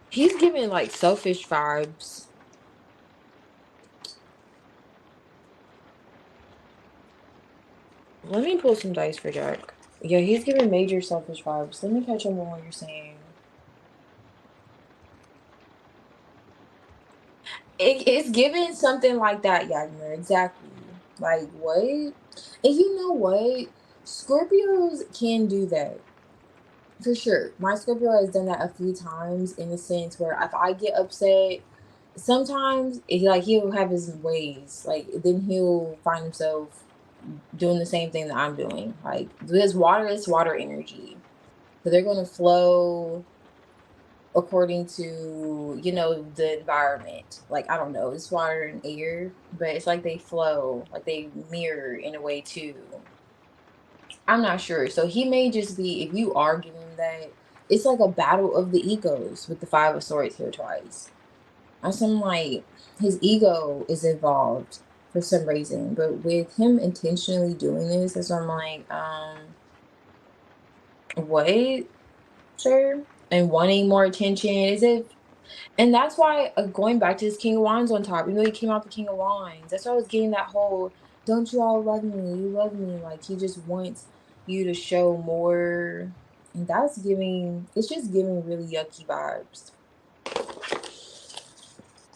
he's giving like selfish vibes. Let me pull some dice for Jack. Yeah, he's giving major selfish vibes. Let me catch him on what you're saying. It's giving something like that, Yagner. Exactly. Like, what? And you know what? Scorpios can do that. For sure. My Scorpio has done that a few times, in the sense where if I get upset, sometimes he'll have his ways. Like, then he'll find himself doing the same thing that I'm doing. Like, this water is water energy. So they're going to flow according to, you know, the environment. Like, I don't know, it's water and air, but it's like they flow, like they mirror in a way too. I'm not sure. So he may just be, if you are giving that, it's like a battle of the egos with the 5 of Swords here twice. I'm some like, his ego is involved for some reason, but with him intentionally doing this, that's why I'm like, what, sir? And wanting more attention, is it? And that's why, going back to this King of Wands on top, even though he came out the King of Wands, that's why I was getting that whole, don't you all love me? You love me. Like, he just wants you to show more. And that's giving, it's just giving really yucky vibes.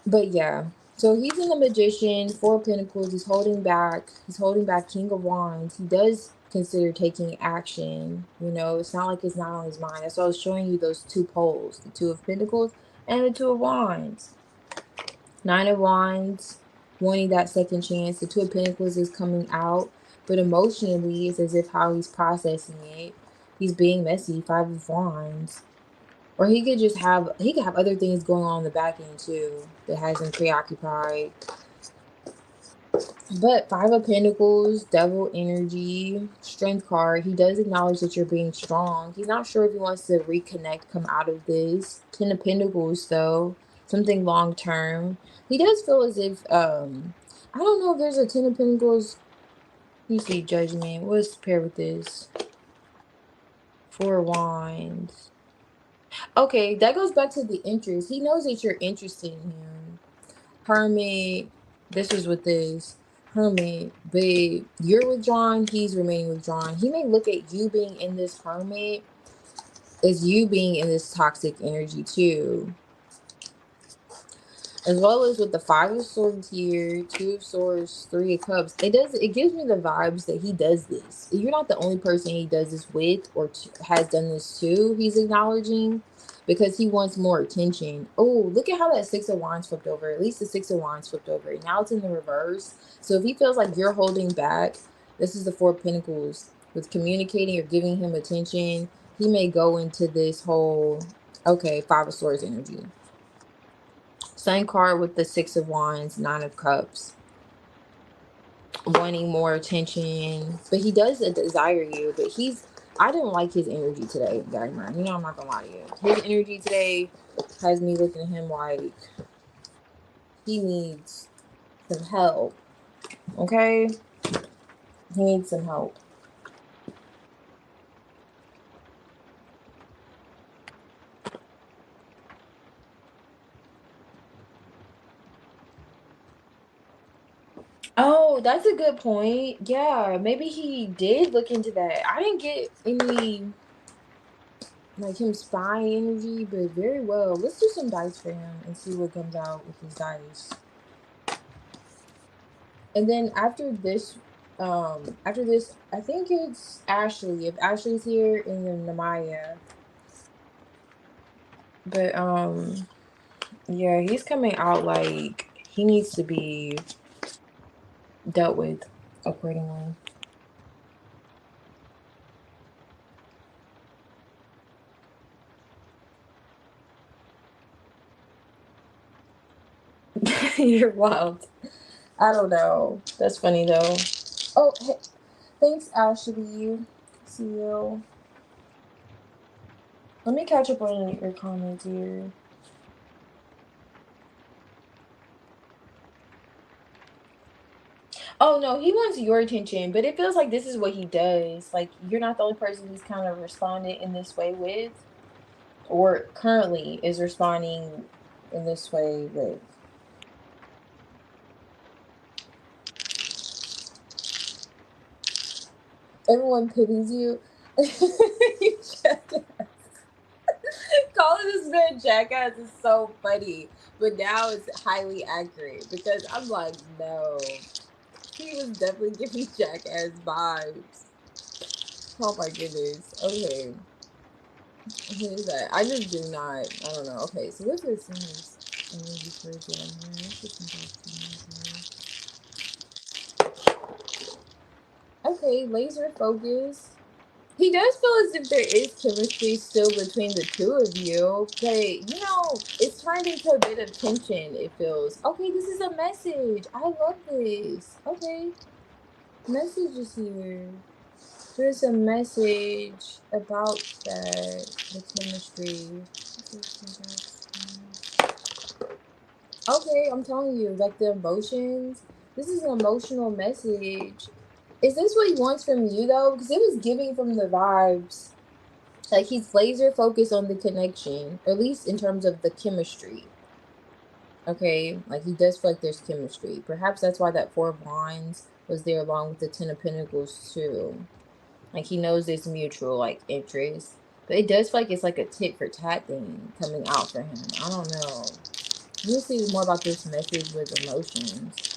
But yeah, so he's in the Magician, 4 of Pentacles. He's holding back. He's holding back King of Wands. He does consider taking action. You know, it's not like it's not on his mind. That's why I was showing you those 2 poles, the 2 of Pentacles and the 2 of Wands. 9 of Wands, wanting that second chance. The 2 of Pentacles is coming out, but emotionally, it's as if how he's processing it. He's being messy. 5 of Wands. Or he could just have, he could have other things going on in the back end too that has him preoccupied. But 5 of Pentacles, Devil energy, Strength card. He does acknowledge that you're being strong. He's not sure if he wants to reconnect, come out of this. 10 of Pentacles though, something long term. He does feel as if, I don't know if there's a 10 of Pentacles. Let me see, Judgment. What's paired with this? 4 of Wands. Okay, that goes back to the interest. He knows that you're interested in him. Hermit, this is what this. Hermit, but you're withdrawn, he's remaining withdrawn. He may look at you being in this Hermit as you being in this toxic energy too. As well as with the 5 of Swords here, 2 of Swords, 3 of Cups. It gives me the vibes that he does this. You're not the only person he does this with, or has done this to, he's acknowledging, because he wants more attention. Oh, look at how that 6 of Wands flipped over. At least the 6 of Wands flipped over. Now it's in the reverse. So if he feels like you're holding back, this is the 4 of Pentacles. With communicating or giving him attention, he may go into this whole, okay, 5 of Swords energy. Same card with the 6 of Wands, 9 of Cups. wanting more attention, but he does desire you. But I don't like his energy today, Dagmar. You know, I'm not gonna lie to you. His energy today has me looking at him like he needs some help. Okay, he needs some help. Oh, that's a good point. Yeah, maybe he did look into that. I didn't get any like him spy energy, but very well. Let's do some dice for him and see what comes out with his dice. And then after this, I think it's Ashley. If Ashley's here, and then Namaya. But yeah, he's coming out like he needs to be dealt with accordingly. You're wild. I don't know. That's funny though. Oh, hey, thanks, Ashley. See you. Let me catch up on your comments here. Oh no, he wants your attention, but it feels like this is what he does. Like you're not the only person he's kind of responded in this way with, or currently is responding in this way with. Everyone pities you. You jackass. Calling this man jackass is so funny, but now it's highly accurate because I'm like, no, he was definitely giving jackass vibes. Oh my goodness. Okay. Who is that? I just do not. I don't know. Okay, so what's this news? Energy for okay, laser focus. He does feel as if there is chemistry still between the two of you, but you know, it's turned into a bit of tension, it feels. Okay, this is a message. I love this. Okay. Message is here. There's a message about that, the chemistry. Okay, I'm telling you, like the emotions. This is an emotional message. Is this what he wants from you though? Because it was giving from the vibes. Like he's laser focused on the connection, or at least in terms of the chemistry. Okay, like he does feel like there's chemistry. Perhaps that's why that Four of Wands was there along with the Ten of Pentacles too. Like he knows there's mutual like interest, but it does feel like it's like a tit for tat thing coming out for him. I don't know. We'll see more about this message with emotions.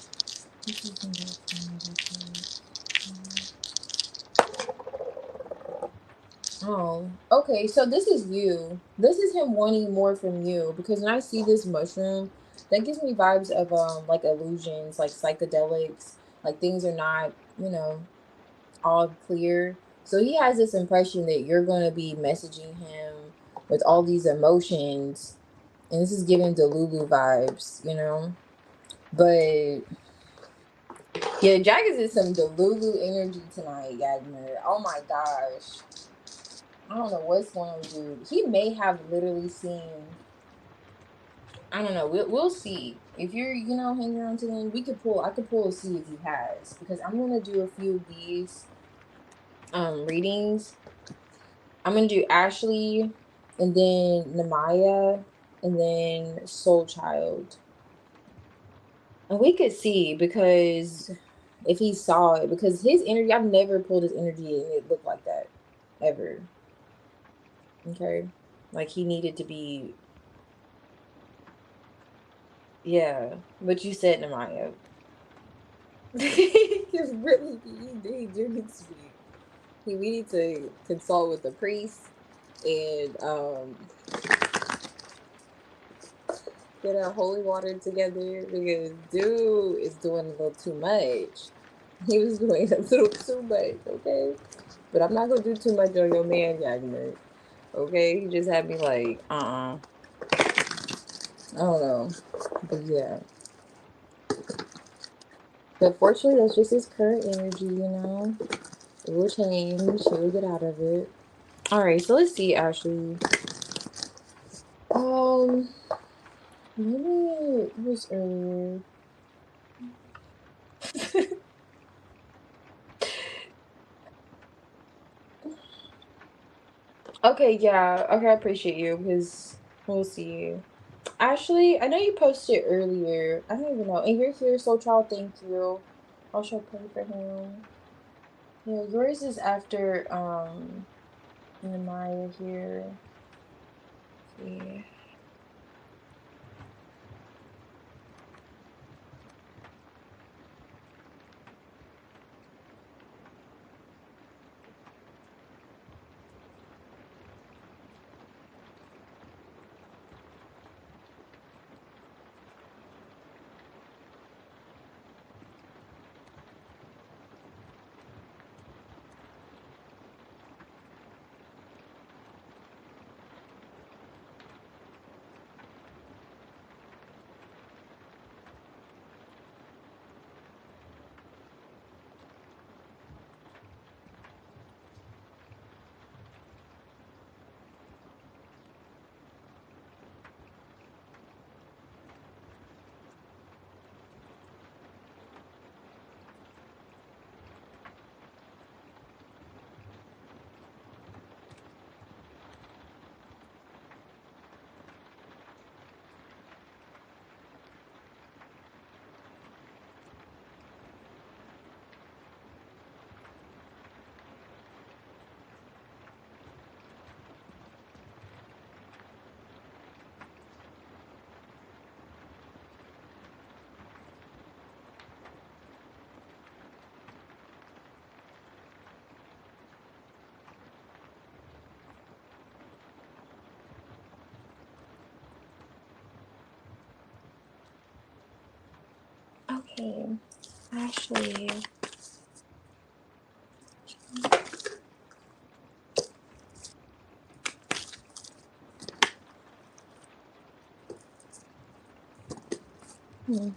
Oh, okay. So this is you. This is him wanting more from you because when I see this mushroom, that gives me vibes of like illusions, like psychedelics, like things are not, you know, all clear. So he has this impression that you're going to be messaging him with all these emotions, and this is giving Delulu vibes, you know. But yeah, Jaggers is some Delulu energy tonight, Yagmer. Oh my gosh. I don't know what's going on, dude. He may have literally seen. I don't know. We'll see. If you're, you know, hanging around to then, we could pull. I could pull to see if he has, because I'm gonna do a few of these readings. I'm gonna do Ashley, and then Namaya, and then Soul Child, and we could see because if he saw it, because his energy, I've never pulled his energy and it looked like that ever. Okay, like he needed to be. Yeah, but you said Namaya. Because really, he do need to be. We need to consult with the priest and get our holy water together because dude is doing a little too much. He was doing a little too much, okay? But I'm not gonna do too much on your man, Yagner. Okay? He just had me like, I don't know. But yeah. But fortunately, that's just his current energy, you know? It will change. He'll get out of it. Alright, so let's see, Ashley. Um, maybe it was earlier. Okay, yeah. Okay, I appreciate you because we'll see. Ashley, I know you posted earlier. I don't even know. And you're here, so child, thank you. I'll show pray for him. Yeah, yours is after Nehemiah here. See. Okay, Ashley. Hmm.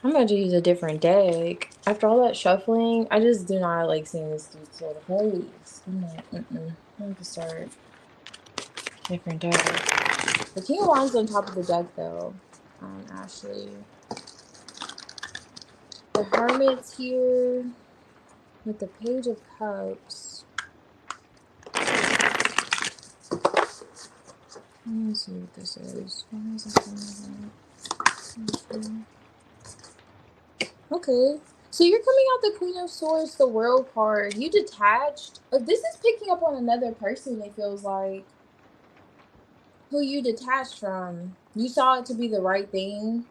I'm going to use a different deck. After all that shuffling, I just do not like seeing this dude to the face. I'm like, I have to start different deck. The King of Wands on top of the deck, though. Ashley. The Hermit's here with the Page of Cups. Let me see what this is. Why is it coming out? Okay. So you're coming out the Queen of Swords, the World card. You detached. This is picking up on another person, it feels like. Who you detached from. You saw it to be the right thing.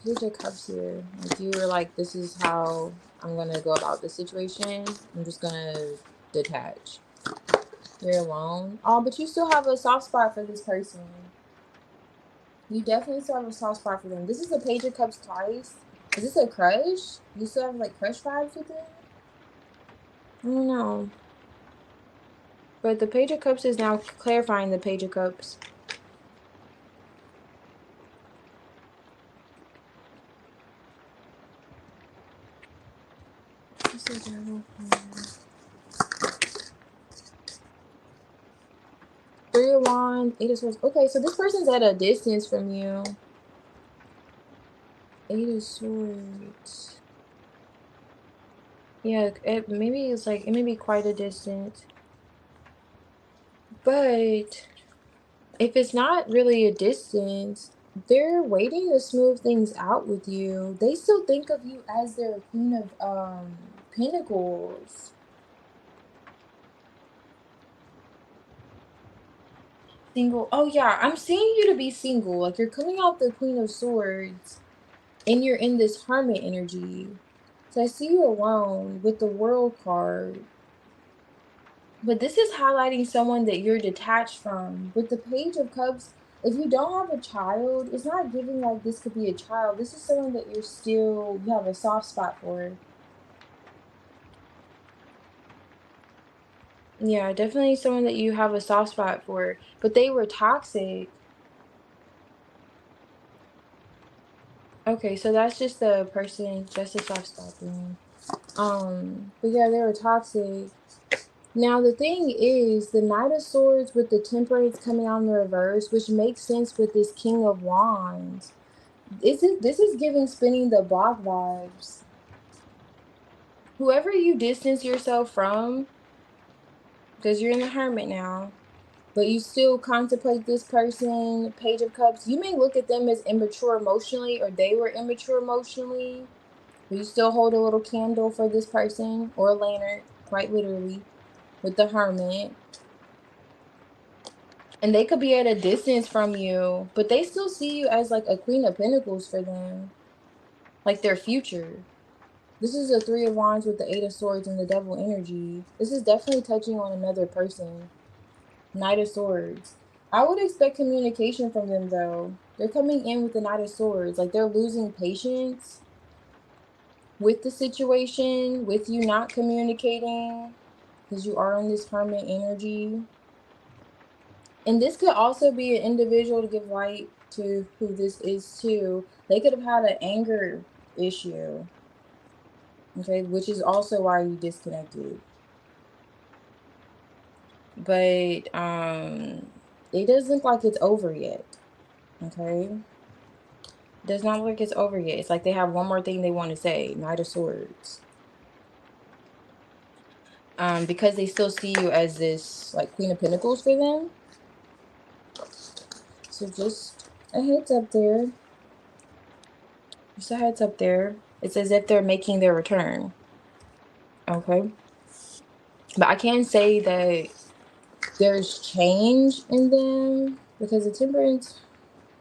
Page of Cups here. Like you were like, this is how I'm gonna go about this situation. I'm just gonna detach. You're alone. Oh, but you still have a soft spot for this person. You definitely still have a soft spot for them. This is a Page of Cups twice. Is this a crush? You still have like crush vibes with it? I don't know. But the Page of Cups is now clarifying the Page of Cups. This is Devil. Three of Wands, Eight of Swords. Okay, so this person's at a distance from you. Eight of Swords. Yeah, maybe it's like, it may be quite a distance. But if it's not really a distance, they're waiting to smooth things out with you. They still think of you as their Queen of Pentacles. Single. Oh yeah, I'm seeing you to be single. Like you're coming out the Queen of Swords and you're in this Hermit energy. So I see you alone with the World card. But this is highlighting someone that you're detached from. With the Page of Cups, if you don't have a child, it's not giving like this could be a child. This is someone that you have a soft spot for. Yeah, definitely someone that you have a soft spot for, but they were toxic. Okay, so that's just the person, that's the soft spot thing. But yeah, they were toxic. Now the thing is, the Knight of Swords with the Temperance coming out in the reverse, which makes sense with this King of Wands. This is giving spinning the block vibes. Whoever you distance yourself from, because you're in the Hermit now, but you still contemplate this person, Page of Cups, you may look at them as immature emotionally, or they were immature emotionally, but you still hold a little candle for this person, or a lantern, quite literally, with the Hermit. And they could be at a distance from you, but they still see you as like a Queen of Pentacles for them, like their future. This is a Three of Wands with the Eight of Swords and the Devil energy. This is definitely touching on another person. Knight of Swords. I would expect communication from them though. They're coming in with the Knight of Swords. Like they're losing patience with the situation, with you not communicating, because you are in this Hermit energy. And this could also be an individual, to give light to who this is too. They could have had an anger issue, okay, which is also why you disconnected. But it doesn't look like it's over yet, okay? It does not look like it's over yet. It's like they have one more thing they want to say, Knight of Swords. Because they still see you as this like Queen of Pentacles for them. So just a heads up there. Just a heads up there. It's as if they're making their return. Okay. But I can say that there's change in them, because the Temperance,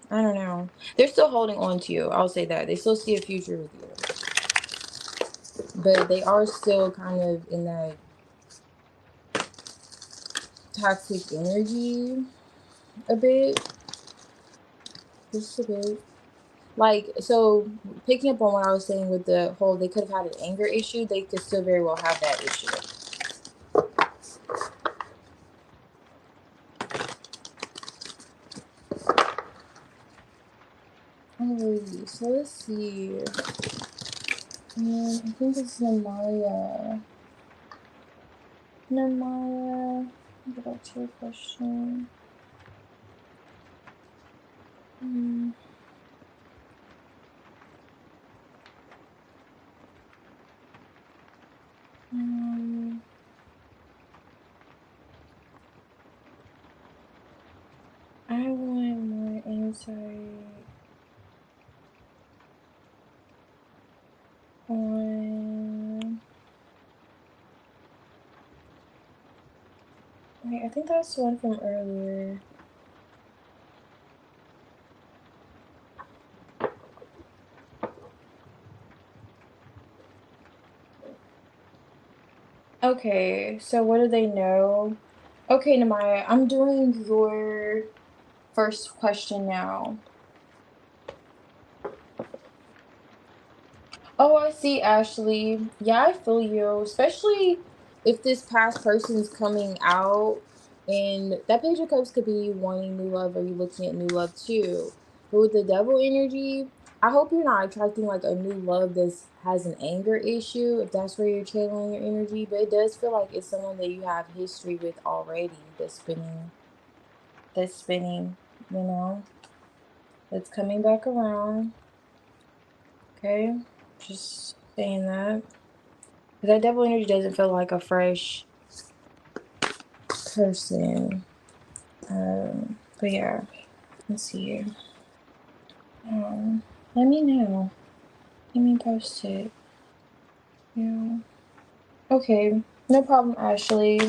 I don't know. They're still holding on to you. I'll say that. They still see a future with you. But they are still kind of in that toxic energy a bit. Just a bit. Like, so picking up on what I was saying with the whole, they could have had an anger issue, they could still very well have that issue. Alrighty, so let's see. I think it's Namaya. Namaya, get back to your question. I want more insight on. Wait, I think that's the one from earlier. Okay, so what do they know? Okay, Namaya, I'm doing your first question now. Oh, I see, Ashley. Yeah, I feel you. Especially if this past person's coming out, and that Page of Cups could be you wanting new love, or you looking at new love too. But with the Devil energy, I hope you're not attracting like a new love that has an anger issue, if that's where you're channeling your energy. But it does feel like it's someone that you have history with already, that's spinning, you know, that's coming back around. Okay, just saying that. That Devil energy doesn't feel like a fresh person. But yeah, let's see here. Let me know. Let me post it. Yeah. Okay, no problem, Ashley.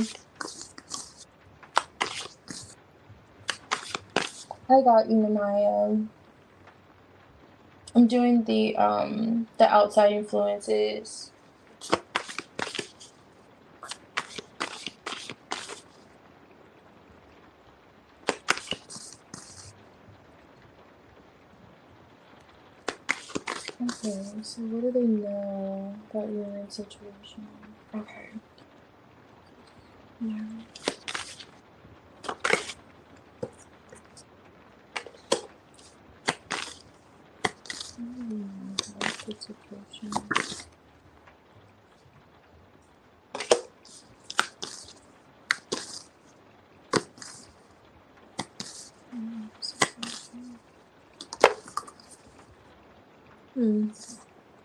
I got you, Namaya. I'm doing the outside influences. Okay, so what do they know about your situation? Okay. Yeah.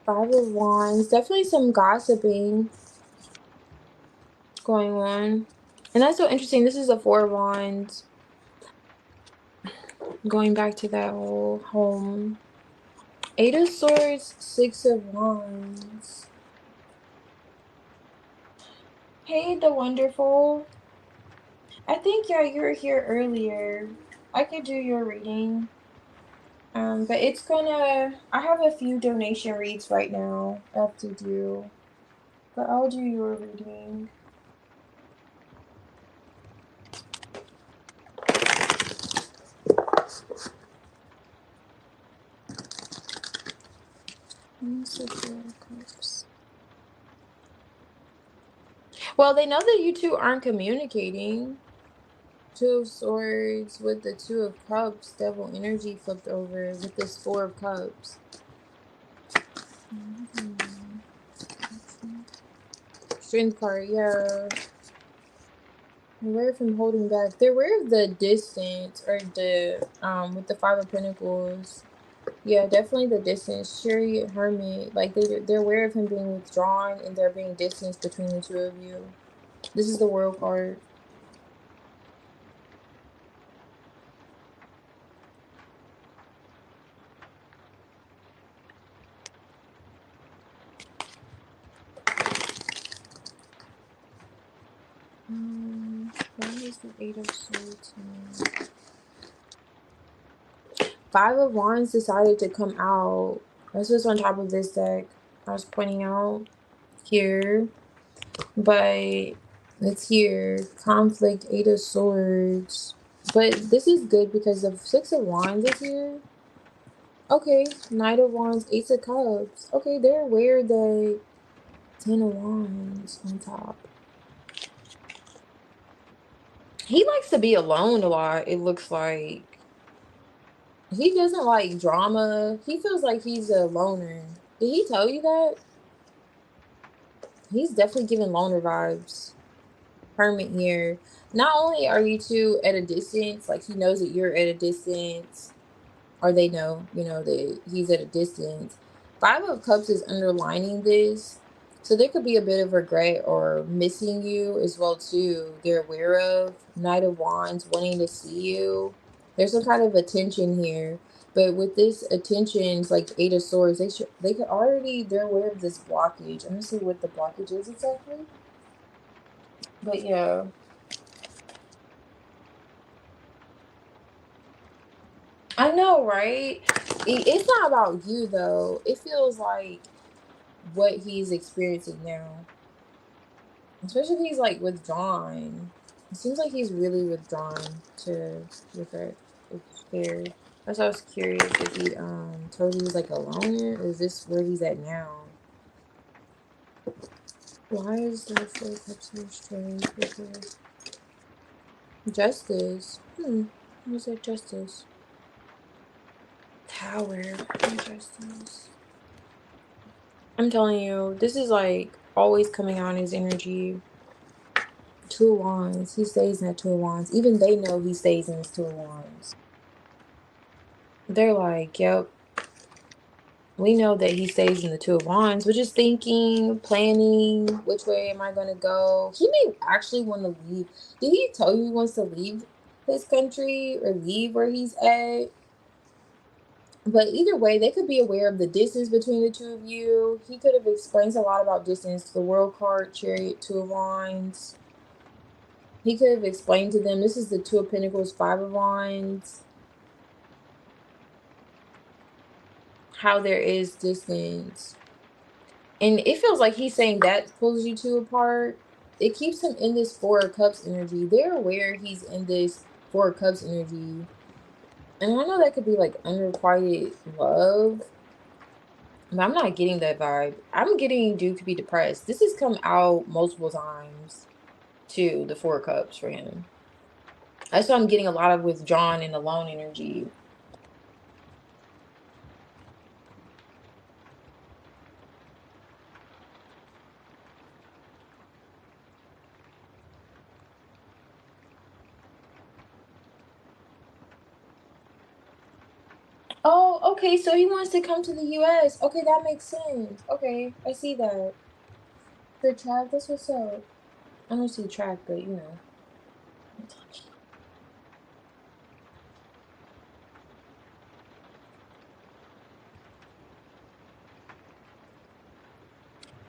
Five of Wands. Definitely some gossiping going on. And that's so interesting. This is a Four of Wands. Going back to that whole home. Eight of Swords, Six of Wands. Hey, the wonderful. I think, yeah, you were here earlier. I could do your reading. But it's gonna, I have a few donation reads right now I have to do. But I'll do your reading. Well, they know that you two aren't communicating. Two of Swords with the Two of Cups, Devil energy flipped over with this Four of Cups. Strength card, yeah. They're aware of him holding back. They're aware of the distance, or the with the Five of Pentacles. Yeah, definitely the distance. Chariot, Hermit, like they're aware of him being withdrawn, and there being distance between the two of you. This is the World card. Why is the Eight of Swords here? Five of Wands decided to come out. This was on top of this deck I was pointing out here. But it's here. Conflict, Eight of Swords. But this is good because the Six of Wands is here. Okay, Knight of Wands, Ace of Cups. Okay, they're aware that Ten of Wands on top. He likes to be alone a lot, it looks like. He doesn't like drama. He feels like he's a loner. Did he tell you that? He's definitely giving loner vibes. Hermit here. Not only are you two at a distance, like he knows that you're at a distance, or they know, you know, that he's at a distance. Five of Cups is underlining this. So there could be a bit of regret or missing you as well too. They're aware of Knight of Wands wanting to see you. There's some kind of attention here. But with this attention, it's like Eight of Swords, they could already, they're aware of this blockage. I'm gonna see what the blockage is exactly. But yeah. I know, right? It's not about you though. It feels like what he's experiencing now. Especially if he's like withdrawn. It seems like he's really withdrawn to regret. It's scared. That's why I was curious if he told you he was like a loner, or is this where he's at now? Why is there Four Cups so strange with the Justice? What's that Justice? Tower. Justice. I'm telling you, this is like always coming out in his energy. Two of Wands. He stays in that Two of Wands. Even they know he stays in his Two of Wands. They're like, yep. We know that he stays in the Two of Wands, which is thinking, planning, which way am I going to go? He may actually want to leave. Did he tell you he wants to leave his country or leave where he's at? But either way, they could be aware of the distance between the two of you. He could have explained a lot about distance. The World card, Chariot, Two of Wands. He could have explained to them, this is the Two of Pentacles, Five of Wands. How there is distance. And it feels like he's saying that pulls you two apart. It keeps him in this Four of Cups energy. They're aware he's in this Four of Cups energy. And I know that could be like unrequited love. But I'm not getting that vibe. I'm getting Duke to be depressed. This has come out multiple times. too, the Four of Cups for him. That's what I'm getting a lot of with John and the alone energy. Oh, okay, so he wants to come to the US. Okay, that makes sense. Okay, I see that. The track, that's what's up. I don't see the track, but you know.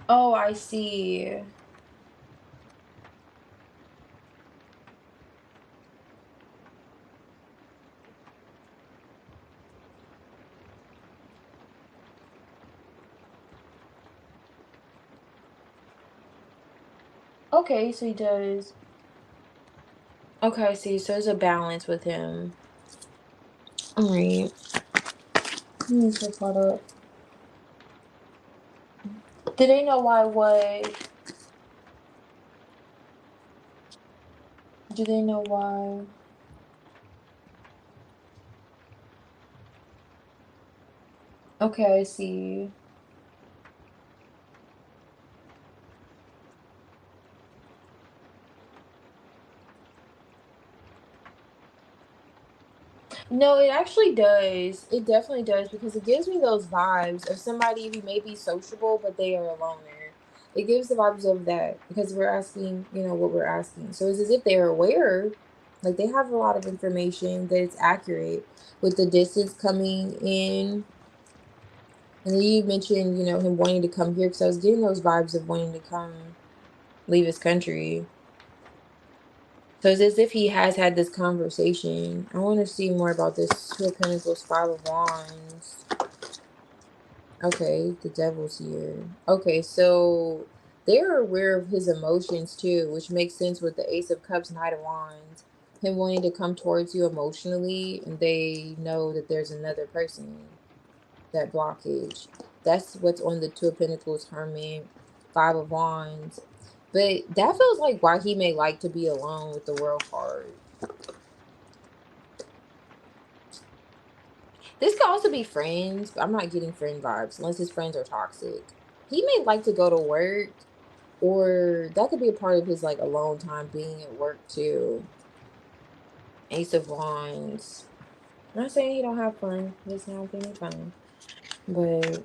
Oh, I see. Okay, so he does. Okay, I see. So there's a balance with him. Alright. Let me check that up. Do they know why what? Do they know why? Okay, I see. No, it actually does. It definitely does because it gives me those vibes of somebody who may be sociable, but they are a loner. It gives the vibes of that because we're asking, you know, what we're asking. So it's as if they're aware, like they have a lot of information that it's accurate with the distance coming in. And then you mentioned, you know, him wanting to come here because I was getting those vibes of wanting to come leave his country. So it's as if he has had this conversation. I want to see more about this Two of Pentacles, Five of Wands. Okay, the Devil's here. Okay, so they're aware of his emotions too, which makes sense with the Ace of Cups, Knight of Wands. Him wanting to come towards you emotionally, and they know that there's another person, that blockage. That's what's on the Two of Pentacles, Hermit, Five of Wands. But that feels like why he may like to be alone with the World card. This could also be friends, but I'm not getting friend vibes unless his friends are toxic. He may like to go to work, or that could be a part of his like alone time being at work too. Ace of Wands. I'm not saying he don't have fun. He doesn't have any fun. But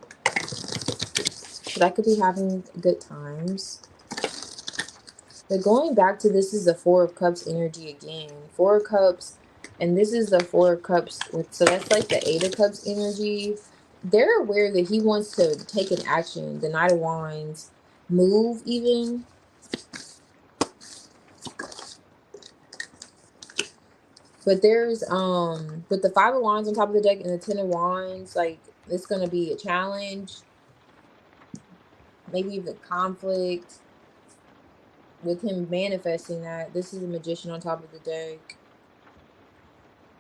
that could be having good times. But going back to this is the Four of Cups energy again. Four of Cups, and this is the Four of Cups. So that's like the Eight of Cups energy. They're aware that he wants to take an action. The Knight of Wands, move even. But there's with the Five of Wands on top of the deck and the Ten of Wands, like it's gonna be a challenge, maybe even conflict with him manifesting that. This is a Magician on top of the deck.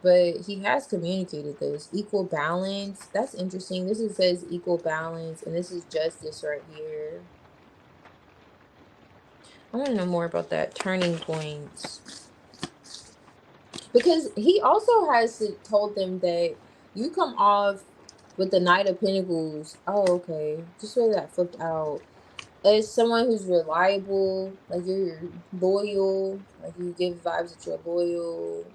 But he has communicated this equal balance. That's interesting. This is says equal balance, and this is justice right here. I want to know more about that turning point, because he also has told them that you come off with the Knight of Pentacles. Oh, okay. Just where that flipped out. As someone who's reliable, like you're loyal, like you give vibes that you're loyal,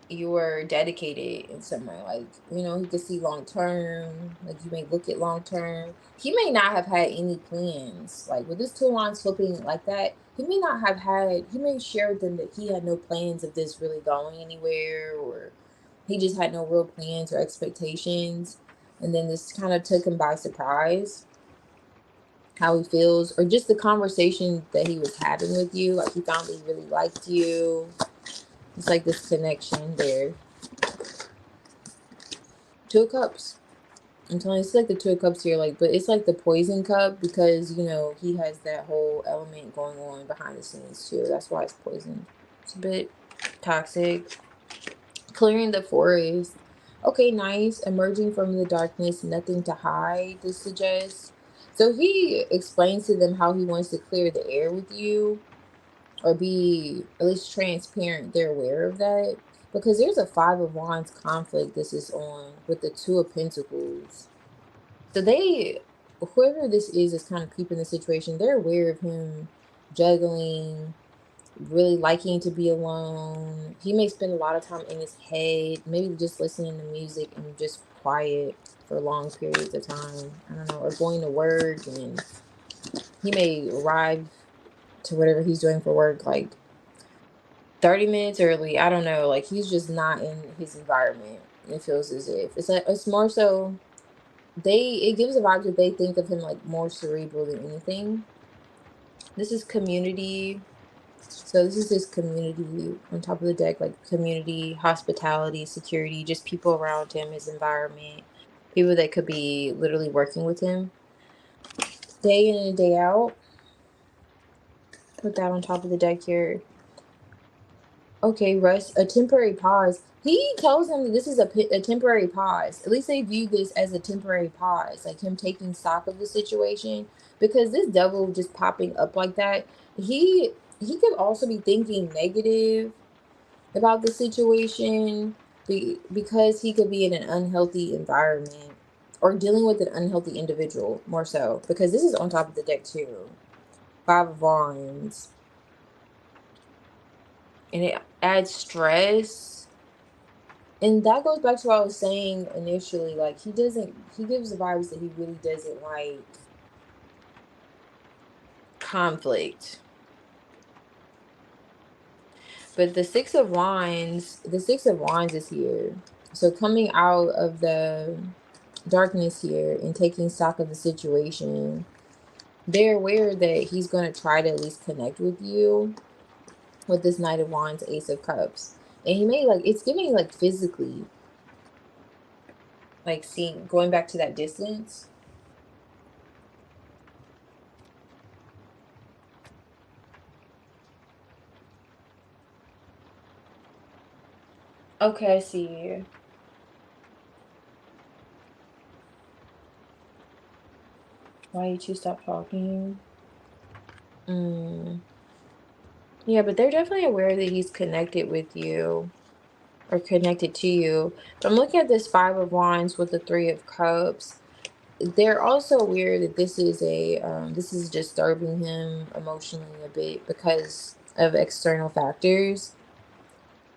you're dedicated in some way. Like, you know, he could see long term, like you may look at long term. He may not have had any plans. Like with this two lines flipping like that, he may not have had, he may share with them that he had no plans of this really going anywhere, or he just had no real plans or expectations. And then this kind of took him by surprise, how he feels, or just the conversation that he was having with you. Like he found that he really liked you. It's like this connection there. Two of Cups. I'm telling you, it's like the Two of Cups here, like, but it's like the poison cup because, you know, he has that whole element going on behind the scenes too. That's why it's poison. It's a bit toxic. Clearing the forest. Okay, nice. Emerging from the darkness, nothing to hide, this suggests. So he explains to them how he wants to clear the air with you. or be at least transparent. They're aware of that because there's a Five of Wands conflict this is on with the Two of Pentacles. So they, whoever this is kind of keeping the situation. They're aware of him juggling, really liking to be alone. He may spend a lot of time in his head, maybe just listening to music and just quiet for long periods of time. I don't know, or going to work, and he may arrive to whatever he's doing for work like 30 minutes early. I don't know, like he's just not in his environment. It feels as if it's more so it gives a vibe that they think of him like more cerebral than anything. This is community. So this is his community on top of the deck, like community, hospitality, security, just people around him, his environment, people that could be literally working with him day in and day out. Put that on top of the deck here. Okay, Russ, a temporary pause. He tells them that this is a temporary pause. At least they view this as a temporary pause, like him taking stock of the situation. Because this devil just popping up like that, he could also be thinking negative about the situation because he could be in an unhealthy environment or dealing with an unhealthy individual more so, because this is on top of the deck too. Five of Wands, and it adds stress, and that goes back to what I was saying initially. Like he gives the vibes that he really doesn't like conflict. But the Six of Wands is here. So coming out of the darkness here and taking stock of the situation, they're aware that he's going to try to at least connect with you with this Knight of Wands, Ace of Cups. And he may, like, it's giving like physically, like seeing, going back to that distance. Okay, I see. Why you two stop talking? Yeah, but they're definitely aware that he's connected with you or connected to you. But I'm looking at this Five of Wands with the Three of Cups. They're also aware that this is this is disturbing him emotionally a bit because of external factors.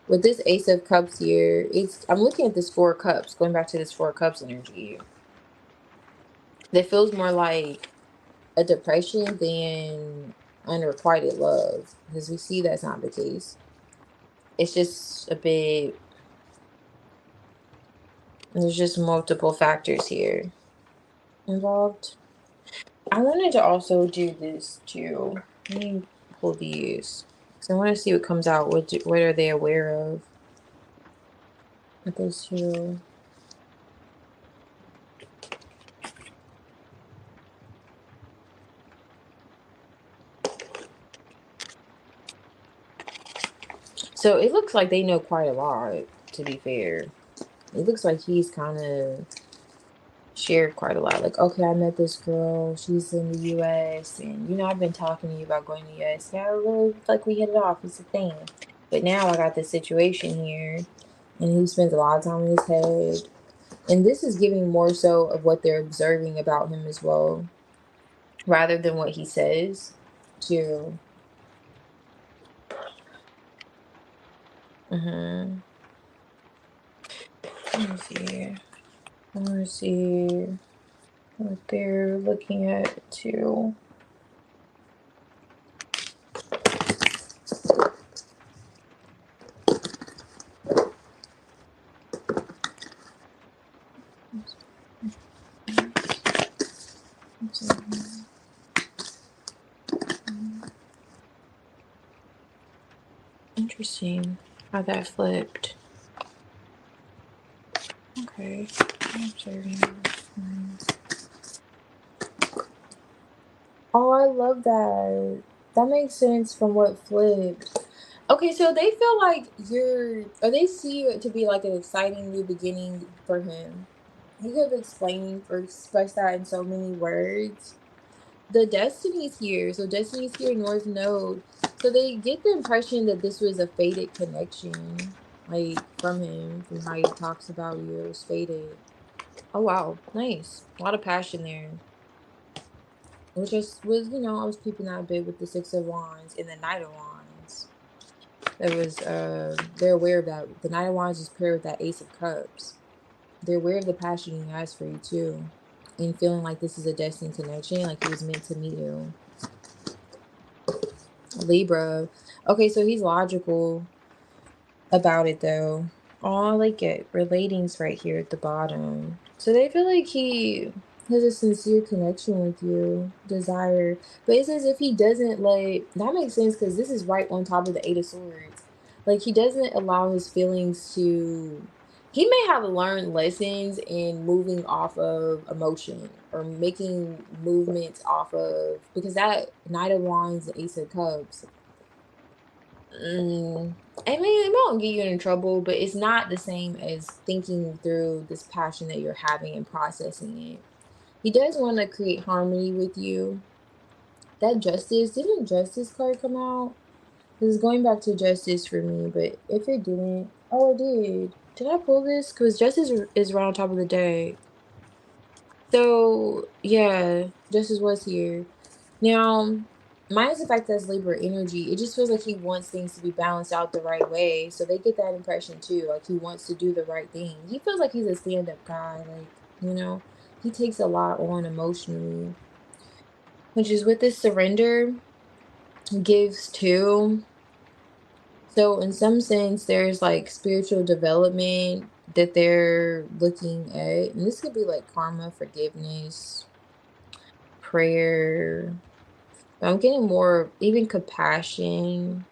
With this Ace of Cups here, I'm looking at this Four of Cups, going back to this Four of Cups energy. That feels more like a depression than unrequited love, because we see that's not the case. It's just a bit, there's just multiple factors here involved. I wanted to also do this too. Let me pull these because I want to see what comes out. What are they aware of with those two? So it looks like they know quite a lot, to be fair. It looks like he's kind of shared quite a lot. Like, okay, I met this girl. She's in the U.S. And, I've been talking to you about going to the U.S. Yeah, I really like we hit it off. It's a thing. But now I got this situation here. And he spends a lot of time in his head. And this is giving more so of what they're observing about him as well, rather than what he says to. Let me see. I want to see what they're looking at too. Interesting how that flipped. Okay, I'm observing. Oh, I love that. That makes sense from what flipped. Okay, so they feel like or they see it to be like an exciting new beginning for him. He could have explained or expressed that in so many words. The Destiny's here. So Destiny's here, North Node. So they get the impression that this was a fated connection, like from him, from how he talks about you. It was fated. Oh wow, nice. A lot of passion there. Which was, I was peeping out a bit with the Six of Wands and the Knight of Wands. That was they're aware of that. The Knight of Wands is paired with that Ace of Cups. They're aware of the passion he has for you too. And feeling like this is a destined connection, like he was meant to meet you. Libra. Okay, so he's logical about it though. Oh, I like it. Relating's right here at the bottom. So they feel like he has a sincere connection with you, desire. But it's as if he doesn't that makes sense because this is right on top of the Eight of Swords. Like he doesn't allow his feelings to. He may have learned lessons in moving off of emotion or making movements off of, because that Knight of Wands and Ace of Cups. I mean, it won't get you in trouble, but it's not the same as thinking through this passion that you're having and processing it. He does want to create harmony with you. That Justice, didn't Justice card come out? This is going back to Justice for me, but if it didn't, oh, it did. Did I pull this? Because Justice is right on top of the deck. So, yeah, Justice was here. Now, minus the fact that's Libra energy, it just feels like he wants things to be balanced out the right way. So they get that impression too. Like he wants to do the right thing. He feels like he's a stand-up guy. Like, he takes a lot on emotionally. Which is with this surrender, gives too. So in some sense, there's like spiritual development that they're looking at. And this could be like karma, forgiveness, prayer. I'm getting more even compassion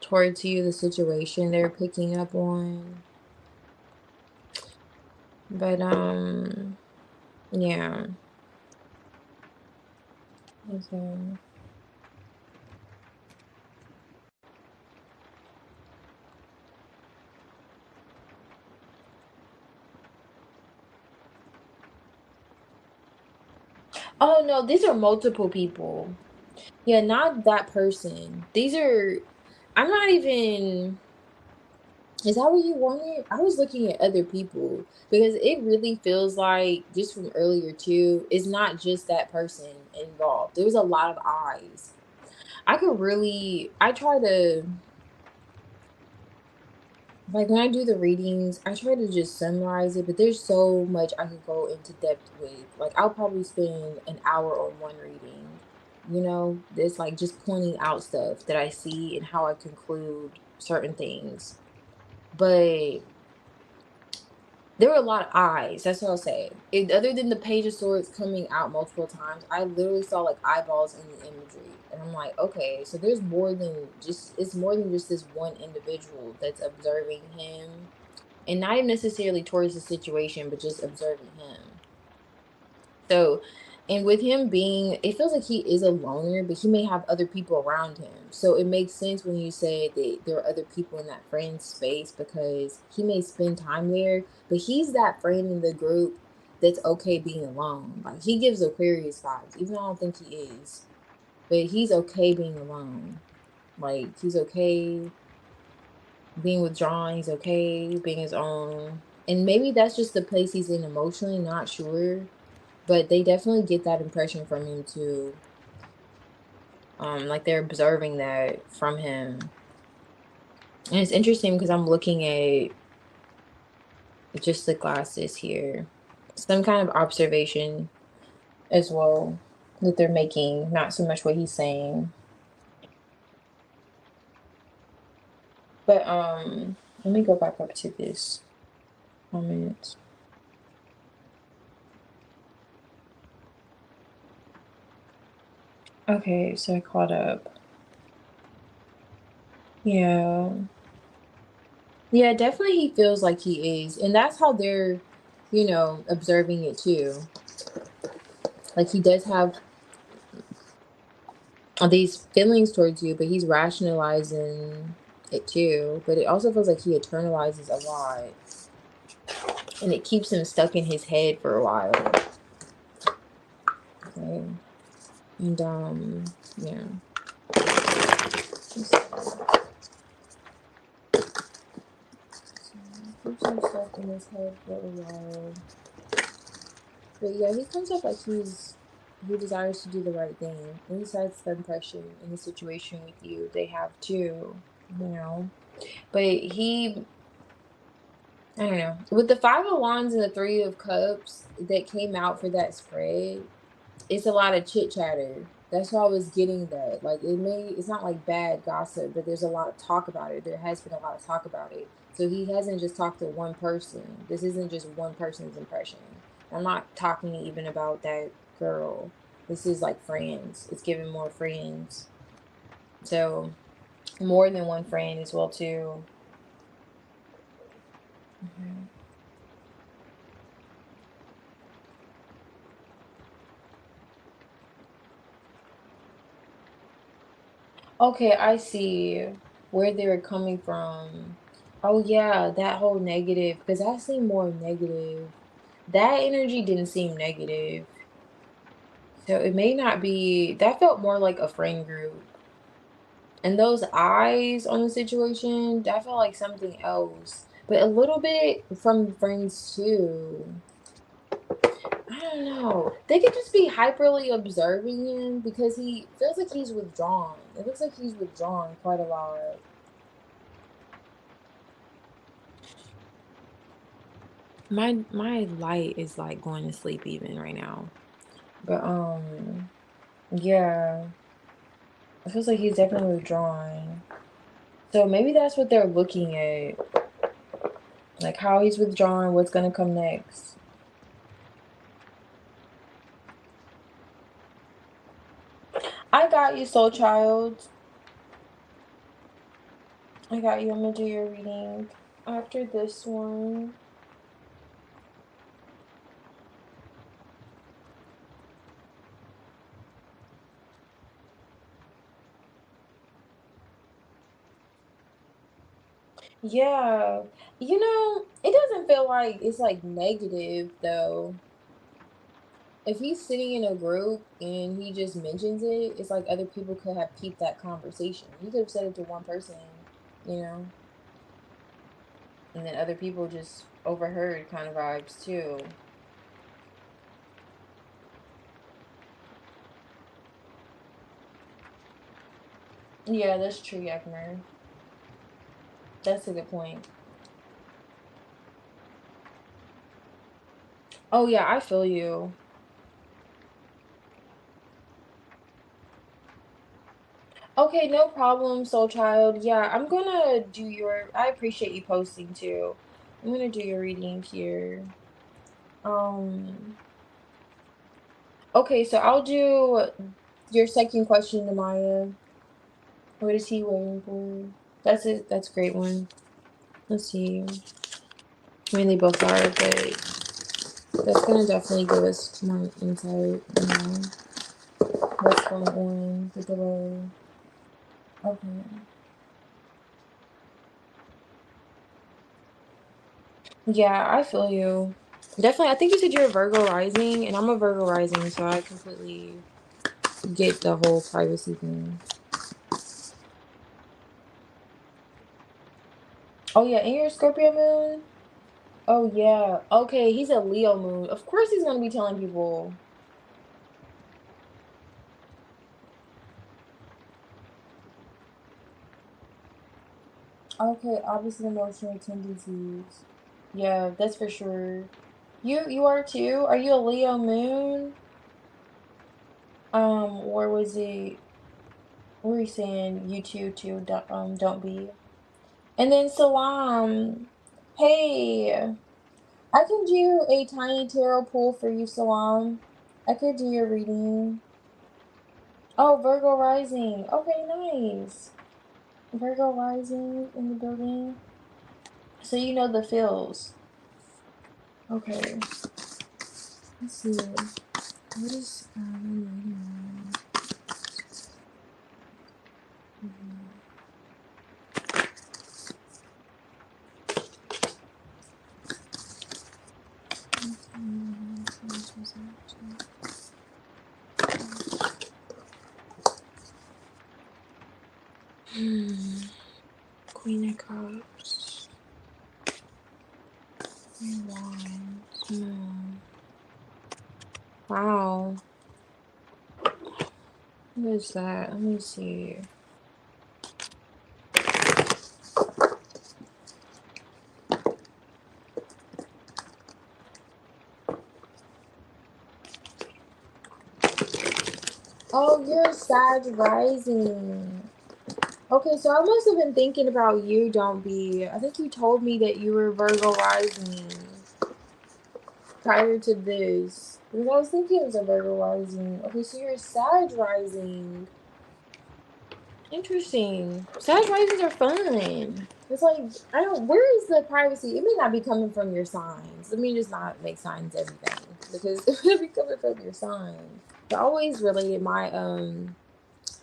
towards you, the situation they're picking up on. But yeah. Okay. Oh no, these are multiple people. Yeah, not that person. These are I'm not even. Is that what you wanted? I was looking at other people because it really feels like, just from earlier too, it's not just that person involved. There was a lot of eyes. I try to, like, when I do the readings, I try to just summarize it, but there's so much I could go into depth with. Like, I'll probably spend an hour on one reading. It's like just pointing out stuff that I see and how I conclude certain things. But there were a lot of eyes. That's what I'll say. Other than the Page of Swords coming out multiple times, I literally saw like eyeballs in the imagery, and I'm like, okay, so there's more than just. It's more than just this one individual that's observing him, and not even necessarily towards the situation, but just observing him. So, and with him being, it feels like he is a loner, but he may have other people around him. So it makes sense when you say that there are other people in that friend space, because he may spend time there, but he's that friend in the group that's okay being alone. Like, he gives Aquarius vibes, even though I don't think he is. But he's okay being alone. Like, he's okay being withdrawn. He's okay being his own. And maybe that's just the place he's in emotionally, not sure. But they definitely get that impression from him too. Like they're observing that from him. And it's interesting because I'm looking at just the glasses here. Some kind of observation as well that they're making, not so much what he's saying. But let me go back up to this comment. Okay, so I caught up. Yeah. Yeah, definitely he feels like he is. And that's how they're, observing it too. Like he does have these feelings towards you, but he's rationalizing it too. But it also feels like he internalizes a lot. And it keeps him stuck in his head for a while. Okay. And yeah. Keep some stuff in his head for a while. But yeah, he comes up like he desires to do the right thing. And he sets the impression in the situation with you. They have too, you know. But he, I don't know. With the Five of Wands and the Three of Cups that came out for that spread, it's a lot of chit chatter. That's why I was getting that. Like it's not like bad gossip, but there's a lot of talk about it. There has been a lot of talk about it. So he hasn't just talked to one person. This isn't just one person's impression. I'm not talking even about that girl. This is like friends. It's giving more friends. So more than one friend as well too. Okay, I see where they're coming from. Oh yeah, that whole negative, because I seem more negative. That energy didn't seem negative. So it may not be, that felt more like a friend group. And those eyes on the situation, that felt like something else. But a little bit from friends too. I don't know. They could just be hyperly observing him because he feels like he's withdrawn. It looks like he's withdrawn quite a lot. My light is like going to sleep even right now. But yeah, it feels like he's definitely withdrawing. So maybe that's what they're looking at. Like how he's withdrawing, what's gonna come next. I got you, soul child. I got you. I'm gonna do your reading after this one. Yeah. It doesn't feel like it's like negative though. If he's sitting in a group and he just mentions it, it's like other people could have peeped that conversation. He could have said it to one person, you know, and then other people just overheard kind of vibes too. Yeah, that's true, Yakmer. That's a good point. Oh yeah, I feel you. Okay, no problem, soul child. Yeah, I'm gonna do your. I appreciate you posting too. I'm gonna do your reading here. Um. Okay, so I'll do your second question to Maya. What is he waiting for? That's it. That's a great one. Let's see. I mean, they both are, but that's gonna definitely give us more insight. What's going on, the delay. Okay. Yeah, I feel you. Definitely. I think you said you're a Virgo rising, and I'm a Virgo rising, so I completely get the whole privacy thing. Oh yeah, and you're a Scorpio moon. Oh yeah. Okay, he's a Leo moon. Of course, he's gonna be telling people. Okay, obviously emotional tendencies. Yeah, that's for sure. You are too? Are you a Leo moon? Or was it what were you saying you too don't be? And then Salam. Hey, I can do a tiny tarot pull for you, Salam. I could do your reading. Oh, Virgo rising. Okay, nice. Virgo rising in the building. So you know the feels. Okay. Let's see. What is Queen of Cups. Queen of Wands. Wow. What is that? Let me see. Oh, you're Sag rising. Okay, so I must have been thinking about you, Don't Be. I think you told me that you were Virgo rising prior to this. Because I was thinking it was a Virgo rising. Okay, so you're Sag rising. Interesting. Sag risings are fun. It's like, I don't, where is the privacy? It may not be coming from your signs. Let me just not make signs everything. Because it may be coming from your signs. I always related my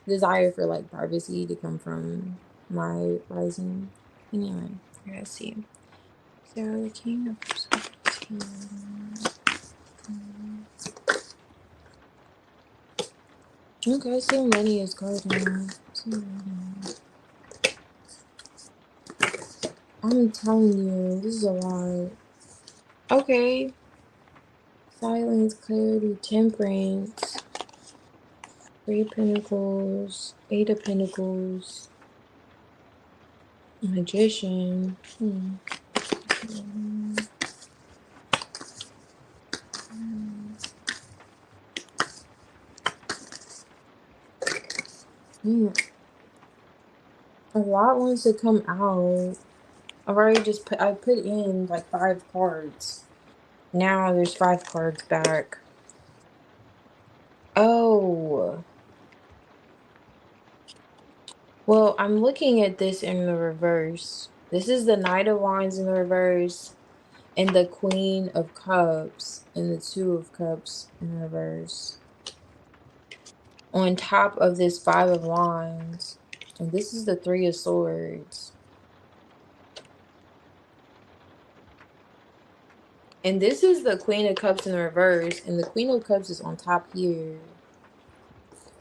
desire for like privacy to come from my rising. Anyway, let's see. So the King of okay, so money is cardinal. I'm telling you, this is a lot. Okay. Silence, clarity, temperance. 3 of Pentacles, 8 of Pentacles, Magician. A lot wants to come out. I've already I put in like 5 cards. Now there's 5 cards back. Oh. Well, I'm looking at this in the reverse. This is the Knight of Wands in the reverse, and the Queen of Cups, and the 2 of Cups in reverse. On top of this 5 of Wands, and this is the 3 of Swords. And this is the Queen of Cups in the reverse, and the Queen of Cups is on top here.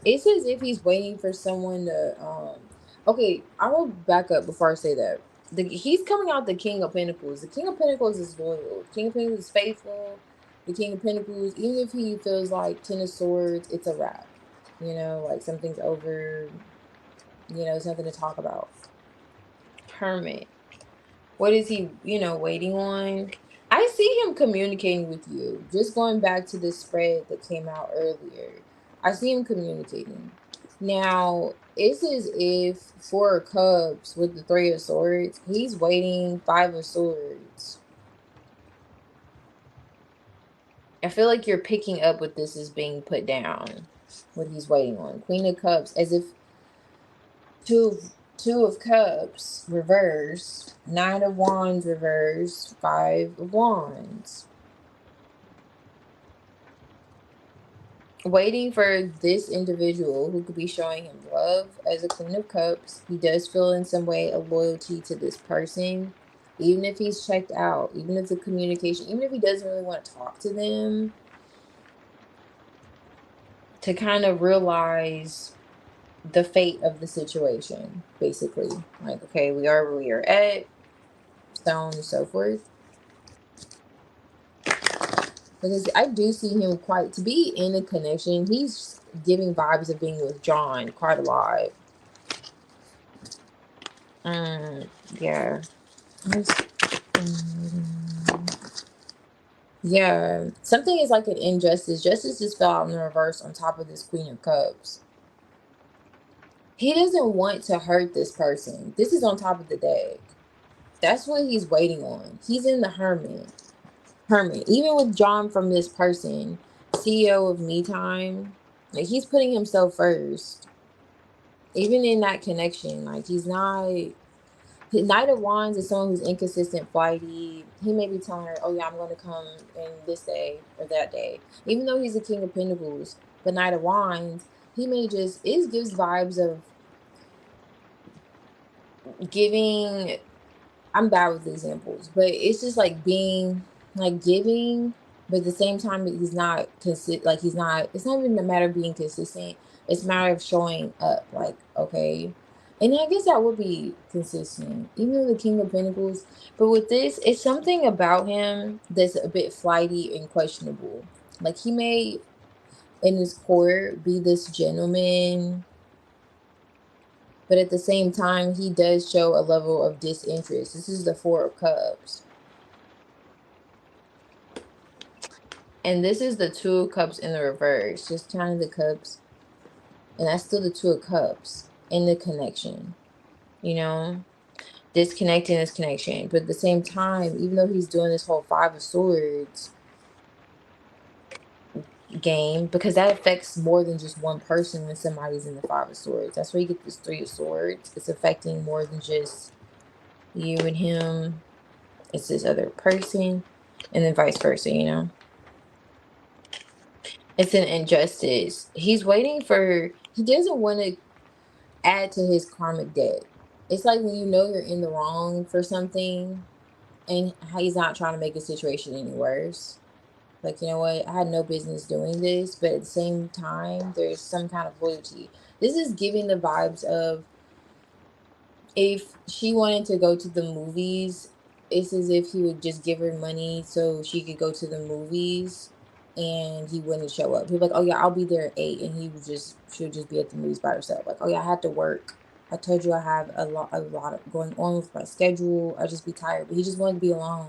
It's as if he's waiting for someone to, okay, I will back up before I say that. He's coming out the King of Pentacles. The King of Pentacles is loyal. The King of Pentacles is faithful. The King of Pentacles, even if he feels like 10 of Swords, it's a wrap. You know, like something's over. You know, there's nothing to talk about. Hermit. What is he, waiting on? I see him communicating with you. Just going back to the spread that came out earlier. I see him communicating. Now, it's as if 4 of Cups with the 3 of Swords, he's waiting 5 of Swords. I feel like you're picking up what this is being put down. What he's waiting on. Queen of Cups, as if two of Cups reverse, 9 of Wands reverse, 5 of Wands. Waiting for this individual who could be showing him love as a Queen of Cups. He does feel in some way a loyalty to this person, even if he's checked out, even if the communication, even if he doesn't really want to talk to them, to kind of realize the fate of the situation, basically. Like, okay, we are where we are at, so on and so forth. Because I do see him to be in a connection. He's giving vibes of being with John quite a lot. Yeah. Yeah. Something is like an injustice. Justice just fell out in the reverse on top of this Queen of Cups. He doesn't want to hurt this person. This is on top of the deck. That's what he's waiting on. He's in the Hermit. Even with John from this person, CEO of Me Time, like he's putting himself first. Even in that connection, like he's not. Knight of Wands is someone who's inconsistent, flighty. He may be telling her, "Oh yeah, I'm going to come in this day or that day," even though he's a King of Pentacles. But Knight of Wands, he may gives vibes of giving. I'm bad with examples, but it's just like being like giving, but at the same time he's not consistent. Like it's not even a matter of being consistent. It's a matter of showing up. Like, okay. And I guess that would be consistent, even though the King of Pentacles. But with this, it's something about him that's a bit flighty and questionable. Like he may, in his court, be this gentleman, but at the same time, he does show a level of disinterest. This is the Four of Cups. And this is the Two of Cups in the reverse. Just counting the cups. And that's still the Two of Cups in the connection. You know? Disconnecting this connection. But at the same time, even though he's doing this whole Five of Swords game, because that affects more than just one person when somebody's in the Five of Swords. That's where you get this Three of Swords. It's affecting more than just you and him. It's this other person. And then vice versa, you know? It's an injustice. He's waiting for, he doesn't want to add to his karmic debt. It's like when you know you're in the wrong for something and he's not trying to make the situation any worse. Like, you know what? I had no business doing this, but at the same time, there's some kind of loyalty. This is giving the vibes of if she wanted to go to the movies, it's as if he would just give her money so she could go to the movies and he wouldn't show up. He'd be like, oh yeah, I'll be there at 8, and she'll just be at the movies by herself. Like, oh yeah, I had to work. I told you I have a lot of going on with my schedule. I'll just be tired. But he just wanted to be alone.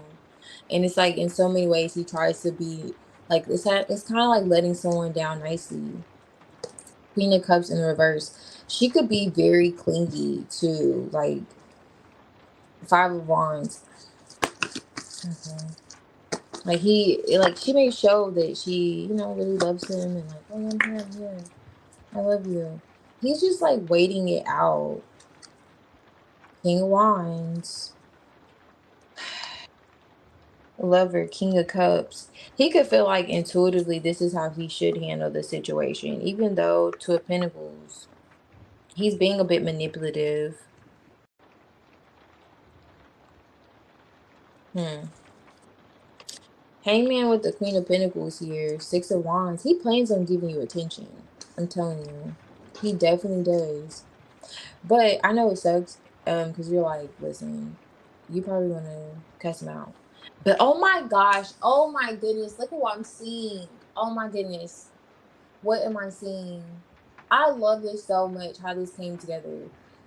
And it's like in so many ways he tries to be like it's kind of like letting someone down nicely. Queen of Cups in reverse. She could be very clingy to like Five of Wands. Okay. Like she may show that she, really loves him and like, oh, I'm here, I'm here. I love you. He's just like waiting it out. King of Wands. Lover, King of Cups. He could feel like intuitively this is how he should handle the situation, even though Two of Pentacles, he's being a bit manipulative. Hangman with the Queen of Pentacles here, Six of Wands. He plans on giving you attention. I'm telling you. He definitely does. But I know it sucks, because you're like, listen, you probably want to cuss him out. But oh my gosh, oh my goodness, look at what I'm seeing. Oh my goodness. What am I seeing? I love this so much, how this came together.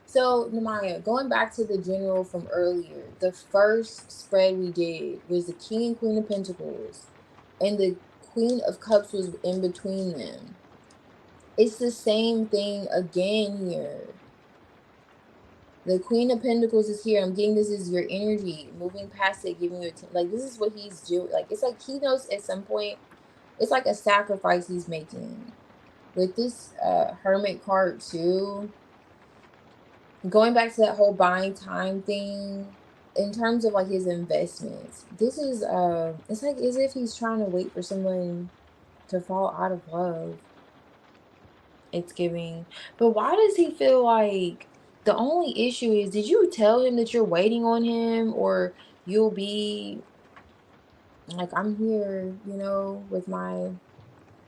So, Namaya, going back to the general from earlier, the first spread we did was the King and Queen of Pentacles, and the Queen of Cups was in between them. It's the same thing again here. The Queen of Pentacles is here. I'm getting this is your energy, moving past it, giving you like this is what he's doing. Like it's like he knows at some point, it's like a sacrifice he's making. With this Hermit card too, going back to that whole buying time thing, in terms of like his investments, this is it's like as if he's trying to wait for someone to fall out of love. It's giving. But why does he feel like the only issue is, did you tell him that you're waiting on him, or you'll be like, I'm here, with my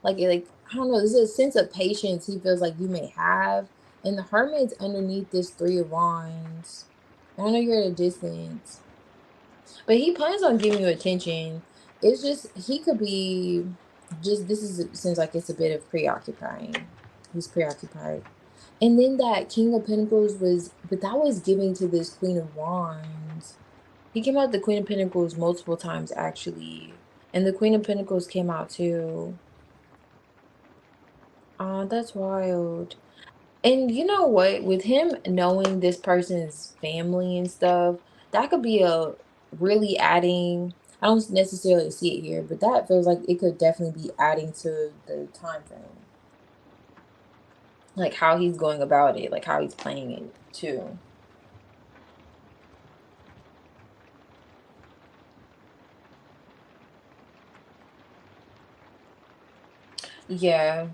like I don't know, there's a sense of patience he feels like you may have. And the Hermit's underneath this Three of Wands. I know you're at a distance, but he plans on giving you attention. It's just he could be just this is seems like it's a bit of preoccupying. He's preoccupied. And then that King of Pentacles but that was giving to this Queen of Wands. He came out the Queen of Pentacles multiple times actually. And the Queen of Pentacles came out too. Oh, that's wild. And you know what? With him knowing this person's family and stuff, that could be a really adding. I don't necessarily see it here, but that feels like it could definitely be adding to the time frame. Like how he's going about it, like how he's playing it too. Yeah,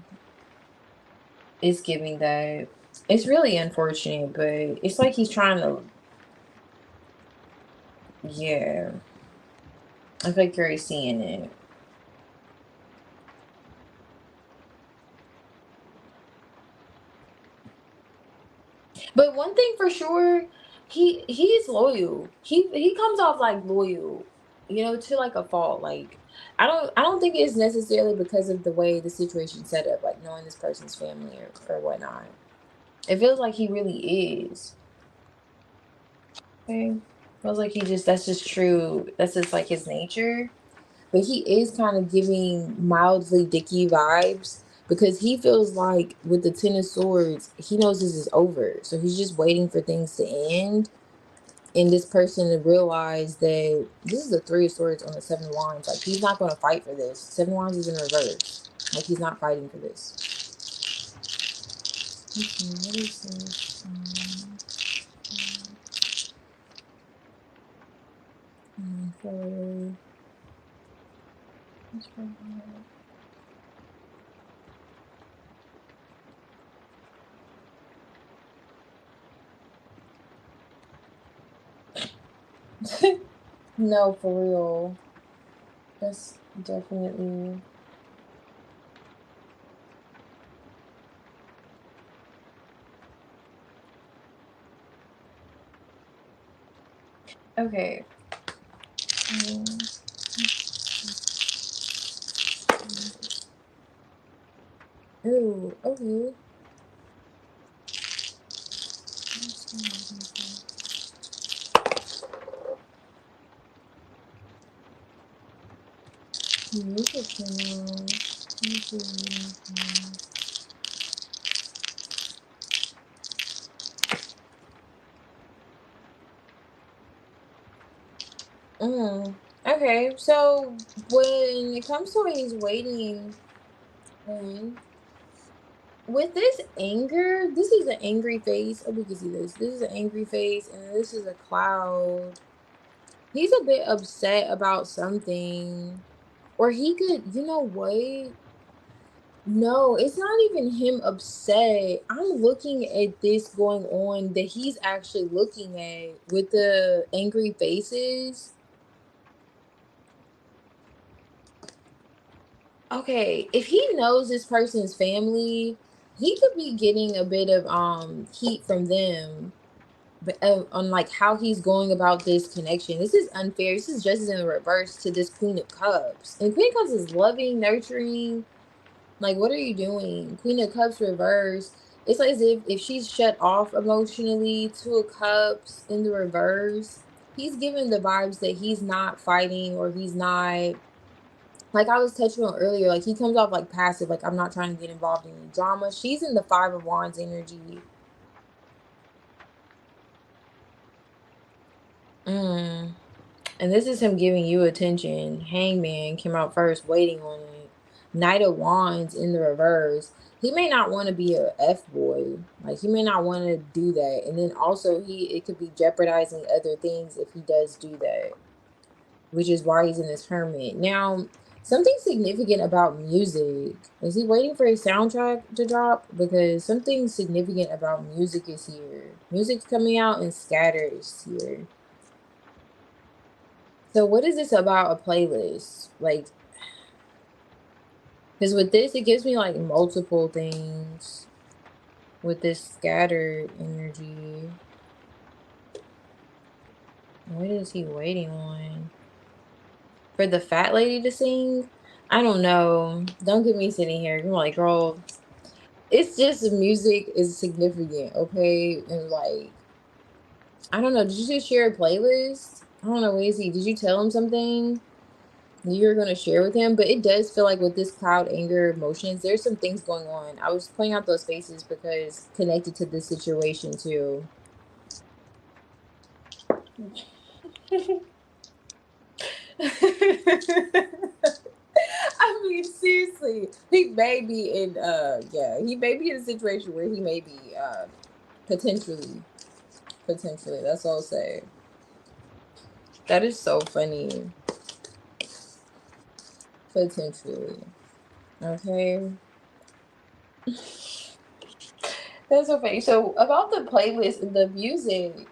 it's giving that. It's really unfortunate, but it's like he's trying to. Yeah, I feel like you're seeing it. But one thing for sure, he's loyal. He comes off like loyal, to like a fault. Like I don't think it's necessarily because of the way the situation set up, like knowing this person's family or whatnot. It feels like he really is. Okay. Feels like that's just true. That's just like his nature. But he is kind of giving mildly dicky vibes because he feels like with the Ten of Swords, he knows this is over. So he's just waiting for things to end and this person to realize that this is the Three of Swords on the Seven of Wands. Like, he's not going to fight for this. Seven of Wands is in reverse. Like, he's not fighting for this. Okay, what is this? Forward. No, for real. That's definitely. Okay. Ooh, okay. Music channel. Okay, so when it comes to what he's waiting on, with this anger, this is an angry face. Oh, we can see this. This is an angry face, and this is a cloud. He's a bit upset about something. Or he could, you know what? No, it's not even him upset. I'm looking at this going on that he's actually looking at with the angry faces. Okay, if he knows this person's family, he could be getting a bit of heat from them, but on like how he's going about this connection. This is unfair. This is just in the reverse to this Queen of Cups. And Queen of Cups is loving, nurturing. Like, what are you doing? Queen of Cups reverse. It's like as if she's shut off emotionally. Two of Cups in the reverse. He's giving the vibes that he's not fighting or he's not, like I was touching on earlier, like he comes off like passive, like I'm not trying to get involved in any drama. She's in the Five of Wands energy. Mm. And this is him giving you attention. Hangman came out first, waiting on it. Knight of Wands in the reverse. He may not want to be a F boy. Like he may not want to do that. And then also it could be jeopardizing other things if he does do that. Which is why he's in this hermit. Now, something significant about music. Is he waiting for his soundtrack to drop? Because something significant about music is here. Music's coming out and Scatter is here. So what is this about a playlist? Like, because with this, it gives me like multiple things with this scattered energy. What is he waiting on? For the fat lady to sing? I don't know. Don't get me sitting here. I'm like, girl, it's just the music is significant, okay? And like, I don't know. Did you just share a playlist? I don't know. What is he? Did you tell him something you're going to share with him? But it does feel like with this cloud anger emotions, there's some things going on. I was pointing out those faces because connected to this situation too. I mean, seriously, he may be in he may be in a situation where he may be potentially. That's all I'll say. That is so funny. Potentially. Okay. That's so funny. So about the playlist, the music.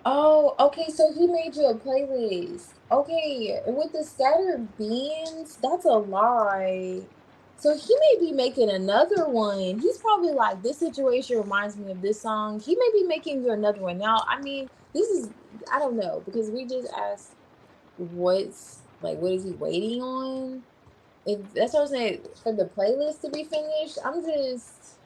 Oh, okay. So he made you a playlist. Okay, with the scattered beans, that's a lie. So he may be making another one. He's probably like, this situation reminds me of this song. He may be making you another one. Now, I mean, this is, I don't know, because we just asked what's like, what is he waiting on? If that's what I'm saying, for the playlist to be finished, I'm just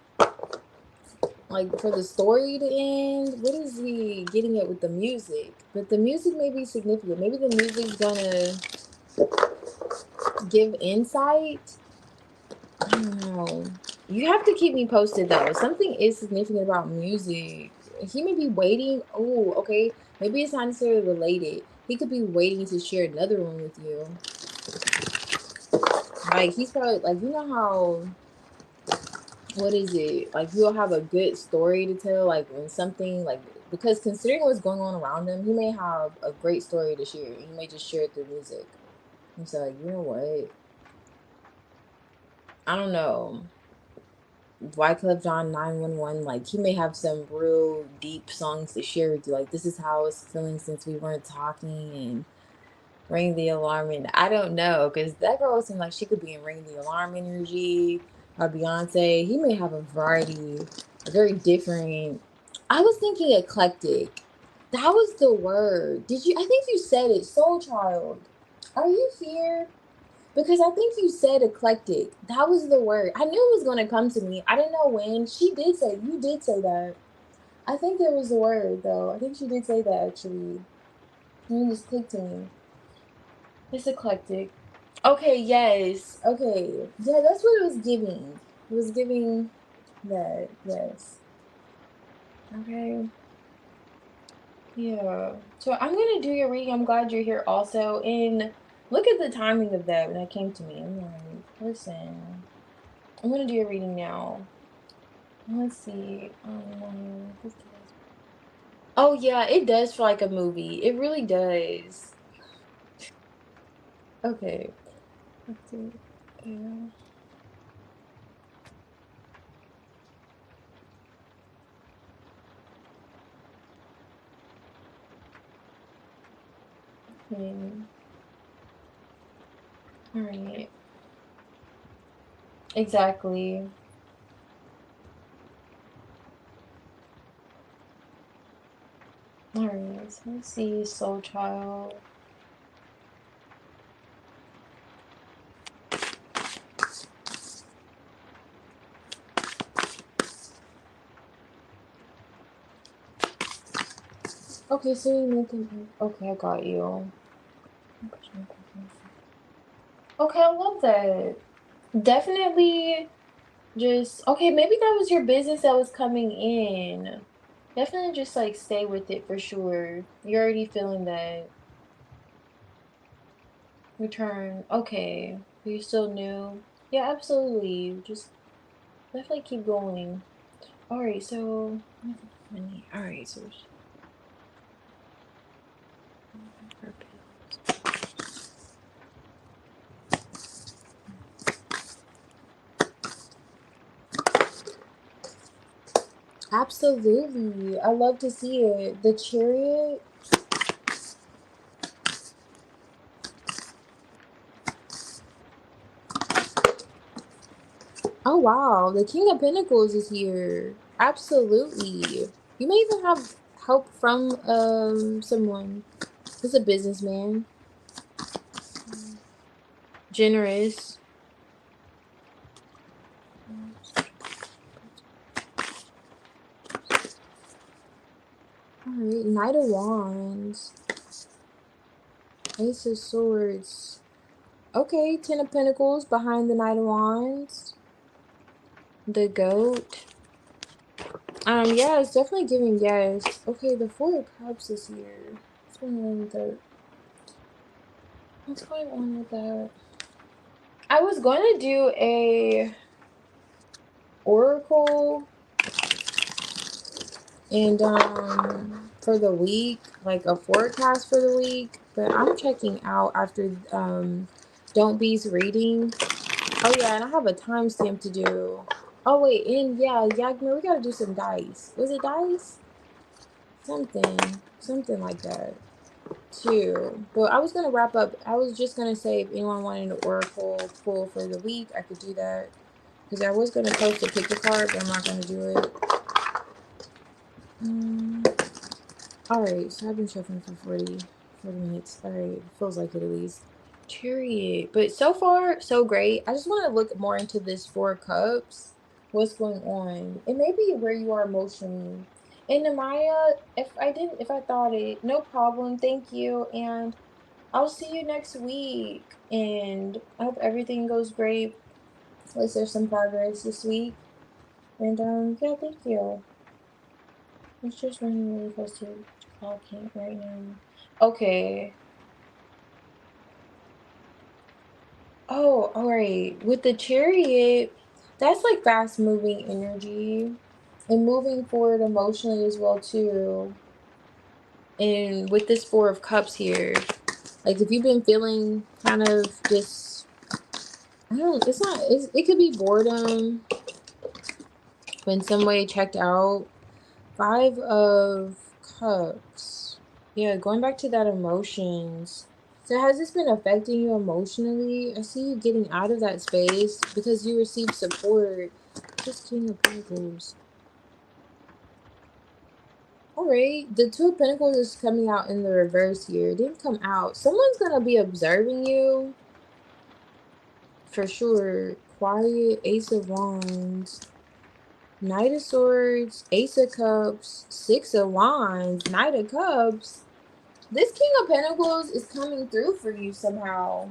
like, for the story to end, what is he getting at with the music? But the music may be significant. Maybe the music's gonna give insight. I don't know. You have to keep me posted though. Something is significant about music. He may be waiting. Oh, okay. Maybe it's not necessarily related. He could be waiting to share another one with you. Like he's probably like, you know how, what is it? Like you'll have a good story to tell, like when something like, because considering what's going on around him, he may have a great story to share. He may just share it through music. And so like, you know what? I don't know. 𝙁𝚗𝚒𝚡 911, like he may have some real deep songs to share with you. Like this is how it's feeling since we weren't talking, and ring the alarm. And I don't know, because that girl seems like she could be in ring the alarm energy or Beyonce. He may have a variety, a very different. I was thinking eclectic. That was the word. Did you? I think you said it. Soul Child. Are you here? Because I think you said eclectic. That was the word. I knew it was going to come to me. I didn't know when. She did say, you did say that. I think there was the word, though. I think she did say that, actually. And it just clicked to me. It's eclectic. Okay, yes. Okay. Yeah, that's what it was giving. It was giving that, yes. Okay. Yeah. So I'm gonna do your reading. I'm glad you're here also. And look at the timing of that when that came to me. I'm like, listen, I'm gonna do your reading now. Let's see. Oh yeah, it does feel like a movie. It really does. Okay. Let's see. Yeah. Okay. All right. Exactly. All right. So let's see. Soul Child. Okay, so you making. Okay, I got you. Okay, I love that. Definitely just okay, maybe that was your business that was coming in. Definitely just like stay with it for sure. You're already feeling that return. Okay. You're still new. Yeah, absolutely. Just definitely keep going. Alright, so money. Alright, so absolutely. I love to see it. The chariot. Oh wow, the King of Pentacles is here. Absolutely. You may even have help from someone. He's a businessman. Generous. Alright, Knight of Wands. Ace of Swords. Okay, Ten of Pentacles behind the Knight of Wands. The Goat. Yeah, it's definitely giving yes. Okay, the Four of Cups is here. What's going on with that? What's going on with that? I was going to do a oracle and for the week, like a forecast for the week, but I'm checking out after Don't Be's reading. Oh yeah, and I have a timestamp to do. Oh wait, and yeah, Yagna, we gotta do some dice. Was it dice? Something like that. too. But I was gonna wrap up. I was just gonna say if anyone wanted an oracle pull for the week, I could do that. Because I was gonna post a pick a card, but I'm not gonna do it. Alright, so I've been shuffling for 40 minutes. Alright, feels like it at least. Chariot. But so far, so great. I just want to look more into this Four Cups. What's going on? It may be where you are emotionally. And Amaya, if I thought it, no problem. Thank you. And I'll see you next week. And I hope everything goes great. At least there's some progress this week. And yeah, thank you. It's just running really close to clock camp right now. Okay. Oh, all right. With the chariot, that's like fast moving energy and moving forward emotionally as well too. And with this Four of Cups here, like if you've been feeling kind of just, I don't, it's not, it could be boredom in some way checked out. Five of Cups. Yeah, going back to that emotions. So has this been affecting you emotionally? I see you getting out of that space because you received support. Just King of Pentacles. Alright, the Two of Pentacles is coming out in the reverse here. It didn't come out. Someone's gonna be observing you. For sure. Quiet, Ace of Wands. Knight of Swords, Ace of Cups, Six of Wands, Knight of Cups. This King of Pentacles is coming through for you somehow.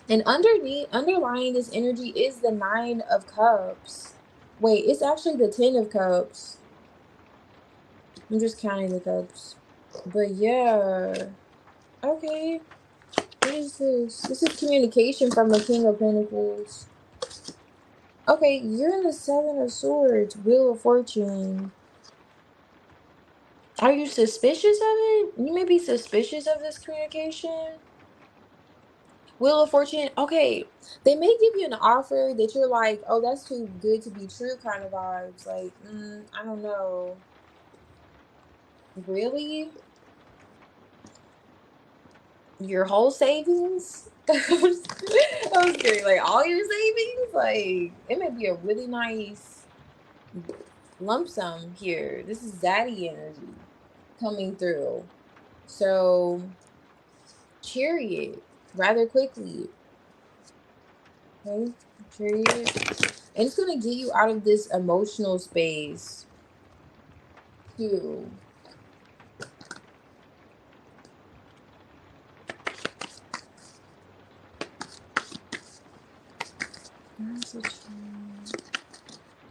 And underlying this energy is the Nine of Cups. Wait, it's actually the Ten of Cups. I'm just counting the cups. But yeah. Okay. What is this? This is communication from the King of Pentacles. Okay, you're in the Seven of Swords, Wheel of Fortune. Are you suspicious of it? You may be suspicious of this communication. Wheel of Fortune, okay. They may give you an offer that you're like, oh, that's too good to be true kind of vibes. Like, I don't know. Really? Your whole savings? I was kidding. Like, all your savings? Like, it may be a really nice lump sum here. This is daddy energy coming through. So, Chariot, rather quickly. Okay, Chariot. And it's going to get you out of this emotional space, too.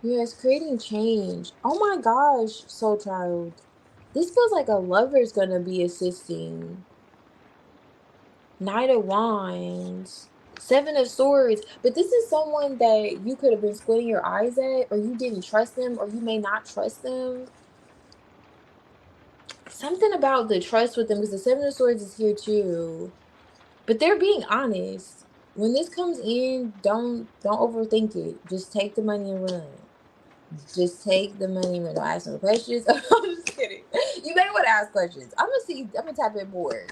Yeah, it's creating change. Oh my gosh, soul child. This feels like a lover's going to be assisting. Knight of Wands. Seven of Swords. But this is someone that you could have been squinting your eyes at, or you didn't trust them, or you may not trust them. Something about the trust with them, because the Seven of Swords is here too. But they're being honest. When this comes in, don't overthink it. Just take the money and run. Just take the money and don't ask no questions. I'm just kidding. You may want to ask questions. I'm gonna tap in more.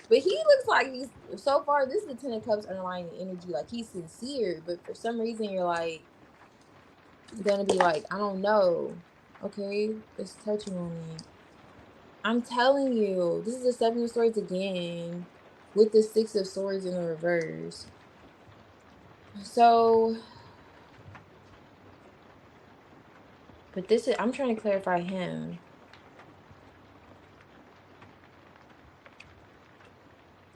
But he looks like he's, so far, this is the Ten of Cups underlying the energy. Like, he's sincere, but for some reason you're like gonna be like, I don't know. Okay, it's touching on it. I'm telling you, this is the Seven of Swords again, with the Six of Swords in the reverse. So, but this is, I'm trying to clarify him.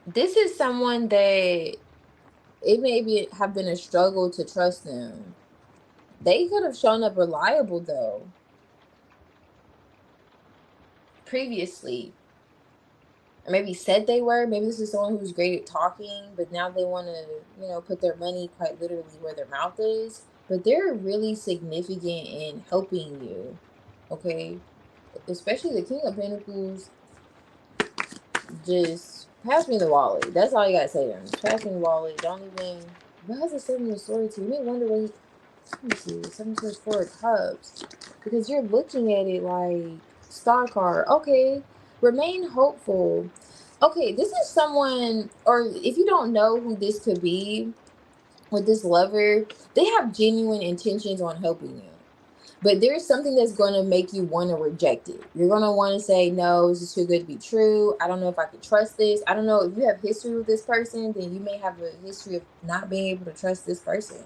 This is someone that it may have been a struggle to trust them. They could have shown up reliable though previously, or maybe said they were. Maybe this is someone who's great at talking, but now they want to, put their money quite literally where their mouth is. But they're really significant in helping you, okay? Especially the King of Pentacles. Just pass me the wallet. That's all you gotta say to him. Pass me the wallet. Don't even. What has a Seven of Swords? You may wonder what. Let me see. Seven of Swords, Four of Cups, because you're looking at it like Star card. Okay, remain hopeful. Okay, this is someone, or if you don't know who this could be with this lover, they have genuine intentions on helping you. But there's something that's going to make you want to reject it. You're going to want to say, no, this is too good to be true. I don't know if I can trust this. I don't know if you have history with this person, then you may have a history of not being able to trust this person.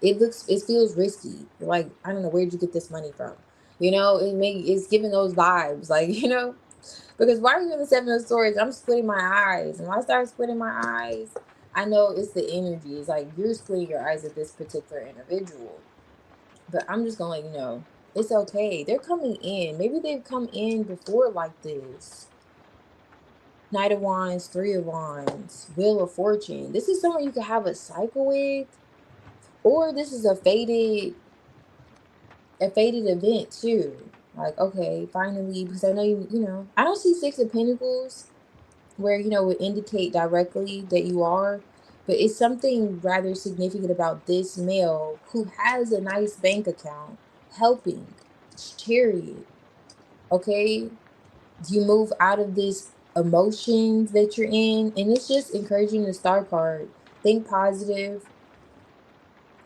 It feels risky. You're like, I don't know, where'd you get this money from? It's giving those vibes, like, because why are you in the Seven of Swords? I'm squinting my eyes. And when I start squinting my eyes, I know it's the energy. It's like you're squinting your eyes at this particular individual. But I'm just gonna let you know, it's okay. They're coming in. Maybe they've come in before like this. Knight of Wands, Three of Wands, Wheel of Fortune. This is someone you could have a cycle with, or this is a fated event too. Like, okay, finally, because I know I don't see Six of Pentacles where would indicate directly that you are, but it's something rather significant about this male who has a nice bank account helping. Chariot. Okay, you move out of this emotions that you're in, and it's just encouraging the star card. Think positive,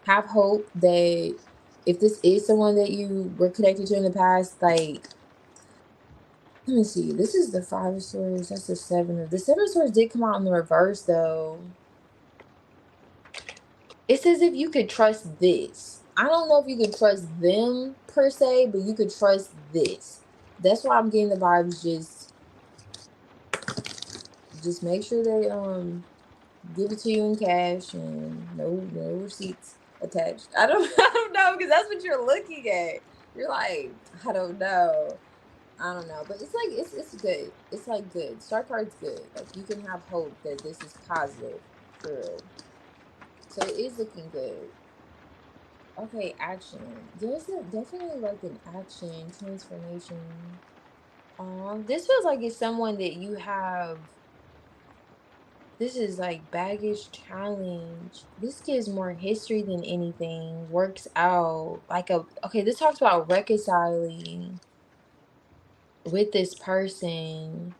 have hope that if this is someone that you were connected to in the past, like, let me see, this is the Five of Swords, that's the Seven of Swords did come out in the reverse though. It's as if you could trust this. I don't know if you could trust them per se, but you could trust this. That's why I'm getting the vibes. Just make sure they give it to you in cash and no receipts attached. I don't know, because that's what you're looking at. You're like, I don't know. I don't know. But it's like it's good. It's like good. Star card's good. Like, you can have hope that this is positive for real. So it is looking good. Okay, action. There's definitely like an action transformation. This feels like it's someone that you have. This is like baggage challenge. This gives more history than anything. Works out like okay. This talks about reconciling with this person,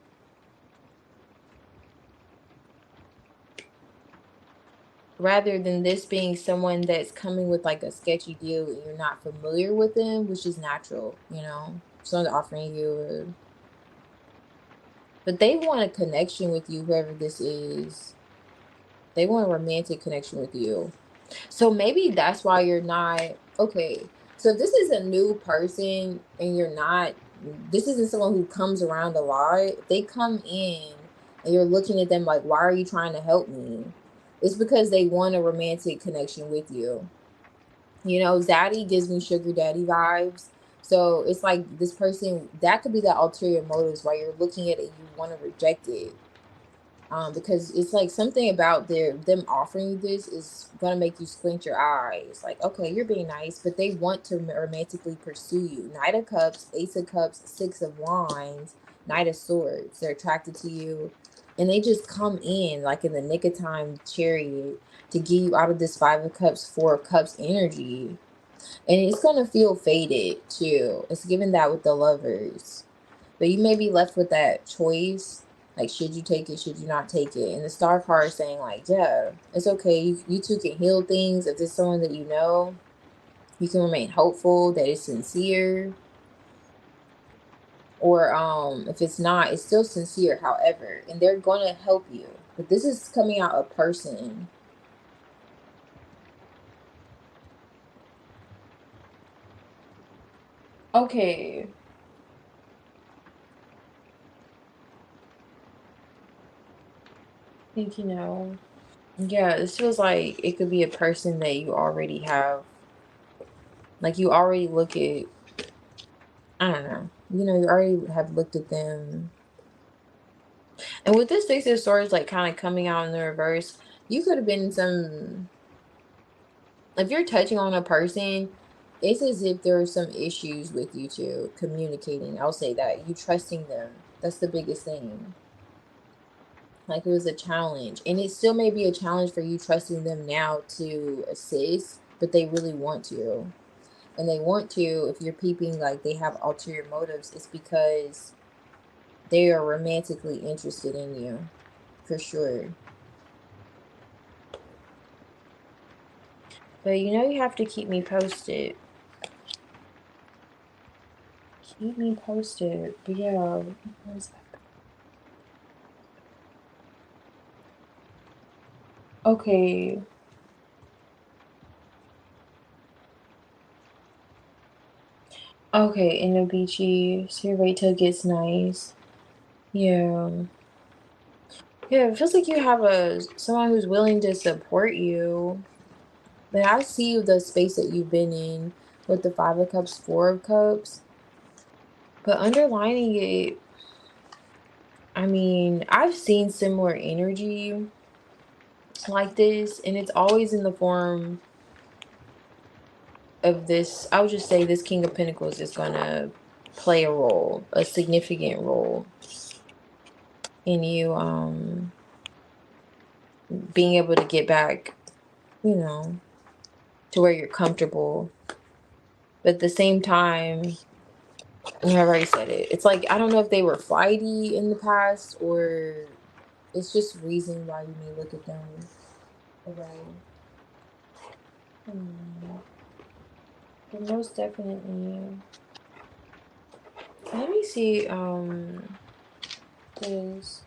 rather than this being someone that's coming with like a sketchy deal and you're not familiar with them, which is natural. Someone's offering you. But they want a connection with you, whoever this is. They want a romantic connection with you. So maybe that's why you're not okay. So if this is a new person and this isn't someone who comes around a lot. If they come in and you're looking at them like, why are you trying to help me? It's because they want a romantic connection with you. Zaddy gives me sugar daddy vibes. So it's like this person, that could be the ulterior motives why you're looking at it, you want to reject it. Because it's like something about them offering you this is gonna make you squint your eyes. Like, okay, you're being nice, but they want to romantically pursue you. Knight of Cups, Ace of Cups, Six of Wands, Knight of Swords. They're attracted to you, and they just come in like in the nick of time, Chariot, to get you out of this Five of Cups, Four of Cups energy, and it's gonna feel faded too. It's given that with the Lovers. But you may be left with that choice. Like, should you take it? Should you not take it? And the star card is saying, like, yeah, it's okay. You two can heal things. If it's someone that you can remain hopeful that it's sincere. Or if it's not, it's still sincere, however. And they're going to help you. But this is coming out a person. Okay. I think, yeah, this feels like it could be a person that you already have. Like, you already look at, I don't know. You already have looked at them. And with this Six of Swords, like, kind of coming out in the reverse, you could have been if you're touching on a person, it's as if there are some issues with you two communicating. I'll say that. You trusting them. That's the biggest thing. Like, it was a challenge. And it still may be a challenge for you trusting them now to assist, but they really want to. And they want to, if you're peeping, like, they have ulterior motives, it's because they are romantically interested in you, for sure. But you know you have to keep me posted. Keep me posted. But yeah, where's that? Okay. Okay, in the beachy, so wait till it gets nice. Yeah. Yeah, it feels like you have someone who's willing to support you. But I see the space that you've been in with the Five of Cups, Four of Cups. But underlining it, I mean, I've seen similar energy like this, and it's always in the form of this. I would just say this King of Pentacles is gonna play a role, a significant role in you being able to get back, you know, to where you're comfortable. But at the same time, I've already said it. It's like I don't know if they were flighty in the past or it's just reason why you may look at them away. But most definitely. Let me see. This.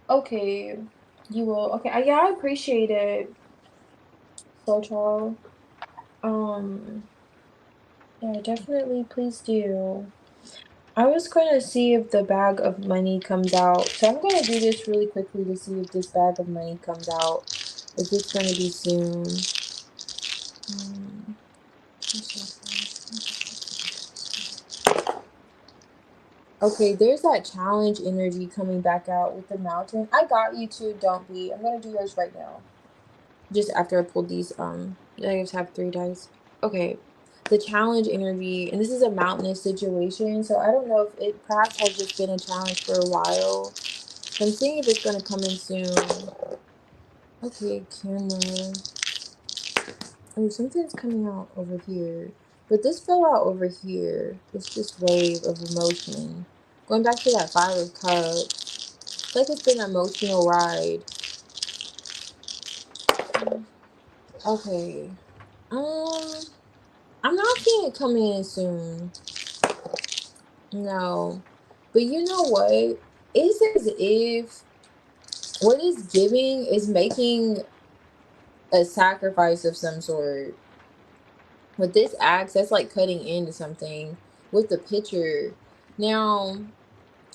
Okay. You will. Okay. Yeah, I appreciate it. So, Charles. Um. Yeah, definitely. Please do. I was going to see if the bag of money comes out. So I'm going to do this really quickly to see if this bag of money comes out. If it's going to be soon. Okay, there's that challenge energy coming back out with the mountain. I got you too, don't be. I'm going to do yours right now. Just after I pulled these, I just have 3 dice. Okay, the challenge energy, and this is a mountainous situation, so I don't know if it perhaps has just been a challenge for a while. So I'm seeing if it's gonna come in soon. Okay, camera. Oh, something's coming out over here. But this fell out over here. It's this wave of emotion. Going back to that Five of Cups. It's like it's been an emotional ride. Okay. I'm not seeing it coming in soon. No. But you know what? It's as if what it's giving is making a sacrifice of some sort. With this axe, that's like cutting into something with the picture. Now,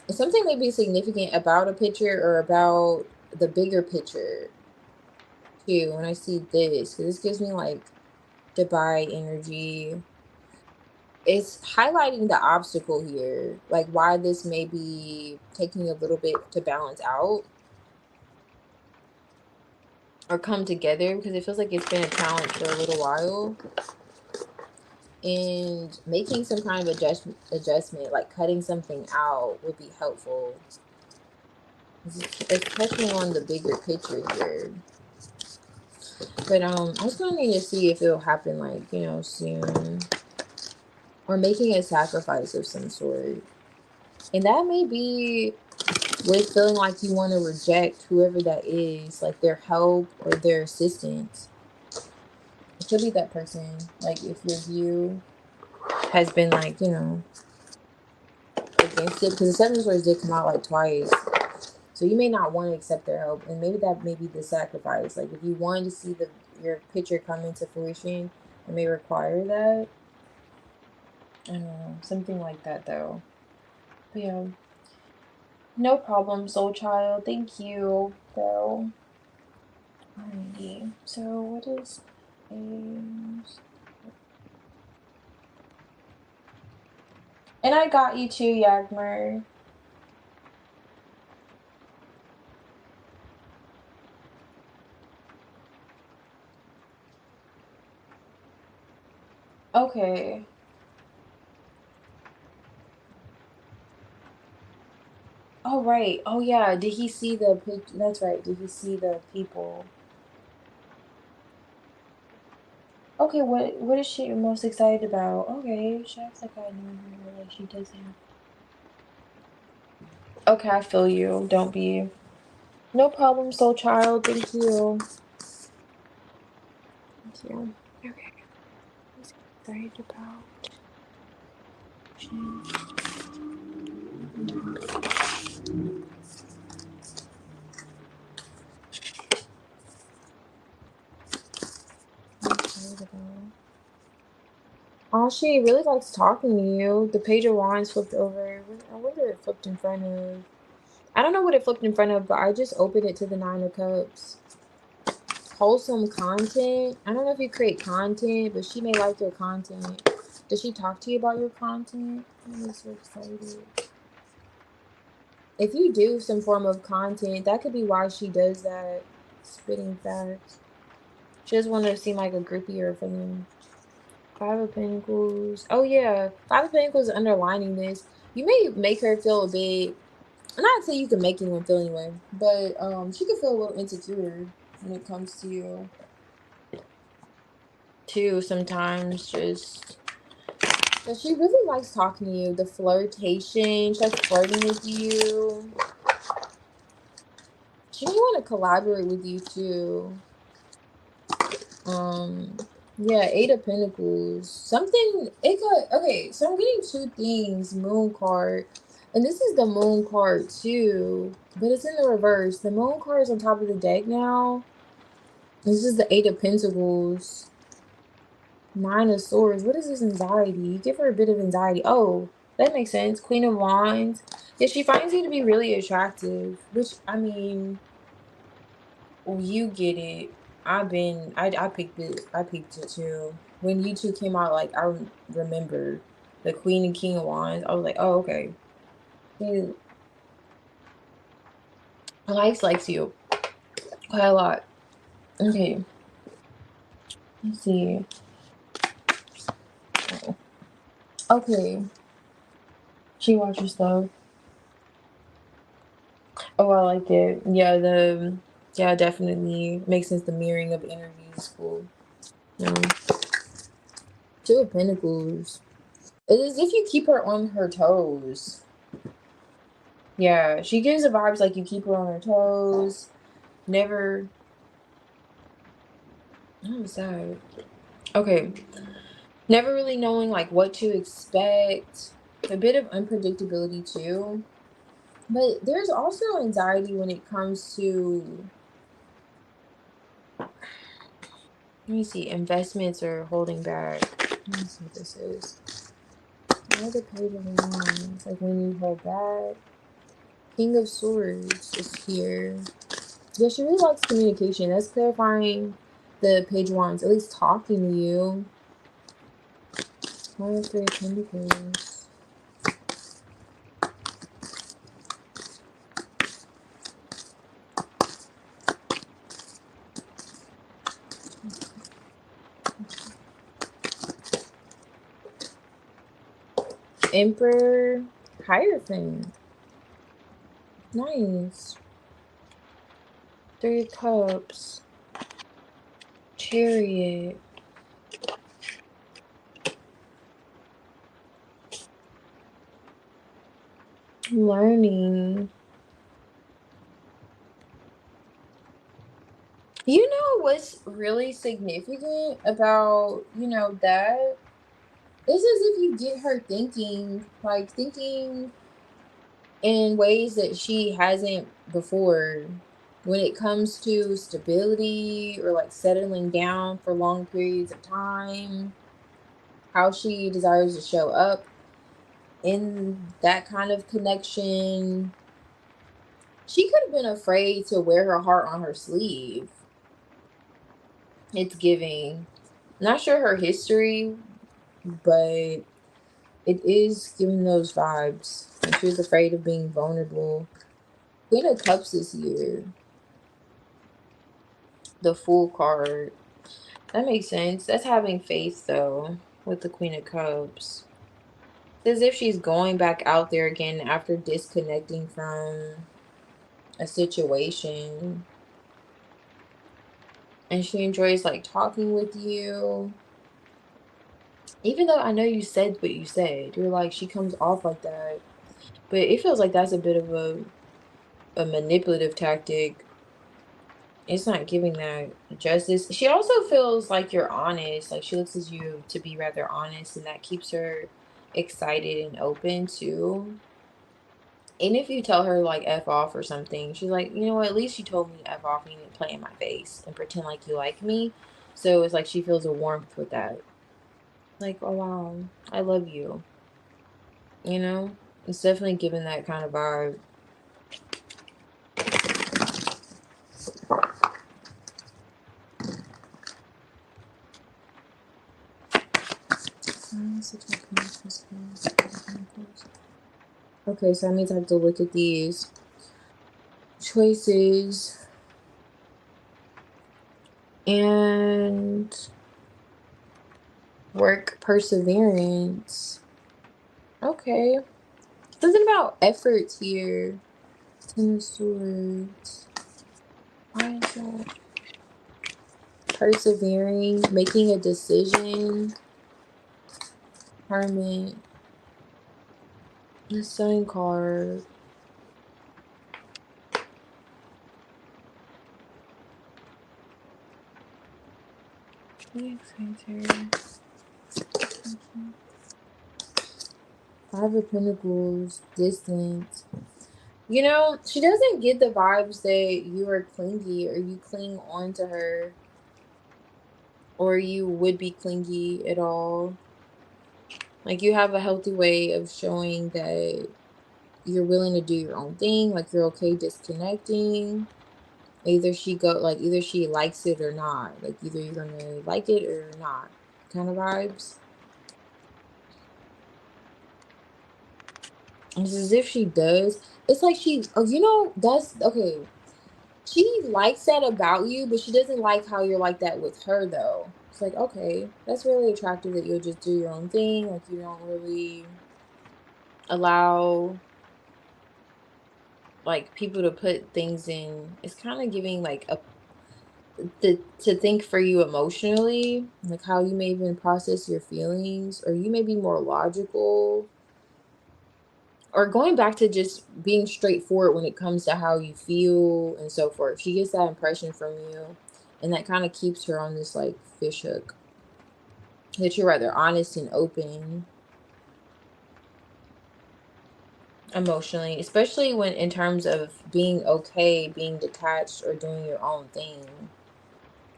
something may be significant about a picture or about the bigger picture too. When I see this, 'cause this gives me like Dubai energy. It's highlighting the obstacle here, like why this may be taking a little bit to balance out or come together, because it feels like it's been a challenge for a little while. And making some kind of adjustment, like cutting something out, would be helpful. It's touching on the bigger picture here. But I just gonna need to see if it'll happen, like, you know, soon. Or making a sacrifice of some sort. And that may be with feeling like you want to reject whoever that is, like their help or their assistance. It could be that person. Like if your view has been like, you know, against it, because the Seven of Swords did come out like twice. So you may not want to accept their help, and maybe that may be the sacrifice. Like if you want to see your picture come into fruition, it may require that. I don't know, something like that though. But yeah, no problem, soul child. Thank you, though. Alrighty. So what is a... And I got you too, Yagmer. Okay. Oh, right. Oh, yeah. Did he see the picture? That's right. Did he see the people? Okay, what is she most excited about? Okay, she acts like I know her, like she doesn't. Okay, I feel you. Don't be. No problem, soul child. Thank you. Thank you. Okay. Let's get excited about. Oh, she really likes talking to you. The Page of Wands flipped over. I wonder what it flipped in front of. I don't know what it flipped in front of, but I just opened it to the Nine of Cups. Wholesome content. I don't know if you create content, but she may like your content. Does she talk to you about your content? I'm so excited. If you do some form of content, that could be why she does that. Spitting facts. She doesn't want to seem like a groupier for them. Five of Pentacles. Oh yeah, Five of Pentacles is underlining this. You may make her feel a bit. I'm not saying you can make anyone feel anyway, but she could feel a little insecure when it comes to you too. Sometimes just. But she really likes talking to you. The flirtation. She likes flirting with you. She may want to collaborate with you too. Yeah, Eight of Pentacles. Something it could okay, so I'm getting two things, Moon card. And this is the Moon card too, but it's in the reverse. The Moon card is on top of the deck now. This is the Eight of Pentacles. Nine of Swords. What is this anxiety? You give her a bit of anxiety. Oh, that makes sense. Queen of Wands. Yeah, she finds you to be really attractive, which I mean, you get it. I picked it. I picked it too. When you two came out, like I remember the Queen and King of Wands. I was like, oh okay. He likes you quite a lot. Okay. Let's see. Okay. She watches stuff. Oh, I like it. Yeah, definitely makes sense. The mirroring of energies is cool. Two of Pentacles. It is if you keep her on her toes. Yeah, she gives the vibes like you keep her on her toes. Never. Oh, sad. Okay. Never really knowing like what to expect. A bit of unpredictability too. But there's also anxiety when it comes to, let me see, investments or holding back. Let me see what this is. Another Page of Wands. Like when you hold back. King of Swords is here. Yeah, she really likes communication. That's clarifying the Page of Wands. At least talking to you. One of Three of Pentacles. Emperor. Hierophant. Nice. Three of Cups. Chariot. Learning. You know what's really significant about, that? It's as if you get her thinking, like thinking in ways that she hasn't before when it comes to stability or like settling down for long periods of time, how she desires to show up in that kind of connection. She could have been afraid to wear her heart on her sleeve. It's giving. Not sure her history, but it is giving those vibes. And she was afraid of being vulnerable. Queen of Cups this year. The Fool card. That makes sense. That's having faith though with the Queen of Cups. It's as if she's going back out there again after disconnecting from a situation. And she enjoys like talking with you. Even though I know you said what you said. You're like, she comes off like that. But it feels like that's a bit of a manipulative tactic. It's not giving that justice. She also feels like you're honest. Like she looks at you to be rather honest, and that keeps her excited and open too. And if you tell her like F off or something, she's like, you know what, at least you told me to F off and you didn't play in my face and pretend like you like me. So it's like she feels a warmth with that. Like, oh wow, I love you. You know? It's definitely giving that kind of vibe. Okay, so that means I have to look at these choices and work perseverance. Okay. Something about effort here. Ten of Swords. Why is that? Persevering, making a decision. Hermit. The Sun card. Five of Pentacles. Distance. You know, she doesn't get the vibes that you are clingy or you cling on to her or you would be clingy at all. Like you have a healthy way of showing that you're willing to do your own thing, like you're okay disconnecting. Either she likes it or not. Like either you're gonna like it or not. Kind of vibes. It's as if she does. It's like that's okay. She likes that about you, but she doesn't like how you're like that with her though. It's like, okay, that's really attractive that you'll just do your own thing. Like you don't really allow like people to put things in. It's kind of giving like to think for you emotionally, like how you may even process your feelings, or you may be more logical, or going back to just being straightforward when it comes to how you feel and so forth. She gets that impression from you, and that kind of keeps her on this like fish hook that you're rather honest and open emotionally, especially when in terms of being okay, being detached, or doing your own thing.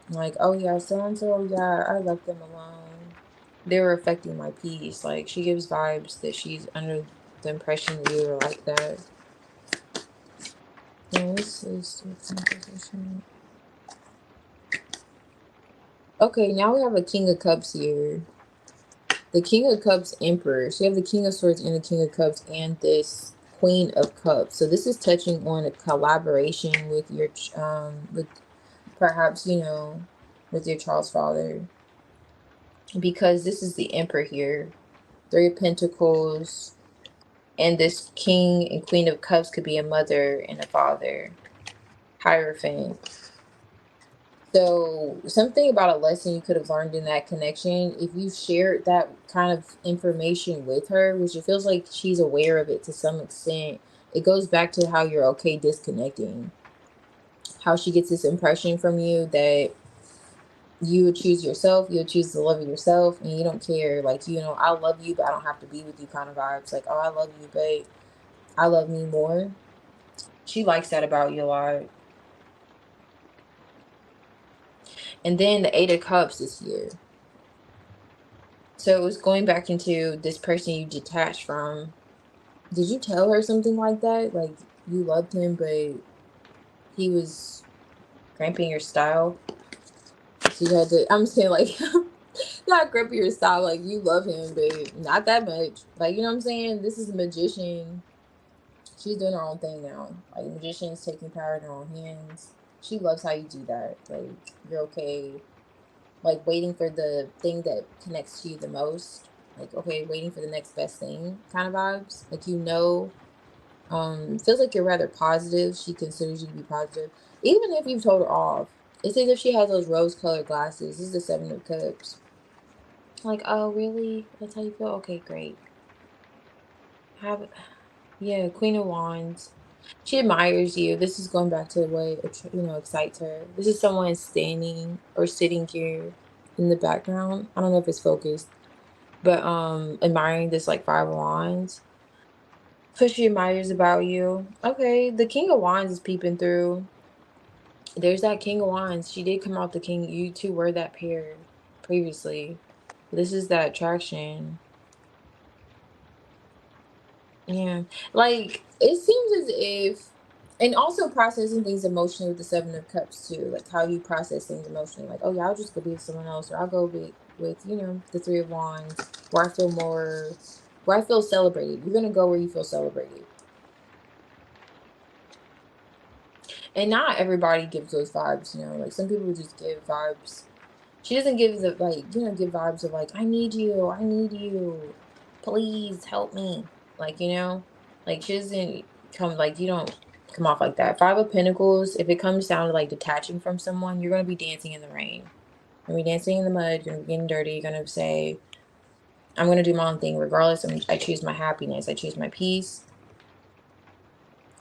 Like, oh yeah, so and so, yeah, I left them alone. They were affecting my peace. Like, she gives vibes that she's under the impression that you were like that. Okay, now we have a King of Cups here. The King of Cups Emperor. So you have the King of Swords and the King of Cups and this Queen of Cups. So this is touching on a collaboration with your, with perhaps, with your child's father. Because this is the Emperor here. Three of Pentacles. And this King and Queen of Cups could be a mother and a father. Hierophant. So something about a lesson you could have learned in that connection, if you shared that kind of information with her, which it feels like she's aware of it to some extent, it goes back to how you're okay disconnecting. How she gets this impression from you that you would choose yourself, you would choose the love of yourself, and you don't care. Like, I love you, but I don't have to be with you kind of vibes. Like, oh, I love you, but I love me more. She likes that about you a lot. And then the Eight of Cups this year. So it was going back into this person you detached from. Did you tell her something like that? Like you loved him, but he was cramping your style? So you had to, I'm saying like, not cramping your style, like you love him, but not that much. Like, you know what I'm saying? This is a magician. She's doing her own thing now. Like, magician's taking power in her own hands. She loves how you do that. Like, you're okay. Like, waiting for the thing that connects to you the most. Like, okay, waiting for the next best thing kind of vibes. Like, feels like you're rather positive. She considers you to be positive. Even if you've told her off. It's as if she has those rose-colored glasses. This is the Seven of Cups. Like, oh, really? That's how you feel? Okay, great. Yeah, Queen of Wands. She admires you. This is going back to what excites her. This is someone standing or sitting here in the background. I don't know if it's focused, but admiring this like Five of Wands. So she admires about you. Okay, the King of Wands is peeping through. There's that King of Wands. She did come out the King. You two were that pair previously. This is that attraction. Yeah. Like it seems as if and also processing things emotionally with the Seven of Cups too. Like how you process things emotionally. Like, oh yeah, I'll just go be with someone else or I'll go be with, the Three of Wands where I feel celebrated. You're gonna go where you feel celebrated. And not everybody gives those vibes, like some people just give vibes. She doesn't give the give vibes of like, I need you, please help me. Like, like she doesn't come like you don't come off like that. Five of Pentacles, if it comes down to like detaching from someone, you're gonna be dancing in the rain. You're gonna be dancing in the mud, you're gonna be getting dirty, you're gonna say, I'm gonna do my own thing regardless. I choose my happiness, I choose my peace.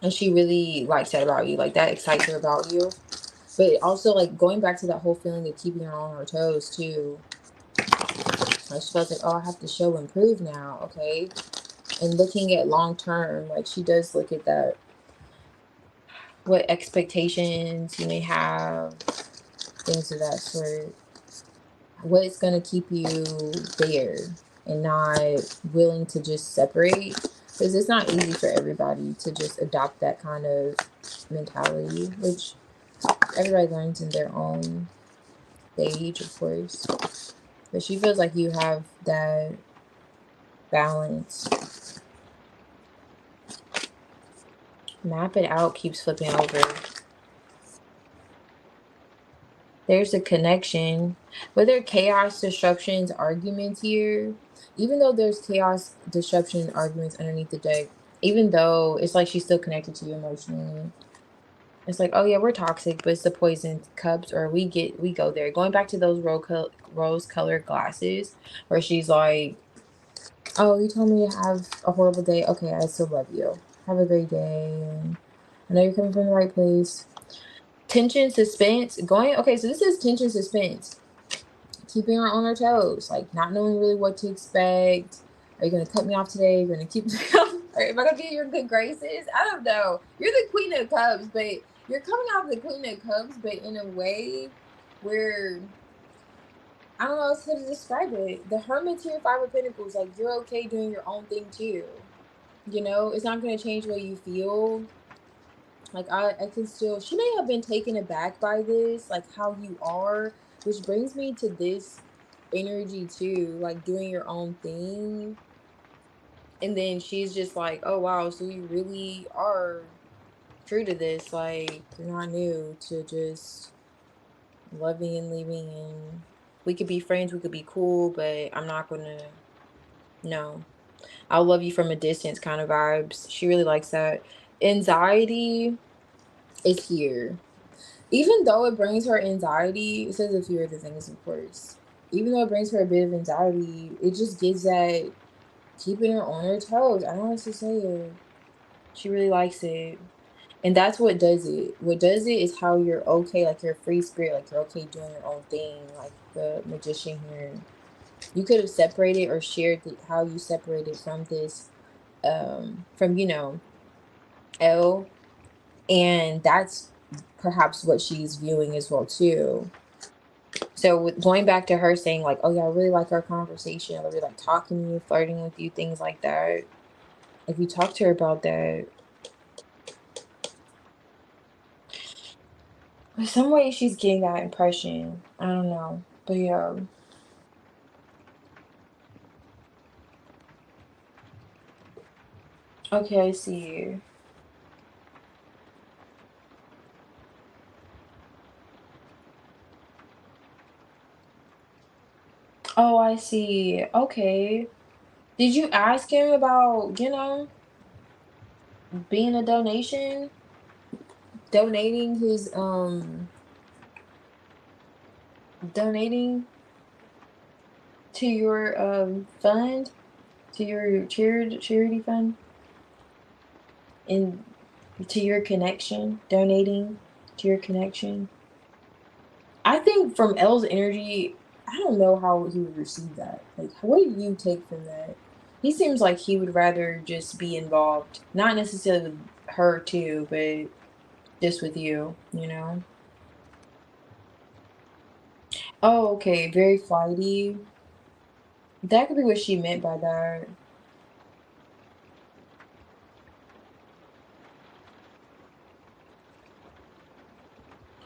And she really likes that about you. Like that excites her about you. But also like going back to that whole feeling of keeping her on her toes too. Like she feels like, oh, I have to show and prove now, okay? And looking at long term, like she does look at that, what expectations you may have, things of that sort. What's gonna keep you there and not willing to just separate? Because it's not easy for everybody to just adopt that kind of mentality, which everybody learns in their own stage, of course. But she feels like you have that balance. Map it out keeps flipping over. There's a connection. Whether chaos, disruptions, arguments here, even though there's chaos, disruption, arguments underneath the deck, even though it's like she's still connected to you emotionally. It's like, oh yeah, we're toxic, but it's the poison cups, or we go there. Going back to those rose colored glasses, where she's like, oh, you told me to have a horrible day. Okay, I still love you. Have a great day. And I know you're coming from the right place. Tension, suspense, going. Okay, so this is tension, suspense. Keeping her on her toes, like not knowing really what to expect. Are you going to cut me off today? You're going to keep or am I going to be in your good graces? I don't know. You're the Queen of Cups, but you're coming off the Queen of Cups, but in a way where I don't know how to describe it. The Hermit's here, Five of Pentacles, like you're okay doing your own thing too. It's not going to change the way you feel. Like I can still, she may have been taken aback by this, like how you are, which brings me to this energy too, like doing your own thing. And then she's just like, oh wow, so you really are true to this. Like you're not new to just loving and leaving, and we could be friends, we could be cool, but I'm not gonna, no. I'll love you from a distance kind of vibes. She really likes that. Anxiety is here. Even though it brings her anxiety, it says a few other things, of course. Even though it brings her a bit of anxiety, it just gives that keeping her on her toes. I don't know what to say it. She really likes it. And that's what does it. What does it is how you're okay, like you're a free spirit, like you're okay doing your own thing, like the magician here. You could have separated or shared how you separated from this, from, L. And that's perhaps what she's viewing as well, too. So going back to her saying like, oh yeah, I really like our conversation. I really like talking to you, flirting with you, things like that. If you talk to her about that, in some way she's getting that impression. I don't know. But yeah. Okay, I see you. Oh, I see. Okay. Did you ask him about, being a donation? Donating his donating to your fund? To your charity fund? in to your connection, donating to your connection. I think from L's energy, I don't know how he would receive that. Like, what do you take from that? He seems like he would rather just be involved, not necessarily with her too, but just with you, you know? Oh, okay, very flighty. That could be what she meant by that.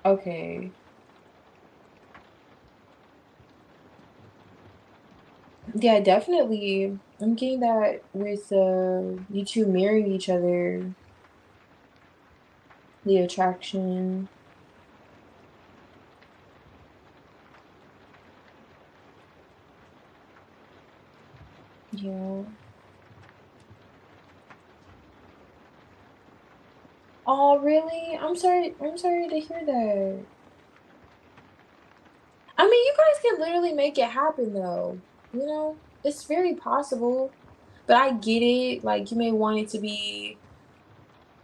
Okay. Yeah, definitely. I'm getting that with you two marrying each other, the attraction. Yeah. Oh, really? I'm sorry to hear that. I mean, you guys can literally make it happen though. You know? It's very possible. But I get it. Like you may want it to be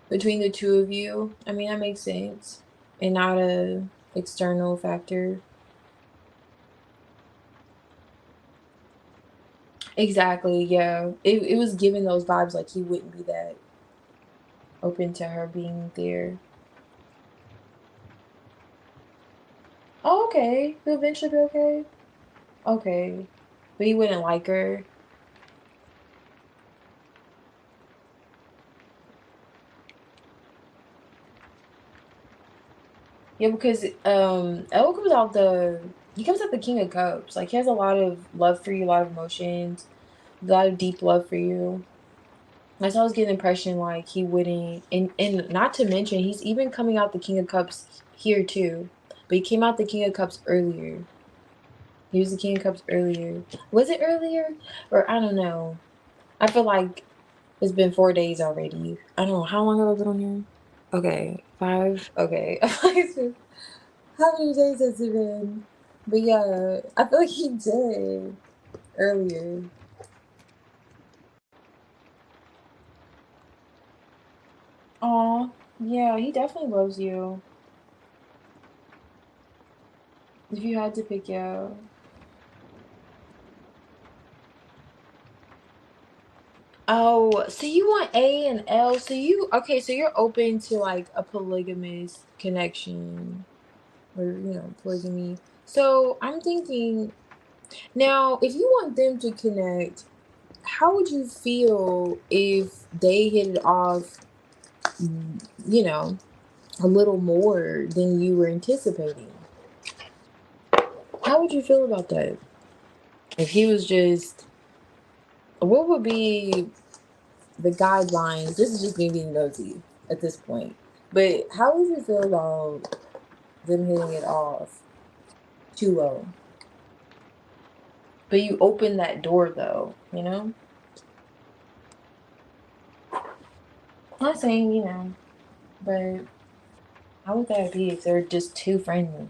between the two of you. I mean, that makes sense. And not a external factor. Exactly, yeah. It was giving those vibes like he wouldn't be that open to her being there. Oh, okay. He'll eventually be okay. Okay. But he wouldn't like her. Yeah, because El comes out he comes out the King of Cups. Like he has a lot of love for you, a lot of emotions, a lot of deep love for you. That's why I was getting the impression like he wouldn't and not to mention he's even coming out the King of Cups here too. But he came out the King of Cups earlier. He was the King of Cups earlier. Was it earlier? Or I don't know. I feel like it's been 4 days already. I don't know. How long have I been on here? Okay. 5? Okay. It's been, how many days has it been? But yeah, I feel like he did earlier. Aw. Yeah, he definitely loves you. If you had to pick, yeah. Oh, so you want A and L. So you okay, so you're open to like a polygamous connection or polygamy. So I'm thinking now if you want them to connect, how would you feel if they hit it off, you know, a little more than you were anticipating? How would you feel about that? If he was just what would be the guidelines? This is just me being nosy at this point. But how would you feel about them hitting it off too low? But you open that door though, you know? I'm not saying, but how would that be if they're just too friendly?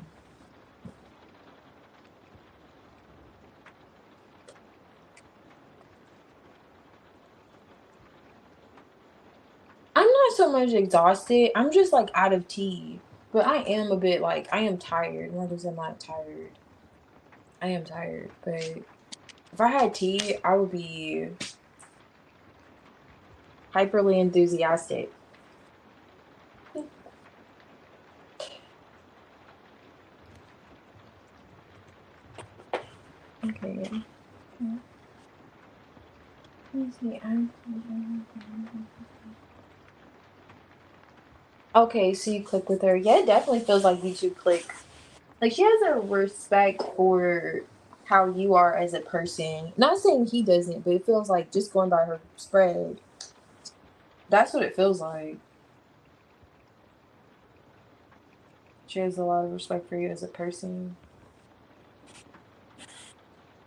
I'm not so much exhausted. I'm just like out of tea. But I am a bit like I am tired. I'm not gonna say I'm not tired. I am tired. But if I had tea, I would be hyperly enthusiastic. Okay. Let me see. Okay, so you click with her. Yeah, it definitely feels like you two click. Like she has a respect for how you are as a person. Not saying he doesn't, but it feels like just going by her spread. That's what it feels like. She has a lot of respect for you as a person.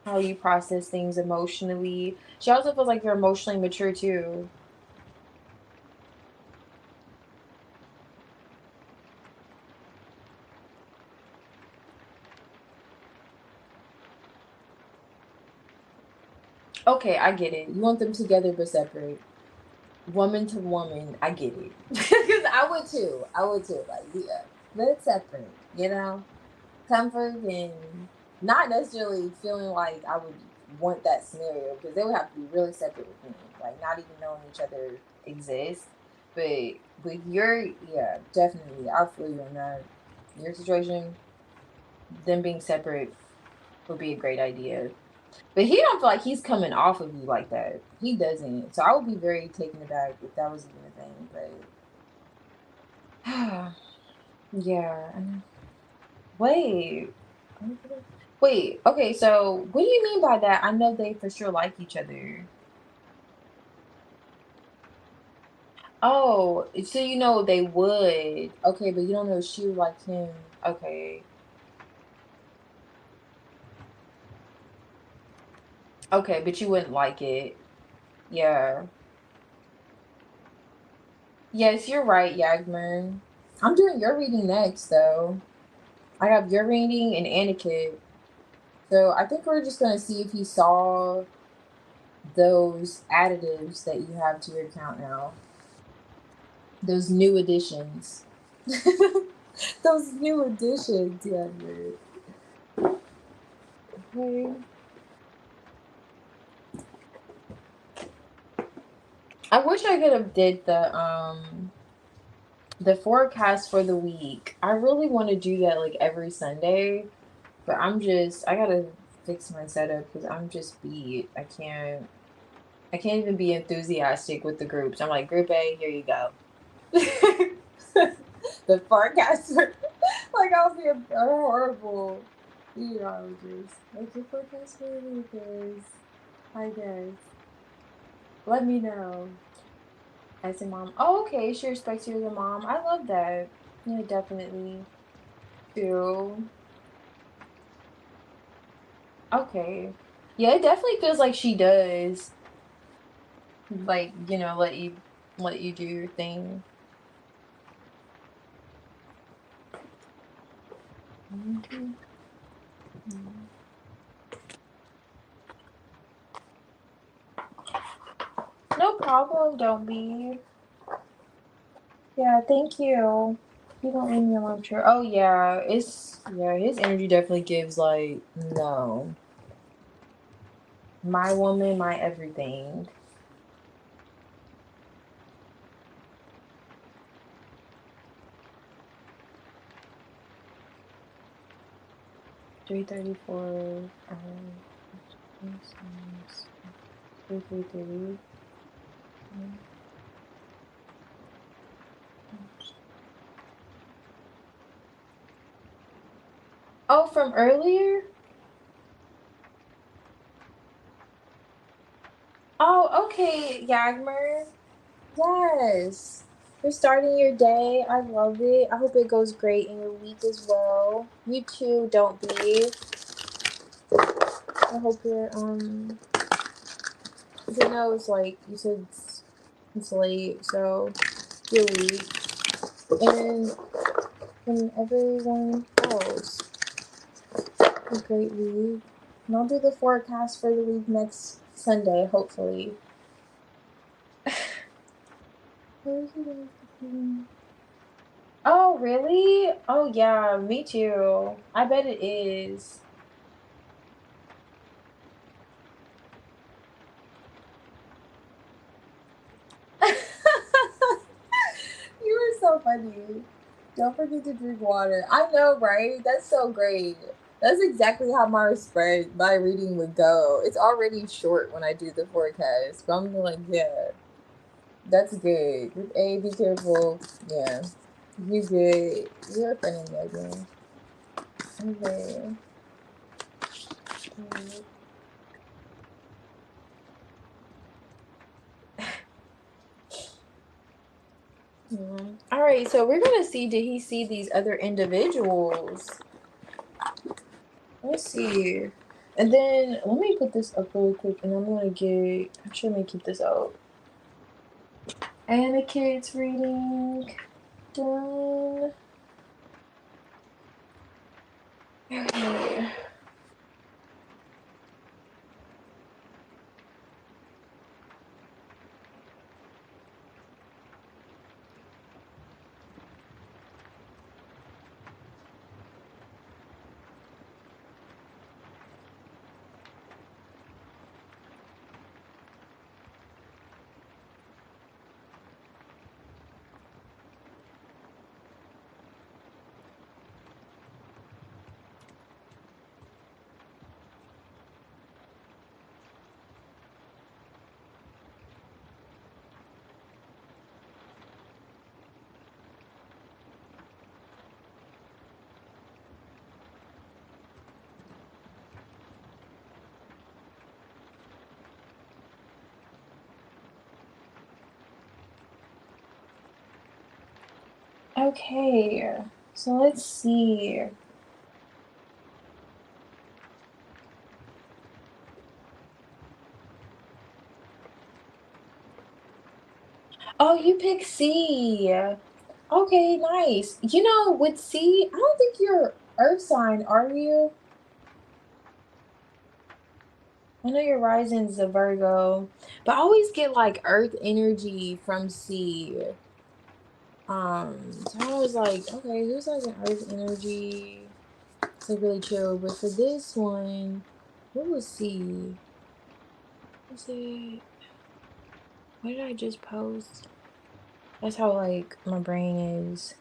How you process things emotionally. She also feels like you're emotionally mature too. Okay, I get it. You want them together but separate. woman to woman, I get it. Because I would too. I would too. Like, yeah, let's separate, you know? Comfort and not necessarily feeling like I would want that scenario because they would have to be really separate with me, like not even knowing each other exists. But with your, yeah, definitely, I feel you on that. Your situation, them being separate would be a great idea. But he don't feel like he's coming off of you like that. He doesn't. So I would be very taken aback if that was even a thing. But yeah. Wait. Wait. Okay. So what do you mean by that? I know they for sure like each other. Oh, so you know they would. Okay, but you don't know if she would like him. Okay. Okay, but you wouldn't like it. Yeah. Yes, you're right, Yagmer. I'm doing your reading next, though. I have your reading and Aniket. So I think we're just gonna see if he saw those additives that you have to your account now. Those new additions. Those new additions, Yagmer. Okay. I wish I could have did the forecast for the week. I really want to do that like every Sunday, but I gotta fix my setup because I'm just beat. I can't even be enthusiastic with the groups. I'm like, group A, here you go. The forecast for, like I'll be a horrible meteorologist. Like the forecast for the week is, I guess. Let me know. As a mom. Oh, okay. She respects you as a mom. I love that. Yeah, definitely. Too. Okay. Yeah, it definitely feels like she does. Like, let you do your thing. Mhm. Mhm. No problem, don't be. Yeah, thank you. You don't leave me alone, sure. Oh yeah, his energy definitely gives like no. My woman, my everything. 3:34. 3:30. Oh, from earlier? Oh, okay, Yagmer. Yes. You're starting your day. I love it. I hope it goes great in your week as well. You too, don't be. I hope you're 'cause I know it's like you said it's late, so your week. And everyone else. A great week. And I'll do the forecast for the week next Sunday, hopefully. Oh, really? Oh, yeah, me too. I bet it is. You are so funny. Don't forget to drink water. I know, right? That's so great. That's exactly how my reading would go. It's already short when I do the forecast, but I'm like, yeah, that's good. Group A, be careful. Yeah, you good. You're funny, Megan. Okay. All right, so we're gonna see. Did he see these other individuals? Let's see. And then let me put this up really quick, and I'm gonna get. Actually, let me keep this out. And the kids reading done. Okay. Okay, so let's see. Oh, you pick C. Okay, nice. You know, with C, I don't think you're Earth sign, are you? I know your rising's a Virgo, but I always get like Earth energy from C. So I was like, okay, who's like an Earth energy? It's like really chill. But for this one, what was C? Was it? What did I just post? That's how like my brain is.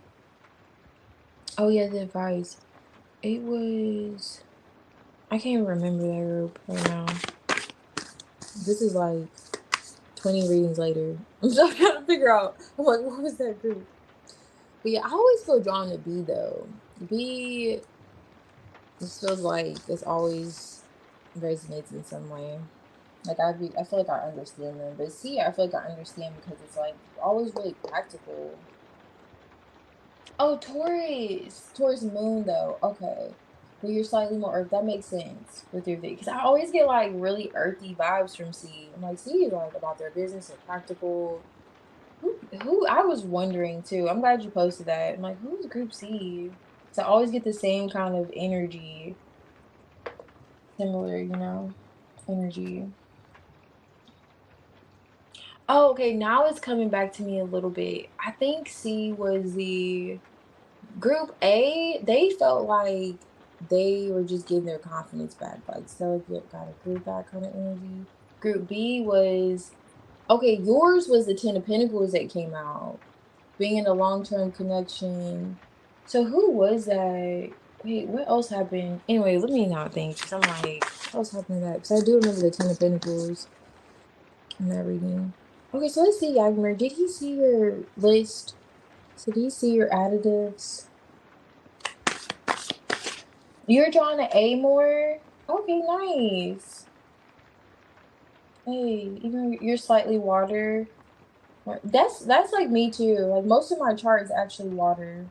Oh yeah, the advice. It was. I can't remember that group right now. This is like 20 readings later. I'm still trying to figure out. I'm like, what was that group? But yeah, I always feel drawn to B though. B just feels like this always resonates in some way. Like I feel like I understand them. But C, I feel like I understand because it's like always really practical. Oh, Taurus. Taurus moon though. Okay. But you're slightly more earth. That makes sense with your V. Because I always get like really earthy vibes from C. I'm like, C is like about their business and practical. Who I was wondering too. I'm glad you posted that. I'm like, who's group C? So I always get the same kind of energy. Similar, energy. Oh, okay. Now it's coming back to me a little bit. I think C was the group A. They felt like they were just getting their confidence back. Like, so like you got a group that kind of energy. Group B was okay. Yours was the Ten of Pentacles that came out. Being in a long-term connection. So who was that? Wait, what else happened? Anyway, let me not think. Cause I'm like, what else happened to that? Because I do remember the Ten of Pentacles in that reading. Okay, so let's see, Yagmer. Did he see your list? So did he see your additives? You're drawn to A more? Okay, nice. Hey, even you're slightly water. That's like me too. Like most of my chart is actually water.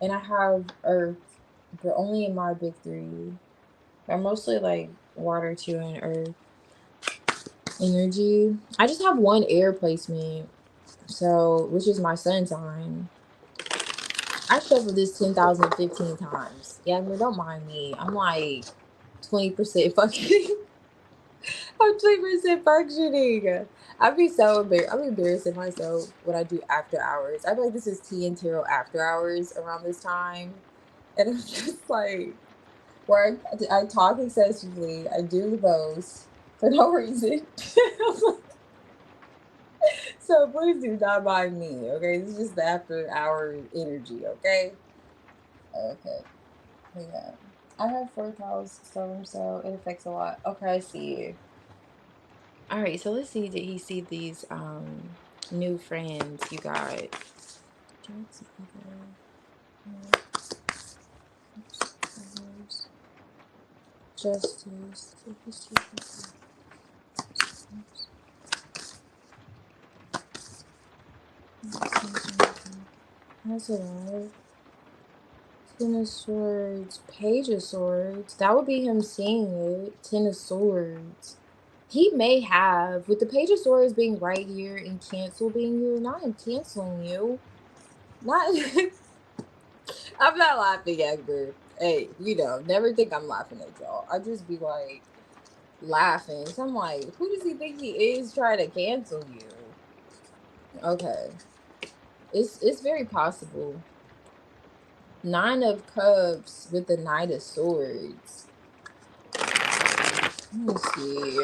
And I have earth, but only in my big three. I'm mostly like water too and earth energy. I just have one air placement, so which is my sun sign. I shuffled this 10,015 times. Yeah, I mean, don't mind me. I'm like 20% fucking. I'm 20% functioning. I'd be so embarrassed. I'm embarrassing myself when I do after hours. I feel like this is tea and tarot after hours around this time. And I'm just like, where I talk excessively. I do the most for no reason. So please do not mind me, okay? This is just the after hour energy, okay? Okay. Yeah. I have 4th house storm, so it affects a lot. Okay, I see. All right, so let's see. Did he see these new friends you got? Justice. That's it all. Ten of Swords, Page of Swords. That would be him seeing it. Ten of Swords. He may have, with the Page of Swords being right here and cancel being here, not him canceling you. Not, I'm not laughing at her. Hey, never think I'm laughing at y'all. I just be like laughing. So I'm like, who does he think he is trying to cancel you? Okay. It's very possible. 9 of Cups with the Knight of Swords. Let me see.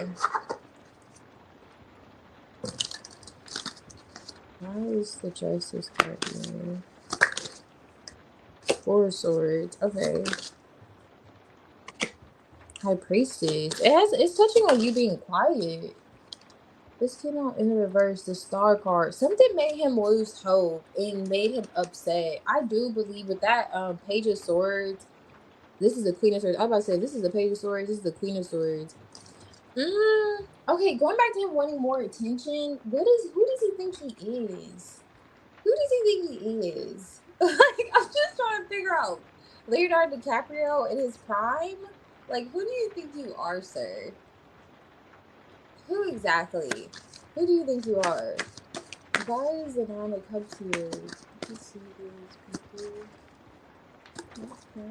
Why is the Justice card here? 4 of Swords. Okay. High Priestess. It's touching on you being quiet. This came out in the reverse, the Star card. Something made him lose hope and made him upset. I do believe with that Page of Swords. This is the Queen of Swords. I was about to say, this is the Page of Swords. This is the Queen of Swords. Okay, going back to him wanting more attention. Who does he think he is? Who does he think he is? Like, I'm just trying to figure out Leonardo DiCaprio in his prime. Like, who do you think you are, sir? Who exactly? Who do you think you are? Why is the Nine of Cups here? Let me see these people. Okay.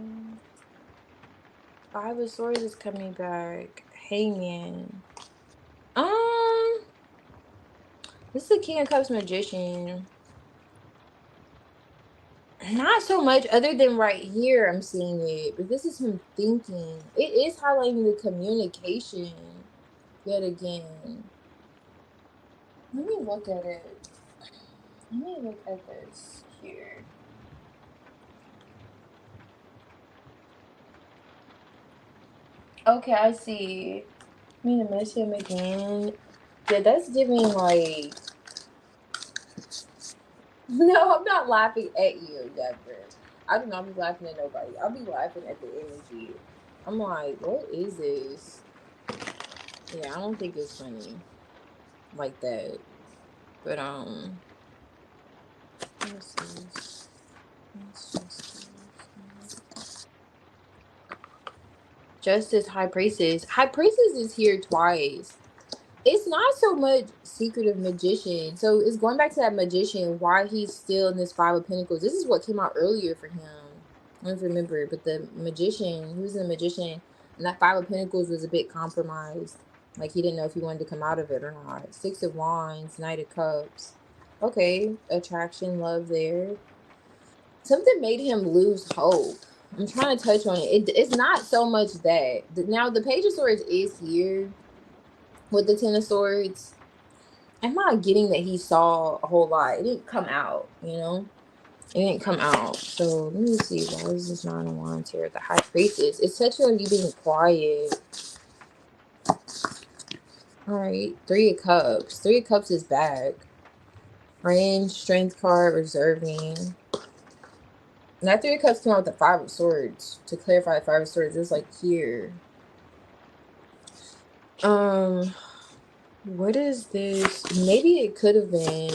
Five of Swords is coming back. Hangman. This is the King of Cups magician. Not so much other than right here I'm seeing it, but this is him thinking. It is highlighting the communication yet again. Let me look at it. Let me look at this here. Okay, I see. I mean, to miss him again. Yeah, that's giving like. No, I'm not laughing at you, Deborah. I do not be laughing at nobody. I'll be laughing at the energy. I'm like, what is this? Yeah, I don't think it's funny like that. But what's this? Justice, High Priestess. High Priestess is here twice. It's not so much secretive magician. So it's going back to that magician, why he's still in this Five of Pentacles. This is what came out earlier for him. I don't remember, but the magician, he was a magician, and that Five of Pentacles was a bit compromised. Like, he didn't know if he wanted to come out of it or not. Six of Wands, Knight of Cups. Okay, attraction, love there. Something made him lose hope. I'm trying to touch on it. It's not so much that. Now, the Page of Swords is here with the Ten of Swords. I'm not getting that he saw a whole lot. It didn't come out, you know? It didn't come out. So, let me see. Why is this Nine of Wands here? The High Priestess. It's touching on you being quiet. Alright. Three of Cups. Three of Cups is back. Friend, Strength card, reserving. And that Three of Cups came out with the Five of Swords. To clarify, the Five of Swords is like here. What is this? Maybe it could have been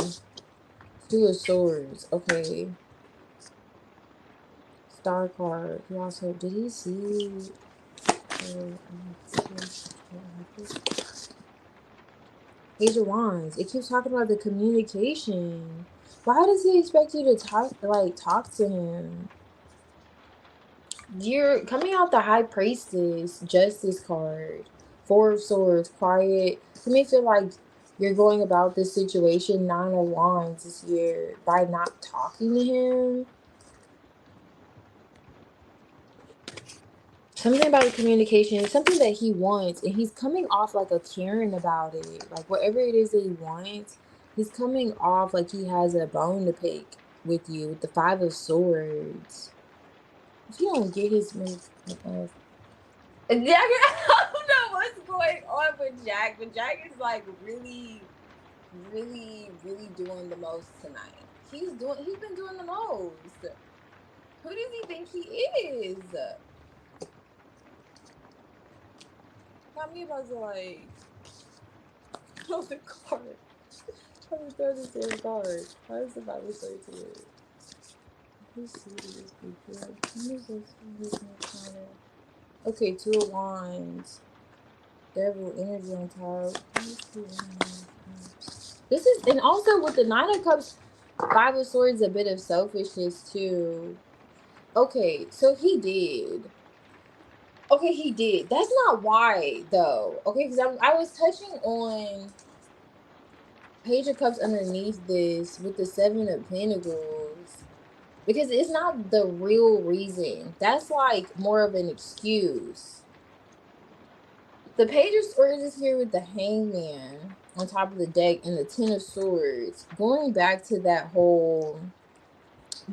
Two of Swords. Okay. Star card. He also, did he see? Page of Wands. It keeps talking about the communication. Why does he expect you to talk to him? You're coming out the High Priestess, Justice card, Four of Swords, quiet. To me, feel like you're going about this situation, Nine of Wands this year, by not talking to him. Something about the communication, something that he wants, and he's coming off like a caring about it. Like, whatever it is that he wants, he's coming off like he has a bone to pick with you, with the Five of Swords. If you don't get his move, Jack, I don't know what's going on with Jack, but Jack is like really doing the most tonight. He's been doing the most. Who does he think he is? Got me about to like throw the card. Trying to throw this damn card. Why is the Bible say to it? Let's see these people. Okay, Two of Wands. Devil energy on top. This is, and also with the Nine of Cups, Five of Swords, a bit of selfishness too. Okay, so he did. Okay, he did. That's not why though. Okay, because I was touching on Page of Cups underneath this with the Seven of Pentacles. Because it's not the real reason. That's like more of an excuse. The Page of Swords is here with the Hangman on top of the deck and the Ten of Swords. Going back to that whole,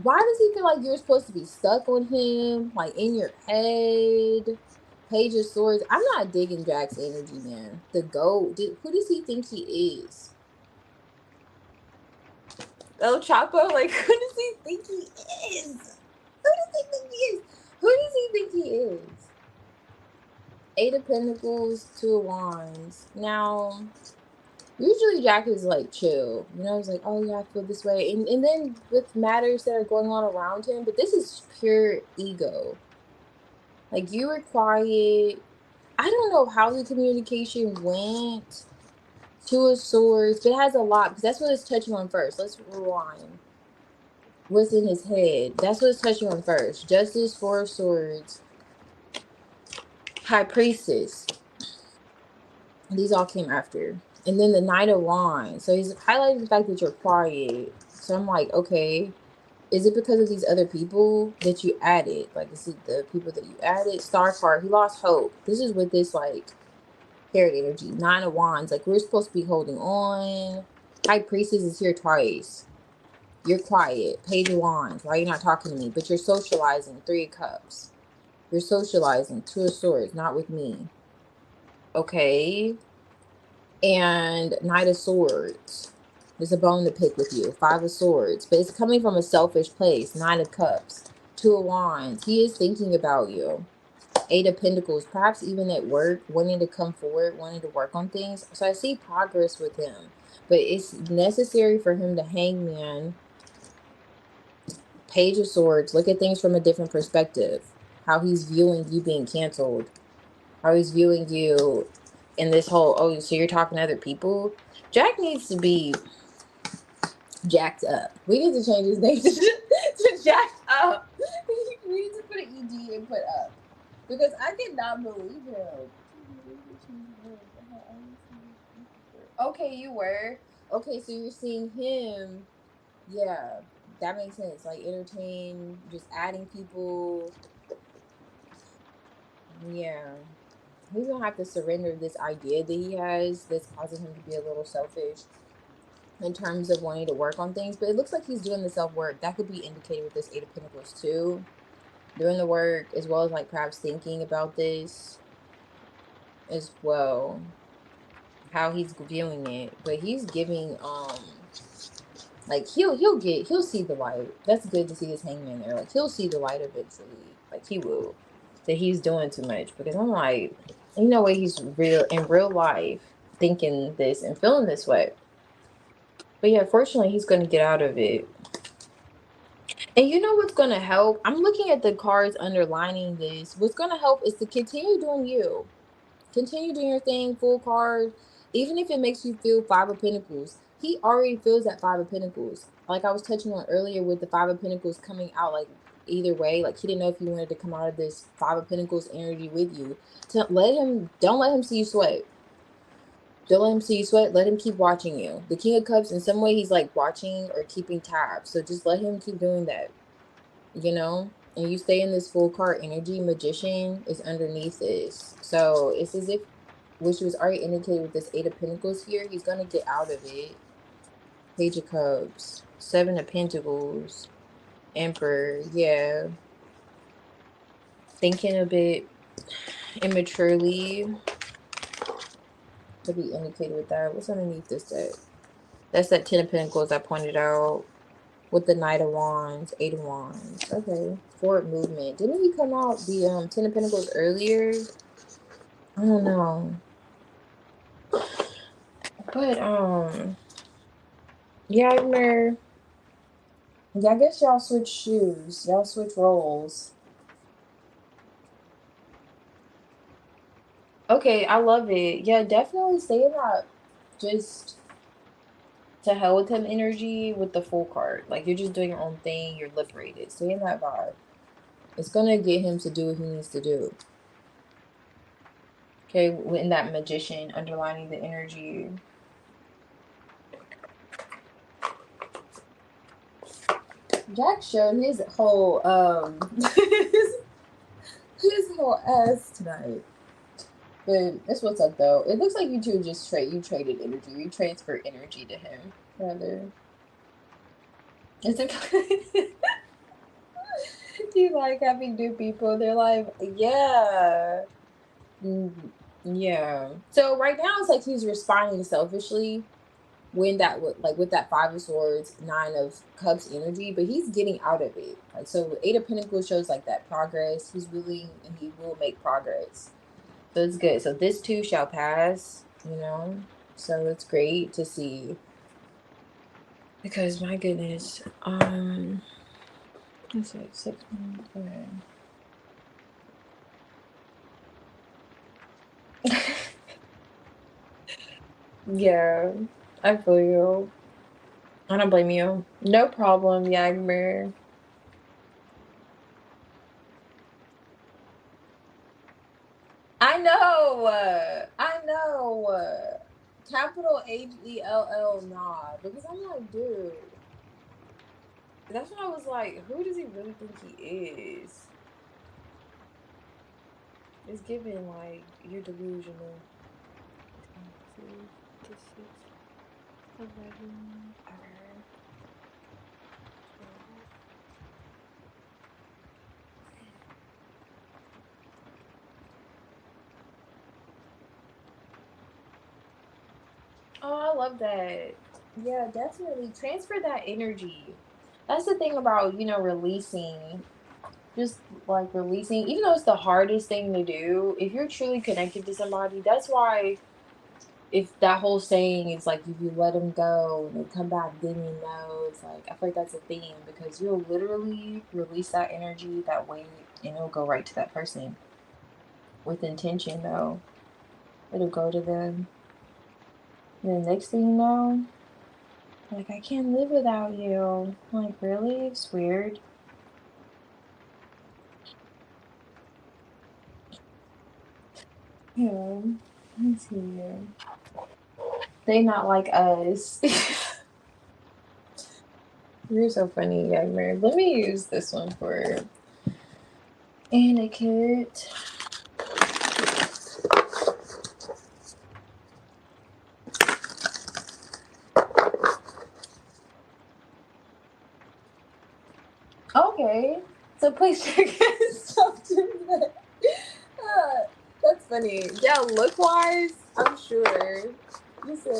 why does he feel like you're supposed to be stuck on him? Like in your head? Page of Swords. I'm not digging Jack's energy, man. The GOAT. Who does he think he is? El Chapo? Like, who does he think he is? Who does he think he is? Who does he think he is? Eight of Pentacles, Two of Wands. Now, Usually Jack is like chill, you know, he's like, oh yeah, I feel this way. And then with matters that are going on around him, but this is pure ego. Like you were quiet. I don't know how the communication went. Two of Swords, but it has a lot because that's what it's touching on first. Let's rewind. What's in his head? That's what it's touching on first. Justice, Four of Swords, High Priestess. These all came after. And then the Knight of Wands. So he's highlighting the fact that you're quiet. So I'm like, okay, is it because of these other people that you added? Like, is it the people that you added? Star card, he lost hope. This is with this, like, paired energy. Nine of Wands, like, we're supposed to be holding on. High Priestess is here twice. You're quiet. Page of Wands, why are you not talking to me? But you're socializing. Three of Cups. You're socializing. Two of Swords, not with me. Okay. And Knight of Swords. There's a bone to pick with you. Five of Swords. But it's coming from a selfish place. Nine of Cups. Two of Wands. He is thinking about you. Eight of Pentacles. Perhaps even at work, wanting to come forward, wanting to work on things. So I see progress with him. But it's necessary for him to hangman. Page of Swords. Look at things from a different perspective. How he's viewing you being canceled. How he's viewing you in this whole, oh, so you're talking to other people? Jack needs to be jacked up. We need to change his name to jacked up. We need to put an ED and put up. Because I cannot believe him. Okay, you were. Okay, so you're seeing him. Yeah, that makes sense. Like entertain, just adding people. Yeah. He's gonna have to surrender this idea that he has that's causing him to be a little selfish in terms of wanting to work on things. But it looks like he's doing the self-work. That could be indicated with this Eight of Pentacles too. Doing the work as well as like perhaps thinking about this as well. How he's viewing it. But he's giving like he'll see the light. That's good to see this hangman there. Like he'll see the light eventually. Like he will. That he's doing too much. Because I'm like, ain't no way he's in real life thinking this and feeling this way. But yeah, fortunately he's gonna get out of it. And you know what's gonna help? I'm looking at the cards underlining this. What's gonna help is to continue doing you. Continue doing your thing, full card. Even if it makes you feel Five of Pentacles, he already feels that Five of Pentacles. Like I was touching on earlier with the Five of Pentacles coming out like either way. Like he didn't know if he wanted to come out of this Five of Pentacles energy with you. Don't let him see you sweat. Don't let him see you sweat. Let him keep watching you. The King of Cups, in some way, he's like watching or keeping tabs. So just let him keep doing that. You know? And you stay in this full card energy. Magician is underneath this. So it's as if, which was already indicated with this Eight of Pentacles here, he's going to get out of it. Page of Cups. Seven of Pentacles. Emperor. Yeah. Thinking a bit immaturely. To be indicated with that. What's underneath this deck? That's that Ten of Pentacles I pointed out. With the Knight of Wands, Eight of Wands. Okay. Forward movement. Didn't he come out the Ten of Pentacles earlier? I don't know. But yeah, I remember. Yeah, I guess y'all switch shoes. Y'all switch roles. Okay, I love it. Yeah, definitely stay in that just to hell with him energy with the full card. Like you're just doing your own thing, you're liberated. Stay in that vibe. It's gonna get him to do what he needs to do. Okay, in that Magician underlining the energy. Jack showed his whole his whole ass tonight. But that's what's up though. It looks like you two just traded energy. You transferred energy to him, rather. Is it do you like having new people in their life? Yeah. Yeah. So right now it's like he's responding selfishly when that like with that Five of Swords, Nine of Cups energy, but he's getting out of it. Like so Eight of Pentacles shows like that progress. He's willing and he will make progress. So it's good. So this too shall pass, you know. So it's great to see. Because my goodness, let's see, 6 months. Okay. Yeah, I feel you. I don't blame you. No problem, Yagmer. I know. I know. Capital Hell, nah. Because I'm like, dude. That's when I was like, who does he really think he is? It's giving like you're delusional. 56, 11, okay. 12. Oh, I love that. Yeah, definitely transfer that energy. That's the thing about, releasing. Just like releasing, even though it's the hardest thing to do, if you're truly connected to somebody, that's why if that whole saying is like if you let them go and they come back then you know, it's like I feel like that's a theme because you'll literally release that energy, that weight, and it'll go right to that person with intention though. It'll go to them. And the next thing you know, like I can't live without you. Like really? It's weird. Yeah. Let's see here. They not like us. You're so funny, young man. Let me use this one for etiquette. Okay. So please check something that. That's funny. Yeah, look wise, I'm sure. Listen,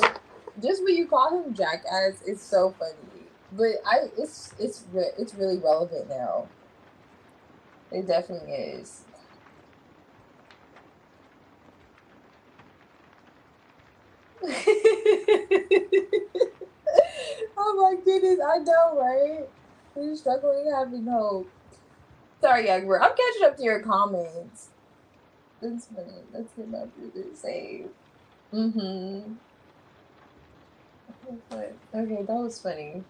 just when you call him jackass, it's so funny. But it's really relevant now. It definitely is. Oh my goodness, I know, right? We're struggling having hope. Sorry, Egbert. I'm catching up to your comments. That's funny. Let's get my brother saved. Mm-hmm. Okay, that was funny.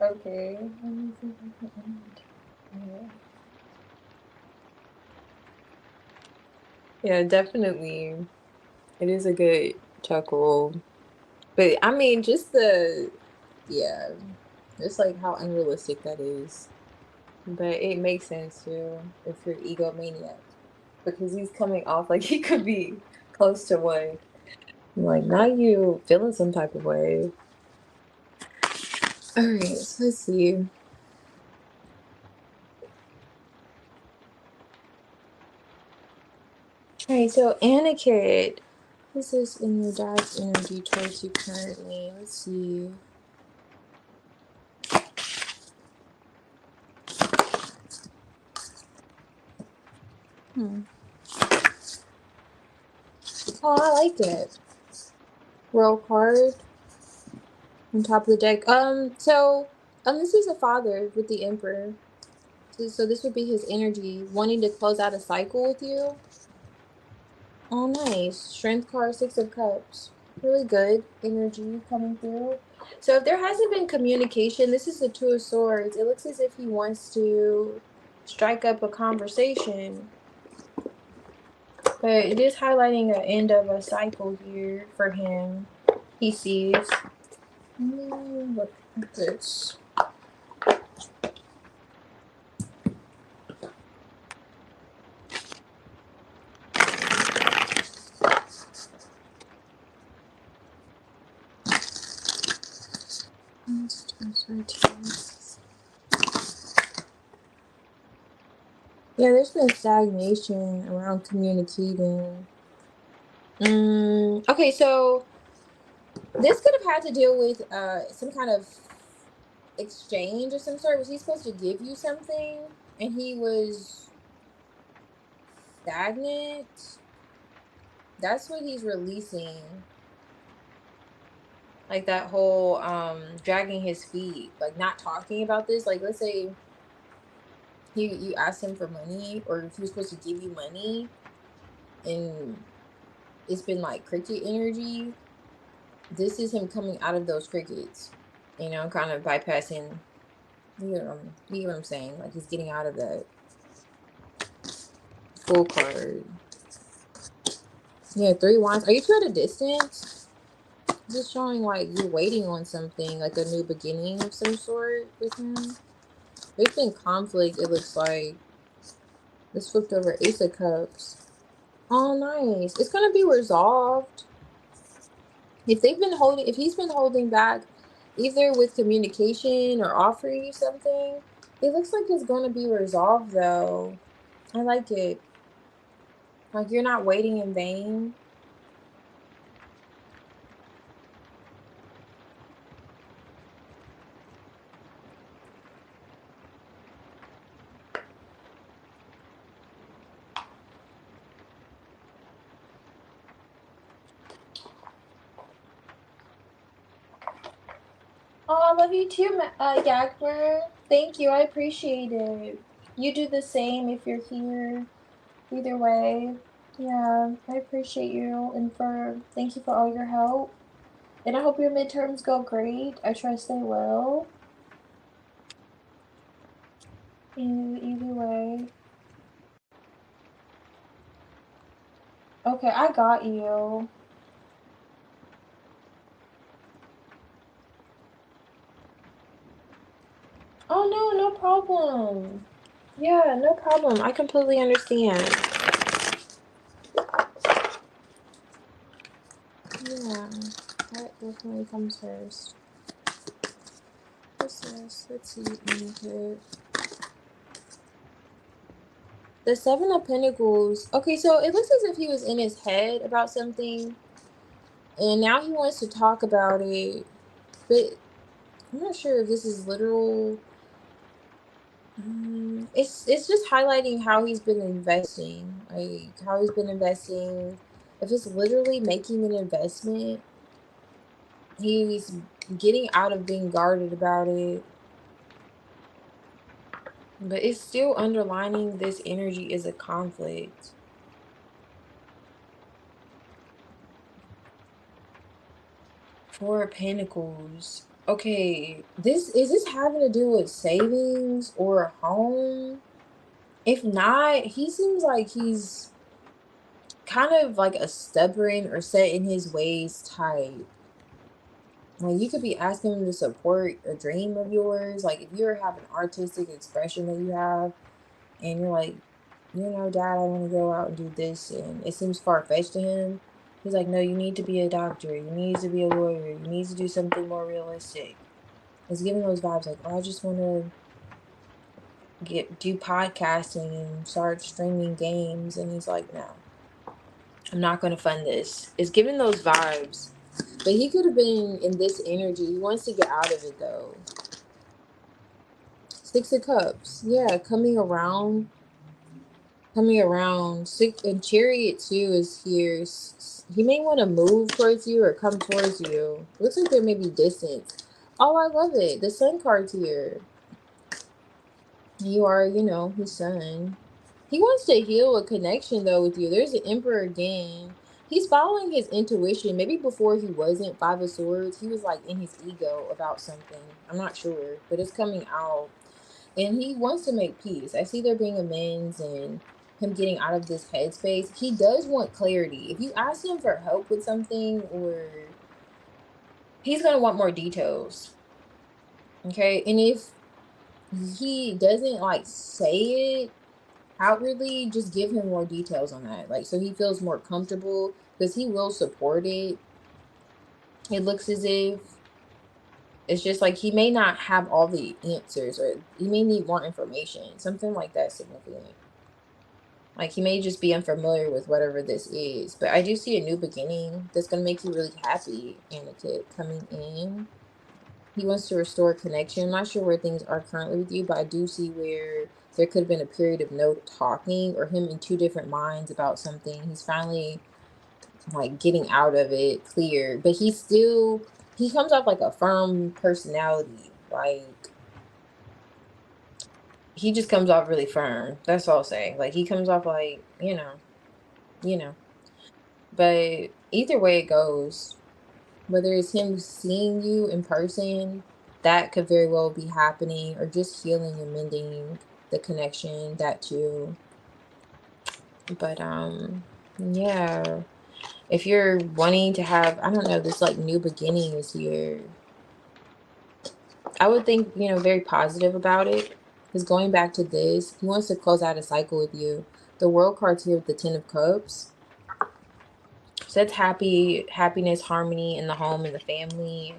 Okay. Let me see if I can end. Yeah, definitely. It is a good chuckle. But I mean, yeah, just like how unrealistic that is. But it makes sense too if you're egomaniac because he's coming off like he could be close to one. Like, not you feeling some type of way. All right, so let's see. All right, so Aniket, this is in your dad's energy towards you currently. Let's see. Oh, I liked it. Roll card on top of the deck. This is a father with the Emperor. So this would be his energy, wanting to close out a cycle with you. Oh, nice. Strength card, 6 of Cups. Really good energy coming through. So if there hasn't been communication, this is the 2 of Swords. It looks as if he wants to strike up a conversation. But it is highlighting an end of a cycle here for him. He sees. Look at this. Yeah, there's been stagnation around communicating. Okay, so this could have had to deal with some kind of exchange of some sort? Was he supposed to give you something and he was stagnant? That's what he's releasing. Like that whole dragging his feet, like not talking about this. Like let's say you asked him for money, or if he was supposed to give you money and it's been like cricket energy. This is him coming out of those crickets, you know, kind of bypassing. You get what I'm saying? Like he's getting out of that full card. Yeah, 3 wands. Are you two at a distance? Just showing like you're waiting on something, like a new beginning of some sort with him. There's been conflict, it looks like. This flipped over Ace of Cups. Oh, nice. It's gonna be resolved. If he's been holding back, either with communication or offering you something, it looks like it's gonna be resolved though. I like it. Like you're not waiting in vain. Oh, I love you too, Yagber. Thank you. I appreciate it. You do the same if you're here. Either way. Yeah, I appreciate you and thank you for all your help. And I hope your midterms go great. I trust they will. Either way. Okay, I got you. Oh no, no problem. Yeah, no problem. I completely understand. Yeah, that definitely comes first. What's this? Let's see. The Seven of Pentacles. Okay, so it looks as if he was in his head about something, and now he wants to talk about it, but I'm not sure if this is literal. It's just highlighting how he's been investing, like how he's been investing. If it's literally making an investment, he's getting out of being guarded about it. But it's still underlining this energy is a conflict. Four of Pentacles. Okay, is this having to do with savings or a home? If not, he seems like he's kind of like a stubborn or set in his ways type. Like you could be asking him to support a dream of yours. Like if you have an artistic expression that you have and you're like, you know, Dad, I want to go out and do this, and it seems far-fetched to him. He's like, no, you need to be a doctor. You need to be a lawyer. You need to do something more realistic. It's giving those vibes like, oh, I just want to do podcasting and start streaming games. And he's like, no, I'm not going to fund this. It's giving those vibes. But he could have been in this energy. He wants to get out of it, though. Six of Cups. Yeah, coming around. Six and Chariot too is here. He may want to move towards you or come towards you. Looks like there may be distance. Oh, I love it. The Sun card's here. You are, you know, his son. He wants to heal a connection though with you. There's an Emperor again. He's following his intuition. Maybe before he wasn't Five of Swords, he was like in his ego about something. I'm not sure, but it's coming out. And he wants to make peace. I see there being amends and him getting out of this headspace. He does want clarity. If you ask him for help with something, or he's gonna want more details. Okay, and if he doesn't like say it outwardly, just give him more details on that, like so he feels more comfortable, because he will support it. It looks as if it's just like he may not have all the answers, or he may need more information, something like that significant. Like he may just be unfamiliar with whatever this is. But I do see a new beginning that's gonna make you really happy, Aniket, coming in. He wants to restore connection. I'm not sure where things are currently with you, but I do see where there could have been a period of no talking or him in two different minds about something. He's finally like getting out of it clear, but he comes off like a firm personality. Like he just comes off really firm. That's all I'm saying. Like he comes off like, you know. But either way it goes, whether it's him seeing you in person, that could very well be happening, or just healing and mending the connection, that too. But yeah. If you're wanting to have, I don't know, this like new beginning this year, I would think, very positive about it. Because going back to this, he wants to close out a cycle with you. The world card's here with the Ten of Cups. So that's happiness, harmony in the home and the family.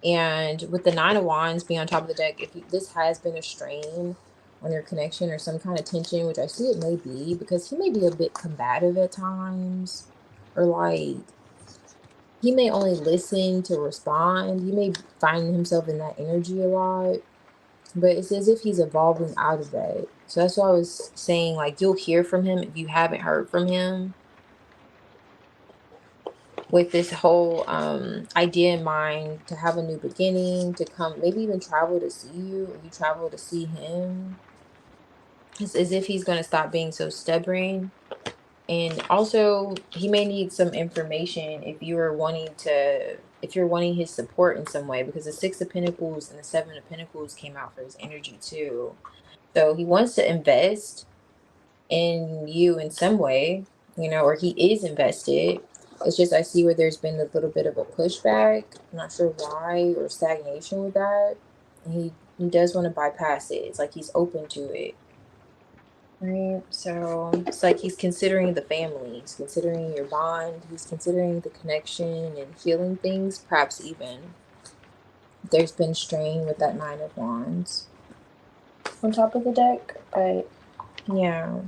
And with the Nine of Wands being on top of the deck, if this has been a strain on your connection or some kind of tension, which I see it may be, because he may be a bit combative at times, or like he may only listen to respond. He may find himself in that energy a lot, but it's as if he's evolving out of that. So that's why I was saying, like, you'll hear from him if you haven't heard from him, with this whole idea in mind to have a new beginning, to come, maybe even travel to see you, or you travel to see him. It's as if he's going to stop being so stubborn. And also, he may need some information if you're wanting his support in some way, because the Six of Pentacles and the Seven of Pentacles came out for his energy too. So he wants to invest in you in some way, or he is invested. It's just I see where there's been a little bit of a pushback. I'm not sure why, or stagnation with that. And he does want to bypass it. It's like he's open to it. Right. So it's like he's considering the family, he's considering your bond, he's considering the connection and healing things, perhaps even. There's been strain with that Nine of Wands on top of the deck, but yeah.